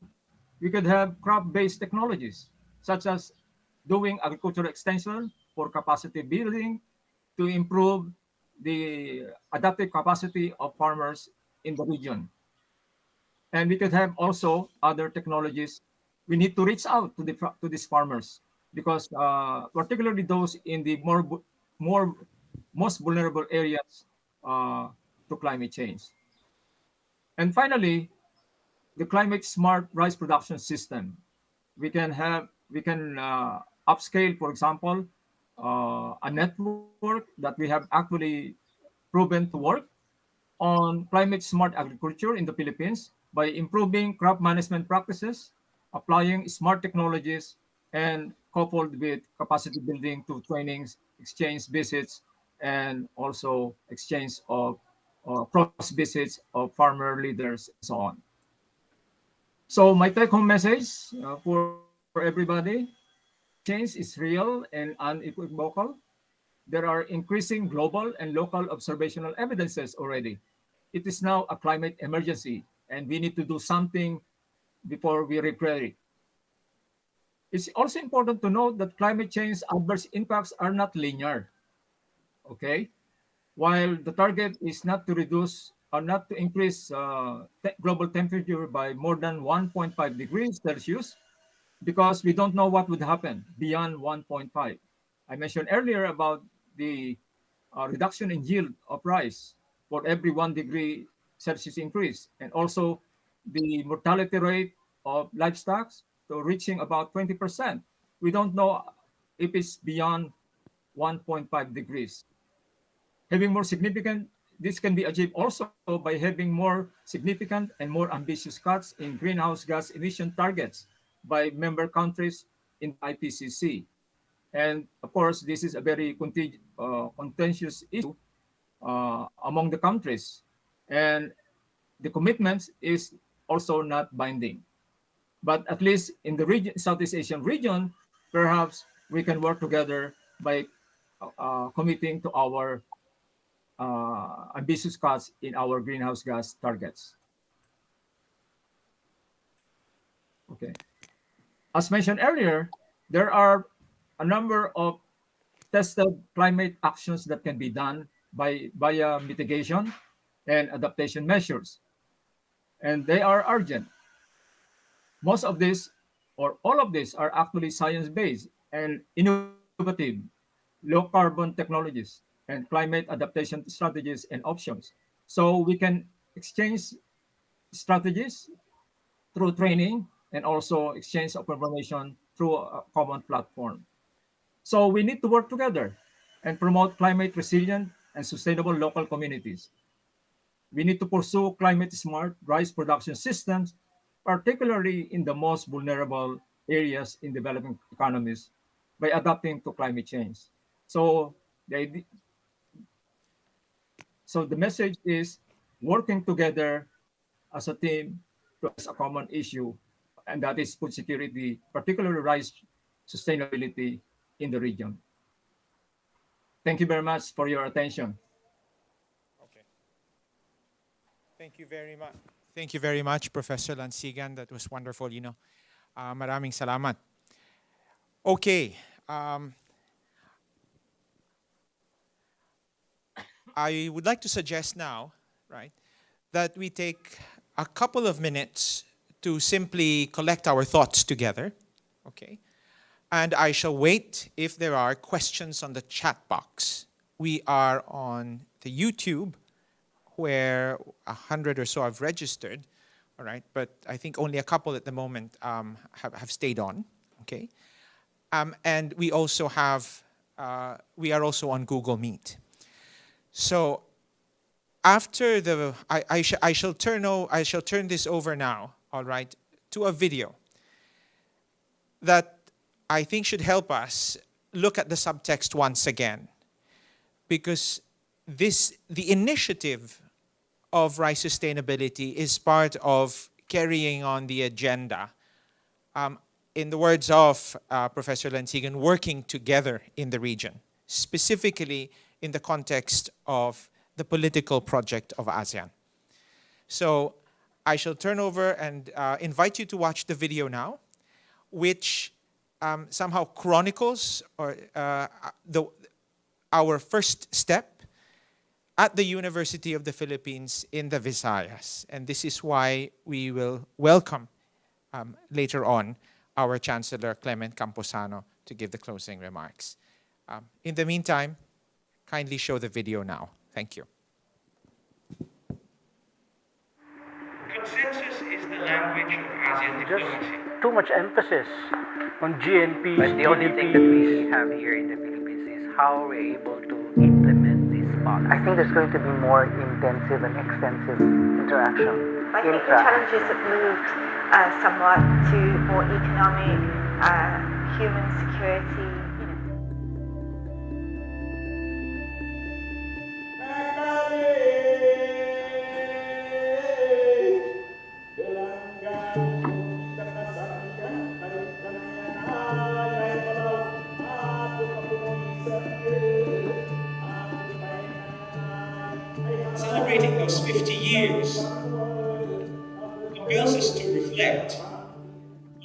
we could have crop-based technologies, such as doing agricultural extension for capacity building to improve the adaptive capacity of farmers in the region. And we could have also other technologies. We need to reach out to these farmers because particularly those in the most vulnerable areas to climate change. And finally, the climate smart rice production system. We can upscale, for example, a network that we have actually proven to work on climate smart agriculture in the Philippines by improving crop management practices, applying smart technologies, and coupled with capacity building to trainings, exchange visits, and also exchange of cross visits of farmer leaders and so on. So my take-home message for everybody, change is real and unequivocal. There are increasing global and local observational evidences already. It is now a climate emergency, and we need to do something before we repair it. It's also important to note that climate change adverse impacts are not linear. Okay? While the target is not to reduce or not to increase global temperature by more than 1.5 degrees Celsius, because we don't know what would happen beyond 1.5. I mentioned earlier about the reduction in yield of rice for every 1 degree Celsius increase, and also the mortality rate of livestock to reaching about 20%. We don't know if it's beyond 1.5 degrees. Having more significant, this can be achieved also by having more significant and more ambitious cuts in greenhouse gas emission targets by member countries in IPCC. And of course, this is a very contentious issue among the countries. And the commitment is also not binding. But at least in the region, Southeast Asian region, perhaps we can work together by committing to our ambitious cuts in our greenhouse gas targets. Okay. As mentioned earlier, there are a number of tested climate actions that can be done via mitigation and adaptation measures. And they are urgent. Most of this, or all of these, are actually science-based and innovative, low-carbon technologies and climate adaptation strategies and options. So we can exchange strategies through training and also exchange of information through a common platform. So we need to work together and promote climate resilient and sustainable local communities. We need to pursue climate-smart rice production systems, particularly in the most vulnerable areas in developing economies, by adapting to climate change. So the message is working together as a team to address a common issue, and that is food security, particularly rice sustainability in the region. Thank you very much for your attention.
Okay. Thank you very much. Thank you very much, Professor Lansigan. That was wonderful, maraming salamat. Okay. I would like to suggest now, right, that we take a couple of minutes to simply collect our thoughts together, okay? And I shall wait if there are questions on the chat box. We are on the YouTube, where 100 or so have registered, all right? But I think only a couple at the moment have stayed on, okay? And we also have, we are also on Google Meet. So after the, I shall turn this over now, all right, to a video that I think should help us look at the subtext once again, because the initiative of rice sustainability is part of carrying on the agenda. In the words of Professor Lansigan, working together in the region, specifically in the context of the political project of ASEAN. So I shall turn over and invite you to watch the video now, which somehow chronicles our first step at the University of the Philippines in the Visayas. And this is why we will welcome later on our Chancellor Clement Camposano to give the closing remarks. In the meantime, kindly show the video now. Thank you.
Consensus is the language of ASEAN diplomacy. Too much emphasis on GNP.
But the only thing that we have here in the Philippines is how we're able to implement this policy.
I think there's going to be more intensive and extensive interaction.
I think the challenges have moved somewhat to more economic, human security.
Celebrating those 50 years compels us to reflect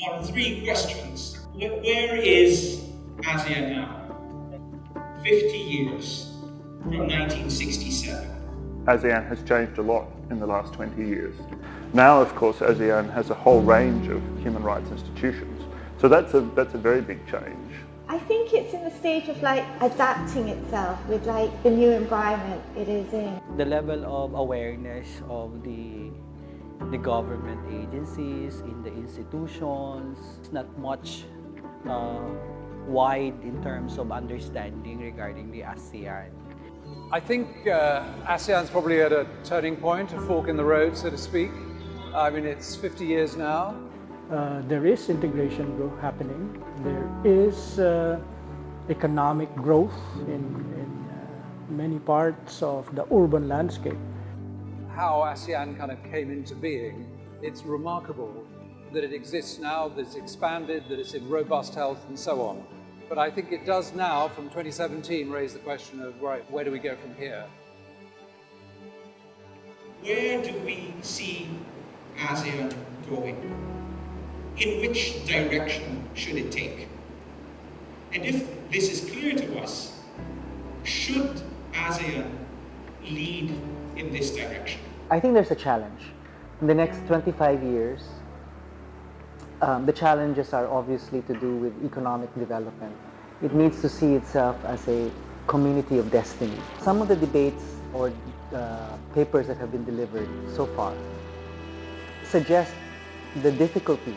on 3 questions. Where is ASEAN now? 50 years from 1967.
ASEAN has changed a lot in the last 20 years. Now, of course, ASEAN has a whole range of human rights institutions. So that's a very big change.
I think it's in the stage of like adapting itself with like the new environment it is in.
The level of awareness of the government agencies, in the institutions, it's not much wide in terms of understanding regarding the ASEAN.
I think ASEAN's probably at a turning point, a fork in the road, so to speak. I mean, it's 50 years now.
There is integration growth happening. There is economic growth in many parts of the urban landscape.
How ASEAN kind of came into being, it's remarkable that it exists now, that it's expanded, that it's in robust health and so on. But I think it does now, from 2017, raise the question of, right, where do we go from here?
Where do we see ASEAN going? In which direction should it take? And if this is clear to us, should ASEAN lead in this direction?
I think there's a challenge. In the next 25 years, the challenges are obviously to do with economic development. It needs to see itself as a community of destiny. Some of the debates or papers that have been delivered so far suggest the difficulties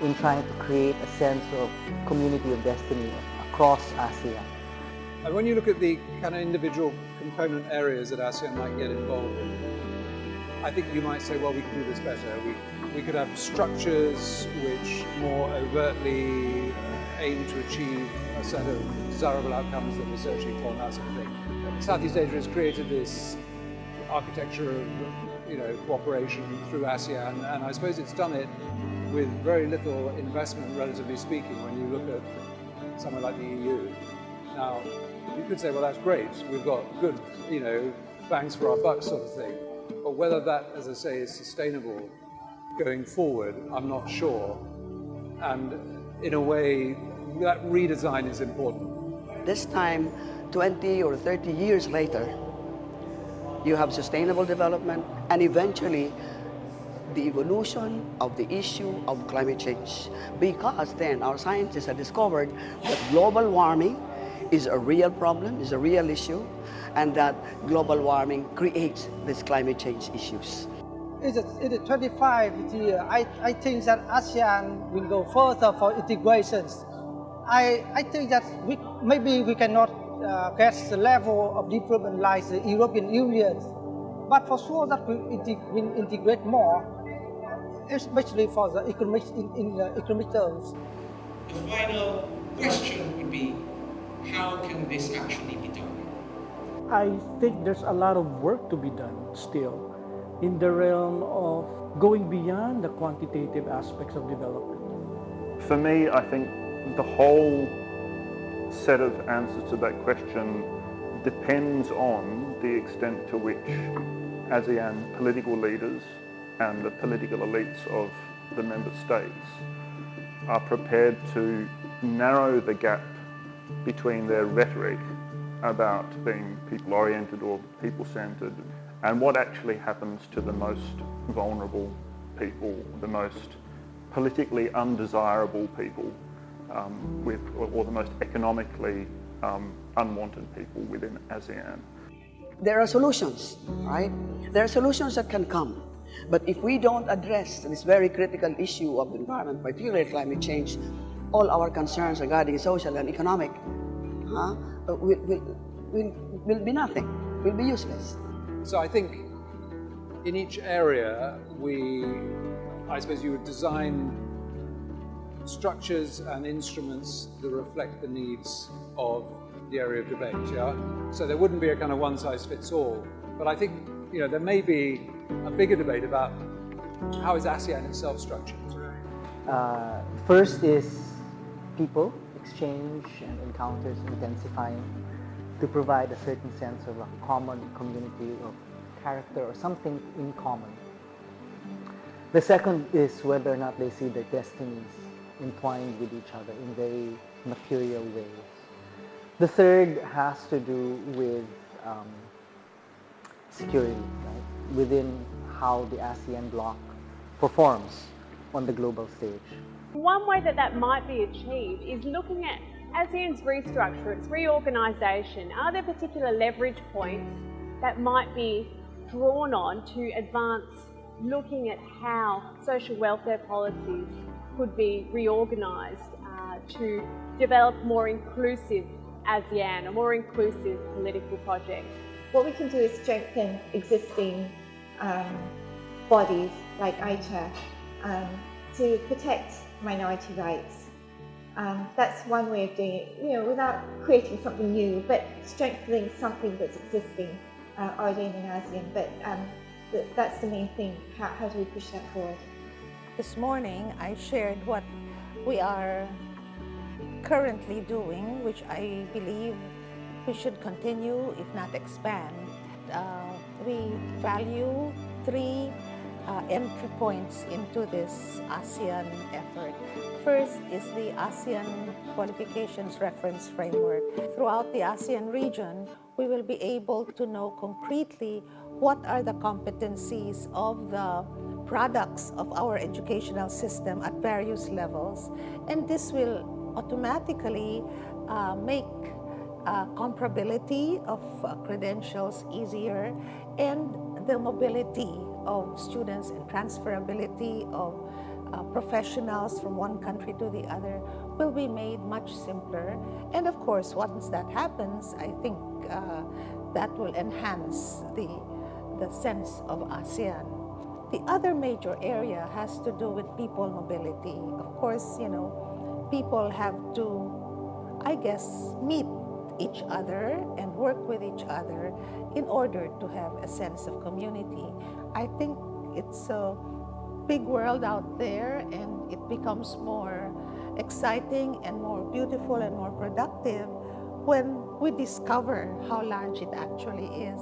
in trying to create a sense of community of destiny across ASEAN.
And when you look at the kind of individual component areas that ASEAN might get involved in, I think you might say, well, we can do this better. We could have structures which more overtly aim to achieve a set of desirable outcomes that we're searching for, and that sort of thing. Southeast Asia has created this architecture of, cooperation through ASEAN, and I suppose it's done it with very little investment, relatively speaking, when you look at somewhere like the EU. Now, you could say, well, that's great. We've got good, bangs for our buck sort of thing. But whether that, as I say, is sustainable going forward, I'm not sure. And in a way, that redesign is important.
This time, 20 or 30 years later, you have sustainable development and eventually the evolution of the issue of climate change. Because then our scientists have discovered that global warming is a real problem, is a real issue, and that global warming creates these climate change issues.
In the 25 years, I think that ASEAN will go further for integrations. I think that maybe we cannot get the level of development like the European Union, but for sure that we will integrate more, especially for the in the economic terms.
The final question would be, how can this actually be done?
I think there's a lot of work to be done still in the realm of going beyond the quantitative aspects of development.
For me, I think the whole set of answers to that question depends on the extent to which ASEAN political leaders and the political elites of the member states are prepared to narrow the gap between their rhetoric about being people-oriented or people-centered and what actually happens to the most vulnerable people, the most politically undesirable people, or the most economically unwanted people within ASEAN.
There are solutions, right? There are solutions that can come. But if we don't address this very critical issue of the environment, particularly climate change, all our concerns regarding social and economic will be nothing, will be useless.
So I think in each area, I suppose you would design structures and instruments that reflect the needs of the area of debate, yeah? So there wouldn't be a kind of one-size-fits-all. But I think, there may be a bigger debate about how is ASEAN itself structured.
First is people, exchange and encounters intensifying to provide a certain sense of a common community of character or something in common. The second is whether or not they see their destinies entwined with each other in very material ways. The third has to do with security, right? Within how the ASEAN bloc performs on the global stage.
One way that might be achieved is looking at
ASEAN's restructure, its reorganisation, are there particular leverage points that might be drawn on to advance looking at how social welfare policies could be reorganised to develop more inclusive ASEAN, a more inclusive political project?
What we can do is strengthen existing bodies like AITA to protect minority rights. That's one way of doing it, without creating something new, but strengthening something that's existing already in ASEAN. But that's the main thing. How do we push that forward?
This morning, I shared what we are currently doing, which I believe we should continue, if not expand. We value three entry points into this ASEAN effort. First is the ASEAN Qualifications Reference Framework. Throughout the ASEAN region, we will be able to know concretely what are the competencies of the products of our educational system at various levels, and this will automatically make comparability of credentials easier, and the mobility of students and transferability of professionals from one country to the other will be made much simpler. And of course, once that happens, I think that will enhance the sense of ASEAN. The other major area has to do with people mobility. Of course, people have to, I guess, meet each other and work with each other in order to have a sense of community. I think it's a big world out there, and it becomes more exciting and more beautiful and more productive when we discover how large it actually is.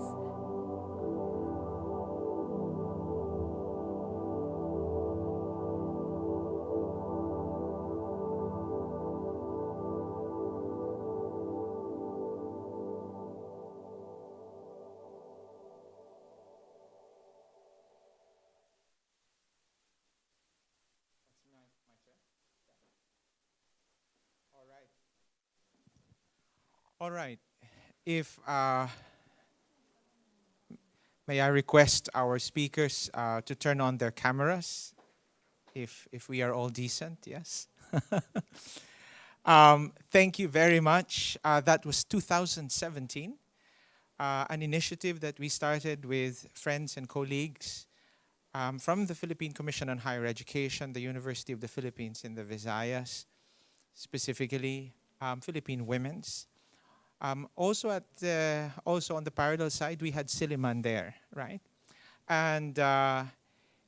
All right. If may I request our speakers to turn on their cameras, if we are all decent, yes. Thank you very much. That was 2017, an initiative that we started with friends and colleagues from the Philippine Commission on Higher Education, the University of the Philippines in the Visayas, specifically Philippine Women's. Also on the parallel side, we had Silliman there, right? And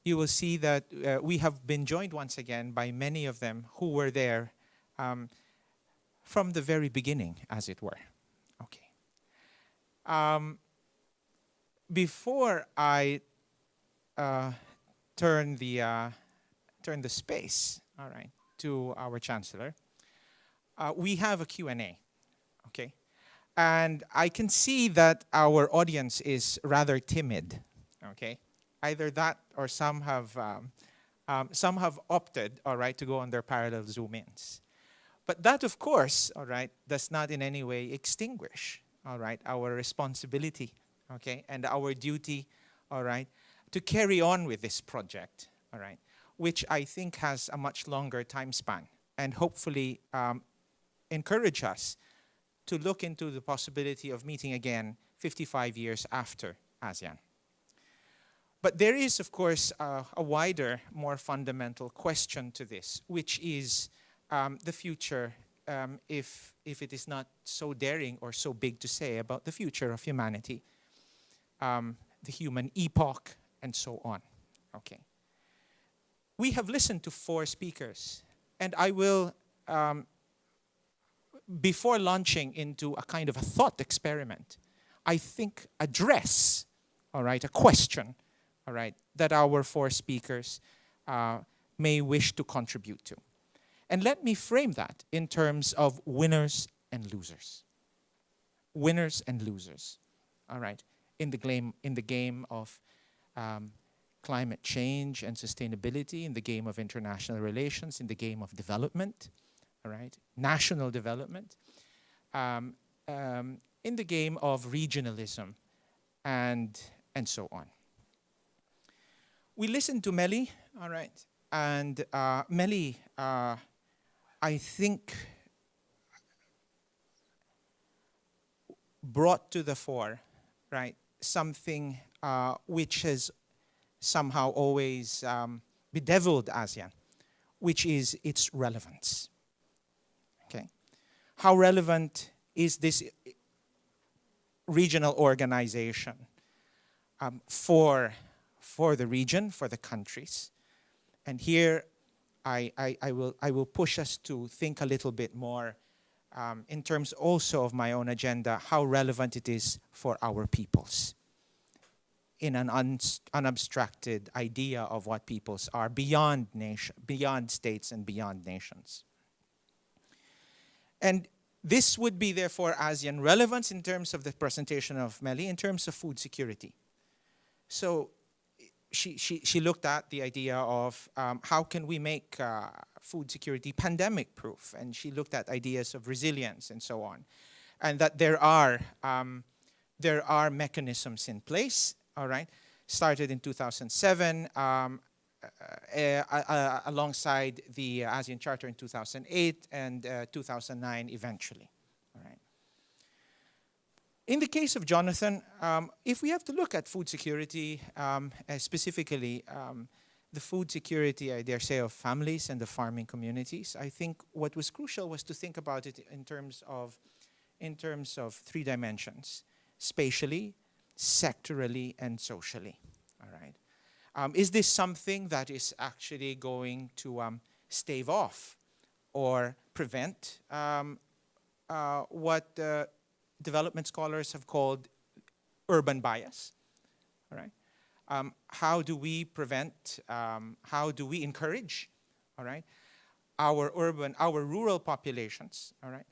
you will see that we have been joined once again by many of them who were there from the very beginning, as it were. Okay. Before I turn the space, all right, to our Chancellor, we have a Q&A, okay? And I can see that our audience is rather timid, okay? Either that or some have opted, all right, to go on their parallel Zoom-ins. But that, of course, all right, does not in any way extinguish, all right, our responsibility, okay, and our duty, all right, to carry on with this project, all right, which I think has a much longer time span, and hopefully encourage us to look into the possibility of meeting again 55 years after ASEAN. But there is, of course, a wider, more fundamental question to this, which is the future, if it is not so daring or so big to say about the future of humanity, the human epoch, and so on. Okay. We have listened to 4 speakers, and I will, before launching into a kind of a thought experiment, I think address, all right, a question, all right, that our 4 speakers may wish to contribute to. And let me frame that in terms of winners and losers. Winners and losers, all right, in the game of climate change and sustainability, in the game of international relations, in the game of development, all right, national development, in the game of regionalism, and so on. We listened to Meli, all right, and Meli, I think, brought to the fore, right, something which has somehow always bedeviled ASEAN, which is its relevance. Okay, how relevant is this regional organization for the region, for the countries? And here, I will push us to think a little bit more in terms also of my own agenda, how relevant it is for our peoples in an unabstracted idea of what peoples are beyond states and beyond nations. And this would be, therefore, ASEAN relevance in terms of the presentation of Meli, in terms of food security. So she looked at the idea of how can we make food security pandemic proof, and she looked at ideas of resilience and so on, and that there are mechanisms in place, all right, started in 2007 alongside the ASEAN Charter in 2008 and 2009 eventually, all right. In the case of Jonathan, if we have to look at food security, specifically the food security, I dare say, of families and the farming communities, I think what was crucial was to think about it in terms of three dimensions: spatially, sectorally, and socially. All right. Is this something that is actually going to stave off or prevent what development scholars have called urban bias? All right. How do we prevent, how do we encourage, all right, our rural populations, all right,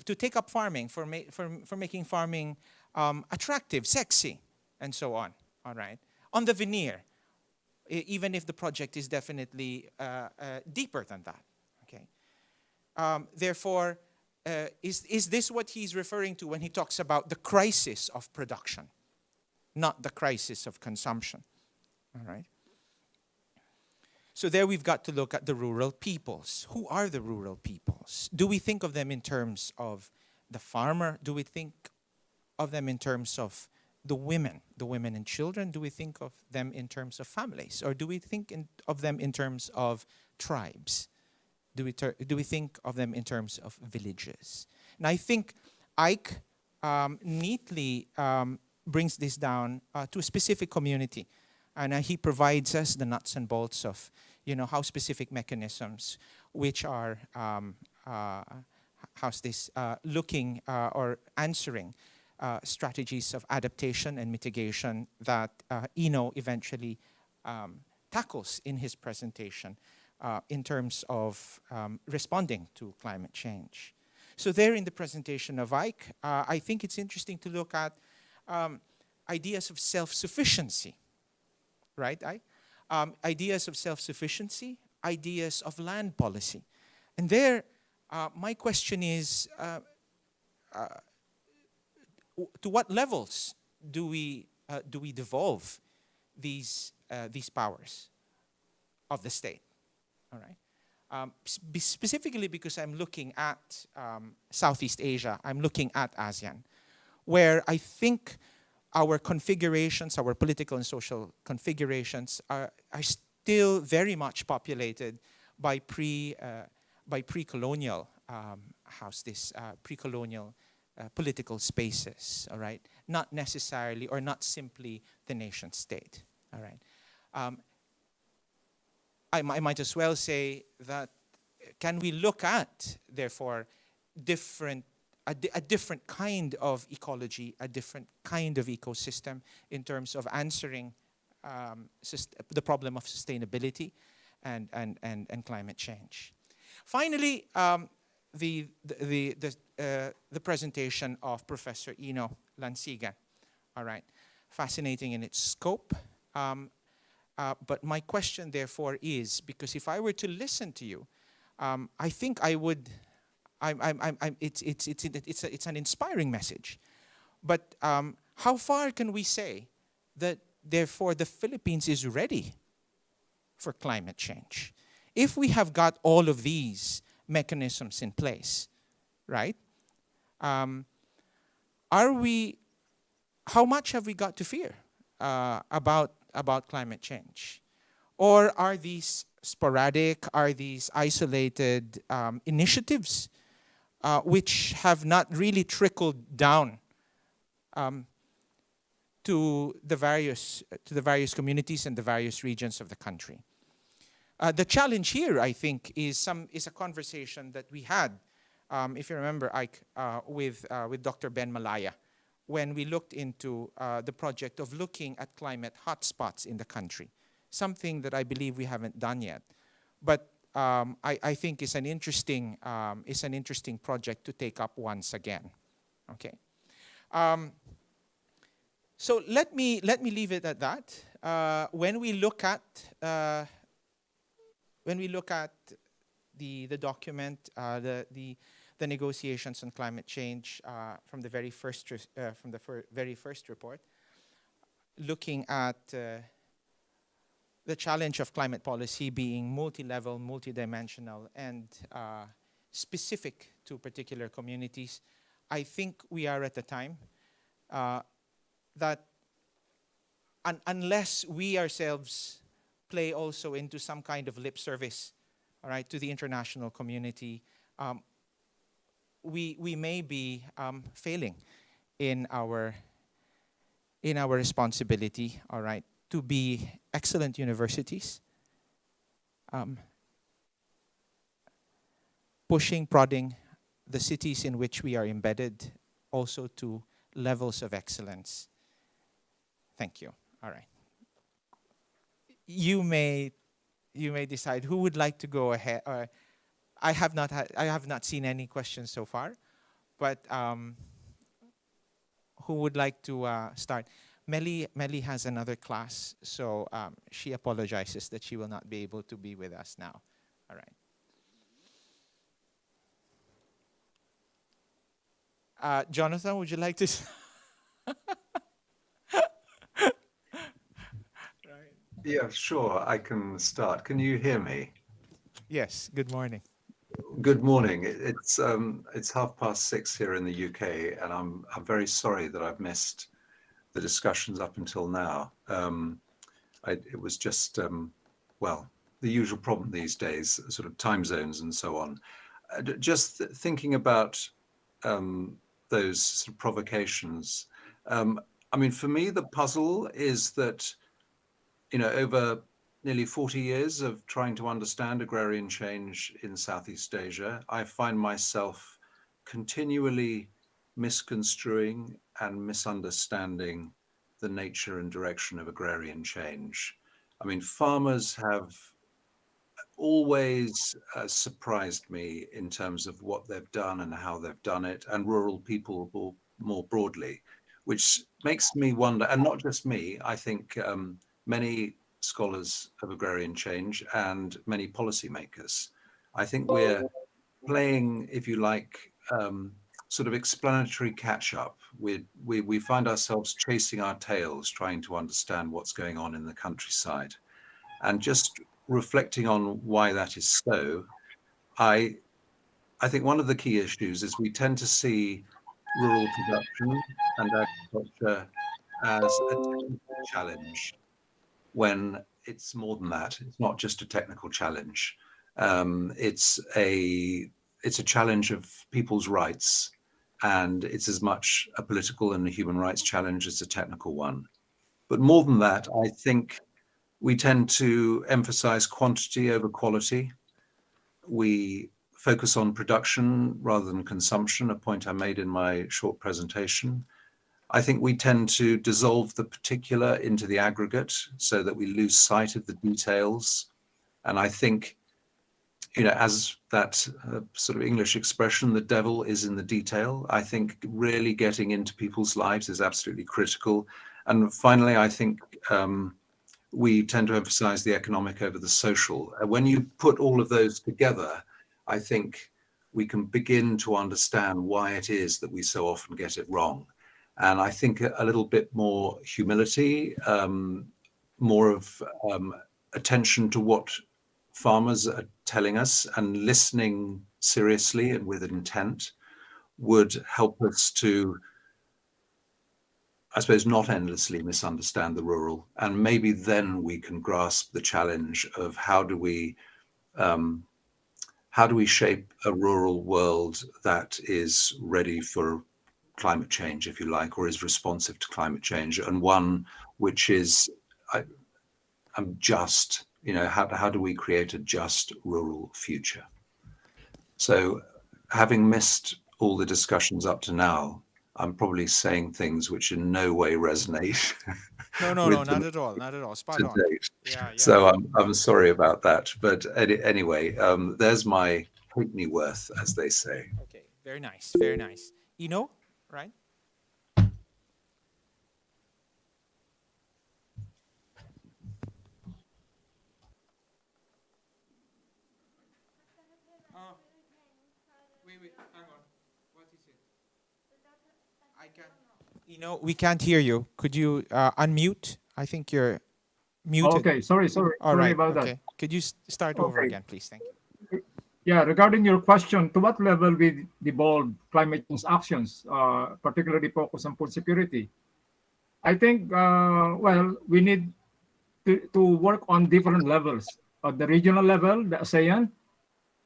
to take up farming, for making farming attractive, sexy, and so on, all right, on the veneer, even if the project is definitely deeper than that, okay. Therefore, is this what he's referring to when he talks about the crisis of production, not the crisis of consumption, all right? So there we've got to look at the rural peoples. Who are the rural peoples? Do we think of them in terms of the farmer? Do we think of them in terms of the women and children? Do we think of them in terms of families? Or do we think of them in terms of tribes? Do we think of them in terms of villages? And I think Ike neatly brings this down to a specific community. And he provides us the nuts and bolts of, how specific mechanisms, which are, looking or answering strategies of adaptation and mitigation that Eno eventually tackles in his presentation in terms of responding to climate change. So there in the presentation of Ike, I think it's interesting to look at ideas of self-sufficiency. Right, ideas of self-sufficiency, ideas of land policy. And there, my question is, to what levels do we devolve these powers of the state? All right. Specifically because I'm looking at Southeast Asia, I'm looking at ASEAN, where I think our configurations, our political and social configurations are still very much populated by pre-colonial pre-colonial political spaces, all right? Not necessarily or not simply the nation state, all right? I might as well say that can we look at, therefore, a different kind of ecology, a different kind of ecosystem in terms of answering the problem of sustainability and climate change. Finally, the presentation of Professor Eno Lansigan, all right, fascinating in its scope. But my question, therefore, is, because if I were to listen to you, I think I would. It's an inspiring message. But how far can we say that, therefore, the Philippines is ready for climate change? If we have got all of these mechanisms in place, right? How much have we got to fear about climate change? Or are these sporadic, are these isolated initiatives which have not really trickled down to the various communities and the various regions of the country? The challenge here, I think, is a conversation that we had, if you remember, Ike, with Dr. Ben Malaya, when we looked into the project of looking at climate hotspots in the country, something that I believe we haven't done yet, but I think is an interesting project to take up once again. Okay, so let me leave it at that. When we look at the document, the negotiations on climate change from the very first report, looking at the challenge of climate policy being multi-level, multidimensional, and specific to particular communities, I think we are at the time that unless we ourselves play also into some kind of lip service, all right, to the international community, we may be failing in our responsibility, all right, to be excellent universities, pushing, prodding the cities in which we are embedded also to levels of excellence. Thank you. All right. You may decide who would like to go ahead. I have not seen any questions so far, but who would like to start? Melly has another class, so she apologizes that she will not be able to be with us now. All right. Jonathan, would you like to?
Yeah, sure, I can start. Can you hear me?
Yes, good morning.
Good morning. It's 6:30 here in the UK, and I'm very sorry that I've missed the discussions up until now. It was just, well, the usual problem these days, sort of time zones and so on. Just thinking about those sort of provocations. I mean, for me, the puzzle is that, you know, over nearly 40 years of trying to understand agrarian change in Southeast Asia, I find myself continually misconstruing and misunderstanding the nature and direction of agrarian change. I mean, farmers have always surprised me in terms of what they've done and how they've done it, and rural people more broadly, which makes me wonder, and not just me, I think many scholars of agrarian change and many policymakers. I think we're playing, if you like, sort of explanatory catch-up. We find ourselves chasing our tails, trying to understand what's going on in the countryside. And just reflecting on why that is so, I think one of the key issues is we tend to see rural production and agriculture as a technical challenge, when it's more than that. It's not just a technical challenge. It's a challenge of people's rights, and it's as much a political and a human rights challenge as a technical one. But more than that, I think we tend to emphasize quantity over quality. We focus on production rather than consumption, a point I made in my short presentation. I think we tend to dissolve the particular into the aggregate so that we lose sight of the details. And I think, you know, as that sort of English expression, the devil is in the detail. I think really getting into people's lives is absolutely critical. And finally, I think we tend to emphasize the economic over the social. When you put all of those together, I think we can begin to understand why it is that we so often get it wrong. And I think a little bit more humility, more of attention to what farmers are telling us and listening seriously and with intent would help us to, I suppose, not endlessly misunderstand the rural. And maybe then we can grasp the challenge of how do we shape a rural world that is ready for climate change, if you like, or is responsive to climate change, and one which is just, how do we create a just rural future? So having missed all the discussions up to now, I'm probably saying things which in no way resonate.
No, not at all, not at all. Spot on.
Yeah. So I'm sorry about that. But anyway, there's my Pygmy worth, as they say.
Okay, very nice, very nice. Ino, right? Wait, hang on. What is it? I can't. We can't hear you. Could you unmute? I think you're muted.
Okay, sorry
All right,
about
okay.
that.
Could you start over again, please? Thank you.
Yeah, regarding your question, to what level we devolve climate change actions, particularly focus on food security? I think, we need to work on different levels. At the regional level, the ASEAN,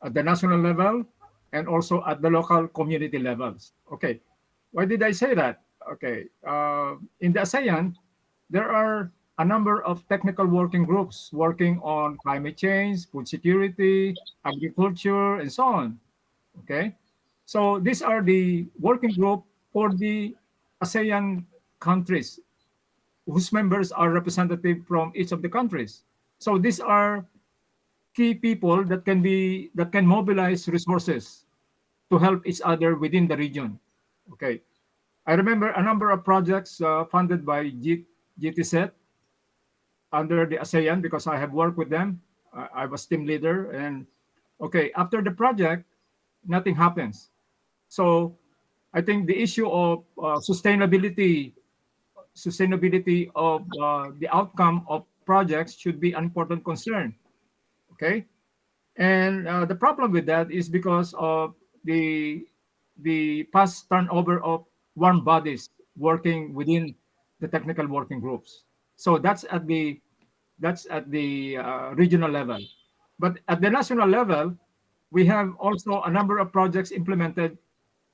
at the national level, and also at the local community levels. Okay, why did I say that? Okay, in the ASEAN, there are a number of technical working groups working on climate change, food security, agriculture, and so on. Okay, so these are the working group for the ASEAN countries whose members are representative from each of the countries. So these are key people that can mobilize resources to help each other within the region. Okay, I remember a number of projects funded by GTZ under the ASEAN because I have worked with them. I was team leader, and okay, after the project, nothing happens. So I think the issue of sustainability of the outcome of projects should be an important concern. Okay, and the problem with that is because of the past turnover of warm bodies working within the technical working groups. So that's at the regional level. But at the national level, we have also a number of projects implemented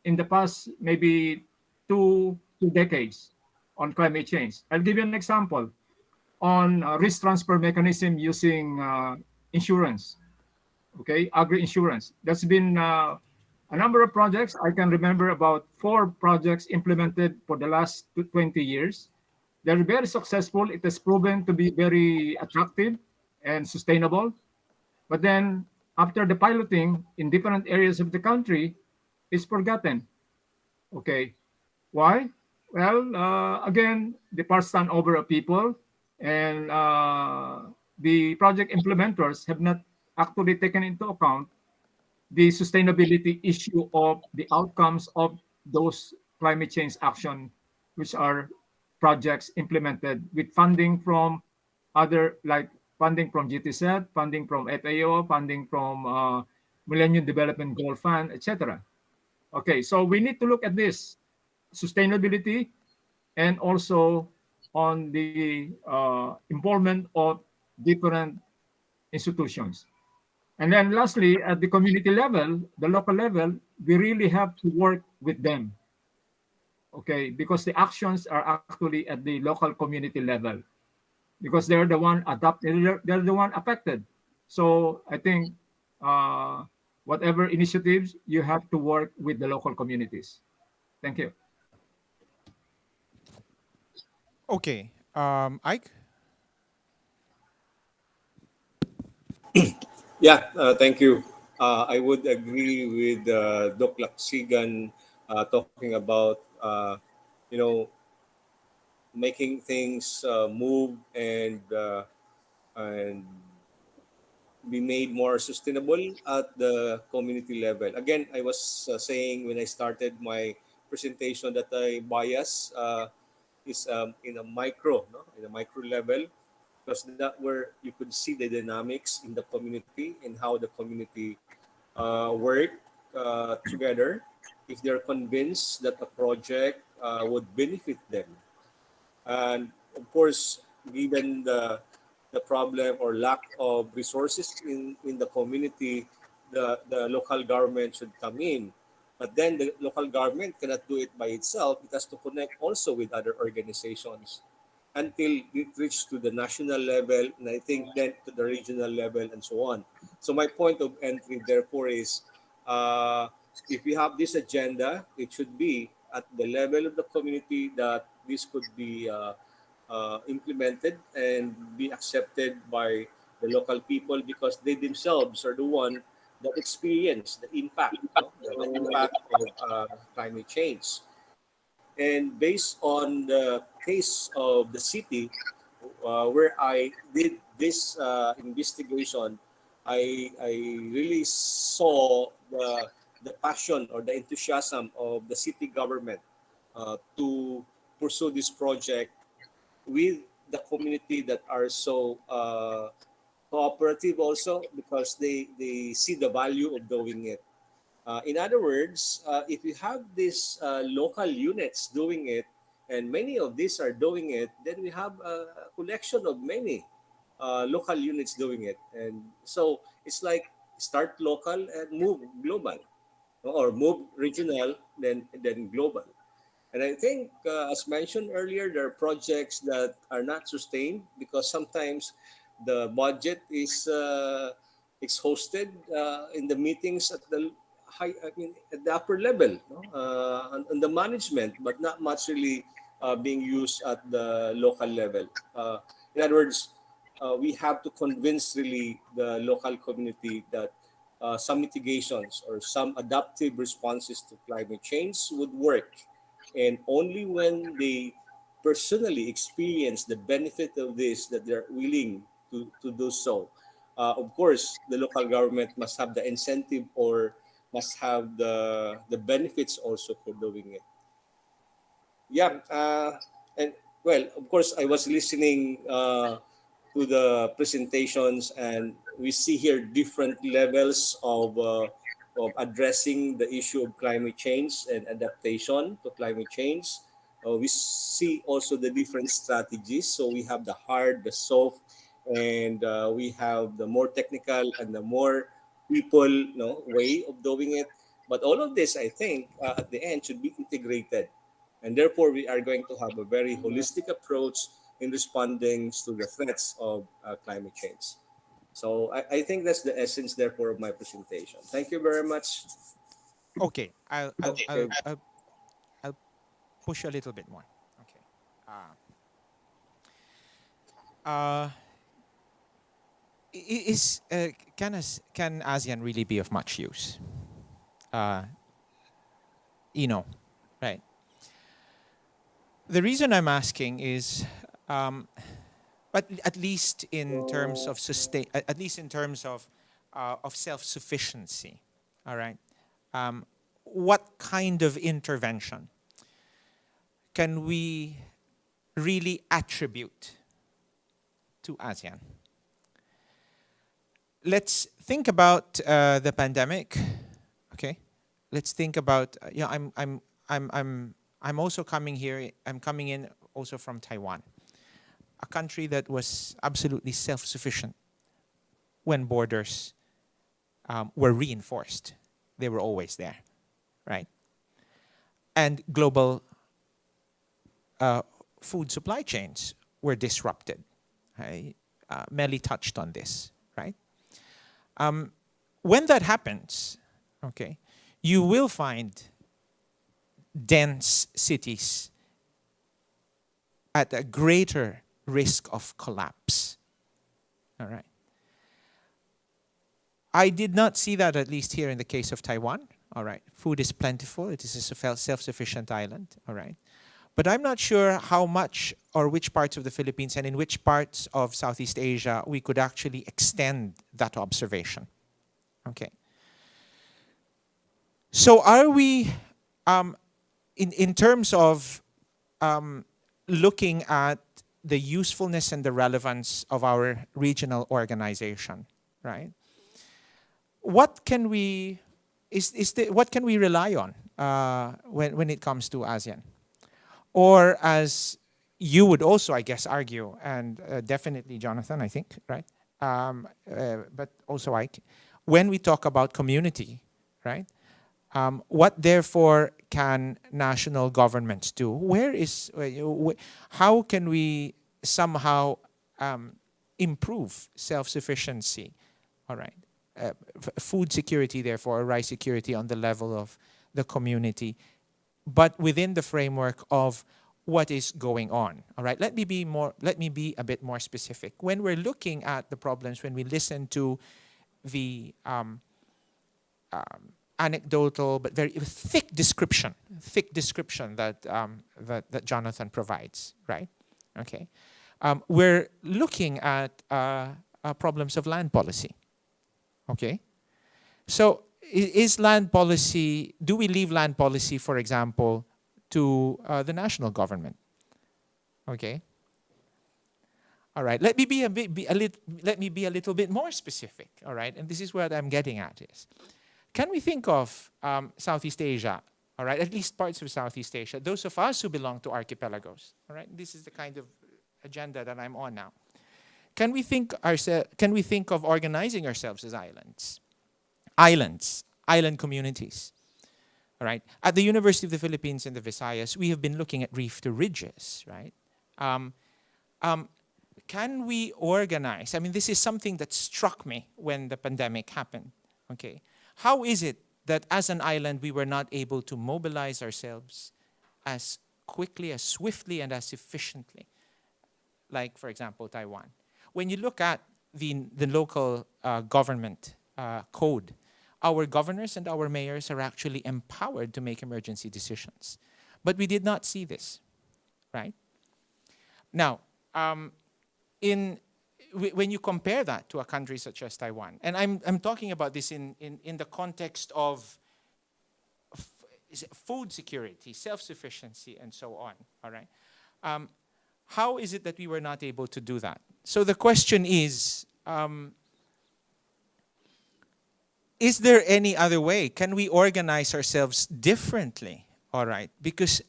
in the past maybe two decades on climate change. I'll give you an example on risk transfer mechanism using insurance. Okay, agri-insurance. That's been a number of projects. I can remember about 4 projects implemented for the last 20 years. They're very successful. It has proven to be very attractive and sustainable. But then after the piloting in different areas of the country, it's forgotten. Okay, why? Well, again, the past turnover of people and the project implementers have not actually taken into account the sustainability issue of the outcomes of those climate change action, which are projects implemented with funding from other, like funding from GTZ, funding from FAO, funding from Millennium Development Goal Fund, etc. Okay, so we need to look at this sustainability and also on the involvement of different institutions. And then lastly, at the community level, the local level, we really have to work with them. Okay, because the actions are actually at the local community level, because they're the one adopted, they're the one affected. So I think whatever initiatives, you have to work with the local communities. Thank you.
Okay, Ike?
Yeah, thank you. I would agree with Doc Laksigan talking about, making things move and and be made more sustainable at the community level. Again, I was saying when I started my presentation that I bias is in a micro, no? In a micro level, because that where you could see the dynamics in the community and how the community work together if they're convinced that a project would benefit them. And of course, given the problem or lack of resources in the community, the local government should come in. But then the local government cannot do it by itself. It has to connect also with other organizations until it reaches to the national level, and I think then to the regional level and so on. So my point of entry, therefore, is if we have this agenda, it should be at the level of the community that this could be implemented and be accepted by the local people because they themselves are the one that experience the impact, the impact of climate change. And based on the case of the city where I did this investigation, I really saw the passion or the enthusiasm of the city government to pursue this project with the community that are so cooperative also because they see the value of doing it. In other words, if you have these local units doing it, and many of these are doing it, then we have a collection of many local units doing it. And so it's like start local and move global, or move regional, then global. And I think, as mentioned earlier, there are projects that are not sustained because sometimes the budget is hosted in the meetings at the at the upper level, on the management, but not much really being used at the local level. In other words, we have to convince really the local community that some mitigations or some adaptive responses to climate change would work. And only when they personally experience the benefit of this that they're willing to do so. Of course, the local government must have the incentive or must have the benefits also for doing it. Yeah, and well, of course, I was listening to the presentations, and we see here different levels of addressing the issue of climate change and adaptation to climate change. We see also the different strategies. So we have the hard, the soft, and we have the more technical and the more people way of doing it. But all of this, I think, at the end should be integrated. And therefore, we are going to have a very holistic approach in responding to the threats of climate change. So I think that's the essence, therefore, of my presentation. Thank you very much.
Okay, I'll push a little bit more. Okay. Can ASEAN really be of much use? Right. The reason I'm asking is, but at least in terms of of self-sufficiency, all right. What kind of intervention can we really attribute to ASEAN? Let's think about the pandemic. Okay, let's think about. I'm also coming here. I'm coming in also from Taiwan, a country that was absolutely self-sufficient when borders were reinforced. They were always there, right? And global food supply chains were disrupted. Melly touched on this, right? When that happens, okay, you will find dense cities at a greater risk of collapse. All right. I did not see that, at least here in the case of Taiwan. All right. Food is plentiful. It is a self-sufficient island. All right. But I'm not sure how much or which parts of the Philippines and in which parts of Southeast Asia we could actually extend that observation. Okay. So are we, in terms of looking at the usefulness and the relevance of our regional organization, right? What can we, what can we rely on when it comes to ASEAN? Or as you would also, I guess, argue, and definitely Jonathan, I think, right? But also Ike, when we talk about community, right? What therefore can national governments do? How can we somehow improve self-sufficiency, all right? Food security, therefore, or rice security on the level of the community, but within the framework of what is going on, all right? Let me be a bit more specific. When we're looking at the problems, when we listen to the anecdotal but very thick description that that Jonathan provides, right? Okay, we're looking at problems of land policy. Okay, so is land policy? Do we leave land policy, for example, to the national government? Okay. All right. Let me be a little bit more specific. All right, and this is what I'm getting at is. Can we think of Southeast Asia, all right, at least parts of Southeast Asia, those of us who belong to archipelagos, all right? This is the kind of agenda that I'm on now. Can we think of organizing ourselves as island communities, all right? At the University of the Philippines in the Visayas, we have been looking at reef to ridges, right? Can we organize? I mean, this is something that struck me when the pandemic happened, okay? How is it that as an island we were not able to mobilize ourselves as quickly, as swiftly, and as efficiently? Like, for example, Taiwan. When you look at the local government code, our governors and our mayors are actually empowered to make emergency decisions. But we did not see this, right? Now, when you compare that to a country such as Taiwan, and I'm talking about this in the context of food security, self-sufficiency, and so on, all right? How is it that we were not able to do that? So the question is there any other way? Can we organize ourselves differently, all right? Because,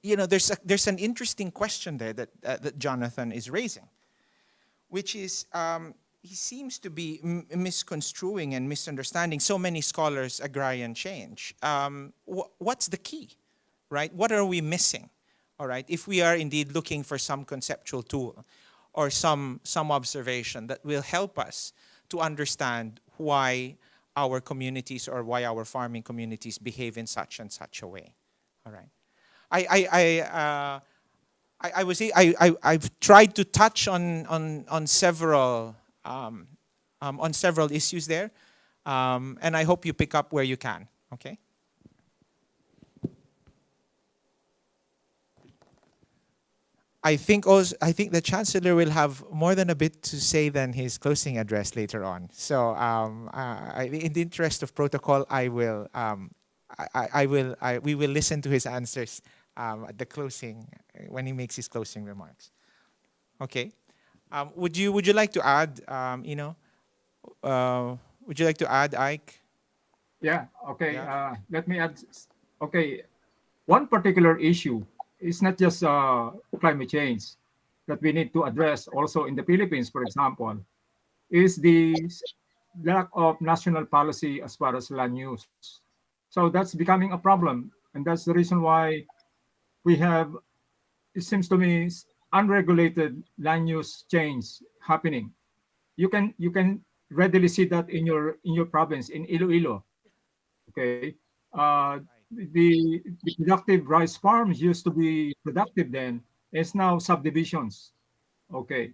you know, there's an interesting question there that Jonathan is raising, which is he seems to be misconstruing and misunderstanding so many scholars' agrarian change. What's the key, right? What are we missing, all right? If we are indeed looking for some conceptual tool or some observation that will help us to understand why our communities or why our farming communities behave in such and such a way, all right? I've tried to touch on several issues there, and I hope you pick up where you can. Okay. I think the Chancellor will have more than a bit to say than his closing address later on. So, in the interest of protocol, we will listen to his answers at the closing, when he makes his closing remarks. Okay. Would you like to add, would you like to add, Ike?
Yeah, okay.
Yeah.
Let me add. Okay, one particular issue is not just climate change that we need to address also in the Philippines, for example, is the lack of national policy as far as land use. So that's becoming a problem. And that's the reason why we have, it seems to me, unregulated land use change happening. You can readily see that in your province, in Iloilo. Okay, the productive rice farms used to be productive then. It's now subdivisions. Okay,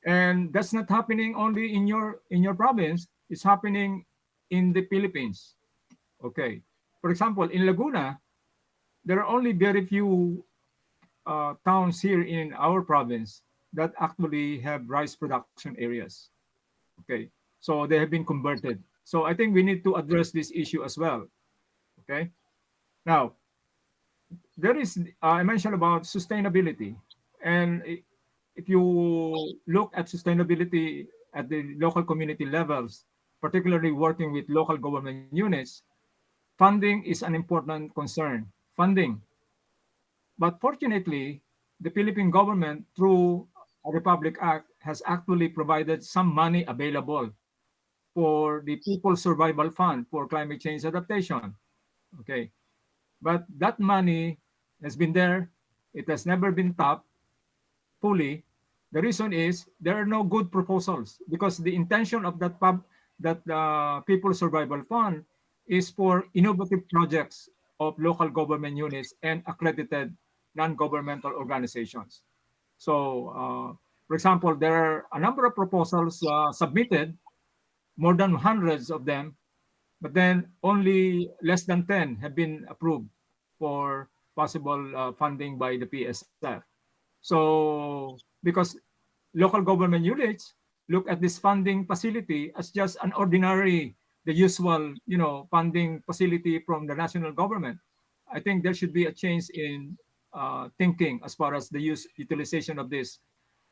and that's not happening only in your province. It's happening in the Philippines. Okay, for example, in Laguna, there are only very few towns here in our province that actually have rice production areas. Okay, so they have been converted. So I think we need to address this issue as well. Okay, now there is I mentioned about sustainability, and if you look at sustainability at the local community levels, particularly working with local government units, funding is an important concern. Funding. But fortunately, the Philippine government, through a Republic Act, has actually provided some money available for the People's Survival Fund for climate change adaptation. Okay. But that money has been there. It has never been tapped fully. The reason is there are no good proposals because the intention of that People's Survival Fund is for innovative projects of local government units and accredited non-governmental organizations. So, for example, there are a number of proposals submitted, more than hundreds of them, but then only less than 10 have been approved for possible funding by the PSF. So, because local government units look at this funding facility as just an ordinary, the usual, funding facility from the national government. I think there should be a change in thinking as far as the utilization of this.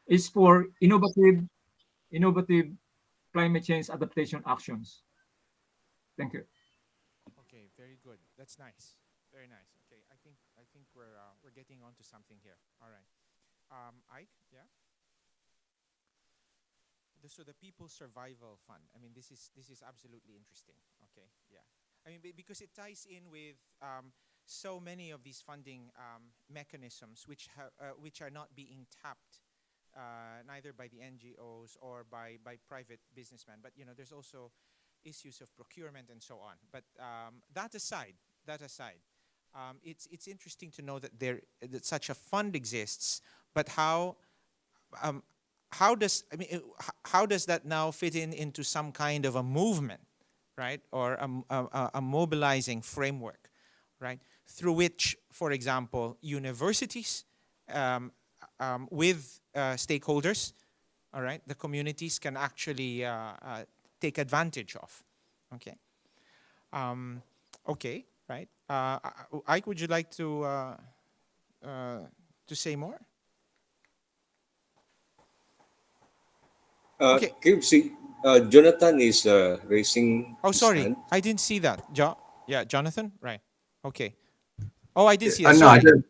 It's for innovative climate change adaptation actions. Thank you.
Okay, very good. That's nice. Very nice. Okay, I think we're getting onto something here. All right. Ike, yeah. So the People's Survival Fund. I mean, this is absolutely interesting. Okay, yeah. I mean, because it ties in with so many of these funding mechanisms which are not being tapped neither by the NGOs or by private businessmen. But there's also issues of procurement and so on. But that aside, it's interesting to know that such a fund exists. But how does that now fit into some kind of a movement, right, or a mobilizing framework, right, through which, for example, universities with stakeholders, all right, the communities can actually take advantage of. Okay. Okay. Right. Ike, would you like to say more?
Okay. Can you see? Jonathan is raising.
Oh, sorry,
hand.
I didn't see that. Yeah, Jonathan. Right. Okay. Oh, I did see that.
No, I don't.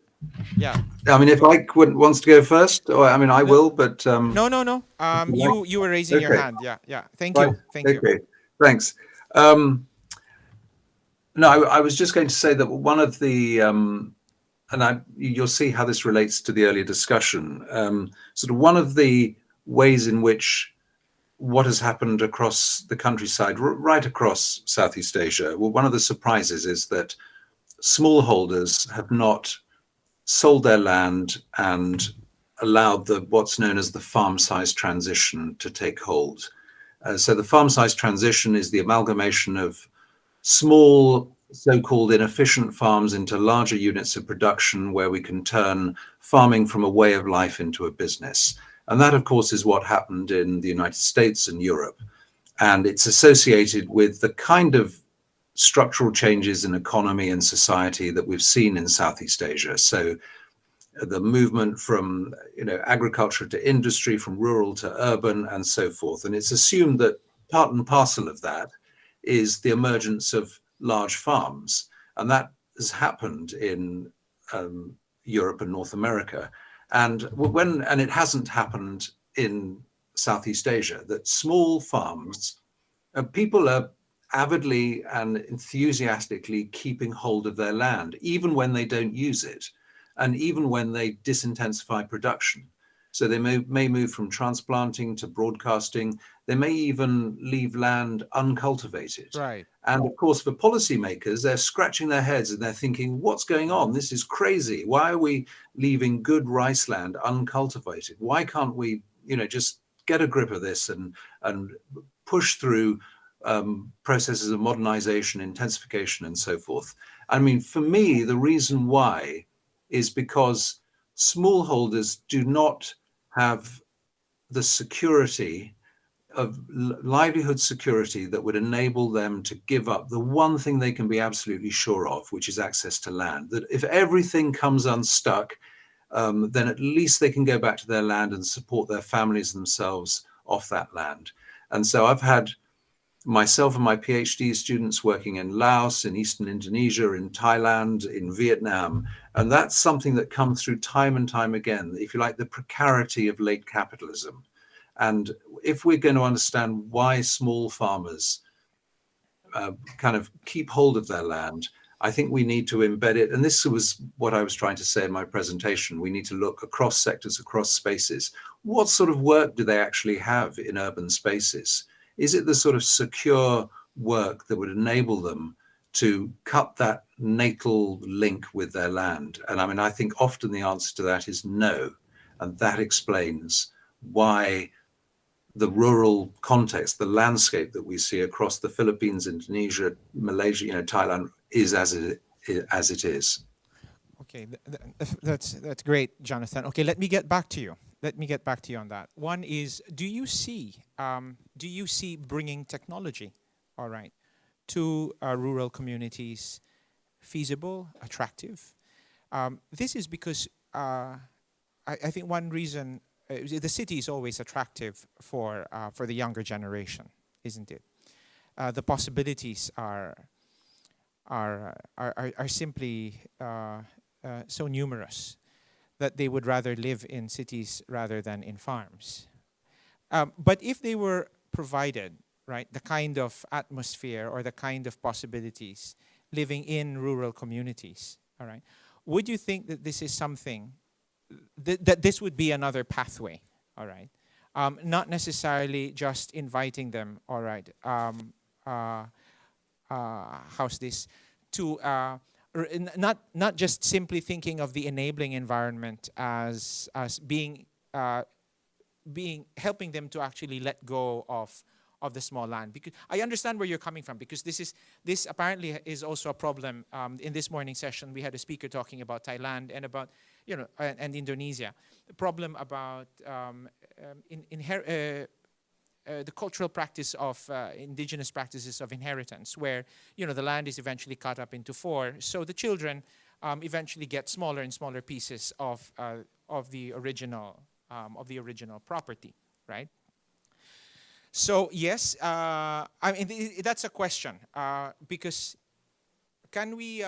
Yeah.
I mean, if Ike wants to go first, or I mean, I will, but
No. You were raising your hand. Yeah. Thank you. Thank you.
Okay. Thanks. No, I was just going to say that one of the, you'll see how this relates to the earlier discussion. Sort of one of the ways in which what has happened across the countryside, right across Southeast Asia, well, one of the surprises is that smallholders have not sold their land and allowed what's known as the farm size transition to take hold. So the farm size transition is the amalgamation of small, so-called inefficient farms into larger units of production where we can turn farming from a way of life into a business. And that, of course, is what happened in the United States and Europe. And it's associated with the kind of structural changes in economy and society that we've seen in Southeast Asia. So the movement from agriculture to industry, from rural to urban, and so forth. And it's assumed that part and parcel of that is the emergence of large farms. And that has happened in Europe and North America. And it hasn't happened in Southeast Asia, that small farms, people are avidly and enthusiastically keeping hold of their land, even when they don't use it, and even when they disintensify production. So they may move from transplanting to broadcasting. They may even leave land uncultivated.
Right.
And of course, for policymakers, they're scratching their heads and they're thinking, what's going on? This is crazy. Why are we leaving good rice land uncultivated? Why can't we, just get a grip of this and push through processes of modernization, intensification, and so forth? I mean, for me, the reason why is because smallholders do not have the security of livelihood security that would enable them to give up the one thing they can be absolutely sure of, which is access to land. That if everything comes unstuck, then at least they can go back to their land and support their families themselves off that land. And so I've had myself and my PhD students working in Laos, in Eastern Indonesia, in Thailand, in Vietnam. And that's something that comes through time and time again, if you like, the precarity of late capitalism. And if we're going to understand why small farmers kind of keep hold of their land, I think we need to embed it. And this was what I was trying to say in my presentation. We need to look across sectors, across spaces. What sort of work do they actually have in urban spaces? Is it the sort of secure work that would enable them to cut that natal link with their land? And I mean, I think often the answer to that is no. And that explains why the rural context, the landscape that we see across the Philippines, Indonesia, Malaysia, Thailand is as it is.
Okay, that's great, Jonathan. Okay, let me get back to you. On that. One is, do you see bringing technology, all right, to rural communities feasible, attractive? This is because I think one reason the city is always attractive for the younger generation, isn't it? The possibilities are simply so numerous that they would rather live in cities rather than in farms. But if they were provided, right, the kind of atmosphere or the kind of possibilities living in rural communities, all right, would you think that this is something that this would be another pathway, all right? Not necessarily just inviting them, all right, how's this, to not just simply thinking of the enabling environment as being helping them to actually let go of the small land. Because I understand where you're coming from, because this apparently is also a problem. In this morning session, we had a speaker talking about Thailand and about and Indonesia. The problem about the cultural practice of indigenous practices of inheritance, where the land is eventually cut up into four, so the children eventually get smaller and smaller pieces of the original property, right? So yes, I mean that's a question, because can we,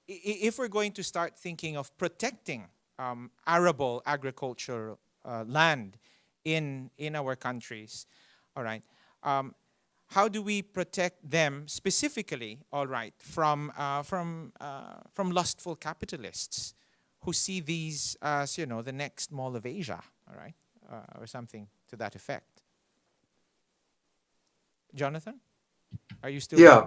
if we're going to start thinking of protecting arable agricultural land in our countries, all right, how do we protect them specifically, all right, from lustful capitalists who see these as the next Mall of Asia, all right, or something to that effect? Jonathan, are you still?
Yeah.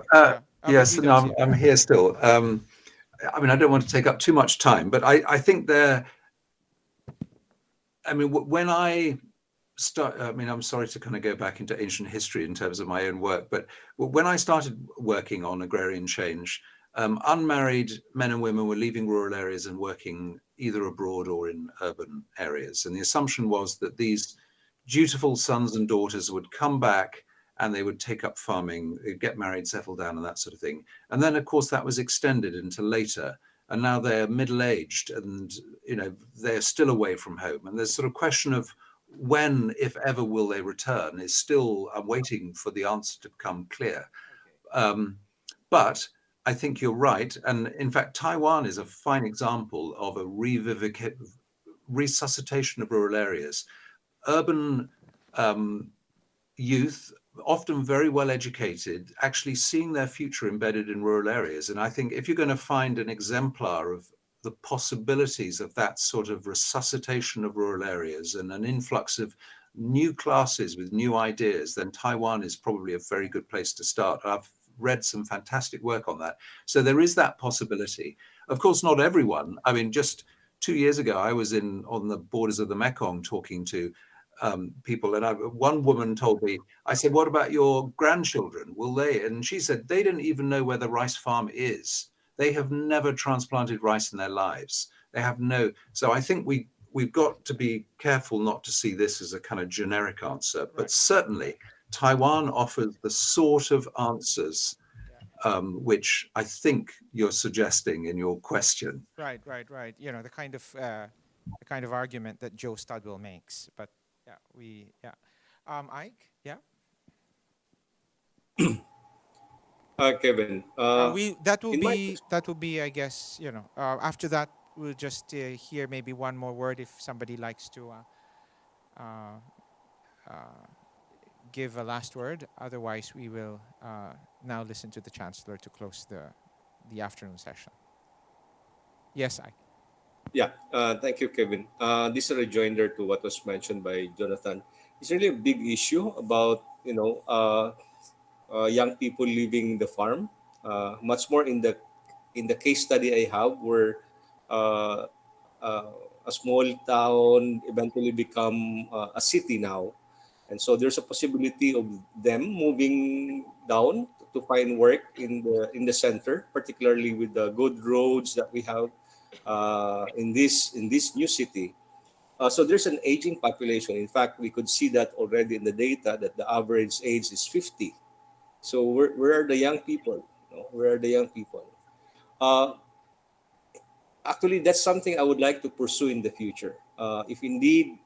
Yes. No, I'm here still. I mean, I don't want to take up too much time, but I think there. I mean, when I start, I mean, I'm sorry to kind of go back into ancient history in terms of my own work, but when I started working on agrarian change, unmarried men and women were leaving rural areas and working either abroad or in urban areas. And the assumption was that these dutiful sons and daughters would come back and they would take up farming, get married, settle down, and that sort of thing. And then, of course, that was extended into later. And now they're middle-aged and, they're still away from home. And there's sort of question of when, if ever, will they return is still, I'm waiting for the answer to become clear. But I think you're right. And in fact, Taiwan is a fine example of a resuscitation of rural areas. Urban youth, often very well educated, actually seeing their future embedded in rural areas. And I think if you're going to find an exemplar of the possibilities of that sort of resuscitation of rural areas and an influx of new classes with new ideas, then Taiwan is probably a very good place to start. I've read some fantastic work on that. So there is that possibility. Of course, not everyone. I mean, just 2 years ago, I was on the borders of the Mekong talking to people, and one woman told me, I said, what about your grandchildren? Will they? And she said, they didn't even know where the rice farm is. They have never transplanted rice in their lives. They have no. So I think we've got to be careful not to see this as a kind of generic answer, but certainly Taiwan offers the sort of answers which I think you're suggesting in your question.
Right. You know, the kind of argument that Joe Studwell makes. But Ike, yeah.
Kevin,
that will be, I guess, you know, after that we'll just hear maybe one more word if somebody likes to give a last word. Otherwise, we will now listen to the Chancellor to close the afternoon session. Yes, Ike.
Yeah, thank you, Kevin. This is a rejoinder to what was mentioned by Jonathan. It's really a big issue about, you know, young people leaving the farm. Much more in the case study I have, where a small town eventually become a city now, and so there's a possibility of them moving down to find work in the center, particularly with the good roads that we have in this new city. So there's an aging population. In fact, we could see that already in the data that the average age is 50. So where are the young people? You know, where are the young people? Actually, that's something I would like to pursue in the future. If indeed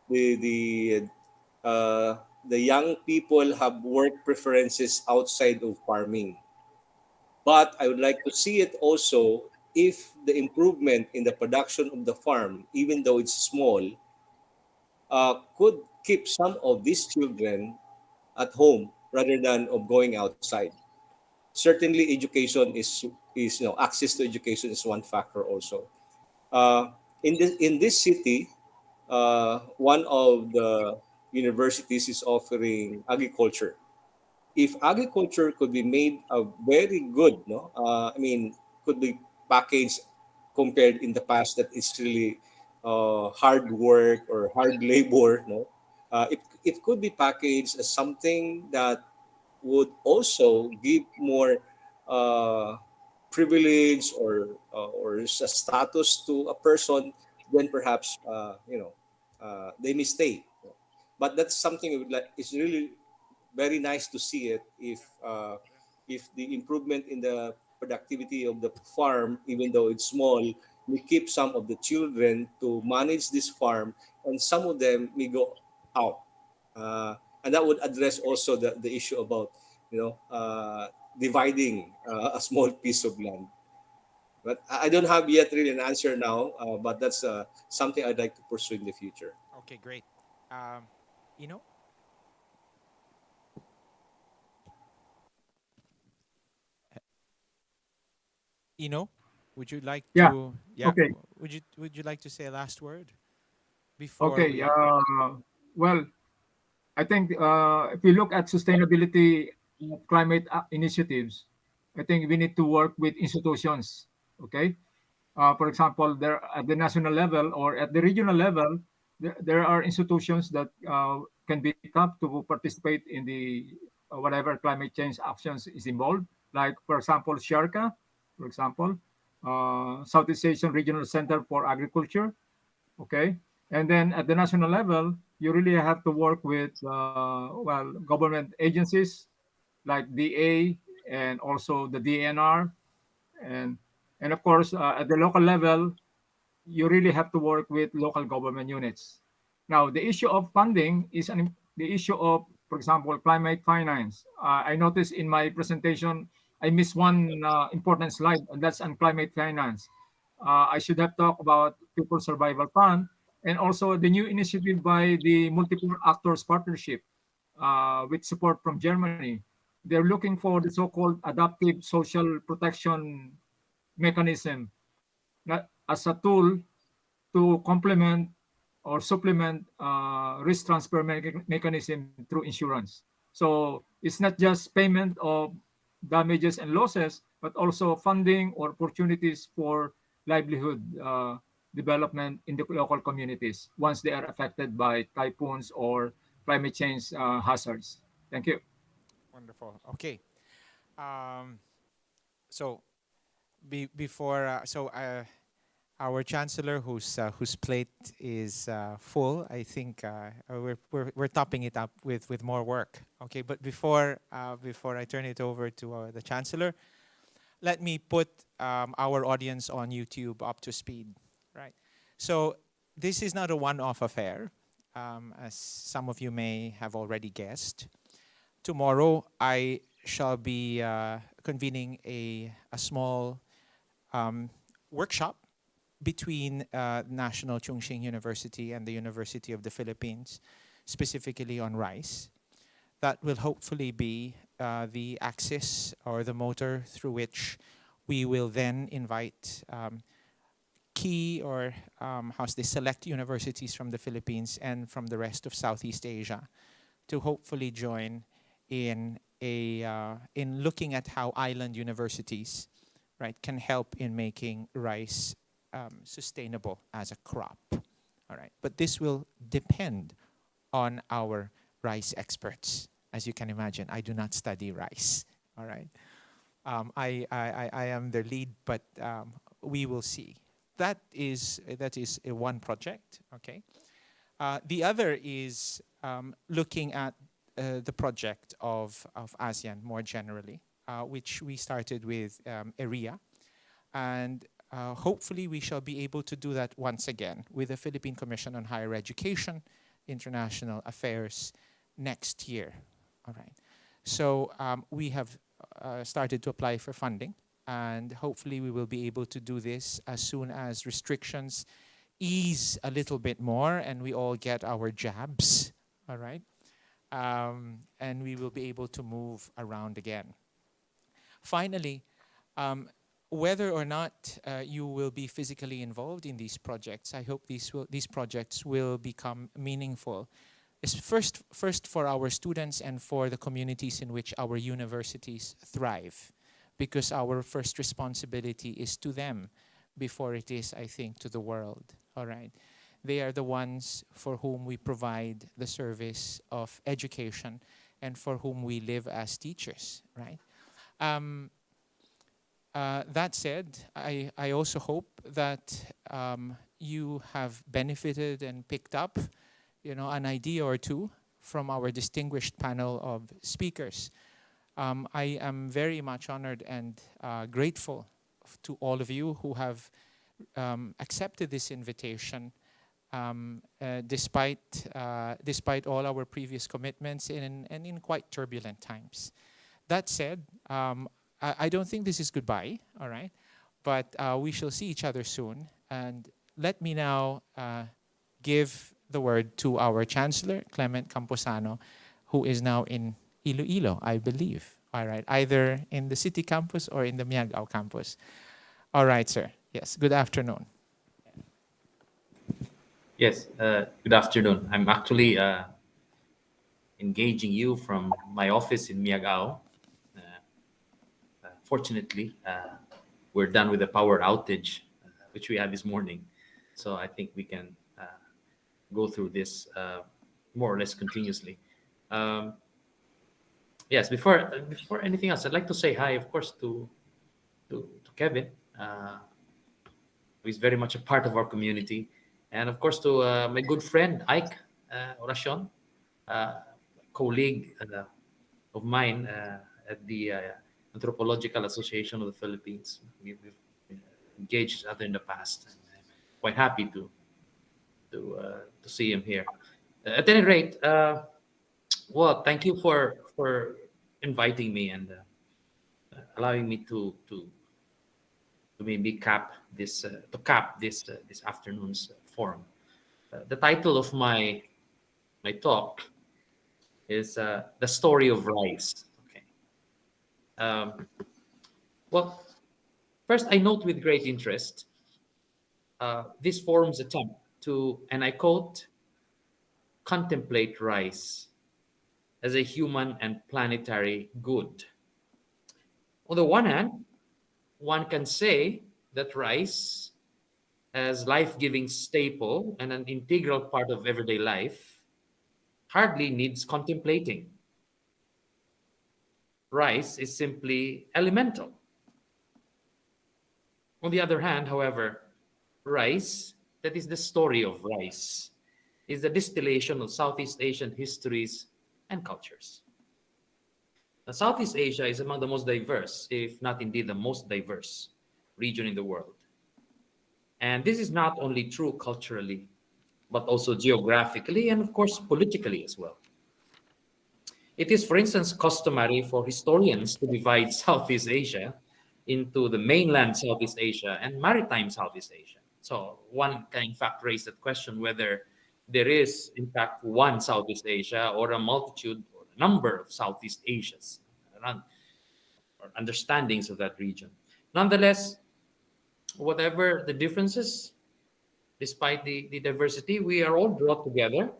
the young people have work preferences outside of farming, but I would like to see it also if the improvement in the production of the farm, even though it's small, could keep some of these children at home rather than of going outside. Certainly, education is access to education is one factor also. In this city, one of the universities is offering agriculture. If agriculture could be made a very good, could be packaged compared in the past that it's really hard work or hard labor, it could be packaged as something that would also give more privilege or a status to a person, then perhaps they may stay. But that's something I would like. It's really very nice to see it if the improvement in the productivity of the farm, even though it's small, we keep some of the children to manage this farm, and some of them may go out, and that would address also the issue about dividing a small piece of land. But I don't have yet really an answer now, but that's something I'd like to pursue in the future.
Okay, great. Ino? Ino, would you like to? Yeah.
Okay.
Would you like to say a last word before?
Okay. Well, I think if we look at sustainability climate initiatives, I think we need to work with institutions. Okay. For example, there at the national level or at the regional level, there are institutions that can be tapped to participate in the whatever climate change actions is involved. Like, for example, SHARCA, for example, Southeast Asian Regional Center for Agriculture. Okay. And then at the national level, you really have to work with, government agencies like DA and also the DNR. And of course, at the local level, you really have to work with local government units. Now, the issue of funding is the issue of, for example, climate finance. I noticed in my presentation, I missed one important slide, and that's on climate finance. I should have talked about People Survival Fund and also the new initiative by the Multiple Actors Partnership with support from Germany. They're looking for the so-called adaptive social protection mechanism as a tool to complement or supplement risk transfer mechanism through insurance. So it's not just payment of damages and losses, but also funding or opportunities for livelihood development in the local communities once they are affected by typhoons or climate change hazards. Thank you.
Wonderful. Okay. So before, our chancellor, whose plate is full, I think we're topping it up with more work. Okay, but before I turn it over to the chancellor, let me put our audience on YouTube up to speed. Right. So this is not a one-off affair, as some of you may have already guessed. Tomorrow, I shall be convening a small workshop between National Chung Ching University and the University of the Philippines, specifically on rice. That will hopefully be the axis or the motor through which we will then invite key or select universities from the Philippines and from the rest of Southeast Asia to hopefully join in looking at how island universities, right, can help in making rice sustainable as a crop. All right, but this will depend on our rice experts. As you can imagine, I do not study rice. All right, I am their lead, but we will see. That is a one project. Okay, the other is looking at the project of ASEAN more generally, which we started with ERIA, and hopefully we shall be able to do that once again with the Philippine Commission on Higher Education, International Affairs next year. All right. So we have started to apply for funding, and hopefully we will be able to do this as soon as restrictions ease a little bit more and we all get our jabs. All right. And we will be able to move around again. Finally, whether or not you will be physically involved in these projects, I hope these projects will become meaningful. It's first for our students and for the communities in which our universities thrive, because our first responsibility is to them before it is, I think, to the world. All right. They are the ones for whom we provide the service of education and for whom we live as teachers, right? That said, I also hope that you have benefited and picked up, an idea or two from our distinguished panel of speakers. I am very much honored and grateful to all of you who have accepted this invitation despite all our previous commitments and in quite turbulent times. That said, I don't think this is goodbye, all right? But we shall see each other soon. And let me now give the word to our Chancellor, Clement Camposano, who is now in Iloilo, I believe. All right, either in the city campus or in the Miagao campus. All right, sir. Yes, good afternoon.
Yes, good afternoon. I'm actually engaging you from my office in Miagao. Fortunately, we're done with the power outage, which we had this morning. So I think we can go through this more or less continuously. Yes, before anything else, I'd like to say hi, of course, to Kevin, who is very much a part of our community. And of course, to my good friend, Ike Oracion, colleague of mine at the Anthropological Association of the Philippines. We've engaged each other in the past. And I'm quite happy to see him here. At any rate, well, thank you for inviting me and allowing me to maybe cap this afternoon's forum. The title of my talk is The Story of Rice. Well, first I note with great interest this forum's attempt to, and I quote, contemplate rice as a human and planetary good. On the one hand, one can say that rice, as life-giving staple and an integral part of everyday life, hardly needs contemplating. Rice is simply elemental. On the other hand, however, rice, that is the story of rice, is the distillation of Southeast Asian histories and cultures. Now, Southeast Asia is among the most diverse, if not indeed the most diverse region in the world. And this is not only true culturally, but also geographically and, of course, politically as well. It is, for instance, customary for historians to divide Southeast Asia into the mainland Southeast Asia and maritime Southeast Asia. So one can, in fact, raise that question whether there is, in fact, one Southeast Asia or a multitude or a number of Southeast Asias, or understandings of that region. Nonetheless, whatever the differences, despite the diversity, we are all brought together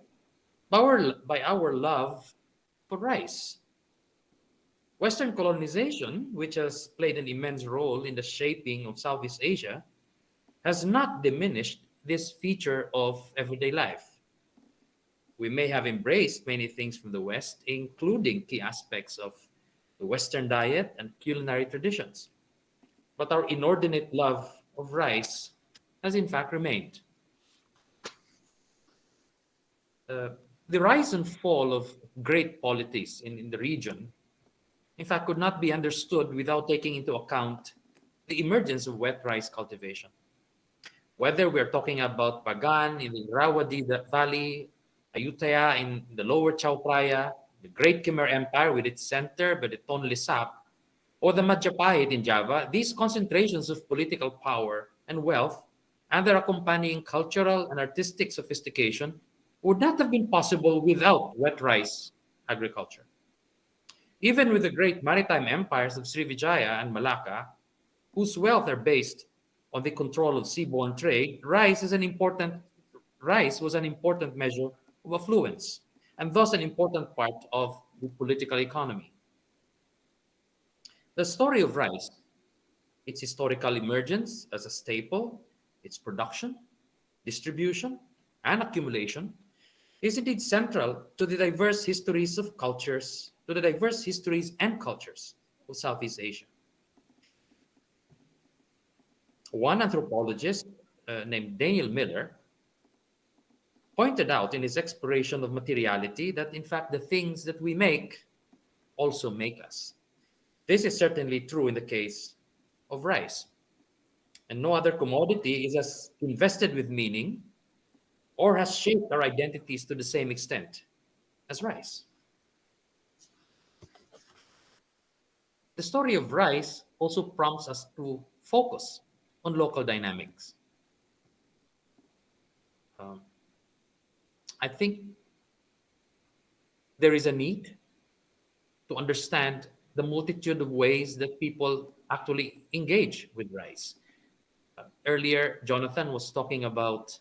by our love for rice. Western colonization, which has played an immense role in the shaping of Southeast Asia, has not diminished this feature of everyday life. We may have embraced many things from the West, including key aspects of the Western diet and culinary traditions. But our inordinate love of rice has in fact remained. The rise and fall of great polities in the region, in fact, could not be understood without taking into account the emergence of wet rice cultivation. Whether we're talking about Bagan in the Irrawaddy Valley, Ayutthaya in the lower Chao Phraya, the Great Khmer Empire with its center, Beton Lisap, or the Majapahit in Java, these concentrations of political power and wealth and their accompanying cultural and artistic sophistication would not have been possible without wet rice agriculture. Even with the great maritime empires of Srivijaya and Malacca, whose wealth are based on the control of seaborne trade, rice was an important measure of affluence, and thus an important part of the political economy. The story of rice, its historical emergence as a staple, its production, distribution, and accumulation, is indeed central to the diverse histories and cultures of Southeast Asia. One anthropologist named Daniel Miller pointed out in his exploration of materiality that in fact the things that we make also make us. This is certainly true in the case of rice. And no other commodity is as invested with meaning or has shaped our identities to the same extent as rice. The story of rice also prompts us to focus on local dynamics. I think there is a need to understand the multitude of ways that people actually engage with rice. Earlier, Jonathan was talking about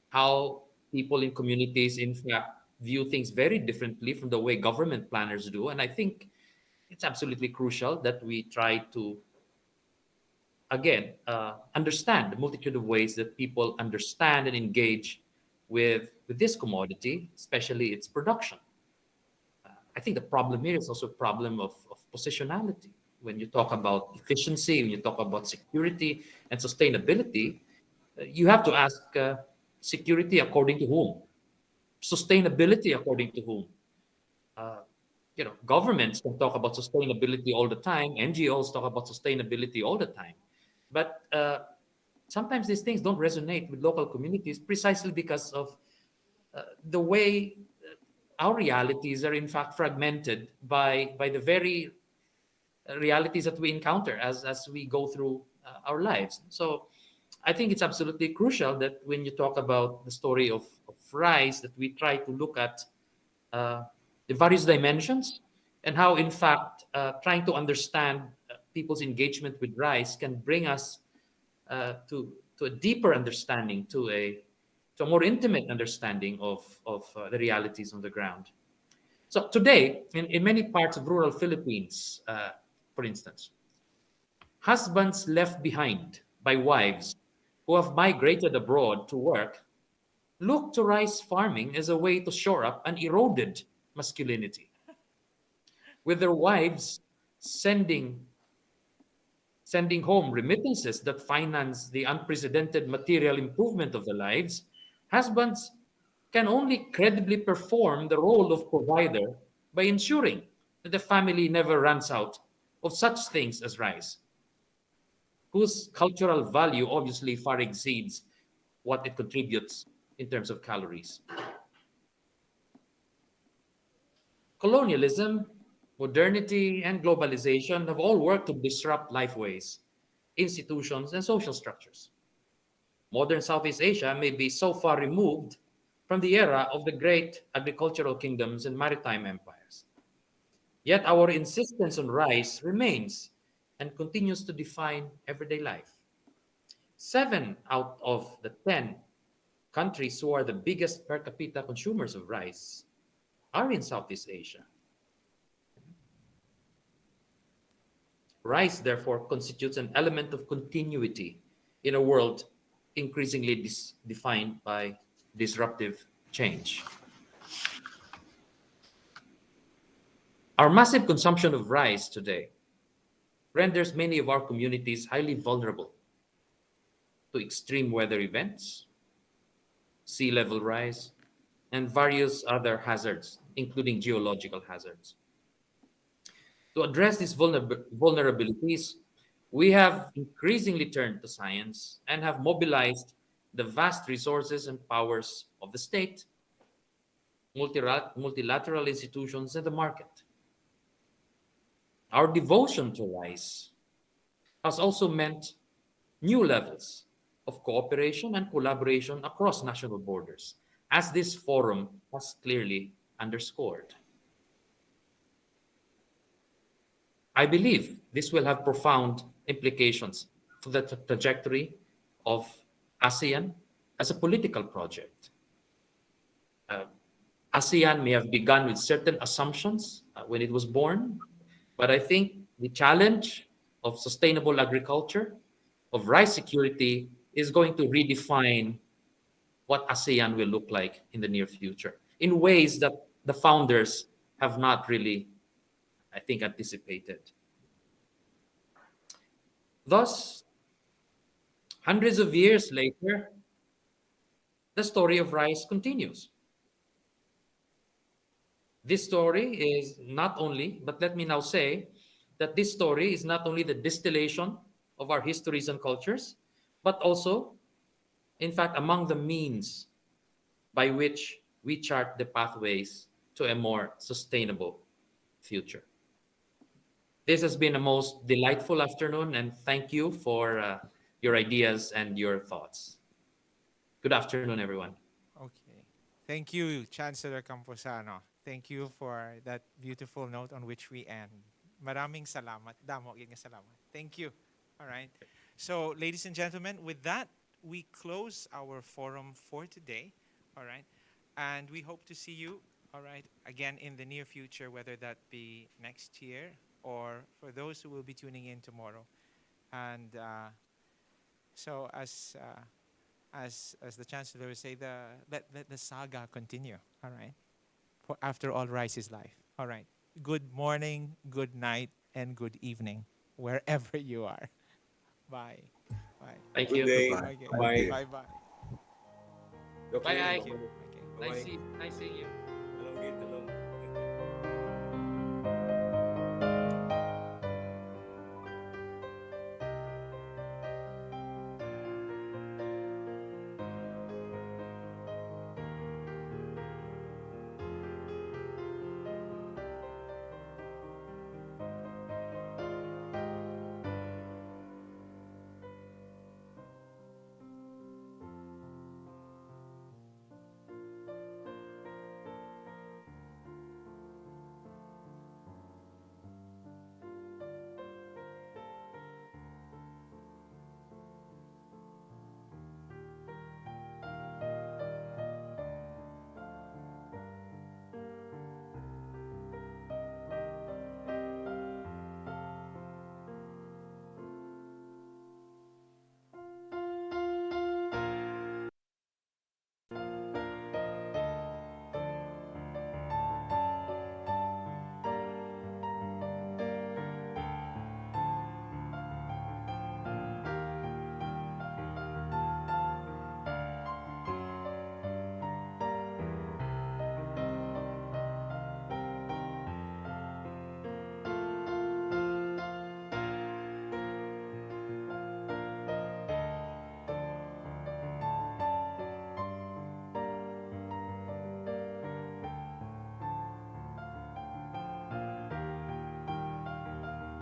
how people in communities, in fact, view things very differently from the way government planners do. And I think it's absolutely crucial that we try to, again, understand the multitude of ways that people understand and engage with this commodity, especially its production. I think the problem here is also a problem of positionality. When you talk about efficiency, when you talk about security and sustainability, you have to ask security according to whom? Sustainability according to whom? Governments can talk about sustainability all the time. NGOs talk about sustainability all the time. But sometimes these things don't resonate with local communities precisely because of the way our realities are in fact fragmented by the very realities that we encounter as we go through our lives. So I think it's absolutely crucial that when you talk about the story of rice, that we try to look at the various dimensions and how, in fact, trying to understand people's engagement with rice can bring us to a deeper understanding, to a more intimate understanding of the realities on the ground. So today, in many parts of rural Philippines, for instance, husbands left behind by wives who have migrated abroad to work look to rice farming as a way to shore up an eroded masculinity, with their wives sending sending home remittances that finance the unprecedented material improvement of the lives, husbands can only credibly perform the role of provider by ensuring that the family never runs out of such things as rice, whose cultural value obviously far exceeds what it contributes in terms of calories. Colonialism, modernity, and globalization have all worked to disrupt lifeways, institutions, and social structures. Modern Southeast Asia may be so far removed from the era of the great agricultural kingdoms and maritime empires. Yet our insistence on rice remains and continues to define everyday life. 7 out of the 10 countries who are the biggest per capita consumers of rice are in Southeast Asia. Rice, therefore, constitutes an element of continuity in a world increasingly defined by disruptive change. Our massive consumption of rice today renders many of our communities highly vulnerable to extreme weather events, sea level rise, and various other hazards, including geological hazards. To address these vulnerabilities, we have increasingly turned to science and have mobilized the vast resources and powers of the state, multilateral institutions, and the market. Our devotion to rice has also meant new levels of cooperation and collaboration across national borders, as this forum has clearly underscored. I believe this will have profound implications for the trajectory of ASEAN as a political project. ASEAN may have begun with certain assumptions when it was born, but I think the challenge of sustainable agriculture, of rice security, is going to redefine what ASEAN will look like in the near future in ways that the founders have not really, I think, anticipated. Thus, hundreds of years later, the story of rice continues. This story is not only, but let me now say that this story is not only the distillation of our histories and cultures, but also, in fact, among the means by which we chart the pathways to a more sustainable future. This has been a most delightful afternoon, and thank you for your ideas and your thoughts. Good afternoon, everyone.
Okay. Thank you, Chancellor Camposano. Thank you for that beautiful note on which we end. Maraming salamat. Damo gyud nga salamat. Thank you. All right. So, ladies and gentlemen, with that, we close our forum for today. All right. And we hope to see you, all right, again in the near future, whether that be next year or for those who will be tuning in tomorrow. And so, as the Chancellor would say, let the saga continue. All right. For after all, rice is life. All right. Good morning, good night, and good evening, wherever you are. Bye. Bye.
Thank
Good
you.
day.
Okay.
Bye.
Bye. Bye.
Okay.
Bye, Ike.
Okay.
Nice seeing you.
Hello, Gate. Hello.